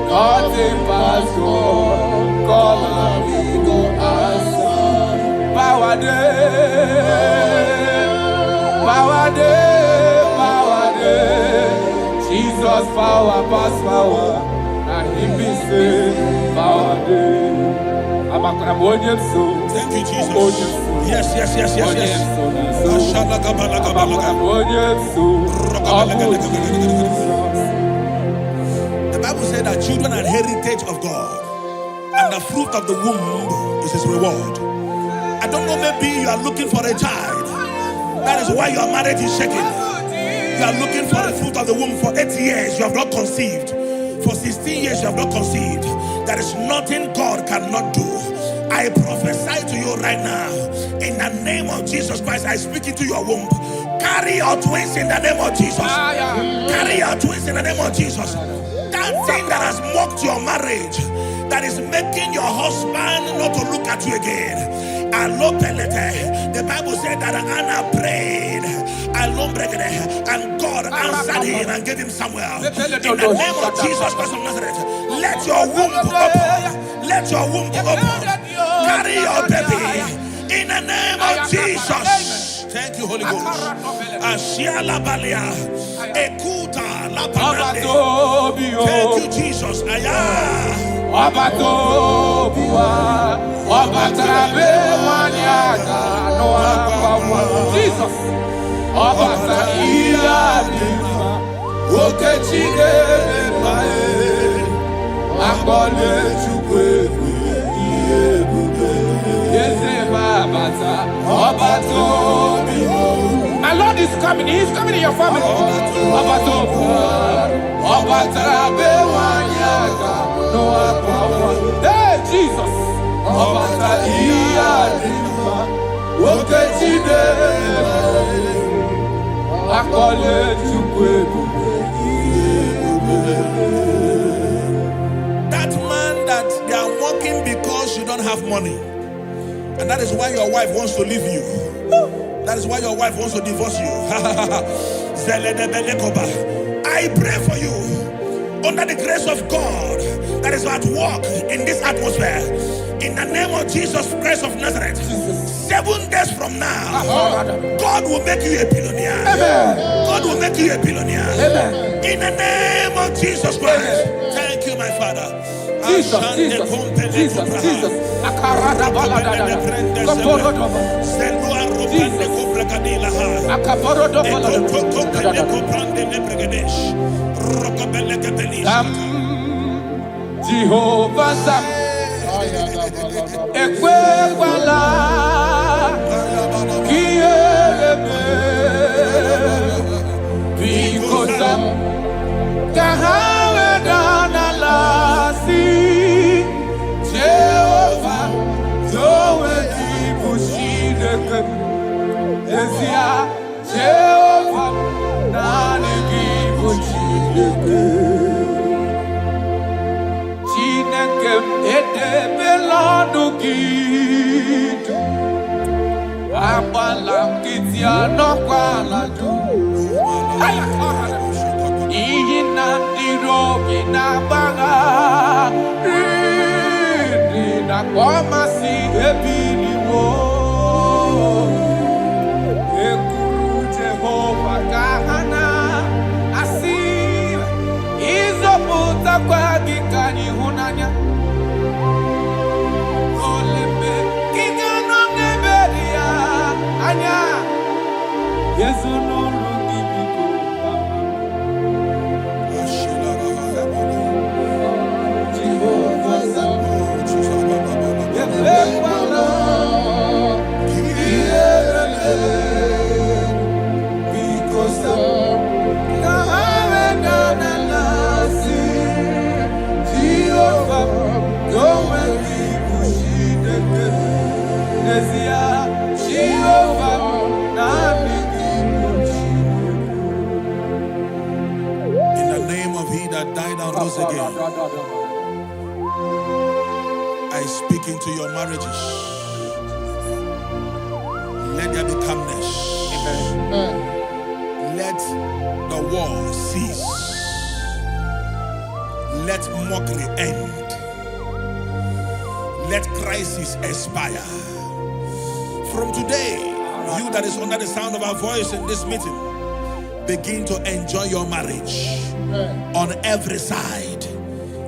Nothing pass God. Call her, he go answer. Power day, power day, power day. Jesus power pass power, and he be say power day. Thank you, Jesus. Yes. The Bible said that children are heritage of God, and the fruit of the womb is his reward. I don't know, maybe you are looking for a child. That is why your marriage is shaking. You are looking for the fruit of the womb. For 8 years you have not conceived. For 16 years you have not conceived. There is nothing God cannot do. I prophesy to you right now, in the name of Jesus Christ. I speak into your womb. Carry your twins in the name of Jesus. Carry your twins in the name of Jesus. That thing that has mocked your marriage, that is making your husband not to look at you again. The Bible said that Anna prayed, and God answered him and gave him Samuel. In the name of Jesus Christ of Nazareth, let your womb open. Let your womb open. Carry your baby in the name of Jesus. Thank you, Holy Ghost. Ashiala Balia, Ekuta La Panade. Thank you, Jesus. Jesus. My Lord is coming. He is coming in your family. Hey, Jesus. That man that they are mocking because you don't have money, and that is why your wife wants to leave you. That is why your wife wants to divorce you. I pray for you, under the grace of God that is at work in this atmosphere, in the name of Jesus Christ of Nazareth. 7 days from now, God will make you a billionaire. God will make you a billionaire. In the name of Jesus Christ. Thank you, my Father. Jesus. Jehovah Zam, Ekwewala, Kielebe, Bikosam, Kahawedanalasi, Jehovah, Zoe Dibushideke, Ezia, Jehovah, Nani Dibushideke. Again, I speak into your marriages. Let there be calmness. Let the war cease. Let mockery end. Let crisis expire. From today, you that is under the sound of our voice in this meeting, begin to enjoy your marriage on every side.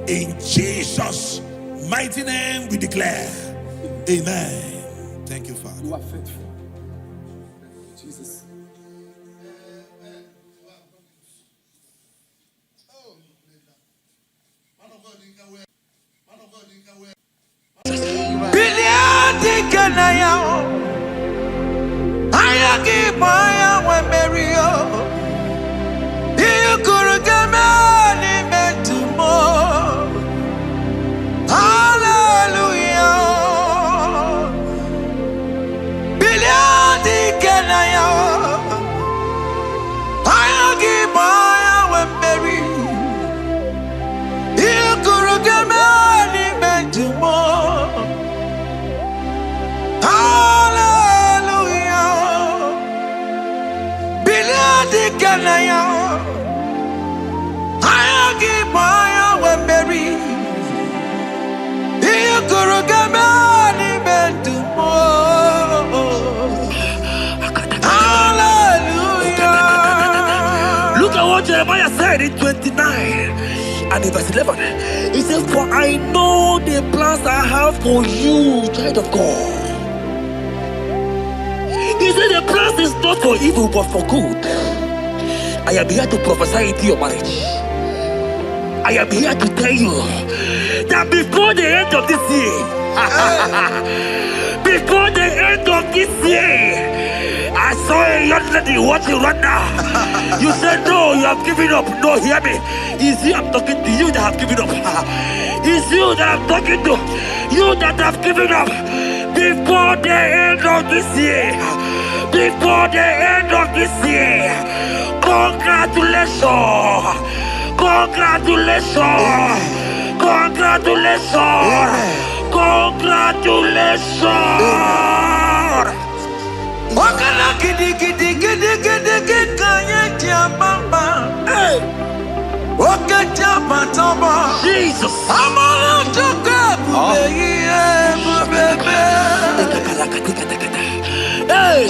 In Jesus' mighty name we declare. Amen. Thank you, Father. You are faithful. Jesus. Look at what Jeremiah said in 29 and in verse 11. He said, "For I know the plans I have for you, child of God." He said the plans is not for evil but for good. I am here to prophesy into your marriage. I am here to tell you that before the end of this year, before the end of this year, I saw a young lady watching right now. You said no, you have given up. No, hear me. It's you I'm talking to, you that have given up. It's you that I'm talking to, you that have given up. Before the end of this year, before the end of this year, congratulations, congratulations, congratulations, congratulations. Wakala gidi gidi gidi gidi gidi kanye mama. Wakaja matamba. Jesus. Amala chuka bubebe.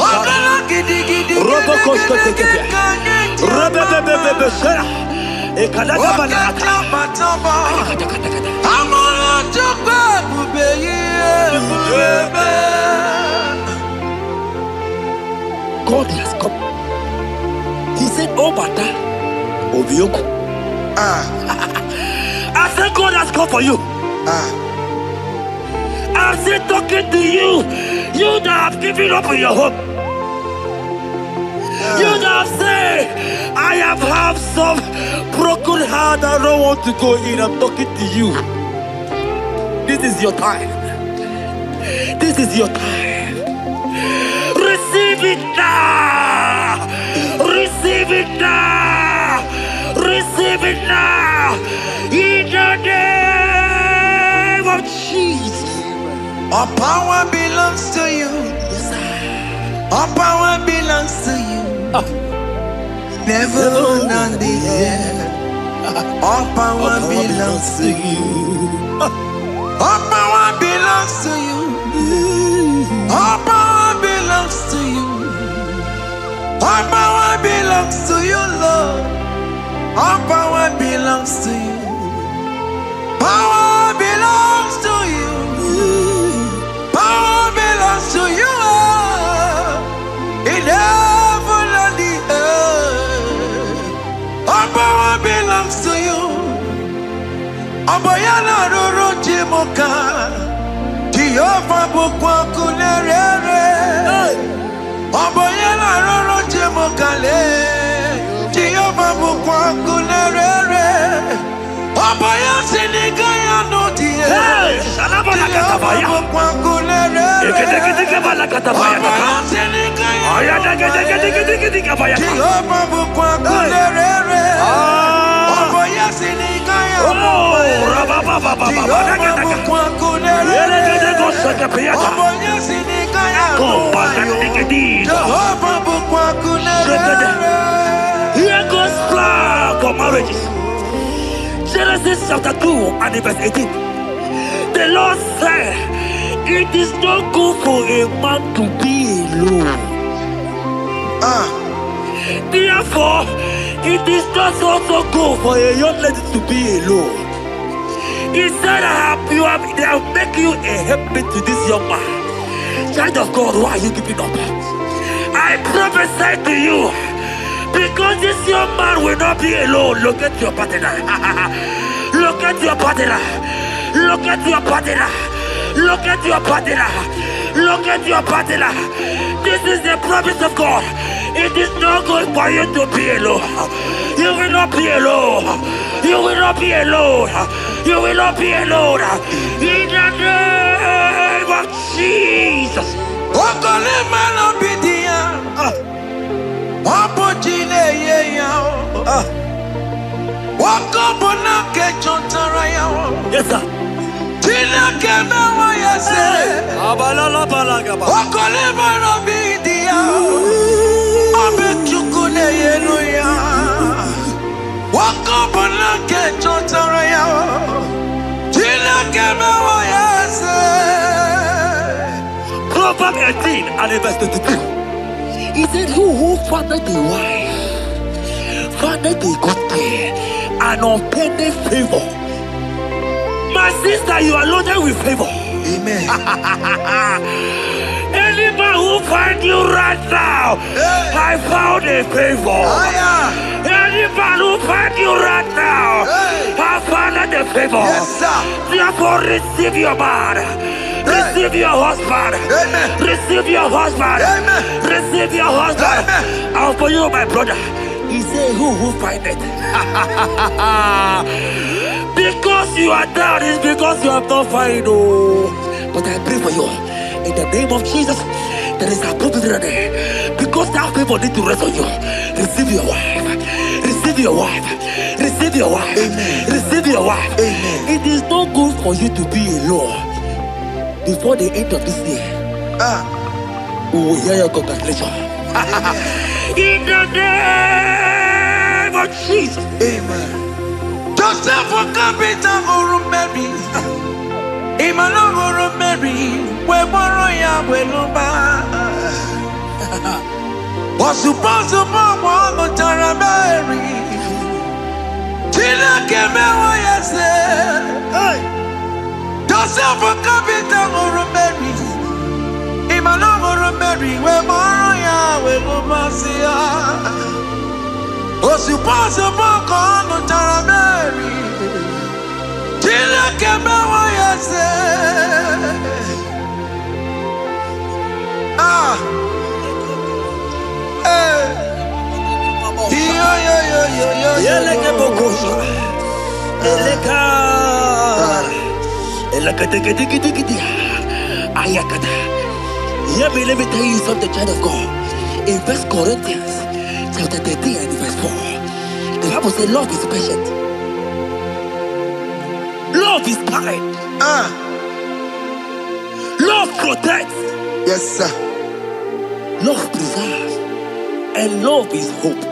Wakala gidi gidi Robo kosko gidi tekete. Robo bebe shara. Ekalaga wakaja matamba. Amala chuka bubebe. God has come. He said, "Oh, Bata, Obioku." I said, God has come for you. I'm still talking to you. You that have given up on your hope. You that have said, "I have some broken heart. I don't want to go in." I'm talking to you. This is your time. This is your time. Receive it now. Receive it now. Receive it now. In the name of Jesus. All power belongs to you. All power belongs to you. Never on the earth. All power belongs to you. All power belongs to you. All power belongs to you. All power belongs to you, Lord. All power belongs to you. Power belongs to you. Power belongs to you. In heaven and the earth. All power belongs to you. Abayana roro jimoka. Jehovah bukwa kunerere. Abayana roro jimokale. Jehovah bukwa kunerere. Abaya sinikaya no die. Shalabala katabaya. Jehovah bukwa kunerere. Ekete katabaya. Abaya sinikaya. Ayada gede kabaya. Jehovah bukwa kunerere. Abaya sinikaya. Rababa. Jehovah bukwa kunerere. Abaya sinikaya. Jehovah bukwa kunerere. Here goes plan for marriages. Genesis chapter 2 and verse 18. The Lord said, "It is not good for a man to be alone." Therefore, it is not also good for a young lady to be alone. He said, "I have you up, they'll make you a helpmate to this young man. Child of God, why are you giving up? I prophesy to you, because this young man will not be alone. Look at your partner. Look at your partner. Look at your partner. Look at your partner. Look at your partner. This is the promise of God. It is not good for you to be alone. You will not be alone. You will not be alone. You will not be alone. In the name of Jesus. Yes, sir. Proverbs 18 and verse 22. He said, who findeth a wife, findeth a good thing, and obtaineth favor. My sister, you are loaded with favor. Amen. Any man who finds you right now, I found a favor. Any man who finds you right now, I found a favor. Yes, sir. Therefore, receive your man. Receive your husband. Amen. Receive your husband. Amen. Receive your husband. Amen. And for you, my brother, he said, who find it? Because you are down, it's because you have not found. But I pray for you, in the name of Jesus, there is a prophet because that favor need to rest on you. Receive your wife. Receive your wife. Receive your wife. Amen. Receive your wife. Amen. It is not good for you to be alone. Before the end of this year, we will hear your congratulations. In the name of Jesus. Amen. Joseph for capital or Mary. Imano or Mary. We borrow we luba. Was supposed to borrow Tara Mary. Tina came away, yes. Joseph for capital or Mary. Imano or Mary. We borrow we luba. Was supposed to borrow Tara Mary. Tina came away, yes. Let me tell you something, child of God. In 1 Corinthians chapter 13 and verse 4, the Bible says love is patient. Love is kind. Love protects. Yes, sir. Love preserves. And love is hope.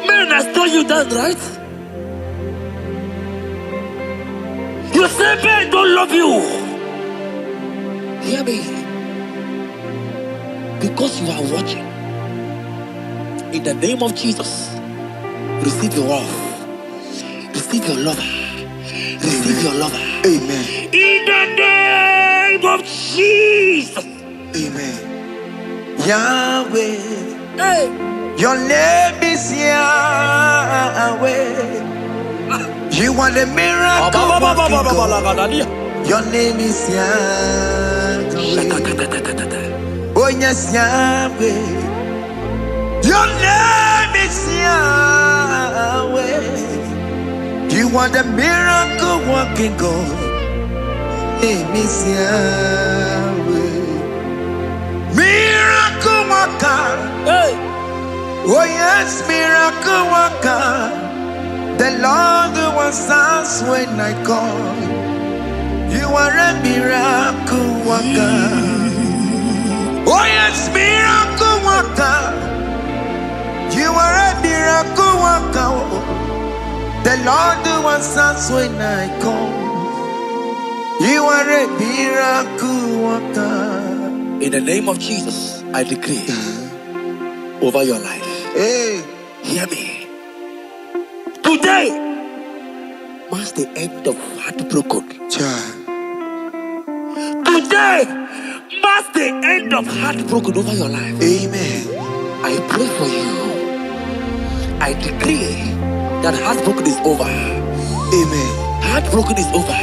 Man has told you that, right? You say men don't love you. Hear me. Because you are watching. In the name of Jesus, receive your love. Receive your lover. Receive your lover. Amen. In the name of Jesus. Amen. Yahweh. Hey. Your name is Yahweh. You are the miracle working God. Your name is Yahweh. Oh yes, Yahweh. Your name is Yahweh. You are the miracle working God. Name is Yahweh. Miracle worker. Hey. Oh yes, miracle worker. The Lord who answers when I call. You are a miracle worker. Oh yes, miracle worker. You are a miracle worker. The Lord who answers when I call. You are a miracle worker. In the name of Jesus, I decree over your life. Hey, Hear me. Today, my marks the end of heartbroken. Child. Today marks the end of heartbroken over your life. Amen. I pray for you. I decree that heartbroken is over. Amen. Heartbroken is over.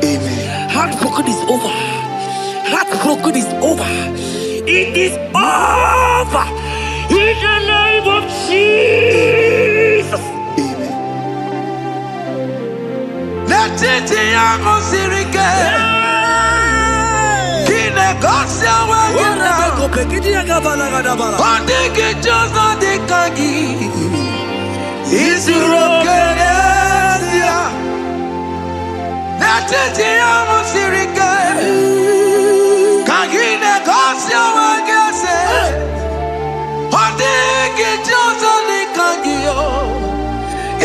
Amen. Heartbroken is over. Heartbroken is over. It is over. In the name of Jesus. Amen. Let it be a sirike. Kine gosia wagina. Ondiki jozo dikagi. Isuro kenesia. Let it be a sirike. Kine gosia wagese. Ondiki jozo dikagi.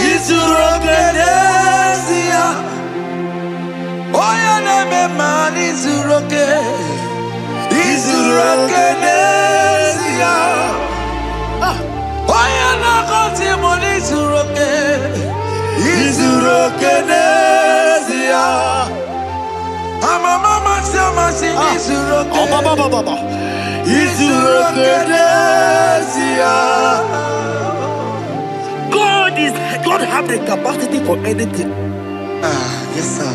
Isuro kenesia. Oya neme mani zuroke, izuroke nesia. Oya na konti moni zuroke, izuroke nesia. Mama sama si izuroke, izuroke nesia. God have the capacity for anything. Yes sir.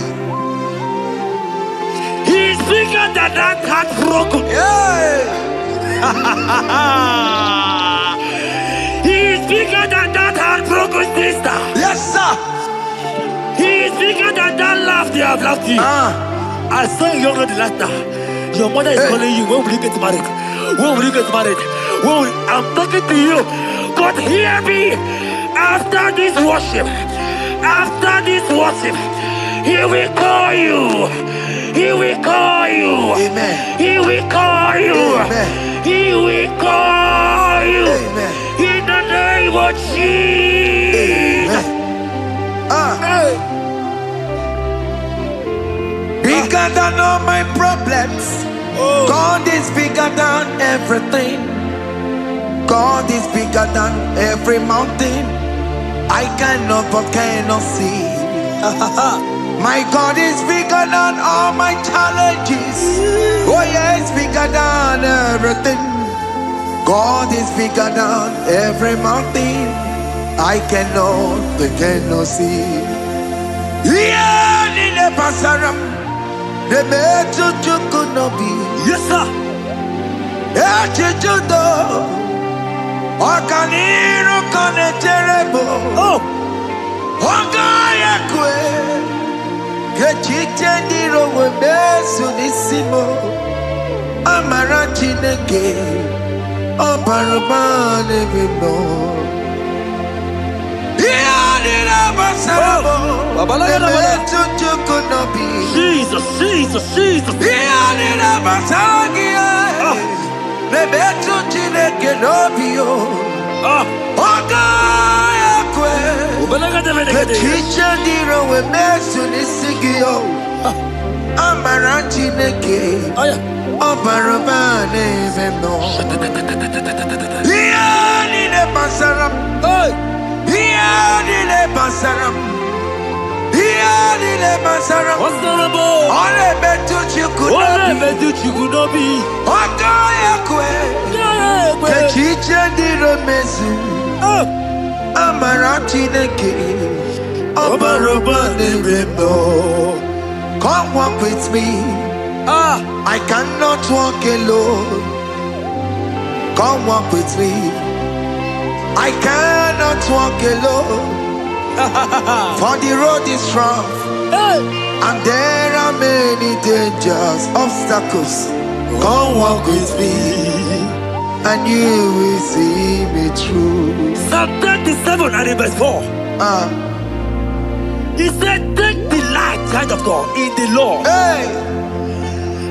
He's bigger than that heartbroken. He's bigger than that heartbroken sister. Yes, sir. He's bigger than that laugh they have laughed you. I saw a young lady last night. Your mother is calling you. When will you get married? When will you get married? I'm talking to you. But hear me. After this worship, he will call you. He will call you. Amen. He will call you. Amen. He will call you. Amen. In the name of Jesus. Bigger than all my problems. God is bigger than everything. God is bigger than every mountain. I cannot but cannot see. My God is bigger than all my challenges. Oh yeah, it's bigger than everything. God is bigger than every mountain. I cannot see. Yeah, Nile Pasaram. The metal could not be. Yes, sir. Echichudo. Okaniro kane terrible. Oh. Ogaya kwe. Kechitendiro webesu nisimo. Amara chineke. Obarubane bimo. Jesus. Come walk with me. I cannot walk alone. Come walk with me. I cannot walk alone. For the road is rough, and there are many dangers, obstacles. Come walk with me, and you will see me through. Psalm 37 and verse 4. He said, take delight, child of God, in the Lord.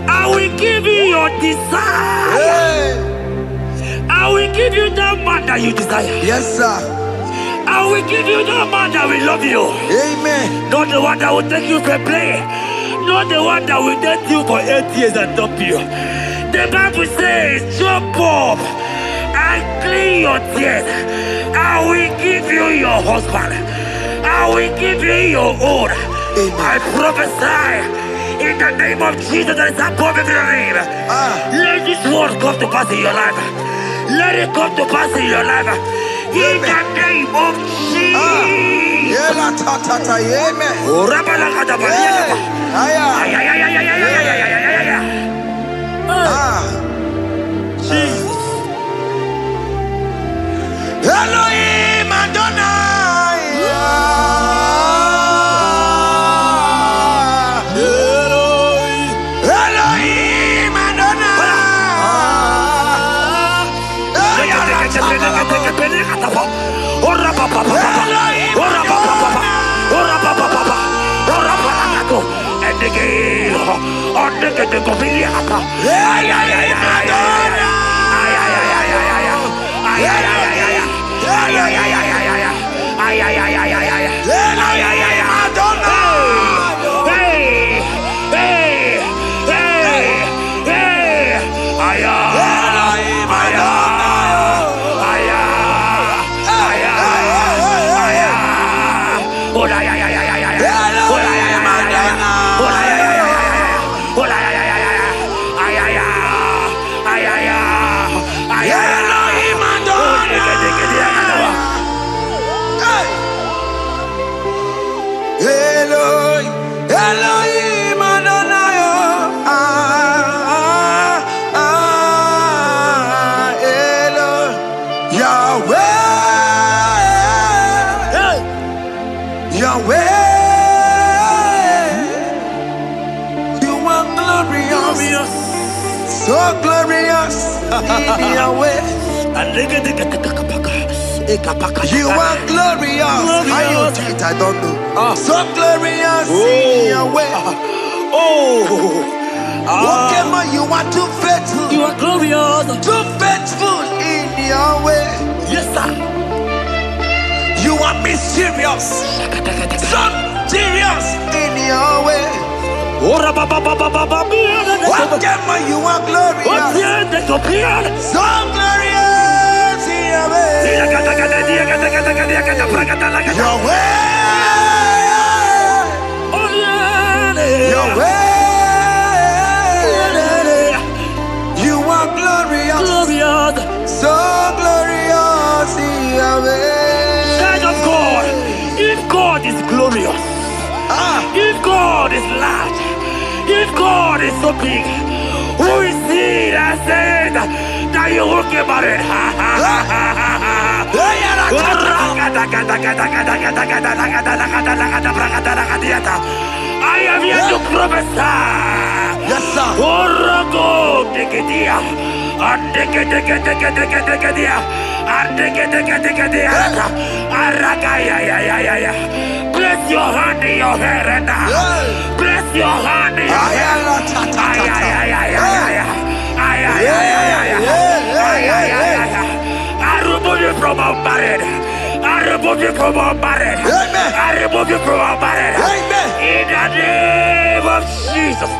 I will give you your desire. I will give you that man that you desire. Yes, sir. I will give you that man that will love you. Amen. Not the one that will take you for play. Not the one that will date you for 8 years and dump you. The Bible says, jump up and clean your tears. I will give you your husband. I will give you your own. I prophesy in the name of Jesus that is above every name. Let this word come to pass in your life. Let it come to pass in your life. In the name of Jesus. Jesus. Elohim Adonai. Elohim Adonai. Elohim Adonai. Yahweh. Yahweh. You are glorious. So glorious in Yahweh. You are glorious. How you do it, I don't know. So glorious in Yahweh. Whatever you are too faithful. You are glorious. Too faithful in Yahweh. Yes, sir. You are mysterious. So serious in Yahweh. Whatever you are glorious. So glorious in Yahweh. Yahweh. Yahweh. You are glorious. So glorious in Yahweh. Child of God, if God is glorious, if God is large, if God is so big, who is he that said that you will get married? I am here to prophesy. Yes, sir. Place your hand in your hair and place your hand in your hair. I remove you from unmarried. I remove you from unmarried. I remove you from unmarried. In the name of Jesus.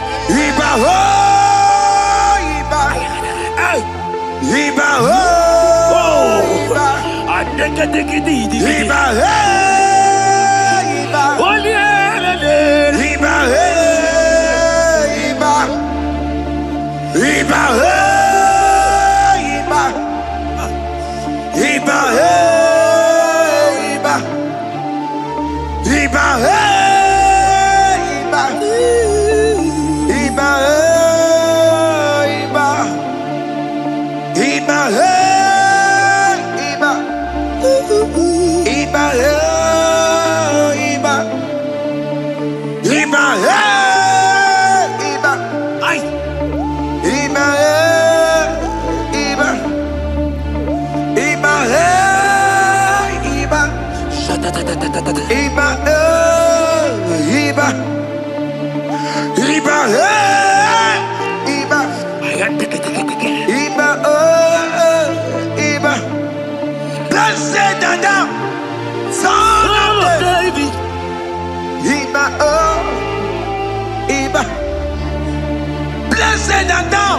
Blessed and thou,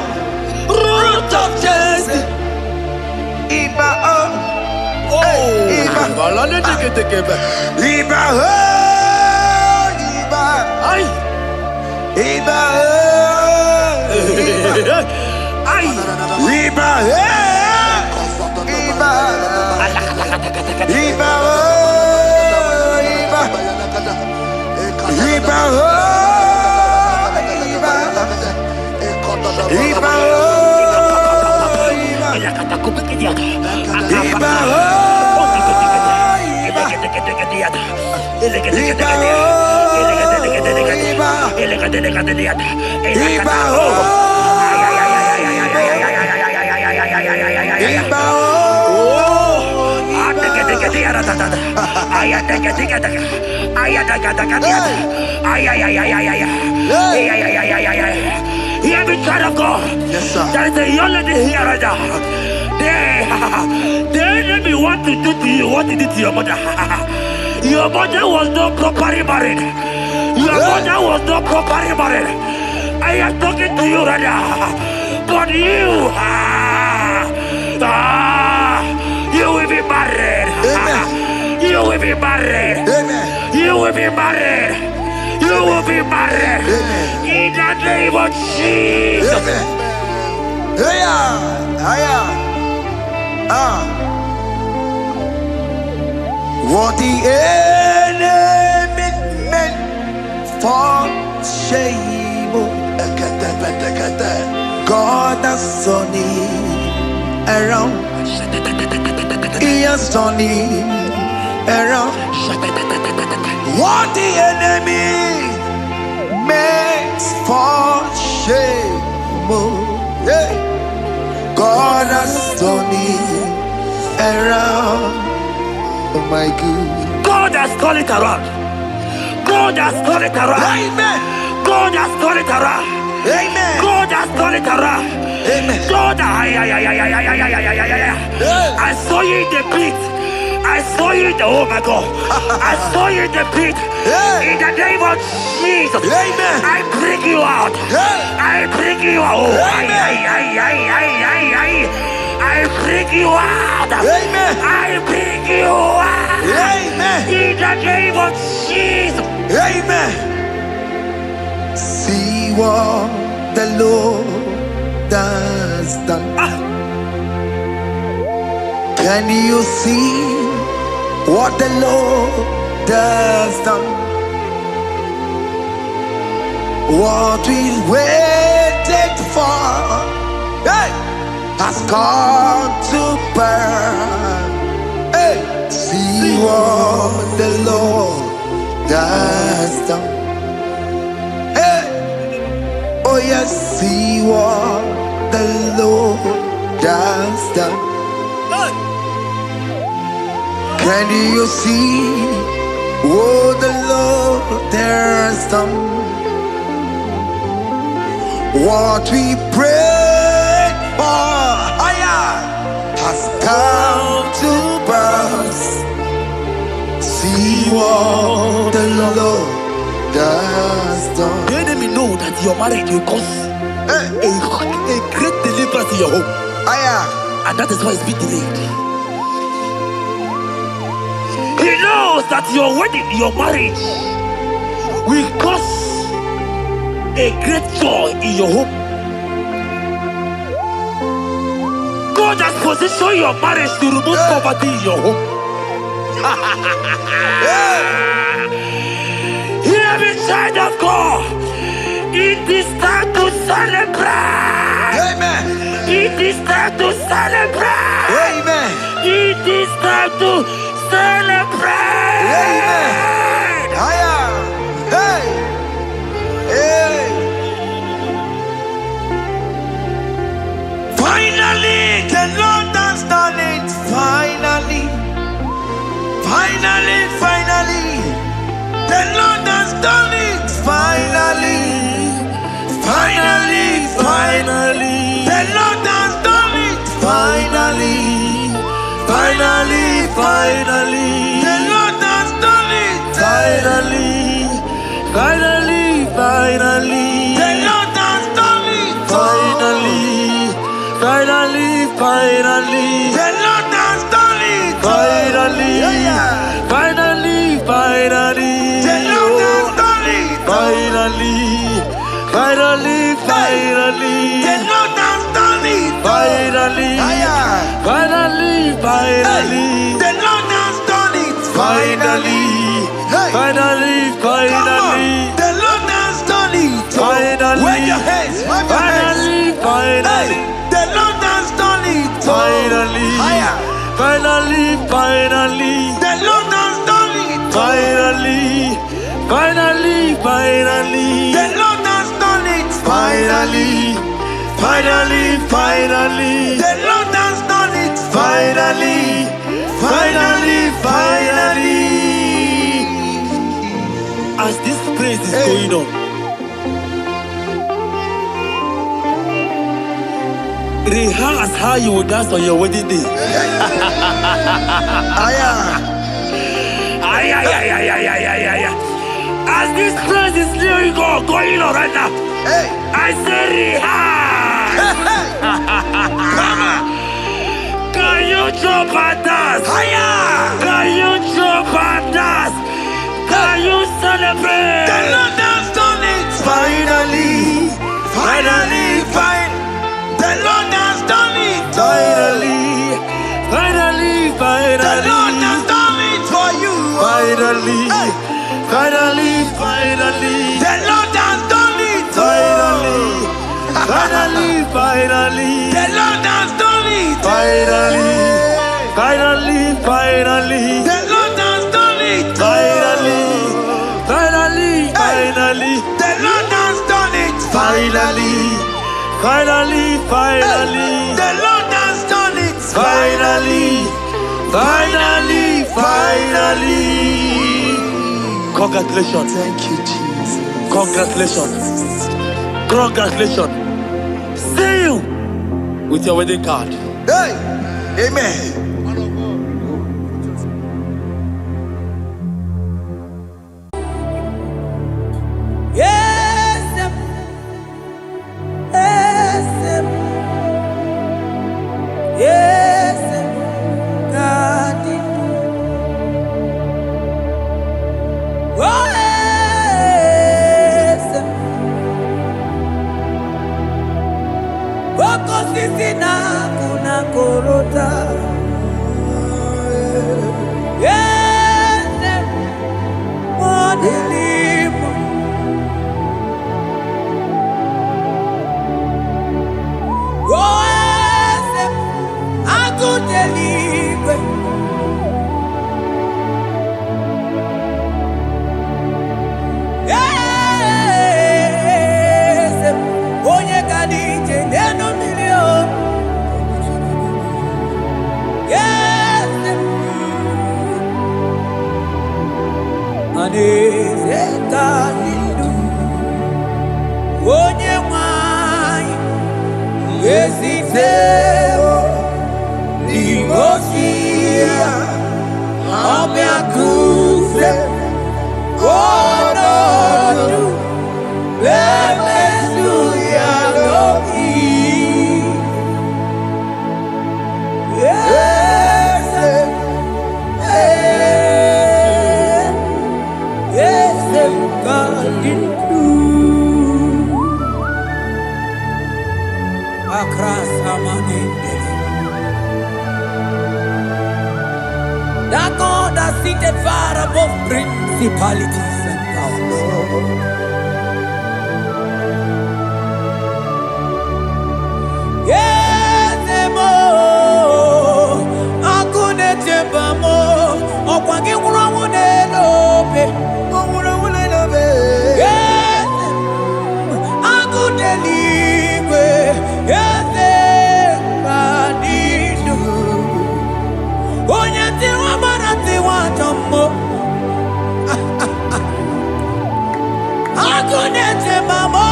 root of Jesse. Iba Iba Iba Iba, Ay. Iba, Iba, Iba, Iba, Iba, Hear me, child of God. Yes, sir. There is a young lady here right now. The enemy want to do to you what he did to your mother. Your mother was not properly married. Your mother was not properly married. I am talking to you right now. But you, you will be married. Amen. You will be married. Amen. You will be married. You will be married. Amen. In the name of Jesus. Amen. What the enemy meant for shame, God has turned it around. He has turned it around. What the enemy makes for shame, God has turned it around. Oh my God. God has turned it around. God has turned it around. Amen. God has turned it around. Amen. God has turned it around. Amen. God, I saw you in the pit. I saw you in the, oh my God. I saw you in the pit. In the name of Jesus. Amen. I bring you out. I bring you out. I bring you out. Amen. I bring you out. Amen. In the name of Jesus. Amen. See what the Lord has done. Can you see what the Lord has done? What we waited for, hey, has come to pass. Hey, see what the Lord has done. Hey, oh yes, see what the Lord has done. Can you see what the Lord has done? What we prayed for has come to pass. See what the Lord has done. The enemy know that your marriage will cause a great deliverance in your home. And that is why it's been delayed. He knows that your wedding, your marriage will cause a great joy in your home. God has positioned your marriage to remove poverty in your home. Hear me, child of God. It is time to celebrate. Amen. It is time to celebrate. Amen. It is time to celebrate. Amen. Hey. Hey. Finally, the Lord has done it. Finally. Finally, finally. The Lord has done it. Finally. Finally, finally. The Lord has done it. Finally. Finally, finally. The Lord has done it. Finally. Finally, finally. The Lord has done it. Finally. Finally, finally. The Lord has done it. Finally. Finally, finally. The Lord has done it. Finally. finally. The Lord has done it. Finally. Finally. Finally. The Lord has done it. Finally. Finally. Finally. The Lord has done it. Finally. Wave your hands. Wave your hands. Finally. The Lord has done it. Finally. Finally. Finally. The Lord has done it. Finally. Finally. Finally. The Lord has done it. Finally. Finally. Finally. The Lord has done it. Finally. Finally. Finally. As this praise is going on, rehearse how you will dance on your wedding day. As this praise is going on right now, I say rehearse. Can you jump and dance? Can you jump and dance? Can you celebrate? The Lord has done it. Finally. Finally. The Lord has done it. Finally. Finally. The Lord has done it for you. Finally. Finally. Finally. The Lord has done it. Finally. Finally. Finally. The Lord has done it. Finally. Finally. Finally. The Lord has done it. Finally. Finally. Finally. The Lord has done it. Finally. Finally. Finally. The Lord has done it. Finally. Finally. Finally. Congratulations. Thank you, Jesus. Congratulations. Congratulations. See you with your wedding card. Hey, amen. Yes, yes, God did. Oh, yes. Boko sisi na kuna korota. Yes, modelipo. Oh, yes, akutelipe. Yes, onye kadije neno milio. Yes, aneze kadidu. Onye mwai esiteo ligosia ameakuse onodu bemesuya loki. Yes, yes, God did do. Across Amaninde. That God that seated far above principalities and powers. Yes, mo, akune chembamo, okwangi urawune lobe. Yes, akune libe. Yes, kadidu. Onye tiwa barati wa jammo. Akune chembamo.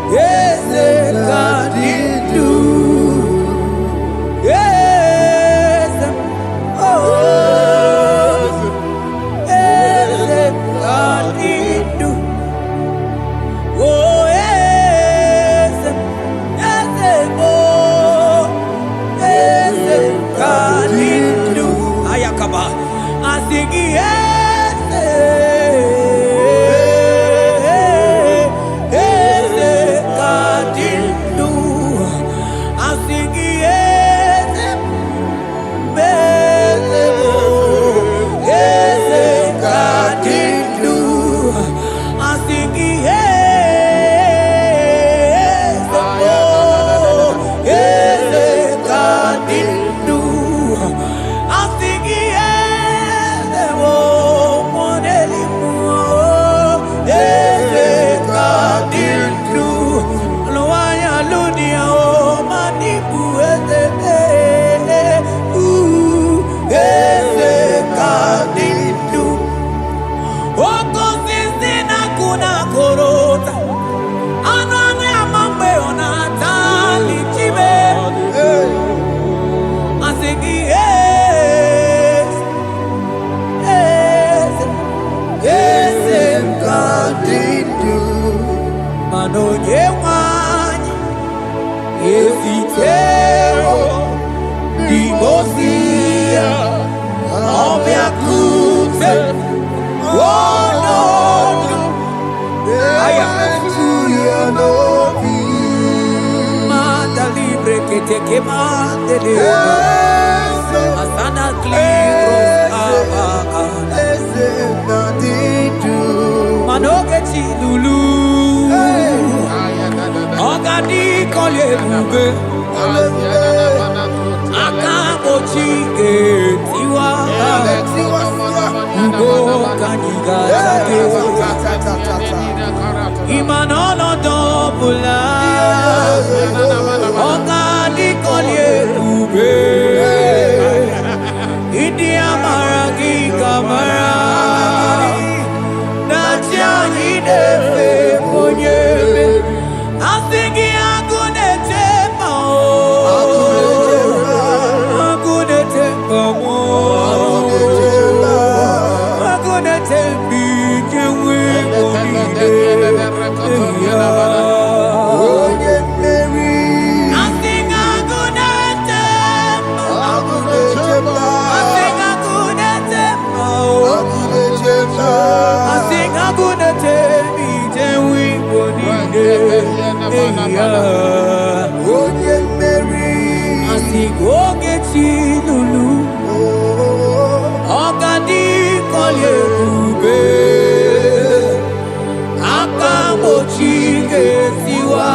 Yes, God did do. take man de Asana Manoge Lulu Ogadi Kolye Bube Akabochi Tiwa Ugo Kaniga Imanono Dobula Ogadi Kolye Bube India Maragi Kamara Nachani Defe Ponye Asigi Agune Tema Agune Tema Agune Tembi Kewe Ponide Asing Agune Tema Asing Agune Tema Asing Agune Tembi Kewe Ponide Asigogechi Lulu Ogadi Kolye Bube Akamochi Gesiwa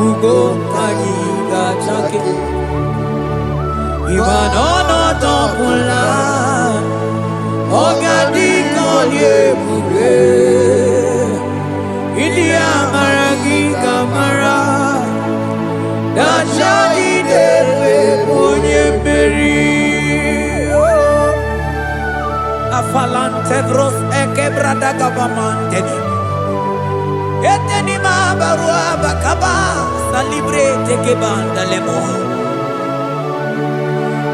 Ugo Kaniga Chake Imanono Topula Ogadi Kolye Bube India Maragi Kamara Dachadi Defe Ponye Meri Afalante Vros Ekebrada Gabamante Etenima Barua Bakaba Salibre Tekebanda Lemo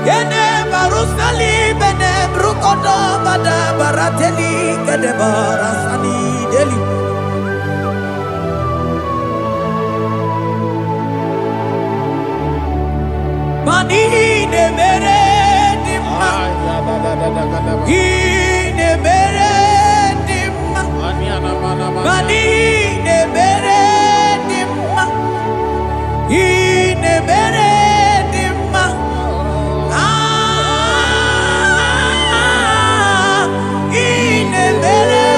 Yene Barusali Bene Brukodo Bada Barateli Kadebara Sani Deli Mani ne mere dimma, ne mere dimma, mani ne mere dimma, ne mere dimma, ne mere dimma, ne mere.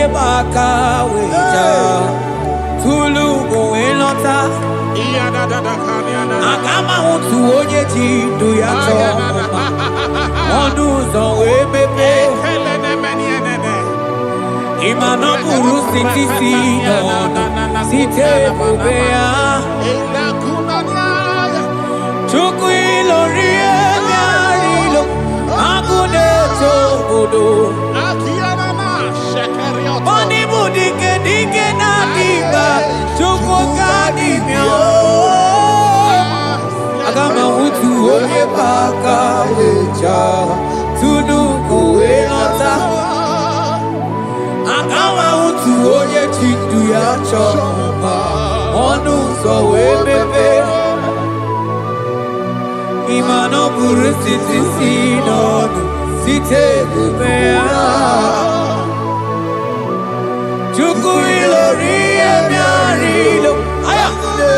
Baka weja tulu go elota akama utu oje ti do ya to odu zo we pepe imano buru sitisi no site bobea chuku ilori emarilo agune to bodo Money budike dike na diba Choko kadi mio Agama utu oye baka weja Tunu kuwe nota Agama utu oye chitu ya choma Onu so we bebe Imano buru siti sinonu Site kubea Chuku ilori emiarilo Aya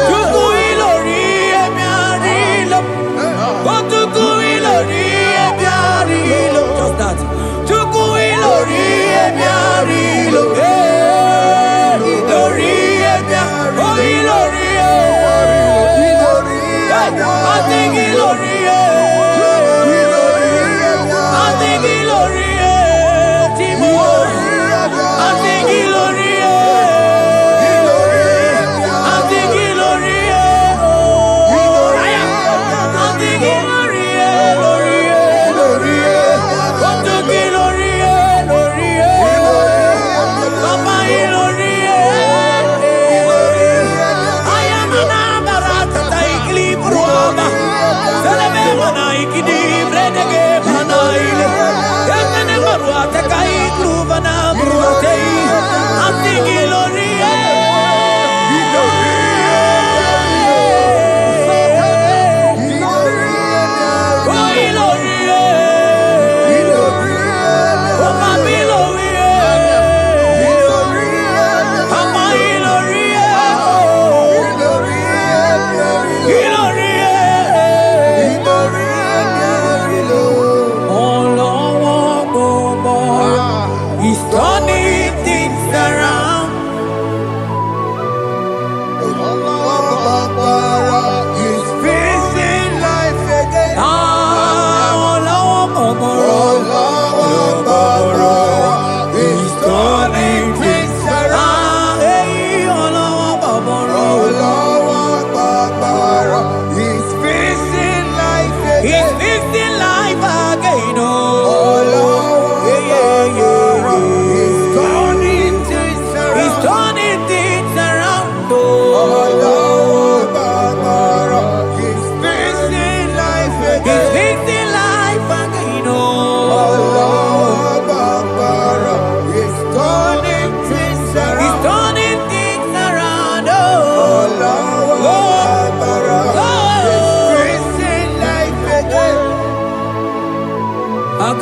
Chuku ilori emiarilo Chuku ilori emiarilo Just that Chuku ilori emiarilo Ilori emiarilo Oh ilori I think ilori I think ilori Timo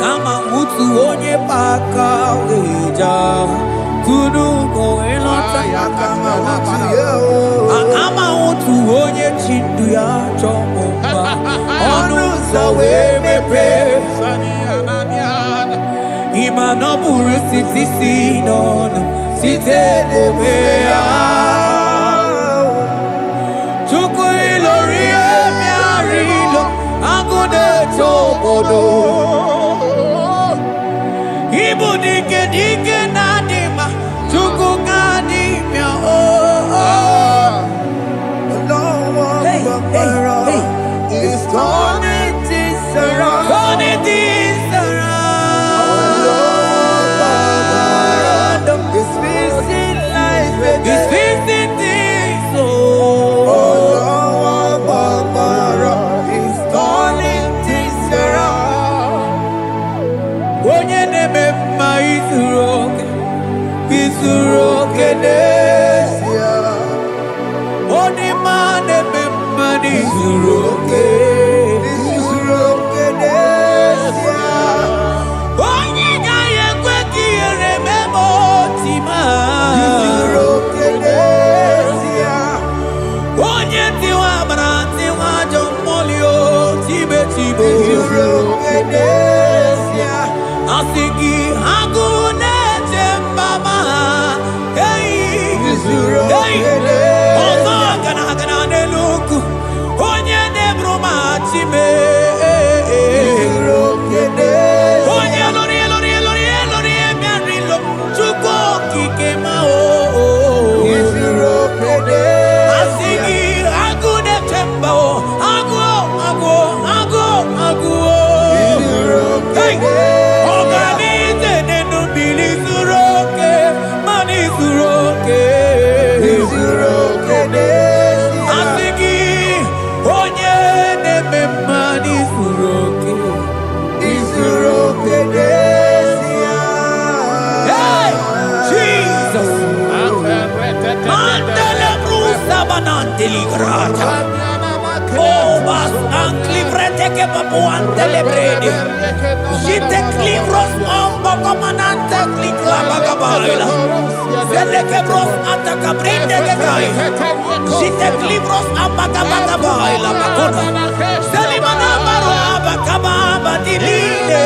Kama mutu onye paka weja Tunu go elota Kama mutu onye chindu ya chomomba Onu sawe mepe Ima no buru siti sinon Site lebea Chuku ilori emiarilo Angude chobodo Ibu dike dike nadima Chuku ganimya Hey, hey, hey It's turning things around. Turning things around It's fixing life again. It's fixing things It's turning things around. Onye neme mma izuru oke n'ezie Onye ma neme mma izuru oke n'ezie Onye gaghị ekwe ka ihere mee ma oti ma izuru oke n'ezie Onye tiwa mara tiwa ajọ mmụọ tibe tibe izuru oke n'ezie Asị gị agụ na-eche mba ha izuru oke Hey, n'ezie ọzọ gana n'elu ugwu onye na-eburu ma chime izuru oke n'ezie onye lori emerilo Chukwu okike ma izuru oke n'ezie asị gị agụ na-eche mba agụ izuru oke Hey, n'ezie ọganize n'enu mmiri zuru oke mana izuru oke izuru oke n'ezie asị gị onye na-eme mma n'izuru oke izuru oke n'ezie Hey, Jesus Mandele brusa bananteli grata Oh, bas anclivrete che papuante le brede Jite clivros ombo comanante clicla bagabaila Zelle che bros attacca brinde che gai Jite clivros ambagabagabaila Macona Selimana baro abacababa di lile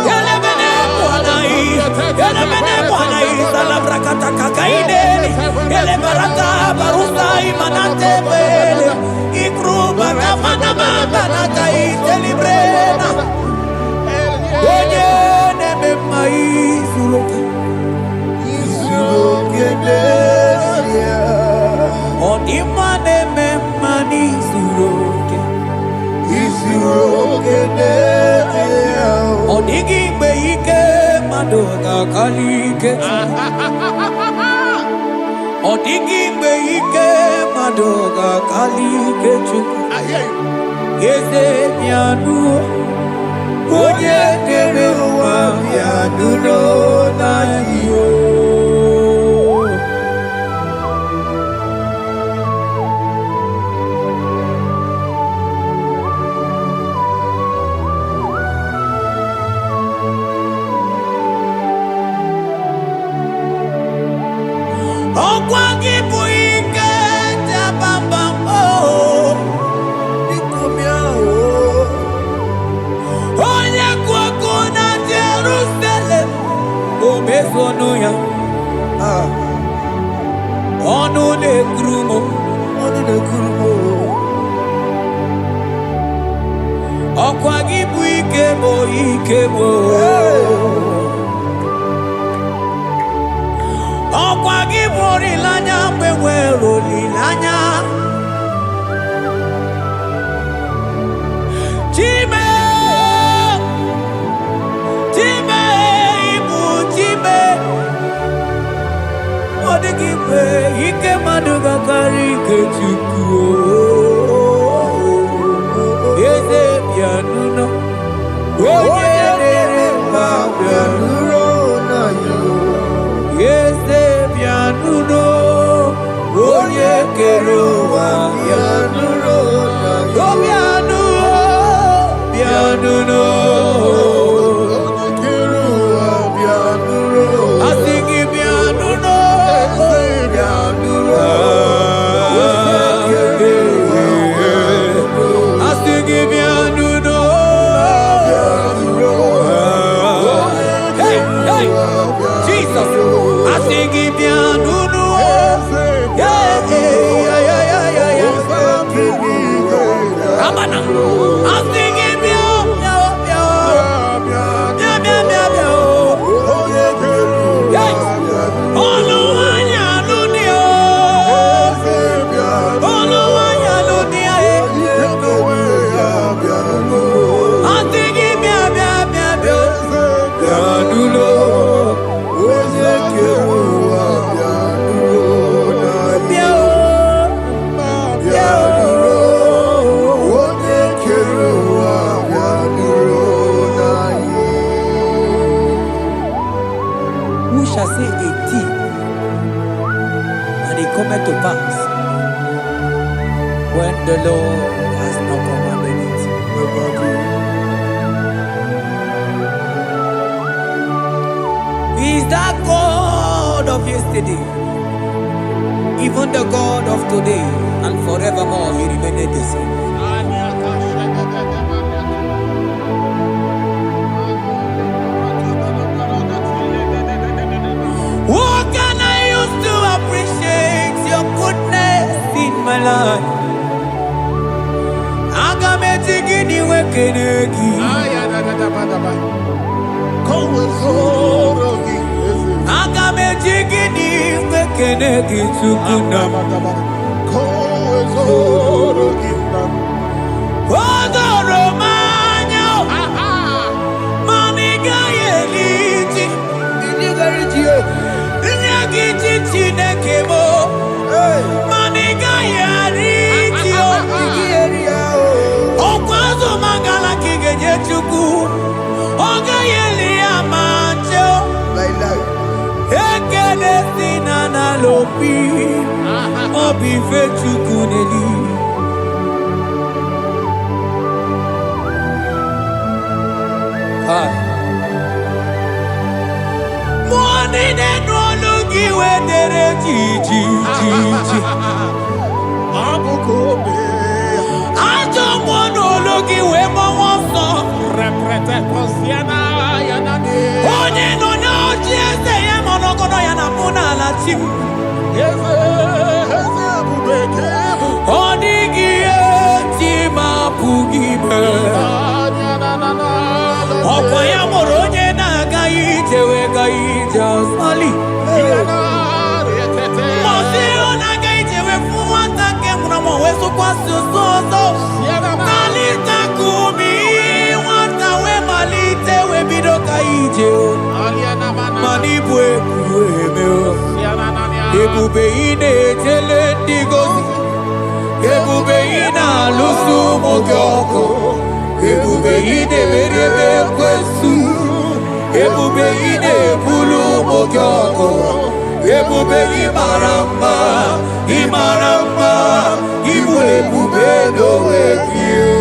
Yele bene buonai Sala bracata cacaineli Yele barata barusai manate bele Ikruba kamana mabanata itelibrena Onye neme maizuru izuru oke n'ezie Onima neme manizuru izuru oke n'ezie Onigi mgbe ike mmadụ ga-akali ike Ọ dịghị mgbe ike mmadụ ga-akali ike Chukwu Eze bịanụ onye kere ụwa bịanụrụ n'anyị o Ọkwa gị bụ ike jabambam biko bịa onye kwụ ọkụ na Jerusalem o mezuonụ ya ọnụ na-ekuru m ọnụ na-ekuru m ọkwa gị bụ ike m ọkwa gị bụ olileanya mgbe nwere olileanya Chime ibu Chime ọ dịghị mgbe ike mmadụ ga-akarị ike Chukwu eze bịanụnụ onye dere mma bịanụrụ eze bịanụnụ onye kere ụwa bịanụrụ bịanụnụ cometh to pass when the Lord has not commanded it. He is that God of yesterday, even the God of today, and forevermore He remained the same. What can I use to appreciate your goodness in my life? Agametigini wekenegi. Agametigini wekenegi tukuna. Odoro manyo. Maniga yeliti. Nyagiti chinekemo. Maniga yariti. Okwazo magala kigeje chuku. Oga yeli amancho. Ekele sinana lopi. Obi fe chuku neli. Hi. Money de no lugi we dere ji. Ajo mono lugi we mo wonso. Reprete posiana yana de. Onye no no jiese ye mono kono yana muna la chim. Eze bubeke. Onigi tima pugibe. Okwaya moronye na gai jewe gai jasali. Mosi ona gai jewe fuwanta ke muna weso kwa soso. Kalita kumi wanta we malite we bido gai je. Manibwe kuemeo. Ebube ine tele digozi. Ebube ina lusu mogyoko. Ebube ide merebe kwesu. Ebube ide bulu mogyoko. Ebube imaramba. Ibu ebube no ekio.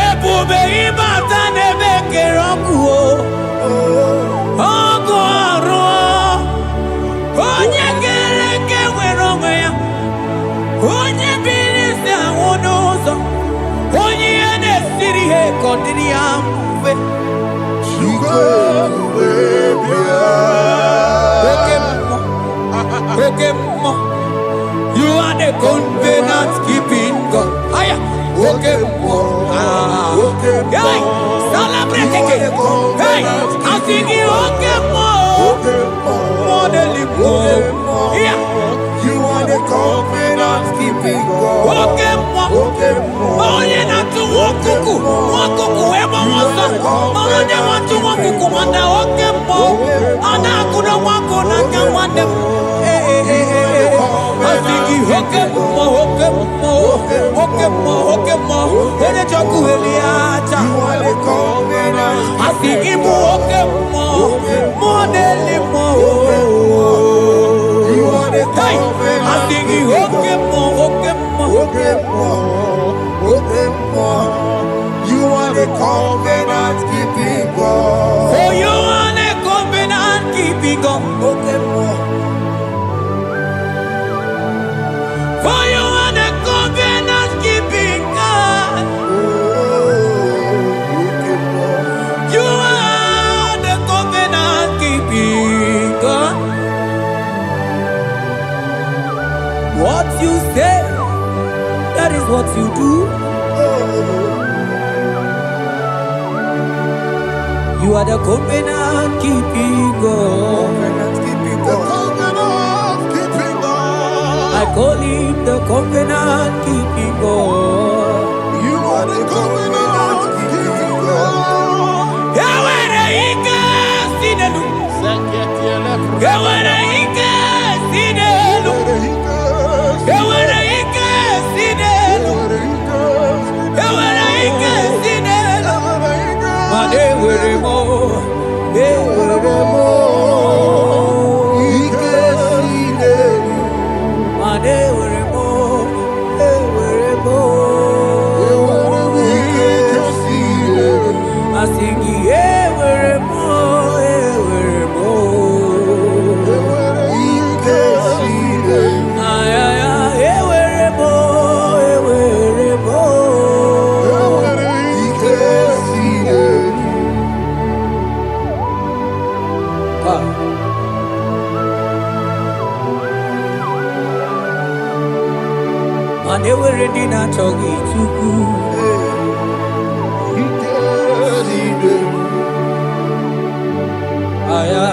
Ebube ibata nebe keroku o. Ogo aro. Onye kereke wero ya. Onye birisi awono zo. Onye ene siri he kodiri amfe. Okemo. You are the covenant keeping God. Aya. Okemo. Hey, celebrate again. Hey, I sing you Okemo. Yeah. You are the covenant keeping God. Okemo. Onye na tu wokuku. Wokuku ema wasa. Onye watu wokuku wanda Okemo. Ana kuna wako na kawande. I sing you Okemo. Ene choku eliacha. You are the covenant. I sing you Okemo. Modelimo. You are the Hey, covenant. I sing you Okemo. You are the covenant keeping God. For you are the covenant keeping God. For you are the covenant keeping God. You are the covenant keeping God. What you say, that is what you do. You are the covenant keeping God. I call him the covenant keeping God. You are the covenant keeping God. Yawere ike sinelu. Yawere ike sinelu. mana ewere ndị na-achọghị Chukwu. Aya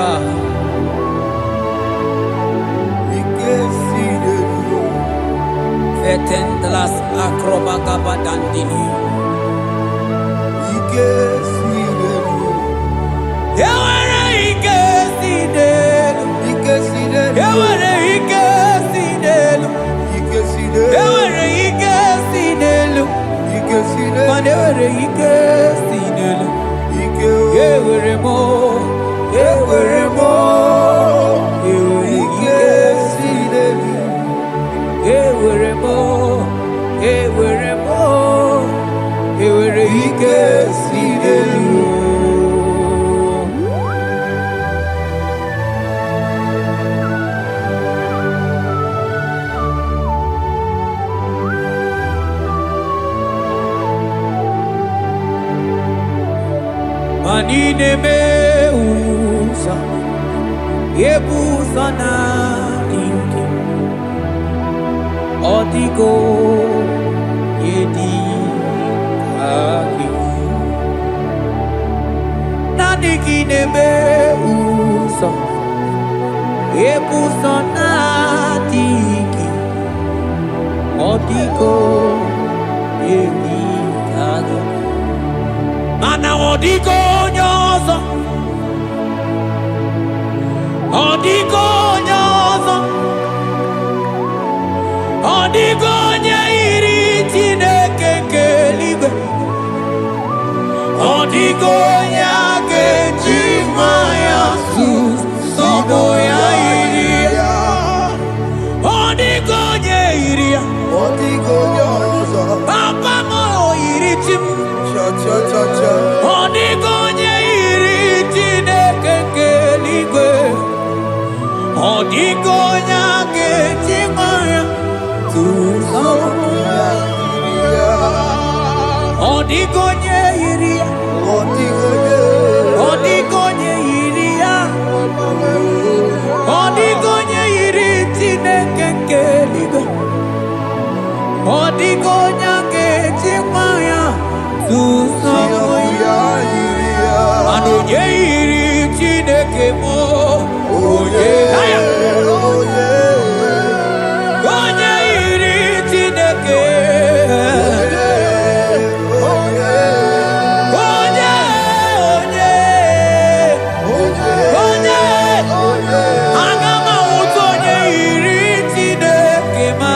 Vetendlas akrobagabadandini. Ewere ike si n'elu. Ewere ike si n'elu. Ewere ike si n'elu. Mana ewere ike si n'elu. Ewere mo. Ewere mo. Ewere ike si n'elu. Ewere mo. Ewere mo. Ewere ike si n'elu. Manine me usa, yebusa na inki, otiko yedi aki. Nadiki ne me usa, yebusa na tiki, otiko yedi aki. Mana odigo nyozo, odigo nyozo, odigo nyairi Chineke keligwe, odigo nyake chimaya sobo ya iria, odigo nyairia, odigo nyozo, papa mo iri chim. Odigonye iri Chineke keligwe, odigonya kechimaya tusoya iria, odigonye iria, odigonye iria, odigonye iri Chineke keligwe, odigonya kechimaya tusoya iria, anonye iri Chineke mo, oye, onye iri Chineke, onye, aga m ahụta onye iri Chineke ma,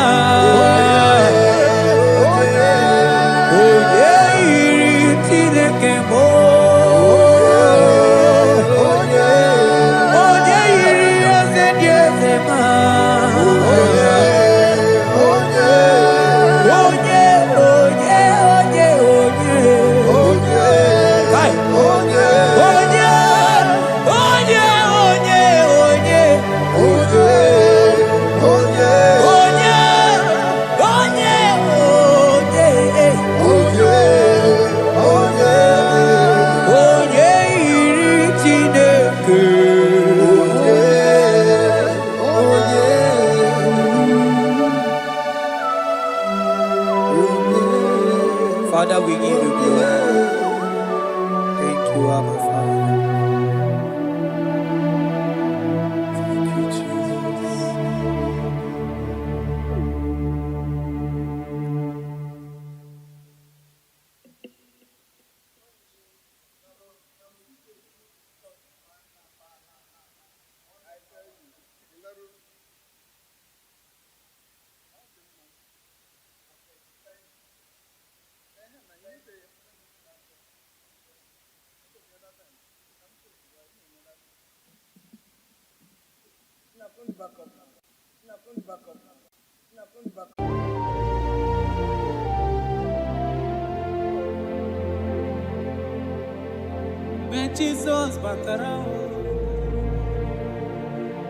onye iri Chineke mo, onye iri eze dị eze ma, Kai. Onye iri Chineke. Father, we give you glory. Thank you, Abba Father. Thank you, Jesus. When Jesus batara,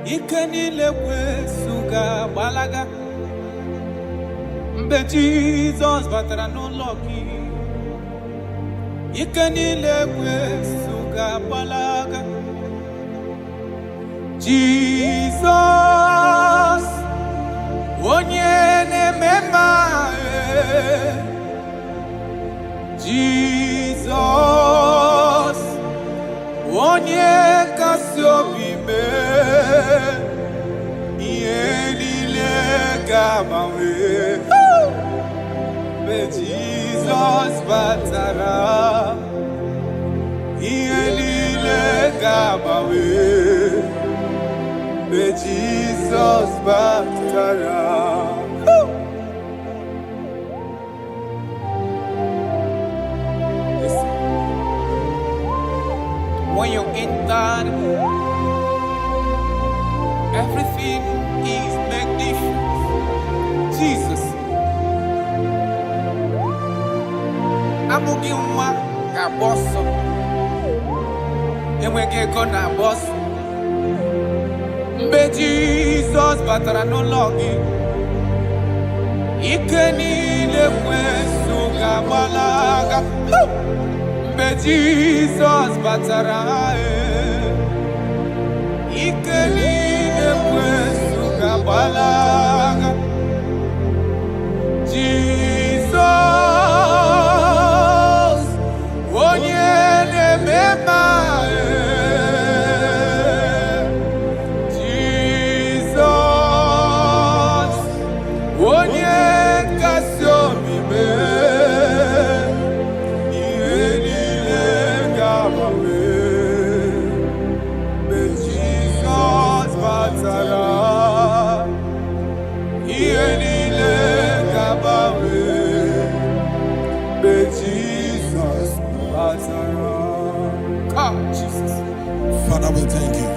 ike niile kwesuga gbalaga. Mgbe Jesus batara n'ụlọ gị, ike niile kwesuga gbalaga. Jesus, onye na-eme mma Jesus, onye kasi obi me, ihe niile ga-agbanwe. Mgbe Jesus batara, ihe niile ga-agbanwe. Mgbe Jesus batara. When you enter, everything is magnificent. Jesus. Amugi nwa ka bosso. Enweghị ego na bosso. Mgbe Jesus batara n'ụlọ gị, ike niile kwesu ga-agbalaga. Mgbe Jesus batara, ike niile kwesu ga-agbalaga. Jesus, onye na-eme mma. Jesus, onye nkasi obi me. Father, we thank you.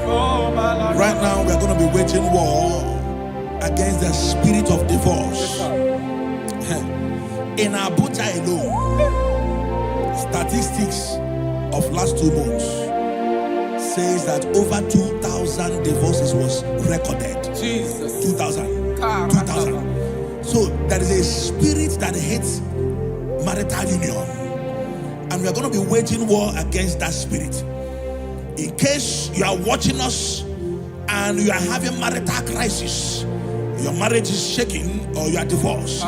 Right now, we are going to be waging war against the spirit of divorce. In Abuja alone, statistics of last 2 months says that over 2,000 divorces was recorded. Jesus. 2,000. 2,000. So there is a spirit that hates marital union. And we are going to be waging war against that spirit. In case you are watching us and you are having marital crisis, your marriage is shaking or you are divorced,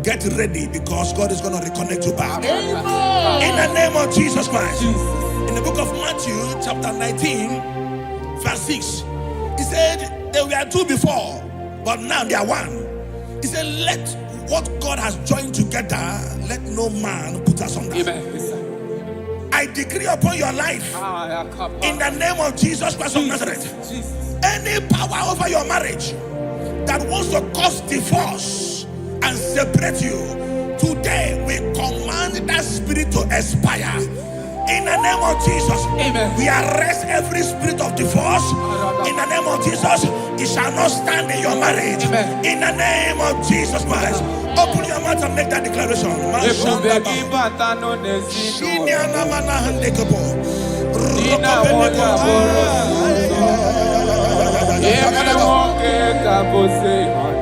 get ready because God is going to reconnect you back. In the name of Jesus Christ. In the book of Matthew chapter 19 verse 6, he said they were 2 before, but now they are 1. He said, let what God has joined together, let no man put asunder. Amen. I decree upon your life, in the name of Jesus Christ of Nazareth, any power over your marriage that wants to cause divorce and separate you, today we command that spirit to expire. In the name of Jesus, amen. We arrest every spirit of divorce. In the name of Jesus, it shall not stand in your marriage. Amen. In the name of Jesus Christ, open your mouth and make that declaration.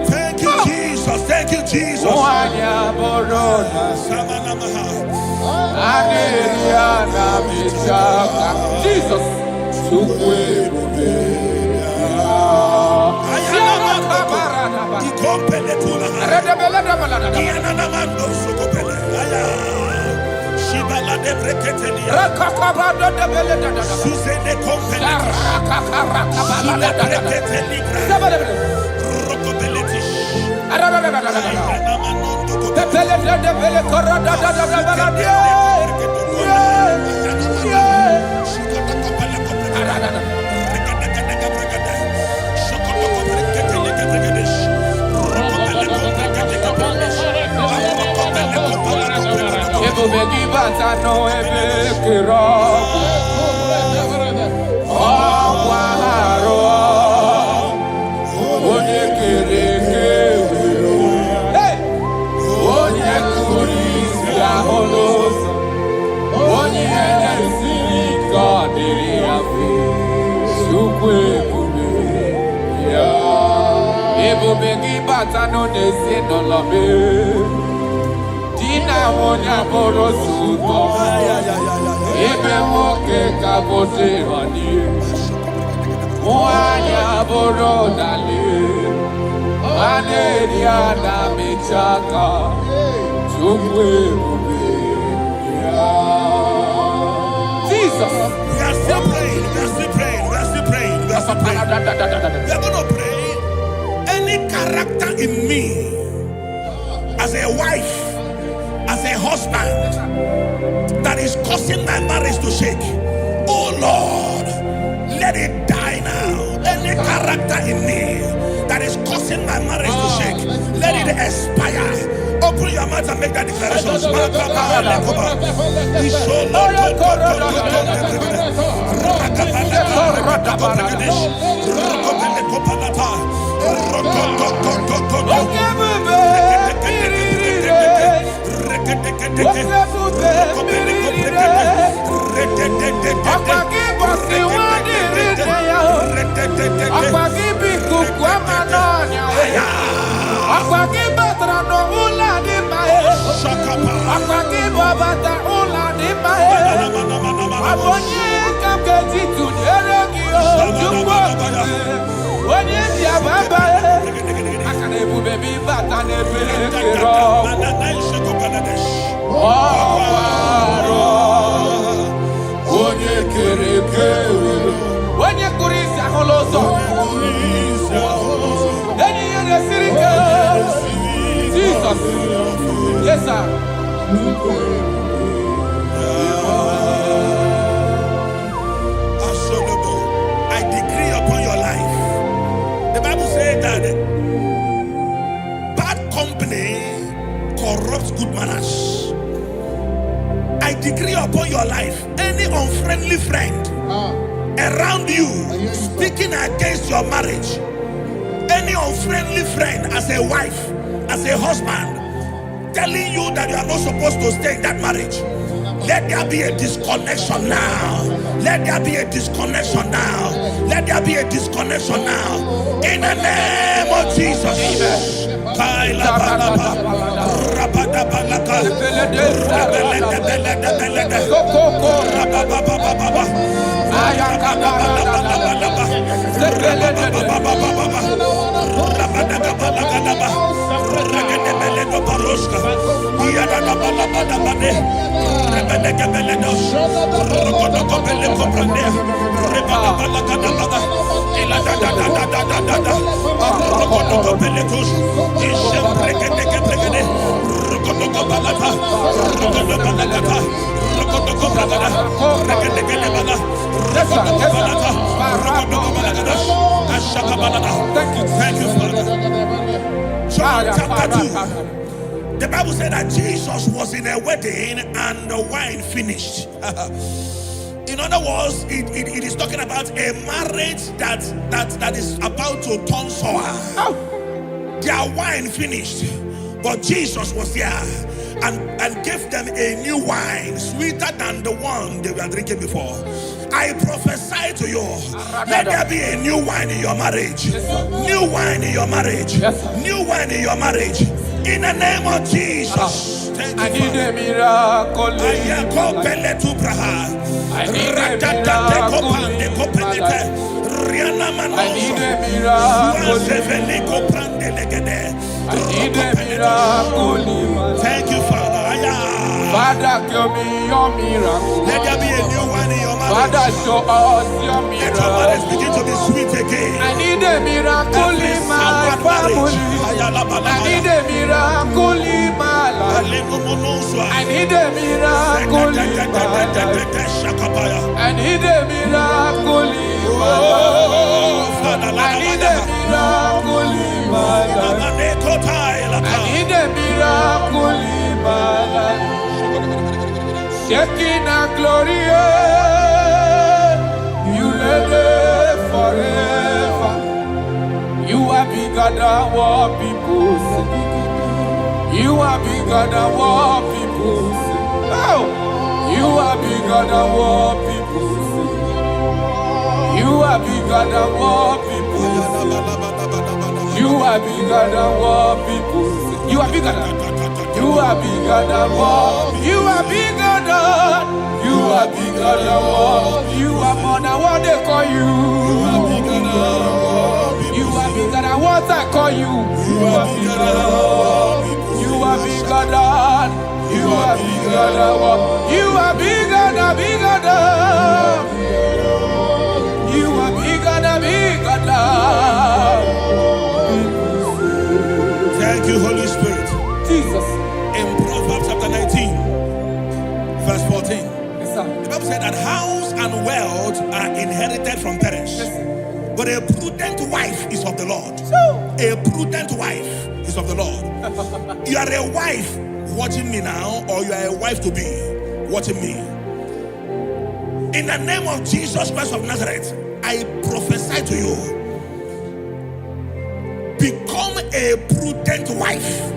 Thank you, Jesus. Thank you, Jesus. Jesus. Aneriana Michaka. Jesus. We are still praying. We are still praying. We are still praying. We are still praying. We are going to pray. Any character in me, as a wife, as a husband, that is causing my marriage to shake, oh Lord, let it die now. Any character in me that is causing my marriage to shake, let it expire. Open your mouth and make that declaration. Jesus. Yes, sir. I decree upon your life. The Bible says that bad company corrupts good manners. I decree upon your life, any unfriendly friend around you speaking against your marriage, any unfriendly friend as a wife, as a husband, telling you that you are not supposed to stay in that marriage, let there be a disconnection now. Let there be a disconnection now. Let there be a disconnection now. In the name of Jesus. Thank you, Father. John chapter 2. The Bible said that Jesus was in a wedding and the wine finished. In other words, it is talking about a marriage that is about to turn sour. Their wine finished, but Jesus was there and gave them a new wine, sweeter than the one they were drinking before. I prophesy to you, let there be a new wine in your marriage. New wine in your marriage. New wine in your marriage. In the name of Jesus. I need a miracle. I need a miracle. Thank you, Father. Father, give me your miracle. Let there be a new wine in your marriage. Father, show us your miracle. Let your marriage begin to be sweet again. I need a miracle in my family. I need a miracle in my life. I need a miracle in my life. I need a miracle in my life. I need a miracle in my life. I need a miracle in my life. Shaking a glory, you live forever. You are bigger than what people say. You are bigger than what people say. Oh, you are bigger than what people say. You are bigger than what people say. You are bigger than what people say. You are bigger than. You are bigger than what. You are bigger than. You are bigger than what. You are more than what they call you. You are bigger than what. You are bigger than matter what I call you, you are bigger than. You are bigger than. You are bigger than. You are bigger than, bigger than. You are bigger than, bigger than. Thank you, Holy Spirit. Jesus. In Proverbs chapter 19, verse 14, Yes, sir. the Bible said that house and wealth are inherited from parents, but a prudent wife is of the Lord. A prudent wife is of the Lord. You are a wife watching me now, or you are a wife to be watching me. In the name of Jesus Christ of Nazareth, I prophesy to you, become a prudent wife,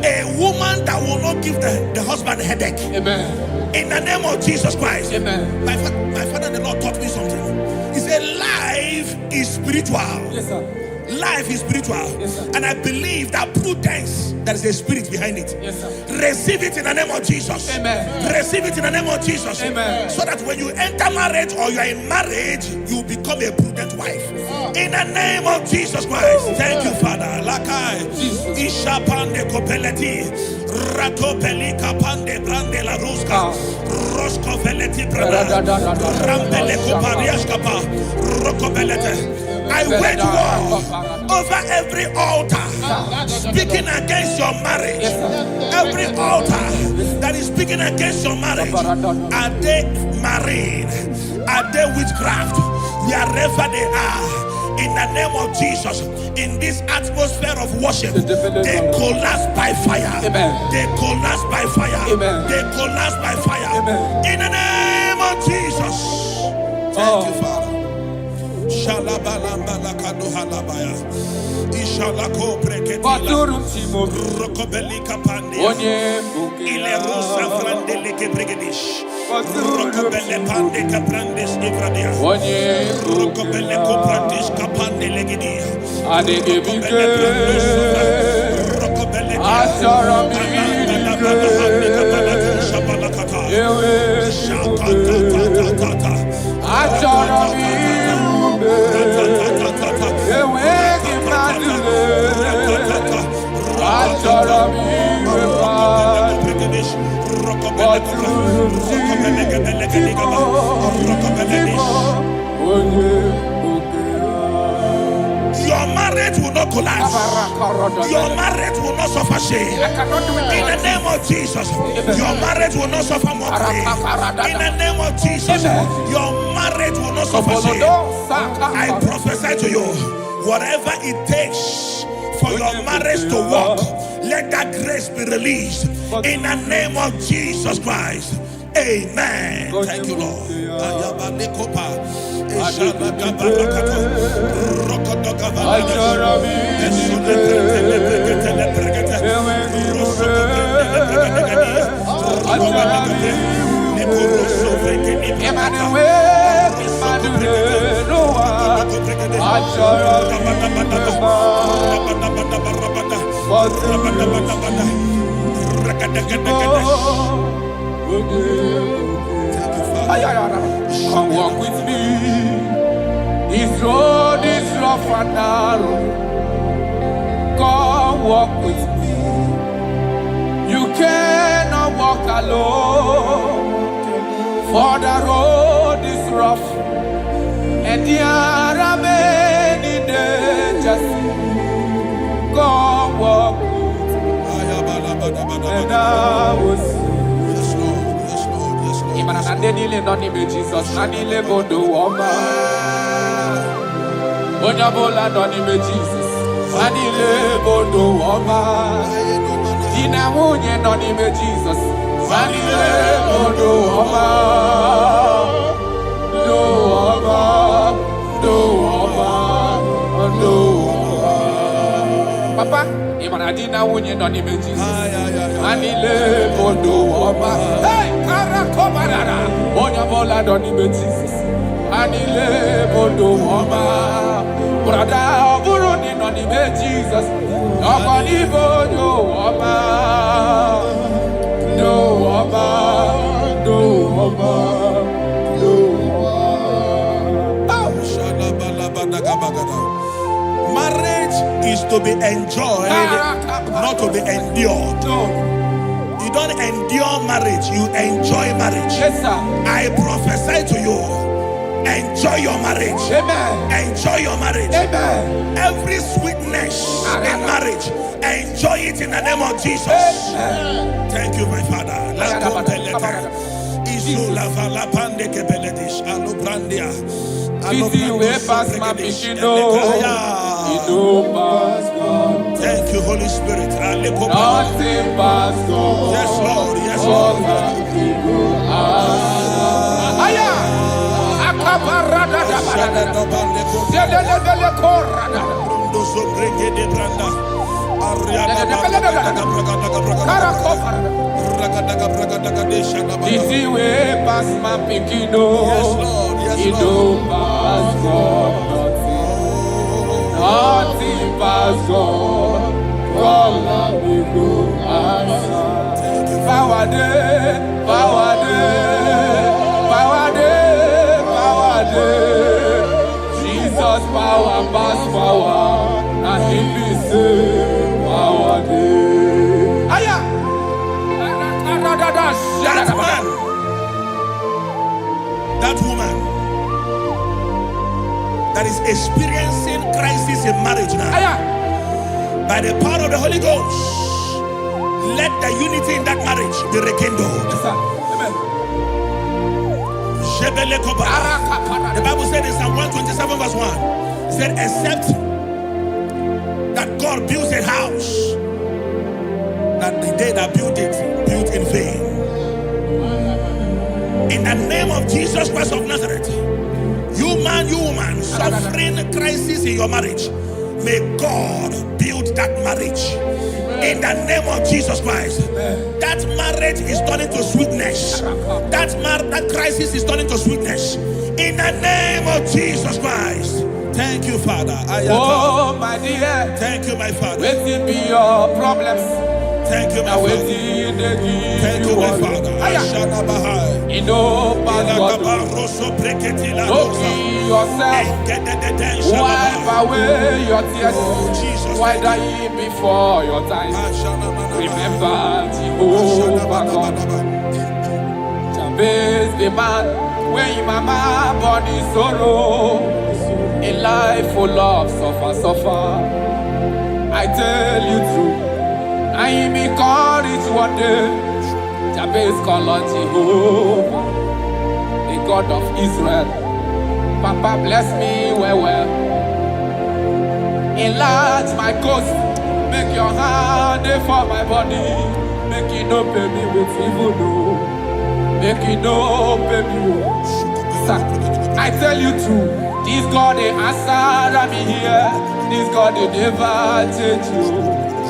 a woman that will not give the husband a headache. Amen. In the name of Jesus Christ. Amen. My father and the Lord taught me something. He said life is spiritual. Yes, sir. Life is spiritual. Yes, sir. And I believe that prudence, there is a spirit behind it. Yes, sir. Receive it in the name of Jesus. Amen. Receive it in the name of Jesus. Amen. So that when you enter marriage or you are in marriage, you become a prudent wife. In the name of Jesus Christ. Thank you, Father. Lakai. Ishapande kopeleti. Rakopeli kapande brande la ruska. Rosko veleti branda. Rampele koparias kapa. Rokobelete. I wage war over every altar speaking against your marriage. Every altar that is speaking against your marriage. Are they married? Are they witchcraft? Wherever they are, in the name of Jesus, in this atmosphere of worship, they collapse by fire. They collapse by fire. They collapse by fire. In the name of Jesus. Thank you, Father. Shalabalamba lakado halabaya. Ishalako breketila. Rokobeli kapandia. Ile rosa frandele kebrigedish. Rokobele pande kaprandes ivradia. Rokobele koprandish kapande legidia. Rokobele brandus. Rokobele your marriage will not collapse. Your marriage will not suffer shame. In the name of Jesus, your marriage will not suffer mockery. In the name of Jesus, your marriage will not suffer shame. I prophesy to you, whatever it takes for your marriage to work, let that grace be released. In the name of Jesus Christ. Amen. Thank you, Lord. Come walk with me. This road is rough and narrow. Come walk with me. You cannot walk alone, for the road is rough and there are many dangers. Come walk with me. And I will see. Jesus, Nanile Bodo Woma. Onyabola Nonime Jesus, Nanile Bodo Woma. Dina Munye Nonime Jesus, Nanile Bodo Woma. Do Woma, do Woma, do Woma. Papa, Imanadina Munye Nonime Jesus, Nanile Bodo Woma. Hey! Onyabola Nonime Jesus, Anile Bodo Woma. Brother Buruni Nonime Jesus, Nobody Bodo Woma. Do Woma, do Woma, do Woma. Shalabalabadagabagada. Marriage is to be enjoyed, not to be endured. You don't endure marriage, you enjoy marriage. Yes, sir. I prophesy to you, enjoy your marriage. Amen. Enjoy your marriage. Amen. Every sweetness in marriage, enjoy it in the name of Jesus. Amen. Thank you, my Father. Titi we pass my pikino. Thank you, Holy Spirit. Nothing pass God. Yes, Lord. Yes, Lord. Aya. Akaparada da Titi we pass my pikino. Yes, Lord. Yes, You Lord. don't pass God. Nothing pass God. God we go answer. Power day, power day, power day, power day. Jesus power pass power, and He be say power day. Aya. That man, that woman that is experiencing crisis in marriage now, Aya. by the power of the Holy Ghost, let the unity in that marriage be rekindled. Yes, sir. Amen. The Bible said in Psalm 127 verse 1, it said, except that God builds a house, that the day that built it, built in vain. In the name of Jesus Christ of Nazareth, you man, you woman, suffering crisis in your marriage, may God build that marriage. In the name of Jesus Christ, that marriage is turning to sweetness. That crisis is turning to sweetness. In the name of Jesus Christ. Thank you, Father. Oh, my dear. Thank you, my Father. Waiting be your problems. Thank you, my Now Father. waiting they give Thank you, my Father. You know, pass God. Don't kill yourself. Wipe away your tears. Why die before your time? Remember Jehovah God. Jabez the man, when mama body sorrow, a life full of suffer. I tell you true, I am encouraged one day. Jabez call on Jehovah, the God of Israel. Papa bless me well. Enlarge my coast, make your hand for my body. Make it no pay me with evil, no. Make it no pay me. I tell you true, this God they answer me here. This God they never change you.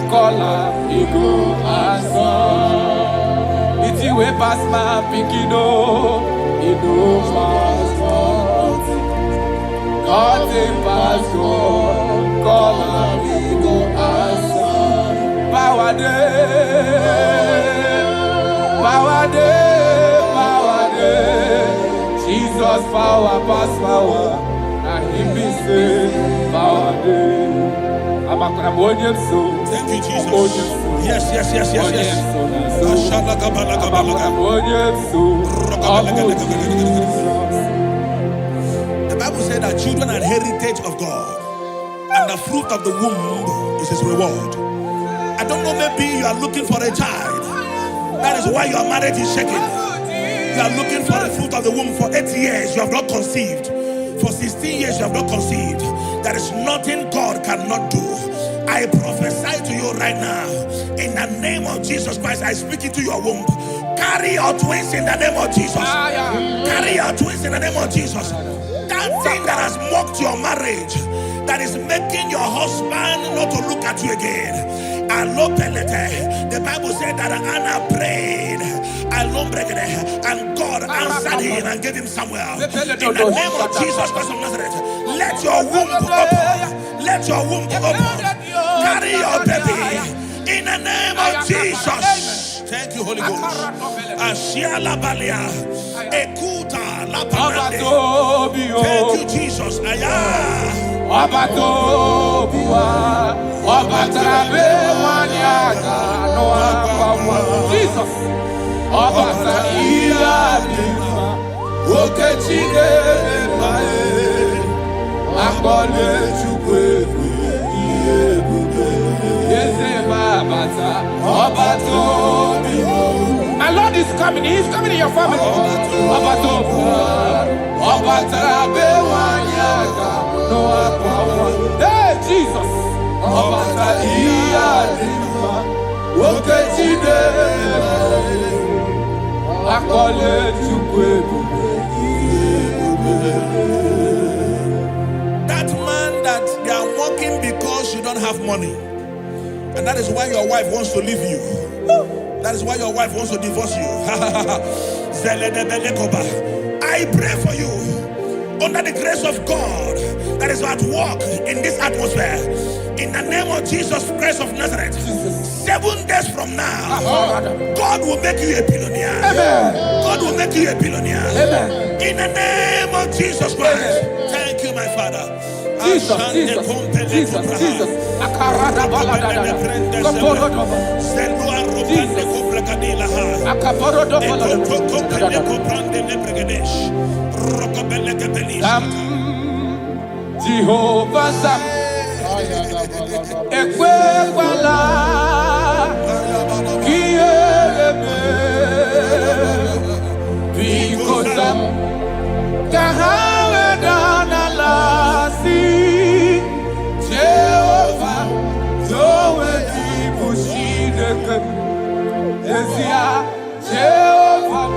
Call her, he go answer. It's you way past my pikino, he go pass God. Nothing pass God. Call her, he go answer. Power day, power day, power day. Jesus power pass power, and He be say power day. Thank you, Jesus. Yes. The Bible said that children are heritage of God, and the fruit of the womb is His reward. I don't know, maybe you are looking for a child. That is why your marriage is shaking. You are looking for the fruit of the womb. For 8 years you have not conceived. For 16 years you have not conceived. There is nothing God cannot do. I prophesy to you right now, in the name of Jesus Christ, I speak into your womb. Carry your twins in the name of Jesus. Carry your twins in the name of Jesus. That thing that has mocked your marriage, that is making your husband not to look at you again. The Bible said that Anna prayed, and God answered him and gave him Samuel. In the name of Jesus Christ of Nazareth, let your womb open. Let your womb open. Carry your baby in the name of Jesus. Thank you, Holy Ghost. Asiala balia. Ekuta la parade. Thank you, Jesus. Aya. Jesus. My Lord is coming. He's coming in your family. Hey, Jesus. That man that they are mocking because you don't have money, and that is why your wife wants to leave you. That is why your wife wants to divorce you. I pray for you under the grace of God that is at work in this atmosphere. In the name of Jesus Christ of Nazareth, 7 days from now, God will make you a billionaire. God will make you a billionaire. In the name of Jesus Christ. Thank you, my Father. Jesus. Jehovah Sam, Ekwewala, Kiebe, Bikosam, Kahawe Danalasi, Jehovah, Zoe Dibushideke, Ezia, Jehovah,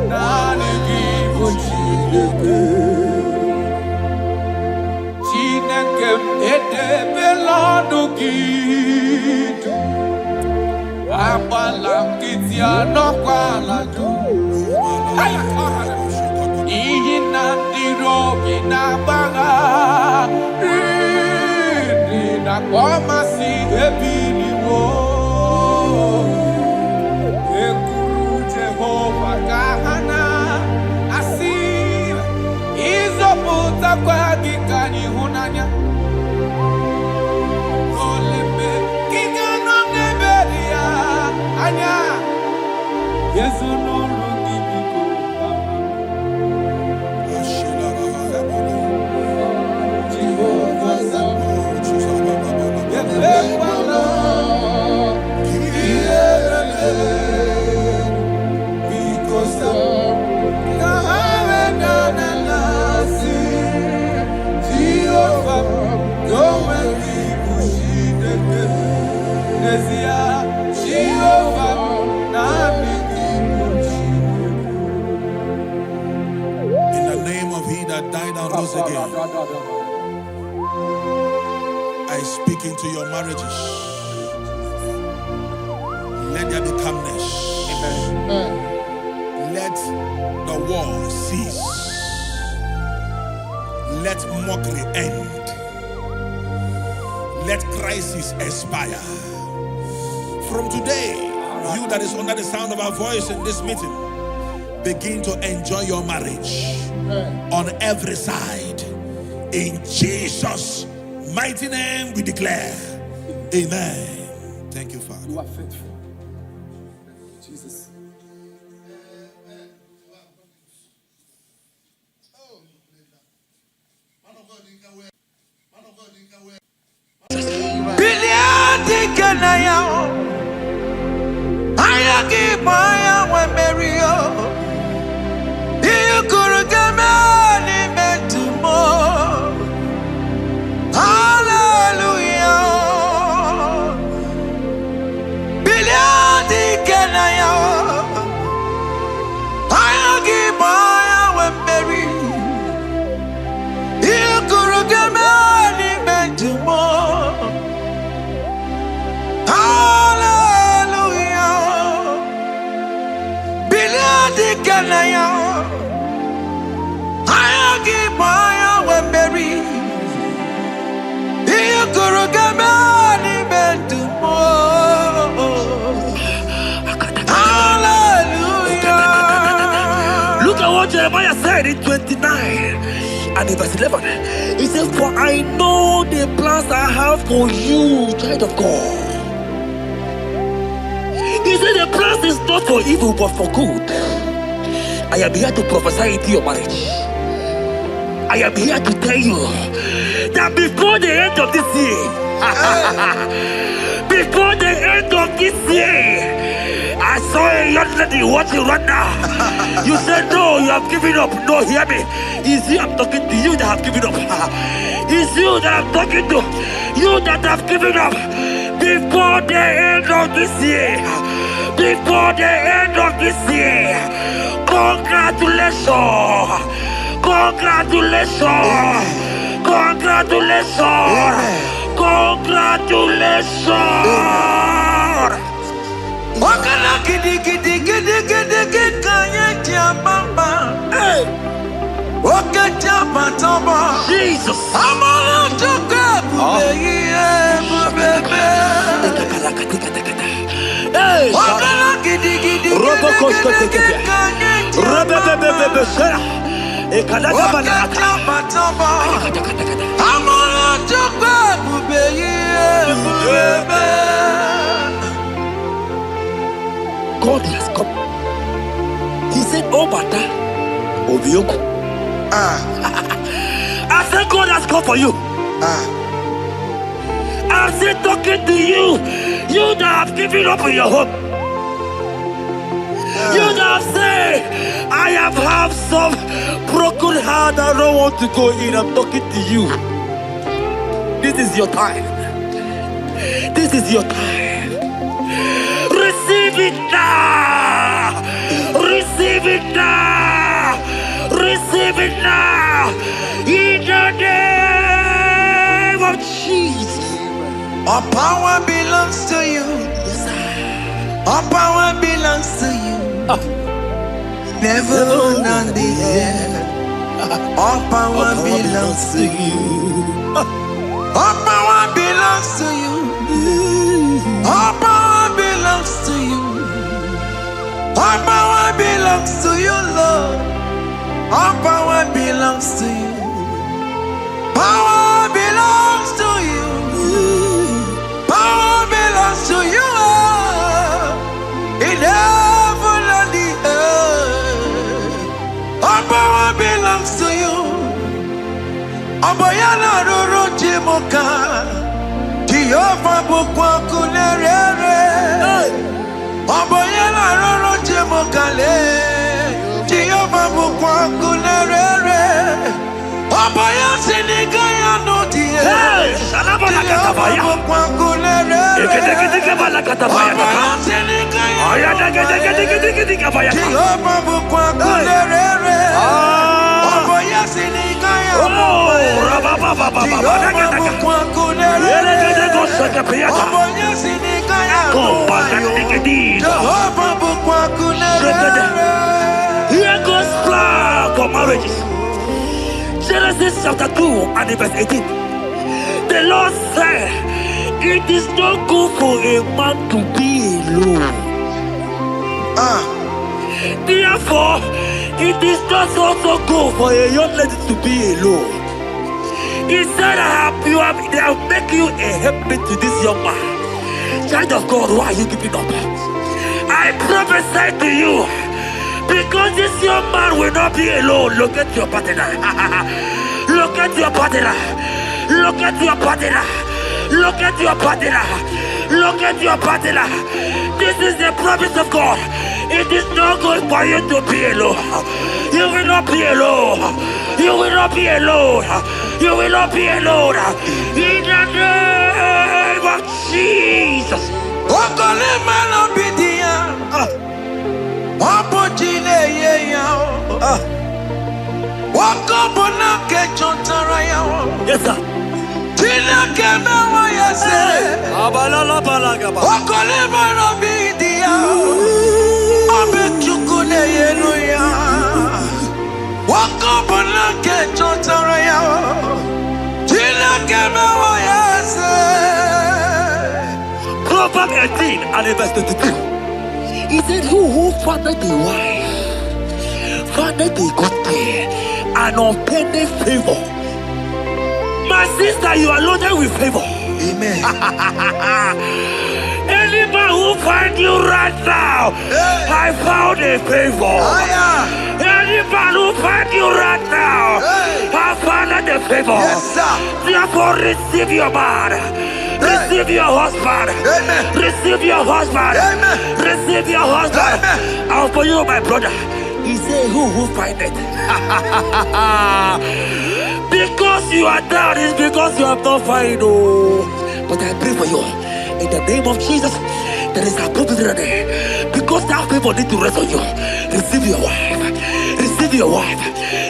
Nani Dibushideke. Again, I speak into your marriages. Let there be calmness. Let the war cease. Let mockery end. Let crisis expire. From today, you that is under the sound of our voice in this meeting, begin to enjoy your marriage on every side. In Jesus' mighty name we declare, amen. Thank you, Father. You are faithful. Jesus. Jeremiah said in 29 and in verse 11, he said, for I know the plans I have for you, child of God. He said the plans is not for evil but for good. I am here to prophesy into your marriage. I am here to tell you that before the end of this year, before the end of this year, I saw a young lady watching right now. You said no, you have given up. No, hear me. It's you I'm talking to, you that have given up. It's you that I'm talking to, you that have given up. Before the end of this year, before the end of this year, congratulations, congratulations, congratulations, congratulations. Wakala gidi gidi gidi gidi gidi kanye tiamamba. Waka tiambatamba. Jesus. Amala tuka bubeye. Wakala gidi gidi gidi gidi kanye tiamamba. Waka tiambatamba. Amala tuka bubeye. God has come. He said, oh, Bata, Obioku. I said, God has come for you. I said, talking to you, you that have given up on your hope. You that have said, I have some broken heart, I don't want to go in. I'm talking to you. This is your time. This is your time. Receive it now! Receive it now! Receive it now! In the name of Jesus! All power belongs to you. All power belongs to you. Never on the earth. All power belongs to you. All power belongs to you. All power belongs to you. All power belongs to you, Lord. All power belongs to you. Power belongs to you. Power belongs to you. In heaven and the earth. All power belongs to you. Abayana roro jimoka. Jehovah bukwa kunerere. Abayana roro jimokale. Jehovah bukwa kunerere. Abaya sinikaya no die. Salabala katabaya. Jehovah bukwa kunerere. Ekete katabaya. Abaya sinikaya. Ayada gede kabaya. Jehovah bukwa kunerere. Abaya sinikaya. Jehovah bukwa kunerere. Abaya sinikaya. Jehovah bukwa kunerere. Here goes plan for marriages. Genesis chapter 2 and verse 18. The Lord said, it is not good for a man to be alone. Therefore, it is not also good for a young lady to be alone. He said, I'll make you a helpmate to this young man. Child of God, why are you giving up? I prophesy to you, because this young man will not be alone. Look at your partner. Look at your partner. Look at your partner. Look at your partner. Look at your partner. This is the promise of God. It is not good for you to be alone. You will not be alone. You will not be alone. You will not be alone. In the name of Jesus. Yes, sir. Proverbs 18 and verse 22. He said, who fathered a wife found a good thing, an unpending favor. My sister, you are loaded with favor. Amen. Anybody who find you right now, I found a favor. Anybody who find you right now, I found a favor. Yes, sir. Therefore, receive your man. Receive your husband. Amen. Receive your husband. Amen. Receive your husband. Amen. And for you, my brother, he said, who find it? Because you are down, it's because you have not found. Oh. But I pray for you. In the name of Jesus, there is a problem there. Because that people need to rest on you. Receive your wife. Receive your wife.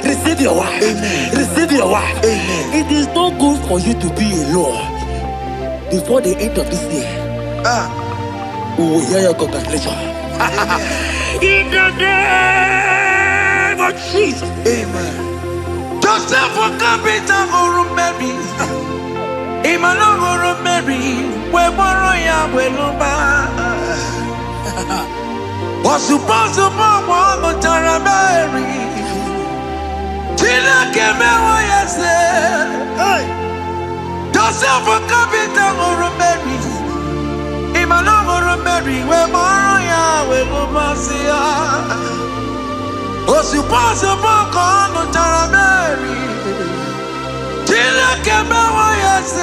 Receive your wife. Amen. Receive your wife. Amen. It is not good for you to be alone before the end of this year. We will hear your congratulations. In the name of Jesus. Amen. Joseph for capital or Mary. Imano or Mary. We borrow ya weluba. Was supposed to borrow the Tara Mary. Tina came away, yes. Joseph for capital or Mary. Imano or Mary. We borrow ya weluba. Was supposed to borrow the Tara Mary. Tina came away, yes.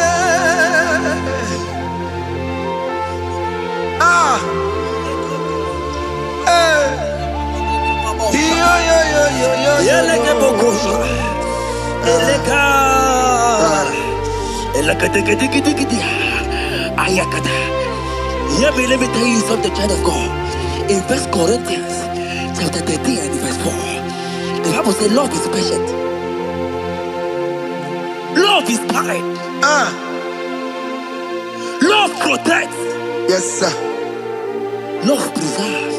Let me tell you something, child of God. In 1 Corinthians chapter 13 and verse 4, the Bible says love is patient. Love is kind. Love protects. Yes, sir. Love preserves.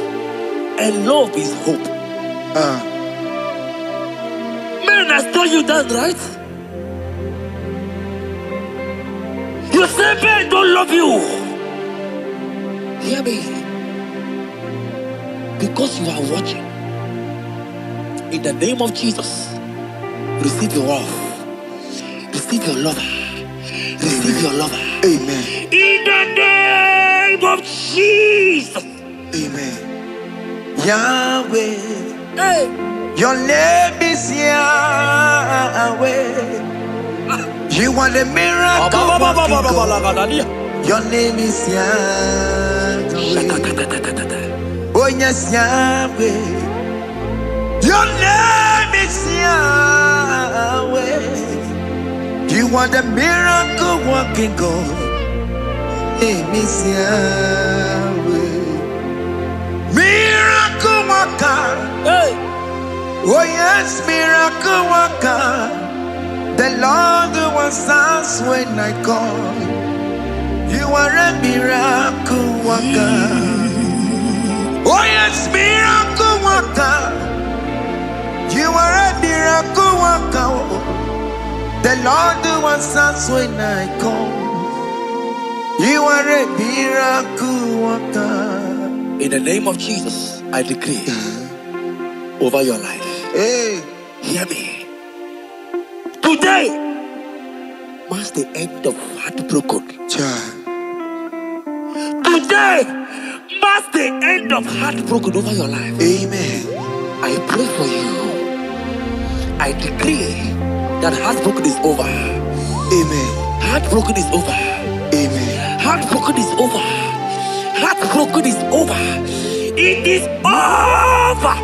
And love is hope. Man has told you that, right? You say men don't love you. Hear me. Because you are watching. In the name of Jesus, receive your love. Receive your lover. Receive your lover. Amen. In the name of Jesus. Amen. Yahweh. Hey. Your name is Yahweh. You are the miracle working God. Your name is Yahweh. Oh yes, Yahweh. Your name is Yahweh. You are the miracle working God. Name is Yahweh. Miracle worker. Hey. Oh yes, miracle worker. The Lord who answers when I call. You are a miracle worker. Oh yes, miracle worker. You are a miracle worker. The Lord who answers when I call. You are a miracle worker. In the name of Jesus, I decree over your life. Hey, hear me. Today marks the end of heartbroken. child. Today marks the end of heartbroken over your life. Amen. I pray for you. I decree that heartbroken is over. Amen. Heartbroken is over. Amen. Heartbroken is over. Heartbroken is over. It is over.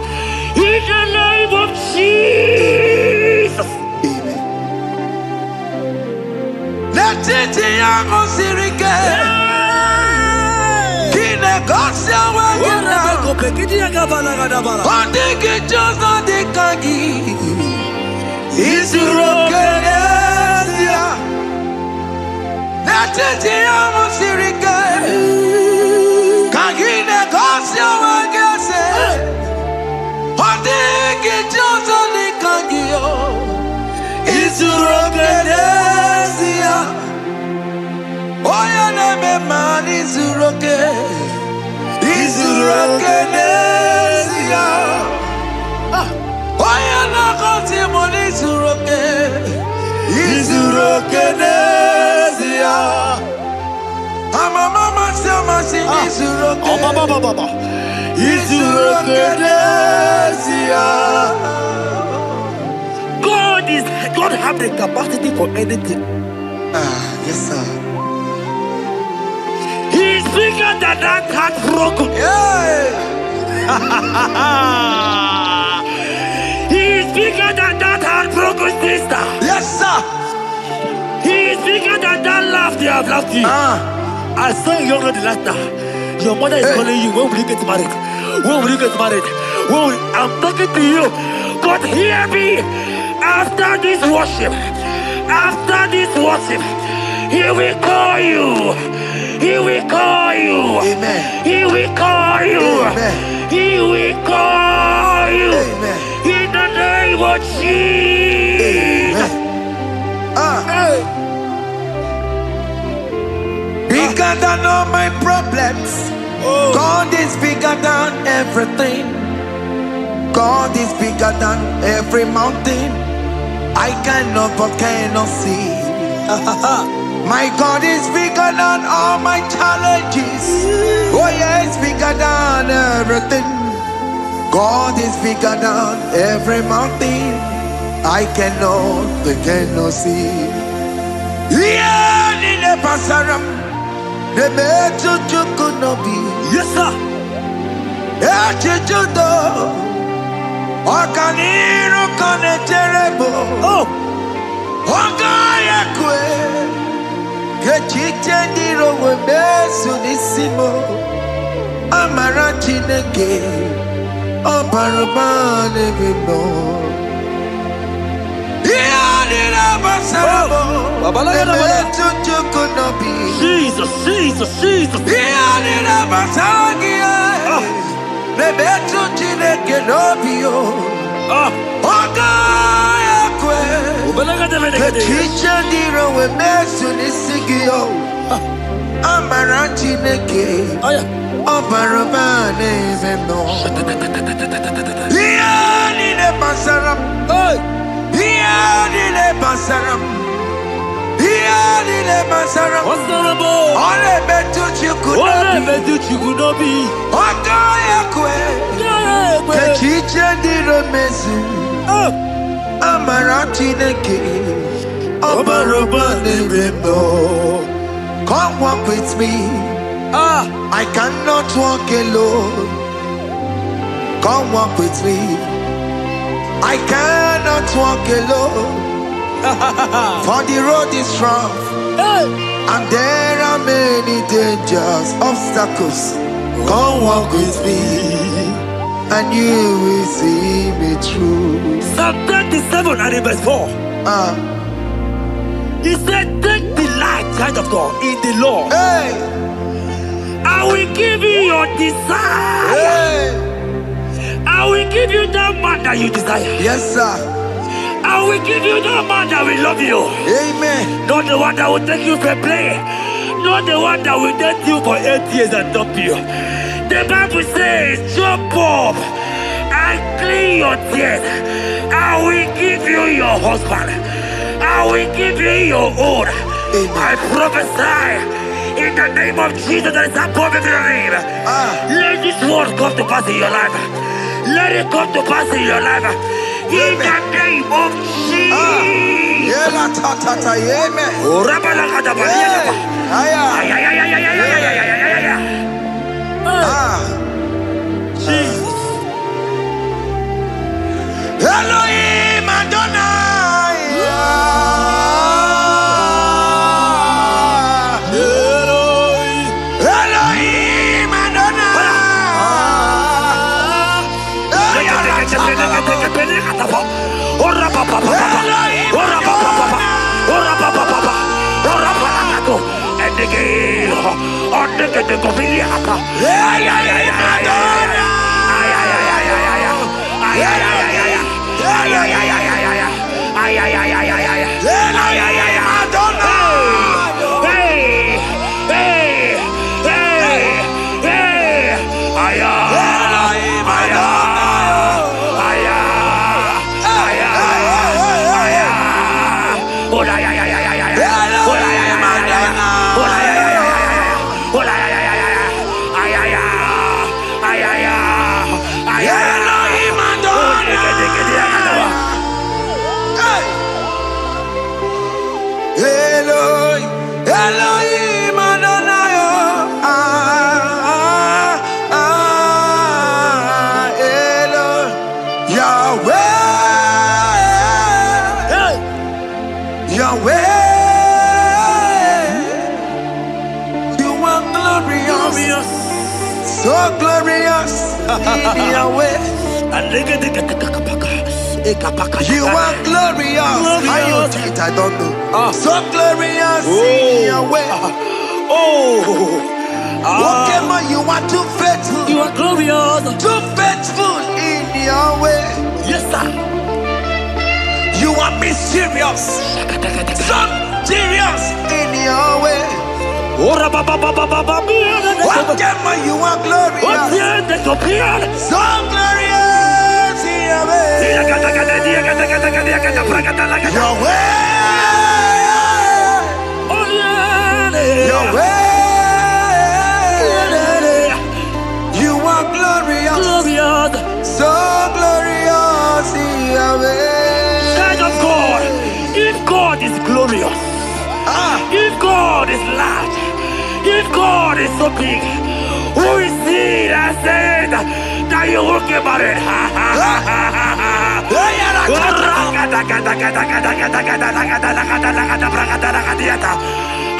In the name of Jesus. Amen. Let it be your sirike. Kine kosia wagina. Ondiki jozo dikagi. Isuro kenesia. Let it be your sirike. Kagine kosia wagese. Ondiki jozo dikagi. Isuro kenesia. Oya neme mani Izuroke Nesia. Kenezia. Mama Sama Izuro Kenezia. God have the capacity for anything. Yes, sir. He's bigger than that heartbroken. He's bigger than that heartbroken sister. Yes, sir. He's bigger than that laugh they have laughed you. I saw a young lady last night. Your mother is calling you. When will you get married? When will you get married? I'm talking to you. But hear me. After this worship, He will call you. He will call you. Amen. He will call you. Amen. He will call you. Amen. In the name of Jesus. Bigger than all my problems. God is bigger than everything. God is bigger than every mountain. I cannot but cannot see. My God is bigger than all my challenges. Oh yeah, it's bigger than everything. God is bigger than every mountain. I cannot but cannot see. Yeah, in the pasaram, the metu chukunobi. Yes, sir. Yeah, chuchudo. Okaniro kane terebo. Oh. Ogaya kwe. Kechiche ndiro webesu nisimo. Amara chineke. Obarubane bimo. Iyadira basarabo. Emetu chukunobi. Jesus. Iyadira basagia. Emetu chineke nobio. Ogaya kwe. Kechiche ndiro webesu nisigio. Amara chineke. Obarubane bimo. Iyadira basaram. Iyadira basaram. Iyadira basaram. Ole betu chikunobi. Ogaya kwe. Kechiche ndiro mesu. Amara chineke. Obarubane bimo. Come walk with me. I cannot walk alone. Come walk with me. I cannot walk alone. For the road is rough. And there are many dangers, obstacles. Come walk with me. And you will see me through. Psalm 37 and verse 4. He said, take delight, child of God, in the Lord. Hey! I will give you your desire. Hey! I will give you that man that you desire. Yes, sir. I will give you that man that will love you. Amen. Not the one that will take you for play. Not the one that will date you for 8 years and dump you. The Bible says, jump up and clean your tears. I will give you your husband. I will give you your own. I prophesy in the name of Jesus that is above every name. Let this word come to pass in your life. Let it come to pass in your life. In the name of Jesus. Jesus. Elohim Adonai. Elohim Adonai. So glorious in your way. You are glorious. How you do it, I don't know. So glorious in your way. Whatever you are too faithful. You are glorious. Too faithful in your way. Yes, sir. You are mysterious. So serious in your way. Whatever you are glorious. So glorious in your way. Your way. Your way. You are glorious. So glorious in your way. Child of God, if God is glorious, if God is large, if God is so big, who is he that said that you will get married?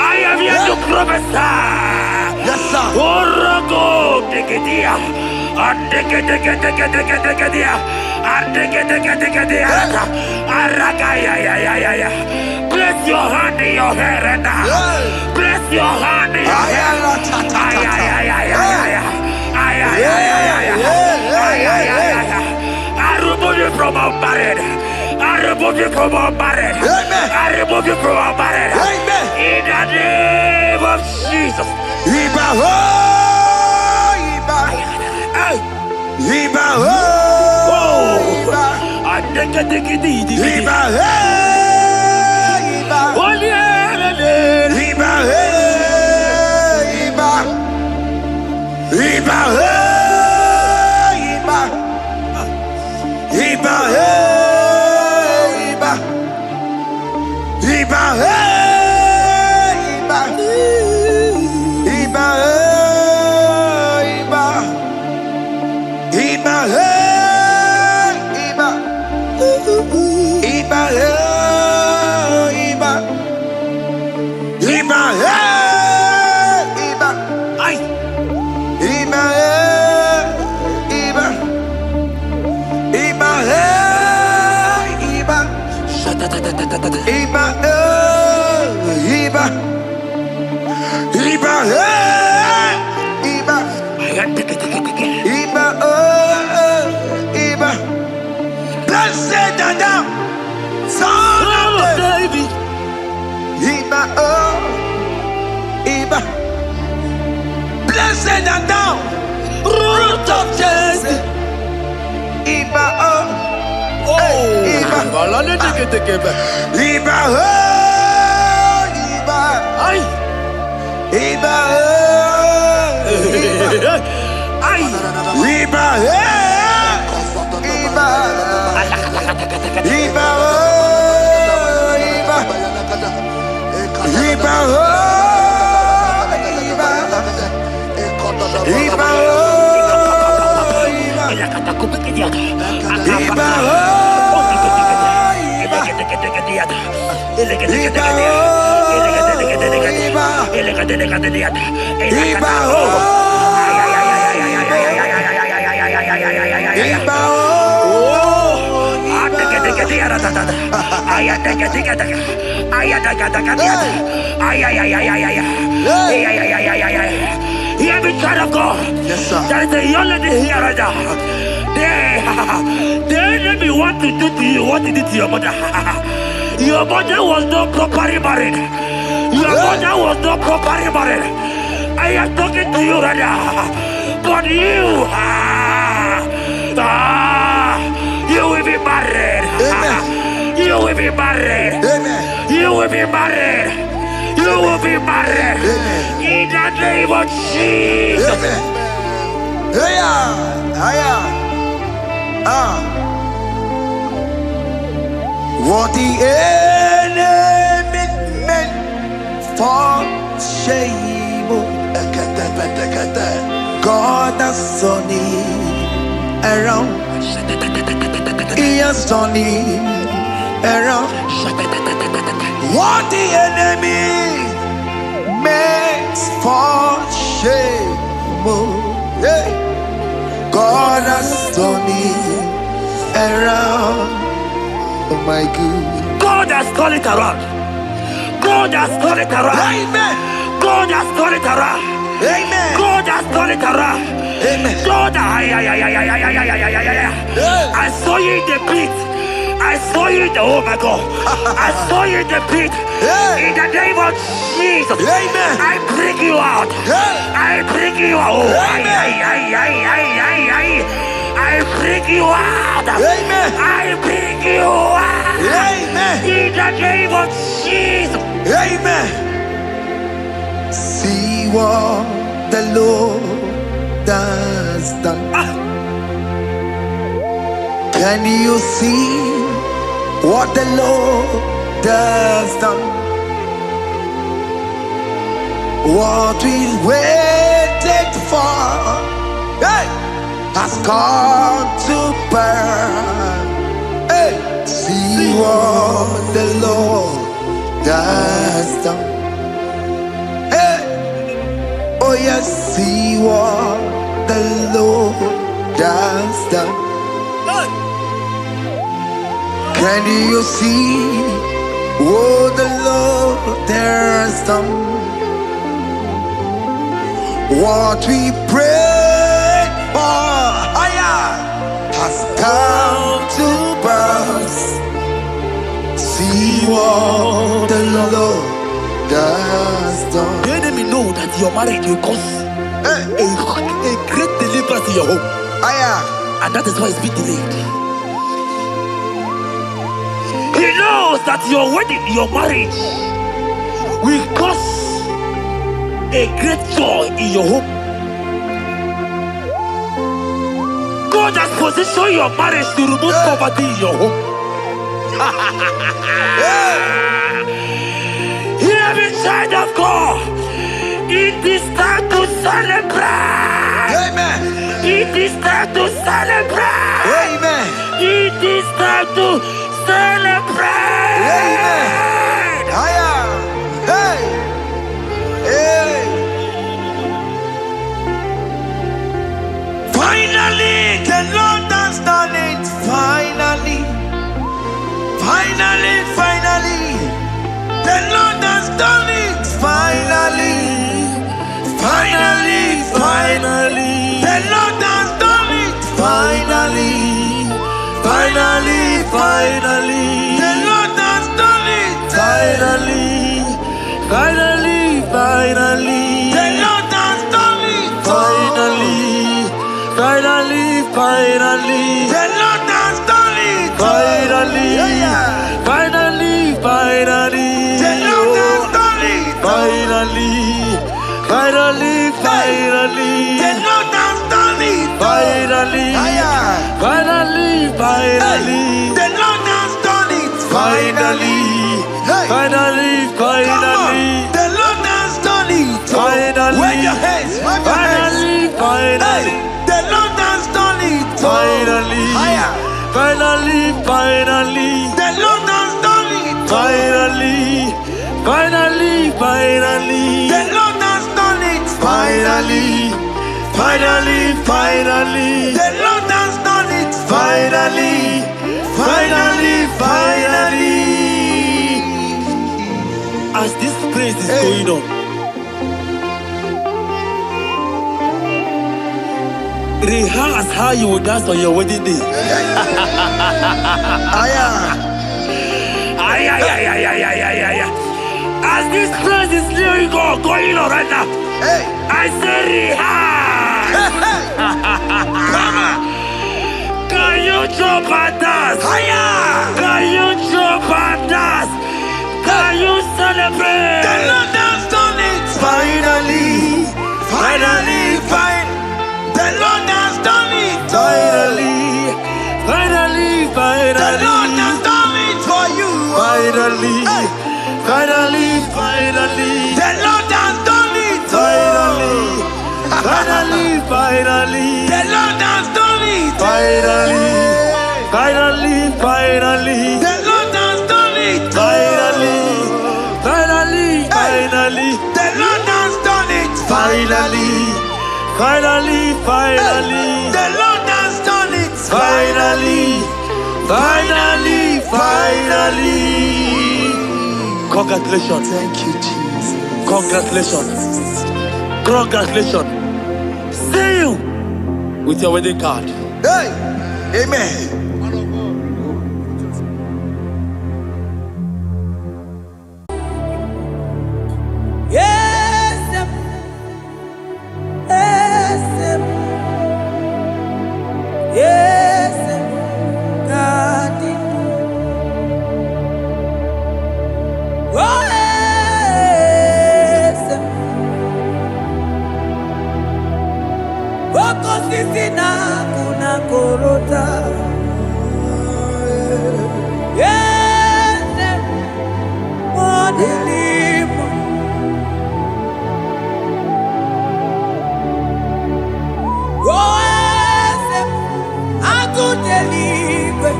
I am here to prophesy. Yes, sir. Orago, Bless your hand in your hair and bless your hand in your hair. I remove you from our married. I remove you from our married. I remove you from our married. In the name of Jesus. Iba ho, Iba. Iba ho, Iba. Iba ho, Iba. Iba ho, Iba. Iba ho, Iba. Iba ho, Iba. Iba ho, Iba. Iba, Iba, Iba, Iba, Iba, Iba, Iba, Iba, ay, Iba, Iba, Iba, Iba, Iba, Iba. Iba, Iba, Iba, Iba. Blessed Adam, son of David. Iba, Iba. Blessed Adam, root of Jesse. Iba, Iba. Iba, Iba. Ay. Iba, ay, Iba, Iba, Iba, Iba, Iba, Iba, Hear me, child of God. Yes, sir. There is a young lady here right now. The enemy want to do to you what he did to your mother. Your mother was not properly married. Your mother was not properly married. I am talking to you right now. But you will be married. Amen. You will be married. Amen. You will be married. You will be married. Amen. In the name of Jesus. Amen. What the enemy meant for shame, God has turned it around. He has turned it around. What the enemy makes for shame, Hey. God has done it around. Oh my God. God has turned it around. God has turned it around. Amen. God has turned it around. Amen. God has turned it around. Amen. God, I saw you in the pit. I saw you in the, oh my God. I saw you in the pit. In the name of Jesus. Amen. I bring you out. I bring you out. Oh, I bring you out. Amen. I bring you out. Amen. In the name of Jesus. Amen. See what the Lord has done. Can you see what the Lord has done? What we waited for, hey, has come to pass. Hey, see what the Lord has done. Hey, oh yes, see what the Lord has done. Can you see what the Lord has done? What we prayed for has come to pass. See what the Lord has done. The enemy know that your marriage will cause a great deliverance in your home. And that is why it's been delayed. He knows that your wedding, your marriage will cause a great joy in your home. God has positioned your marriage to remove poverty in your home. Hear me, child of God. It is time to celebrate. Amen. It is time to celebrate. Amen. It is time to celebrate. Amen. Hey. Hey. Finally, the Lord has done it. Finally. Finally, finally. The Lord has done it. Finally. Finally, finally. The Lord has done it. Finally. Finally, finally. The Lord has done it. Finally. Finally, finally. The Lord has done it. Finally. Finally, finally. The Lord has done it. Finally. Finally, finally. The Lord has done it. Finally. Finally, finally. The Lord has done it. Finally. Finally, finally. The Lord has done it. Finally. Finally, finally. The Lord has done it. Finally. Wave your hands. Finally, finally. The Lord has done it. Finally. Finally, finally. The Lord has done it. Finally. Finally, finally. The Lord has done it. Finally. Finally, finally. The Lord has done it. Finally. Finally, finally. As this praise is going on, rehearse how you will dance on your wedding day. As this praise is going on right now, I say rehearse. Can you jump and dance? Can you jump and dance? Can you celebrate? The Lord has done it. Finally. Finally, finally. The Lord has done it. Finally. Finally, finally. The Lord has done it for you. Finally. Finally, finally. The Lord has done it. Finally. Finally, finally. The Lord has done it. Finally. Finally, finally. The Lord has done it. Finally. Finally, finally. The Lord has done it. Finally. Finally, finally. The Lord has done it. Finally, finally, finally. Congratulations. Thank you, Jesus. Congratulations. Congratulations. See you with your wedding card. Hey, amen. Yes, yes, yes, God did. Oh, yes. Boko sisi na kuna korota. Yes, modelimo. Oh, yes, akuteliwe.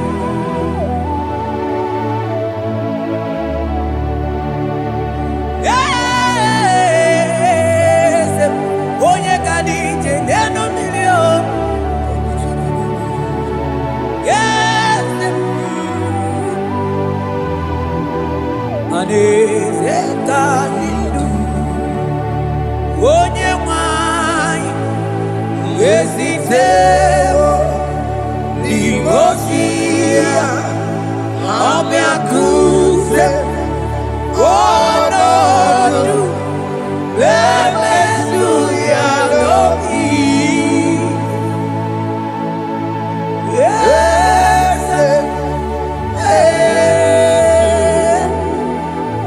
Yes, onye kadije neno milio. Yes, aneze kadidu. Onye mwai esiteo ligosia ameakuse onodu lemesuya loki. Yes,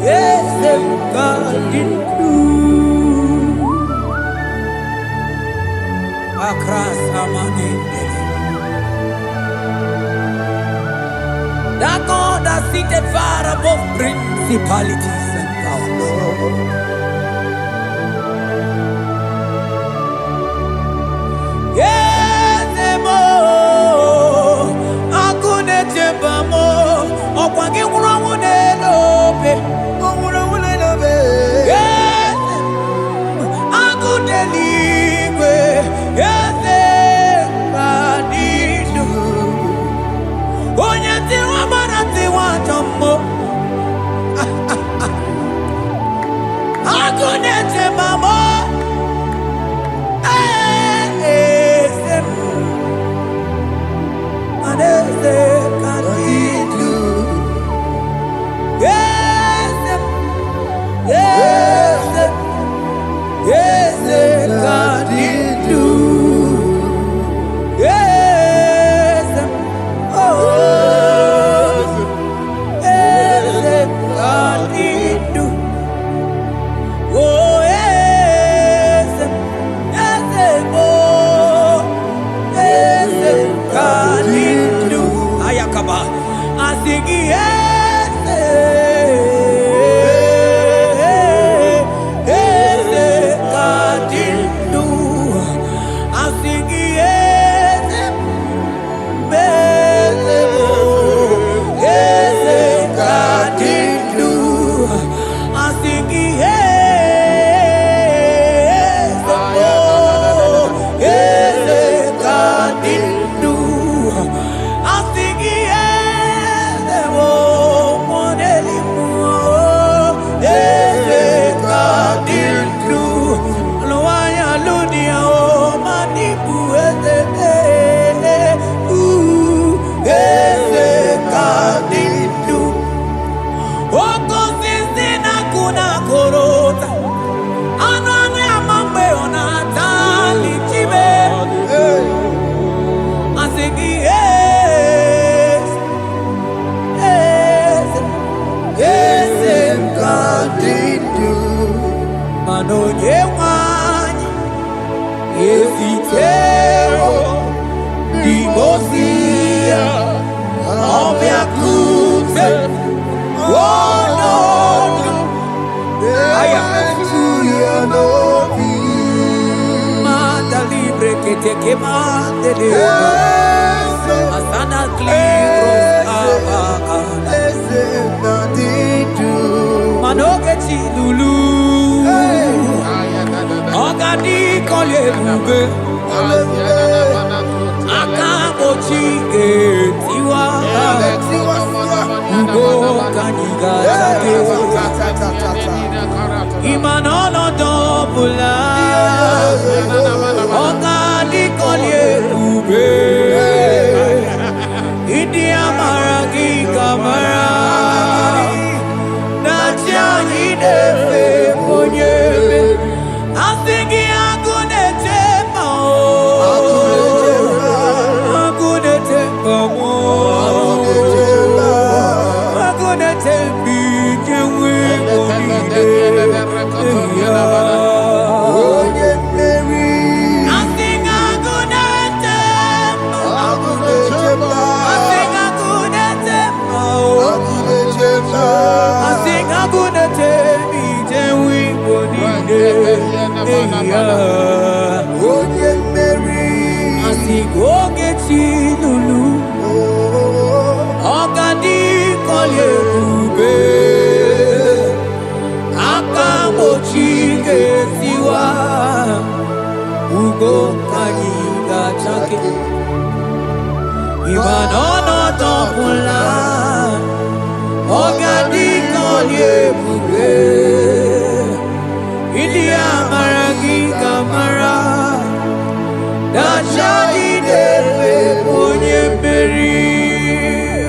yes, God did do. Across Amaninde. That God that seated far above principalities and powers. Yes, mo. Akune chembamo. Okwangi urawune lobe. Yes, akune ligwe. Yes, kadidu. Onye tiwa marati wa jammo. Akune chembamo. Manoke chilulu, oga Ogadi kolye bube Akabochi tiwa Ugo kaniga take Imanono dobula Ogadi kolye bube Idi amaragi kamara Nachani defe monyebe Asingi agunete mao Agunete mo Agunete bijewe monide Asing agunete Asing agunete Asing agunete bijewe monide Asigogechi lulu Ogadi kolye bube Akamochi gesiwa Ugo kaniga chake Imanono topula Ogadi kolye bube India maragi kamara Dachadi defe onye meri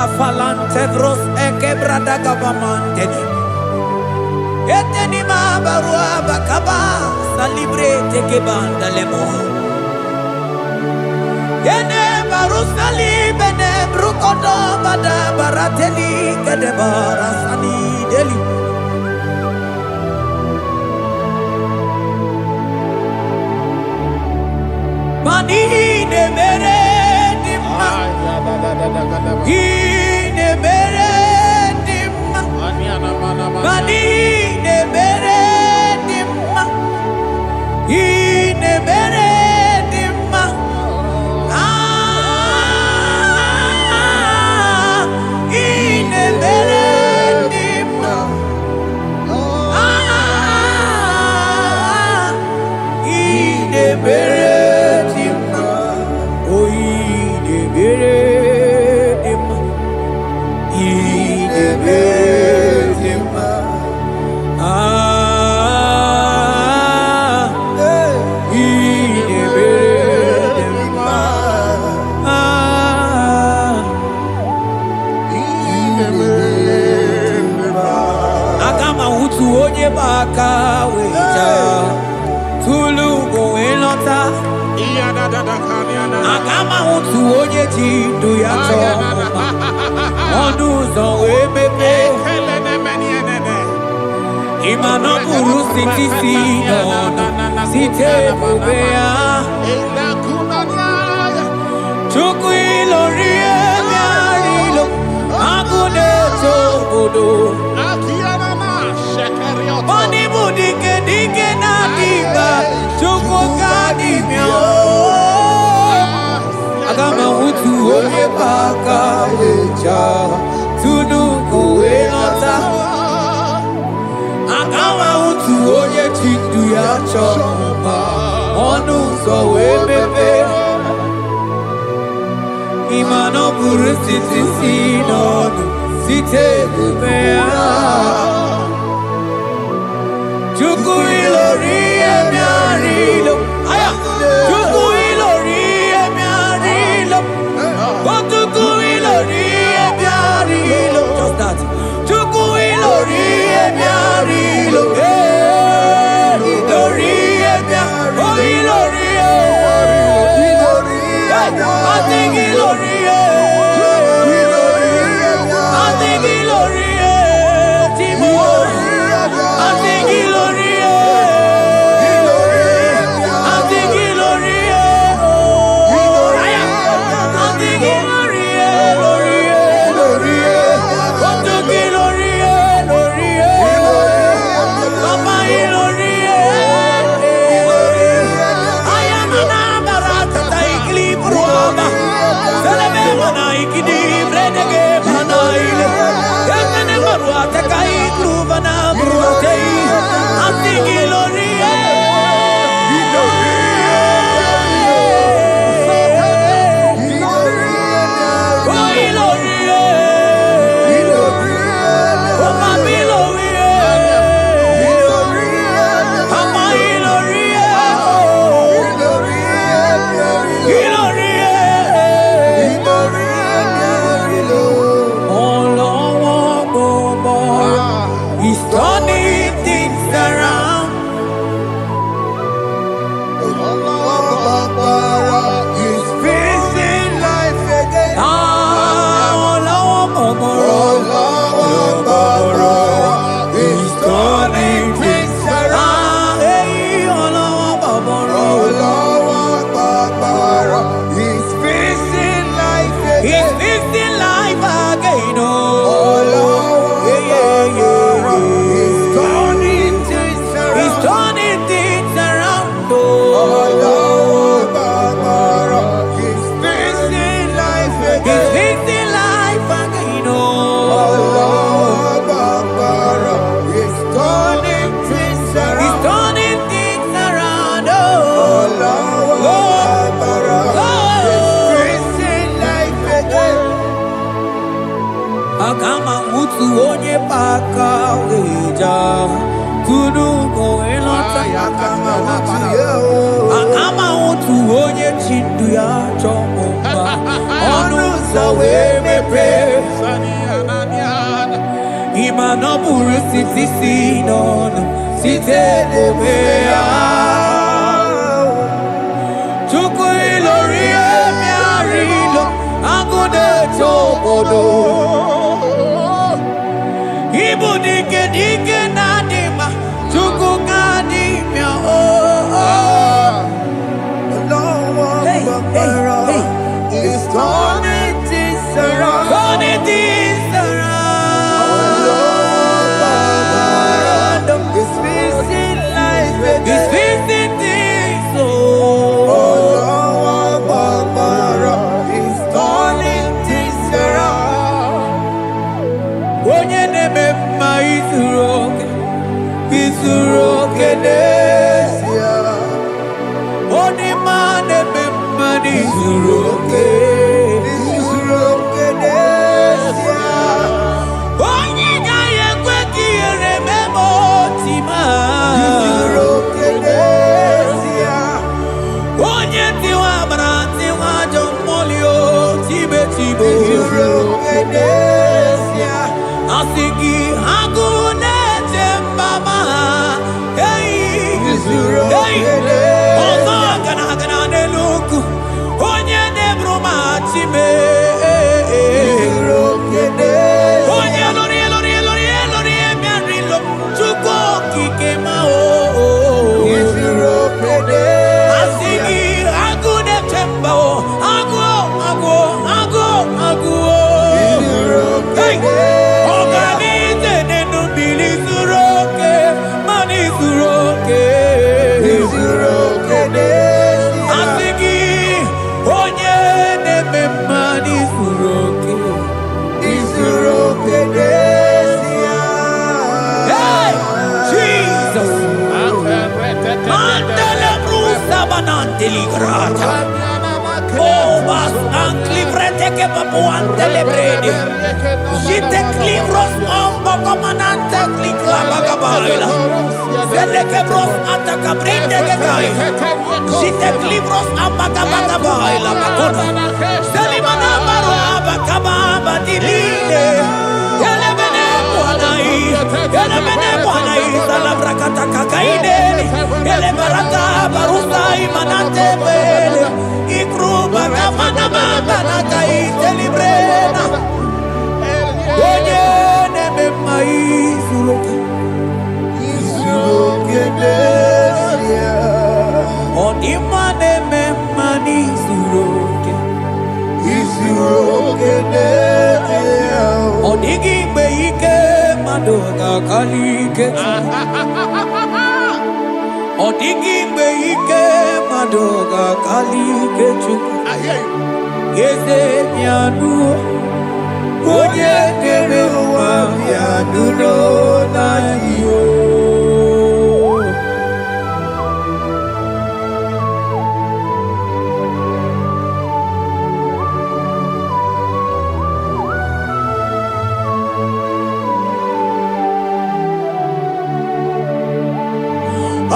Afalante vros ekebrada gabamante Eteni mabarua bakaba Salibre teke banda lemo Yene baru salibene brukodo bada barateli Kede barasani deli Mani ne mere dimma ne mere dimma Mani ne mere dimma ne mere dimma ne mere dimma ne mere Baka weja tulu go elota Agama utu onye jindu ya choma Onu zo wepepe Imano buru siti sinono Site bubea Chuku ilorie miarilo Agune chogodo Mani budike dike na diba Chuku gadi mio Agama utu onye baka weja Tunuku elota Agama utu onye chindu ya choma Onu so wepepe Imano buru siti sinono Site bubea Chuku ilori emiarilo Aya Chuku ilori emiarilo Chuku ilori emiarilo Just that Chuku ilori emiarilo Ilori emiarilo Oh ilori I think ilori I think ilori chomuma onu sawe mepe imano buru siti sinon site debea chuku ilori emiarilo agude chobodo ibu dike dike nadima chuku ganimia It's turning things around. Turning things around. It's fixing life again. It's fixing things. It's turning things around. Onye neme ma izuroke, izuroke desia. Oni ma neme ma izuroke, izuroke desia. Onye nyaye kwe kiyere memo tima, izuroke desia. Onye tiwa brati wa jomolio tibe tibe, izuroke desia. Asigi agune tembama, hey, hey, ozo gana neluku, onye nebruma chime, onye lori miarilo, chuko kike mao, asigi agune tembao, agu, hey. Organize nenu bili zuroke, mani zuroke, asigi onye neme mani zuroke, hey, Jesus, mandele brusa bananteli grata, oh bas anclivrete che papuante le brede. Jite klivros ombo komanante klikla bagabaila. Zele kebros ataka brinde gegai. Jite klivros ambagabagabaila bakona. Selimana baro abakababa dilile. Yelebene mwanai salabrakata kakaideli. Yelebarata barusai manate bele. Ikruba kamana mabanata itelibrena. Onye neme ma izuroke, onima neme ma izuroke, onigi mbe ike madoga kalike, onigi mbe ike madoga kalike chuku, eze mianu. Onye kere ụwa bịa nụrụ n'anyị o.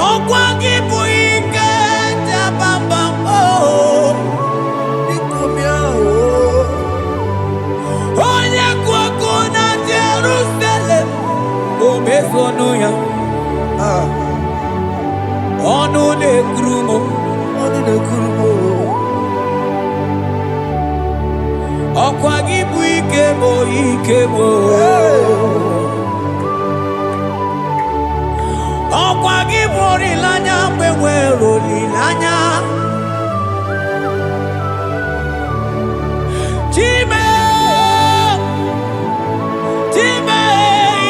Ọkwa gị bụ ike jabambam o. Onye kwako na Jerusalem omezuonu ya ọnụ na-ekuru m ọkwa gị bụ ike m ọkwa gị bụ olileanya mgbe nwere olileanya Chime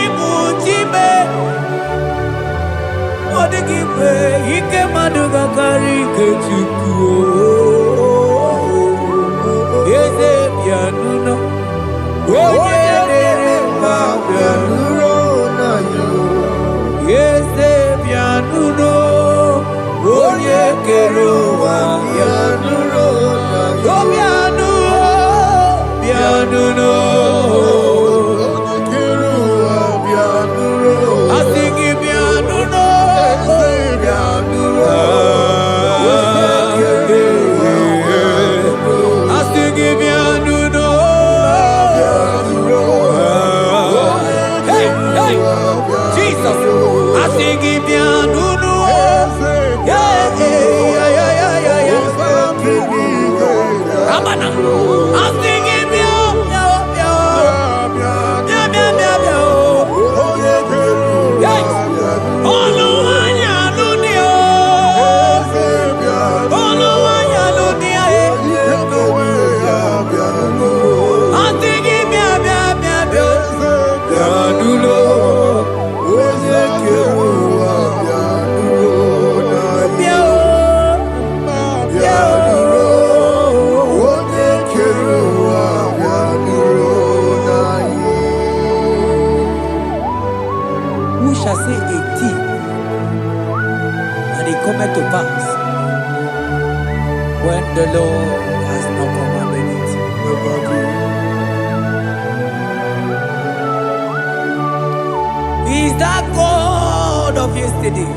ibu chime ọ dịghị mgbe ike mmadụ gakarị ike Chukwu eze bịanụnọ onye dere mma bịanụrụ eze bịanụnọ onye kere ụwa bịanụrụ bịanụnọ asị gị bịanụnọ when the Lord has not commanded it. He is that God of yesterday,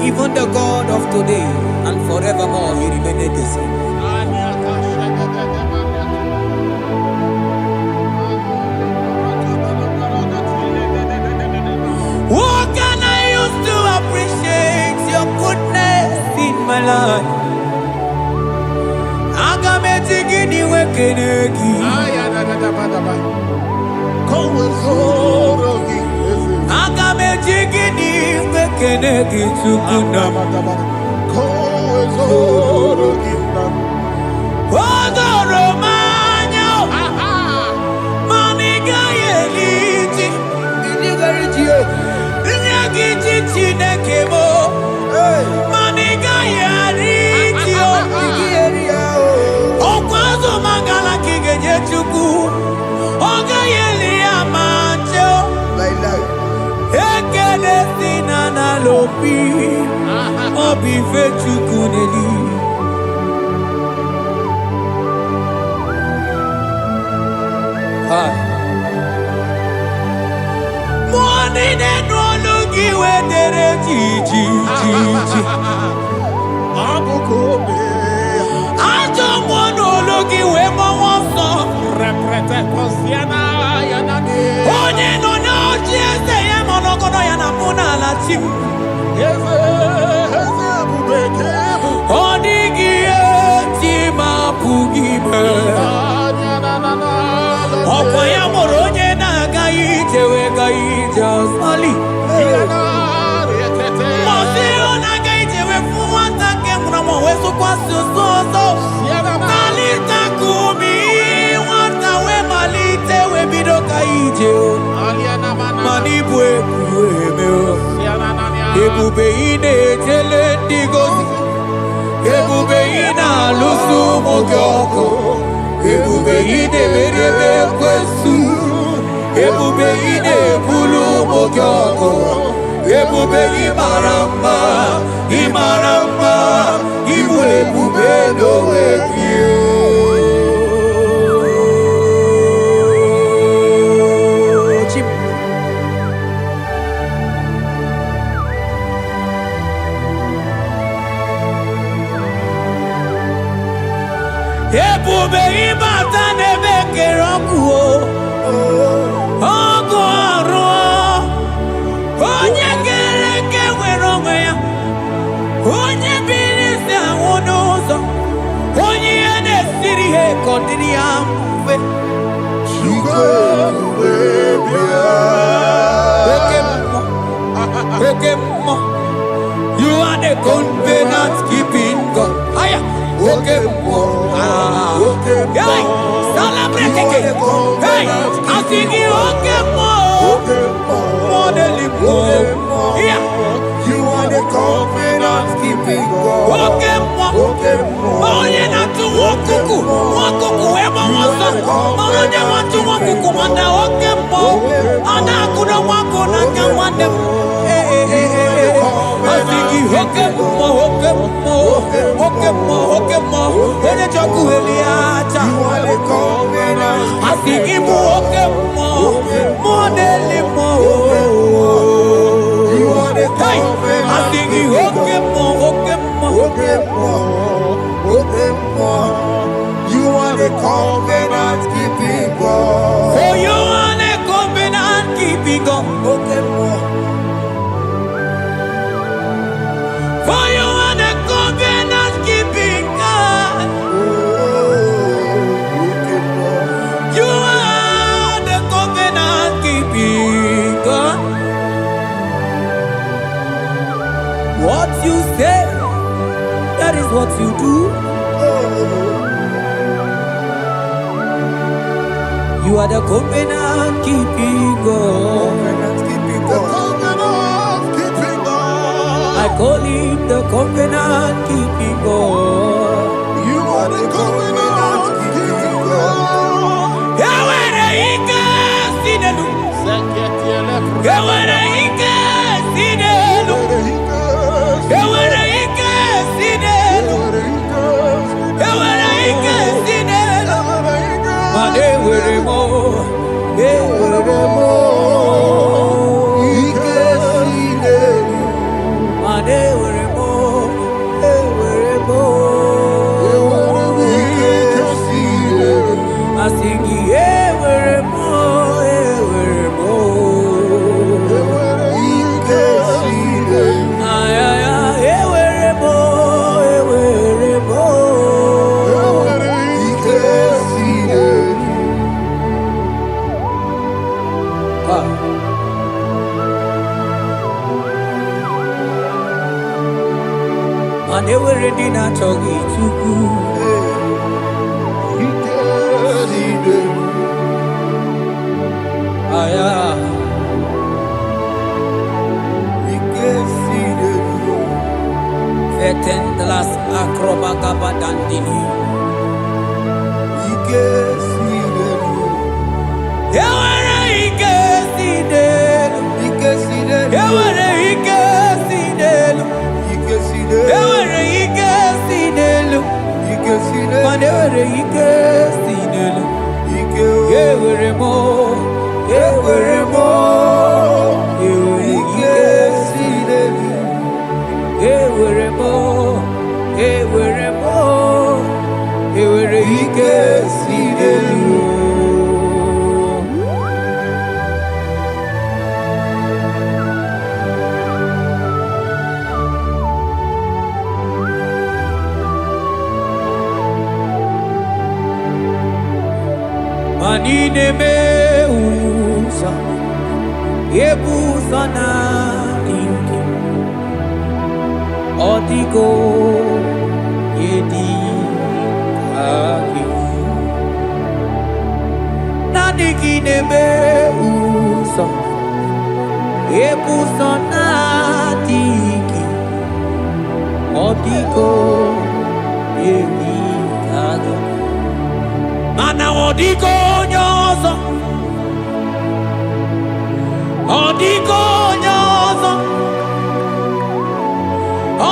even the God of today, and forevermore He remained the same. What can I use to appreciate your goodness in my life? Agametigini wekenegi. Agametigini wekenegi tukuna. Odoro manyo. Maniga yeliti. Nyagiti chinekemo. Maniga yariti. Okwazo magala kigeje chuku. Oga yeli amacho. Ekele sinana lopi. Obi fechuku neli. Hi. Money de no logi we dere ji. Ajo mono logi we mo wonso. Reprete kosiana yana de. Onye no no jiese ye mono kono yana muna la chim. Eze bubeke. Onigi tima pugibe. Okwaya moronye na gai tewe gai jasali. Mosio na gai tewe fuwanta ke mnamo wesu kwa susoso. Kalita kumi wanta we malite we bido gai jeo. Manibwe kuemeo. Ebube ine tele digozi. Ebube ina lusu mogyoko. Ebube ide merebe kwesu. Ebube ide bulu mogyoko. Ebube imaramba. Ibu ebube no ekio. Ebube ibata nebe keroku o. Ogo aro. Onye kereke wero ya. Onye birisi awono zo. Onye ene siri he kodiri amfe. Okemo. You are the covenant keeping God. Aya. Okemo. Hey, celebrate again. Hey, I sing you Okemo. Yeah. You are the covenant keeping God. Okemo. Onye na tu wokuku. Wokuku ema wasa. Onye watu wokuku wanda Okemo. Ana kuna wako na kawande. I sing you Okemo. Onye choku eliacha. You are the covenant. I sing you Okemo. Modelimo. You are the Hey, covenant. I sing you Okemo. You are the covenant keeping God. For you are the covenant keeping God. For you are the covenant keeping God. You are the covenant keeping God. What you say, that is what you do. You are the covenant keeping God. I call him the covenant keeping God. You are the covenant keeping God. Yawere ike sinelu. Yawere ike sinelu. Yawere ike sinelu. gị Chukwu. Aya. Vetendlas akrobagabadandini. Ewere ike si n'elu. Ewere ike si n'elu. Ewere ike si n'elu. Mana ewere ike si n'elu. Ewere mo. Ewere mo. Ewere ike si n'elu. Ewere mo. Ewere mo. Ewere ike si n'elu. Manine me usa, yebusa na inki, otiko yedi aki. Nadiki ne me usa, yebusa na tiki, otiko yedi aki. Mana odiko nyozo, odiko nyozo,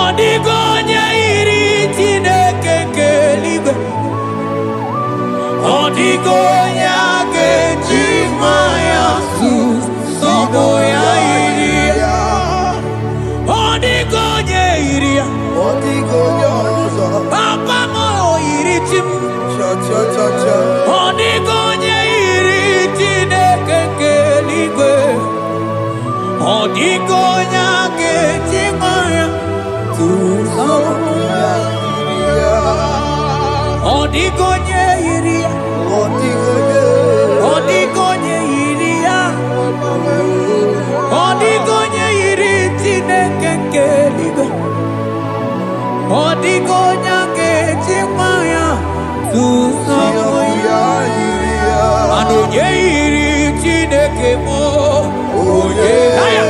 odiko nyairi Chineke keligwe, odiko nyake chimaya sobo ya iria, odiko nyairia, odiko nyozo, papa mo iri chim. Odigonye iri Chineke keligwe, odigonya kechimaya tusoya iria, odigonye iria, odigonye iria, odigonye iri Chineke keligwe, odigonya kechimaya tusoya iria, adonye iri Chineke mo, oye, oye,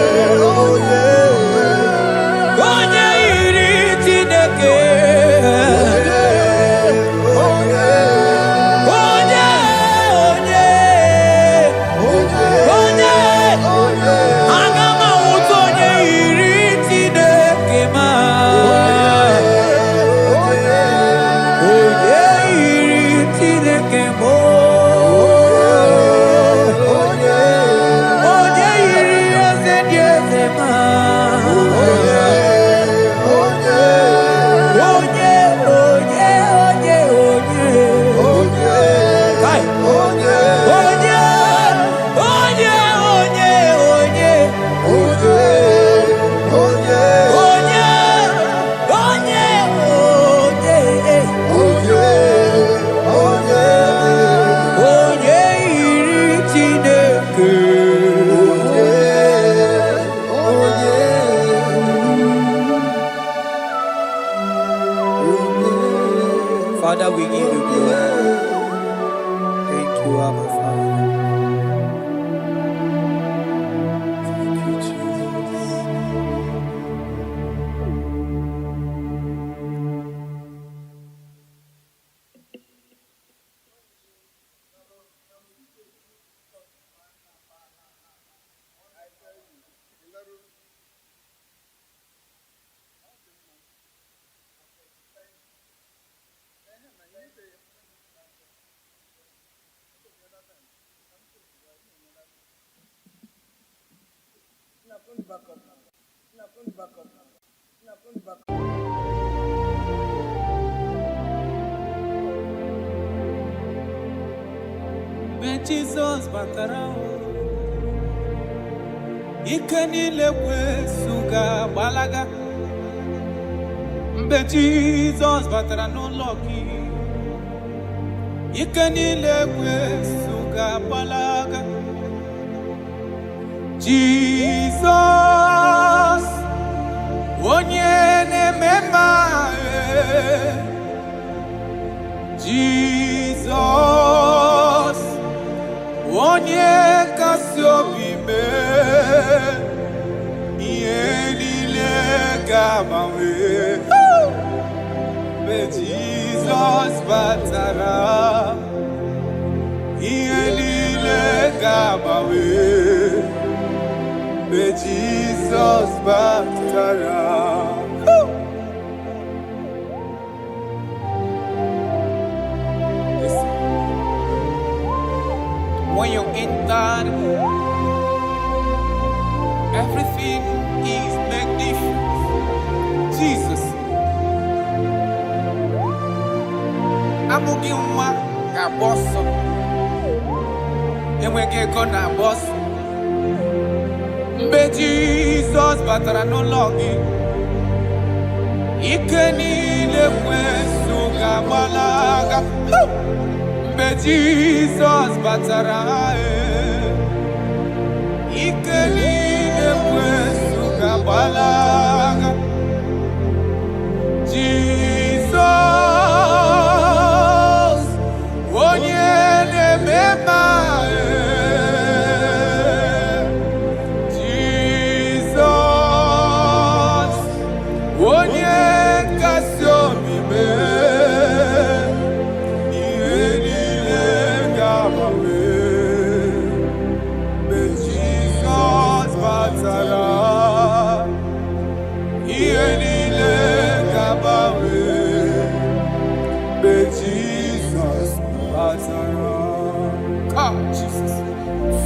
onye iri Chineke, oye, onye, onye, onye, aga m ahụta onye iri Chineke ma, onye iri Chineke mo, onye iri eze dị eze ma, onye, onye, onye, kai, onye, onye, onye, onye iri Chineke. Father, we give you glory. Thank you, Abba Father. Thank you, Jesus. When Jesus batara, ike niile kwesuga gbalaga. Mgbe Jizọs batara n'ụlọ gị, ike niile kwesuga gbalaga. Jizọs Onye mema Jesus, onye kasi obi me, ihe niile ga-agbanwe. Mgbe Jesus batara, ihe niile ga-agbanwe. Mgbe Jesus batara. When you enter, everything is magnificent. Jesus. Amugi nwa ka boss. Enwege ego na boss. Mgbe Jesus batara n'ụlọ gị, ike niile kwesu ga-agbalaga. Mgbe Jesus batara, ike niile kwesu ga-agbalaga. Jesus, onye na-eme mma. Jesus, onye nkasi obi me.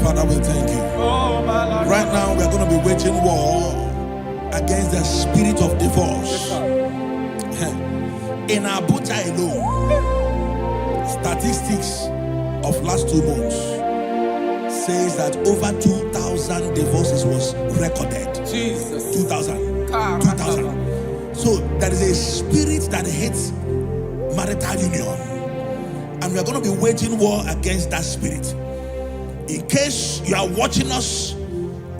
Father, we thank you. Right now, we are going to be waging war against the spirit of divorce. In Abuja alone, statistics of last 2 months says that over 2,000 divorces was recorded. Jesus. 2,000. 2,000. So there is a spirit that hates marital union. And we are going to be waging war against that spirit. In case you are watching us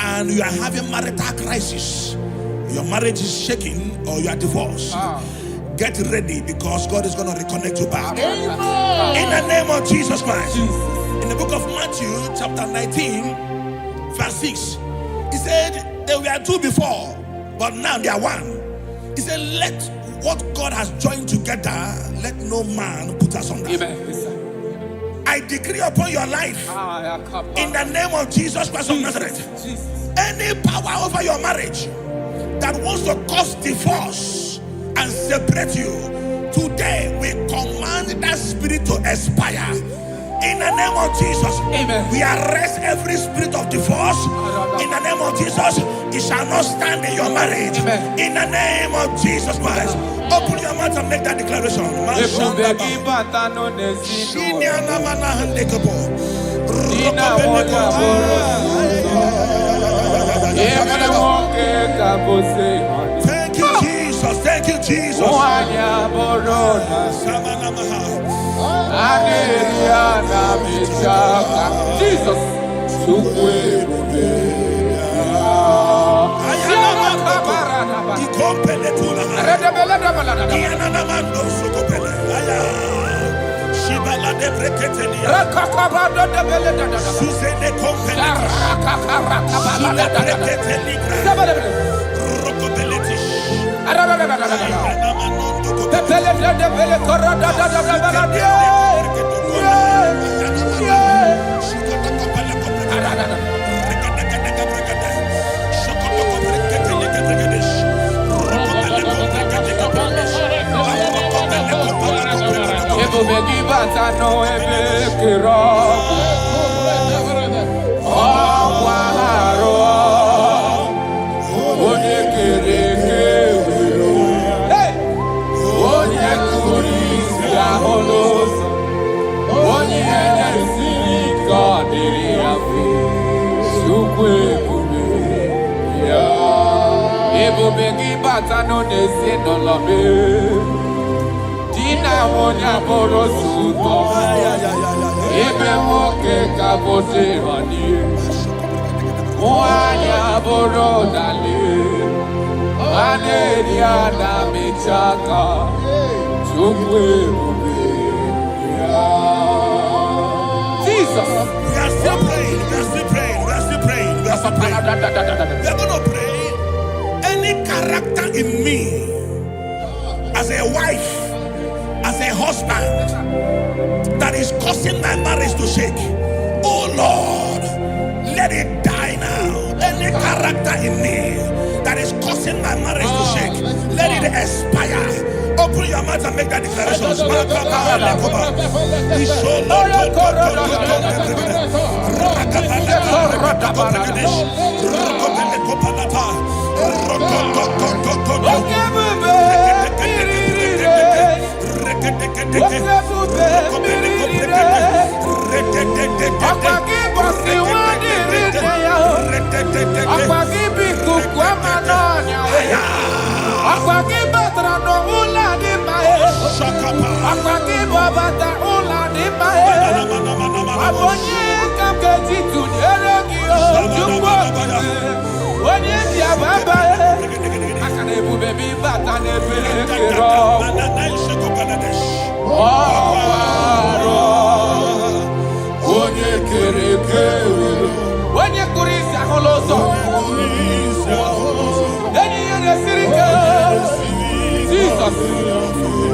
and you are having marital crisis, your marriage is shaking or you are divorced, get ready because God is going to reconnect you back. In the name of Jesus Christ. In the book of Matthew chapter 19 verse 6, he said they were 2 before, but now they are 1. He said, let what God has joined together, let no man put asunder. I decree upon your life, in the name of Jesus Christ of Nazareth, any power over your marriage that wants to cause divorce and separate you, today we command that spirit to expire. In the name of Jesus, Amen. We arrest every spirit of divorce. In the name of Jesus, it shall not stand in your marriage. Amen. In the name of Jesus Christ, open your mouth and make that declaration. Thank you, Jesus. Thank you, Jesus. Jesus. Aneliana Michaka, Jesus. We are still praying. We are still praying. We are still praying. We are still praying. We are going to pray. Any character in me, as a wife, as a husband, that is causing my marriage to shake, oh Lord, let it die now. Any character in me that is causing my marriage to shake, let it expire. Open your mouth and make that declaration.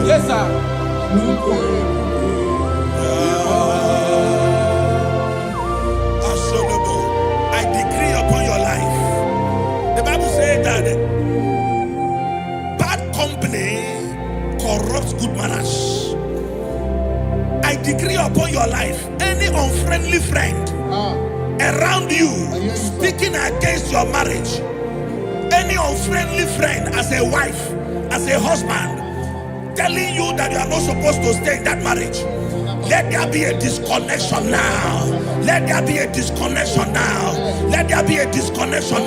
Yes, sir. I decree upon your life. The Bible says that bad company corrupts good manners. I decree upon your life, any unfriendly friend around you speaking against your marriage, any unfriendly friend as a wife, as a husband, telling you that you are not supposed to stay in that marriage, let there be a disconnection now. Let there be a disconnection now. Let there be a disconnection.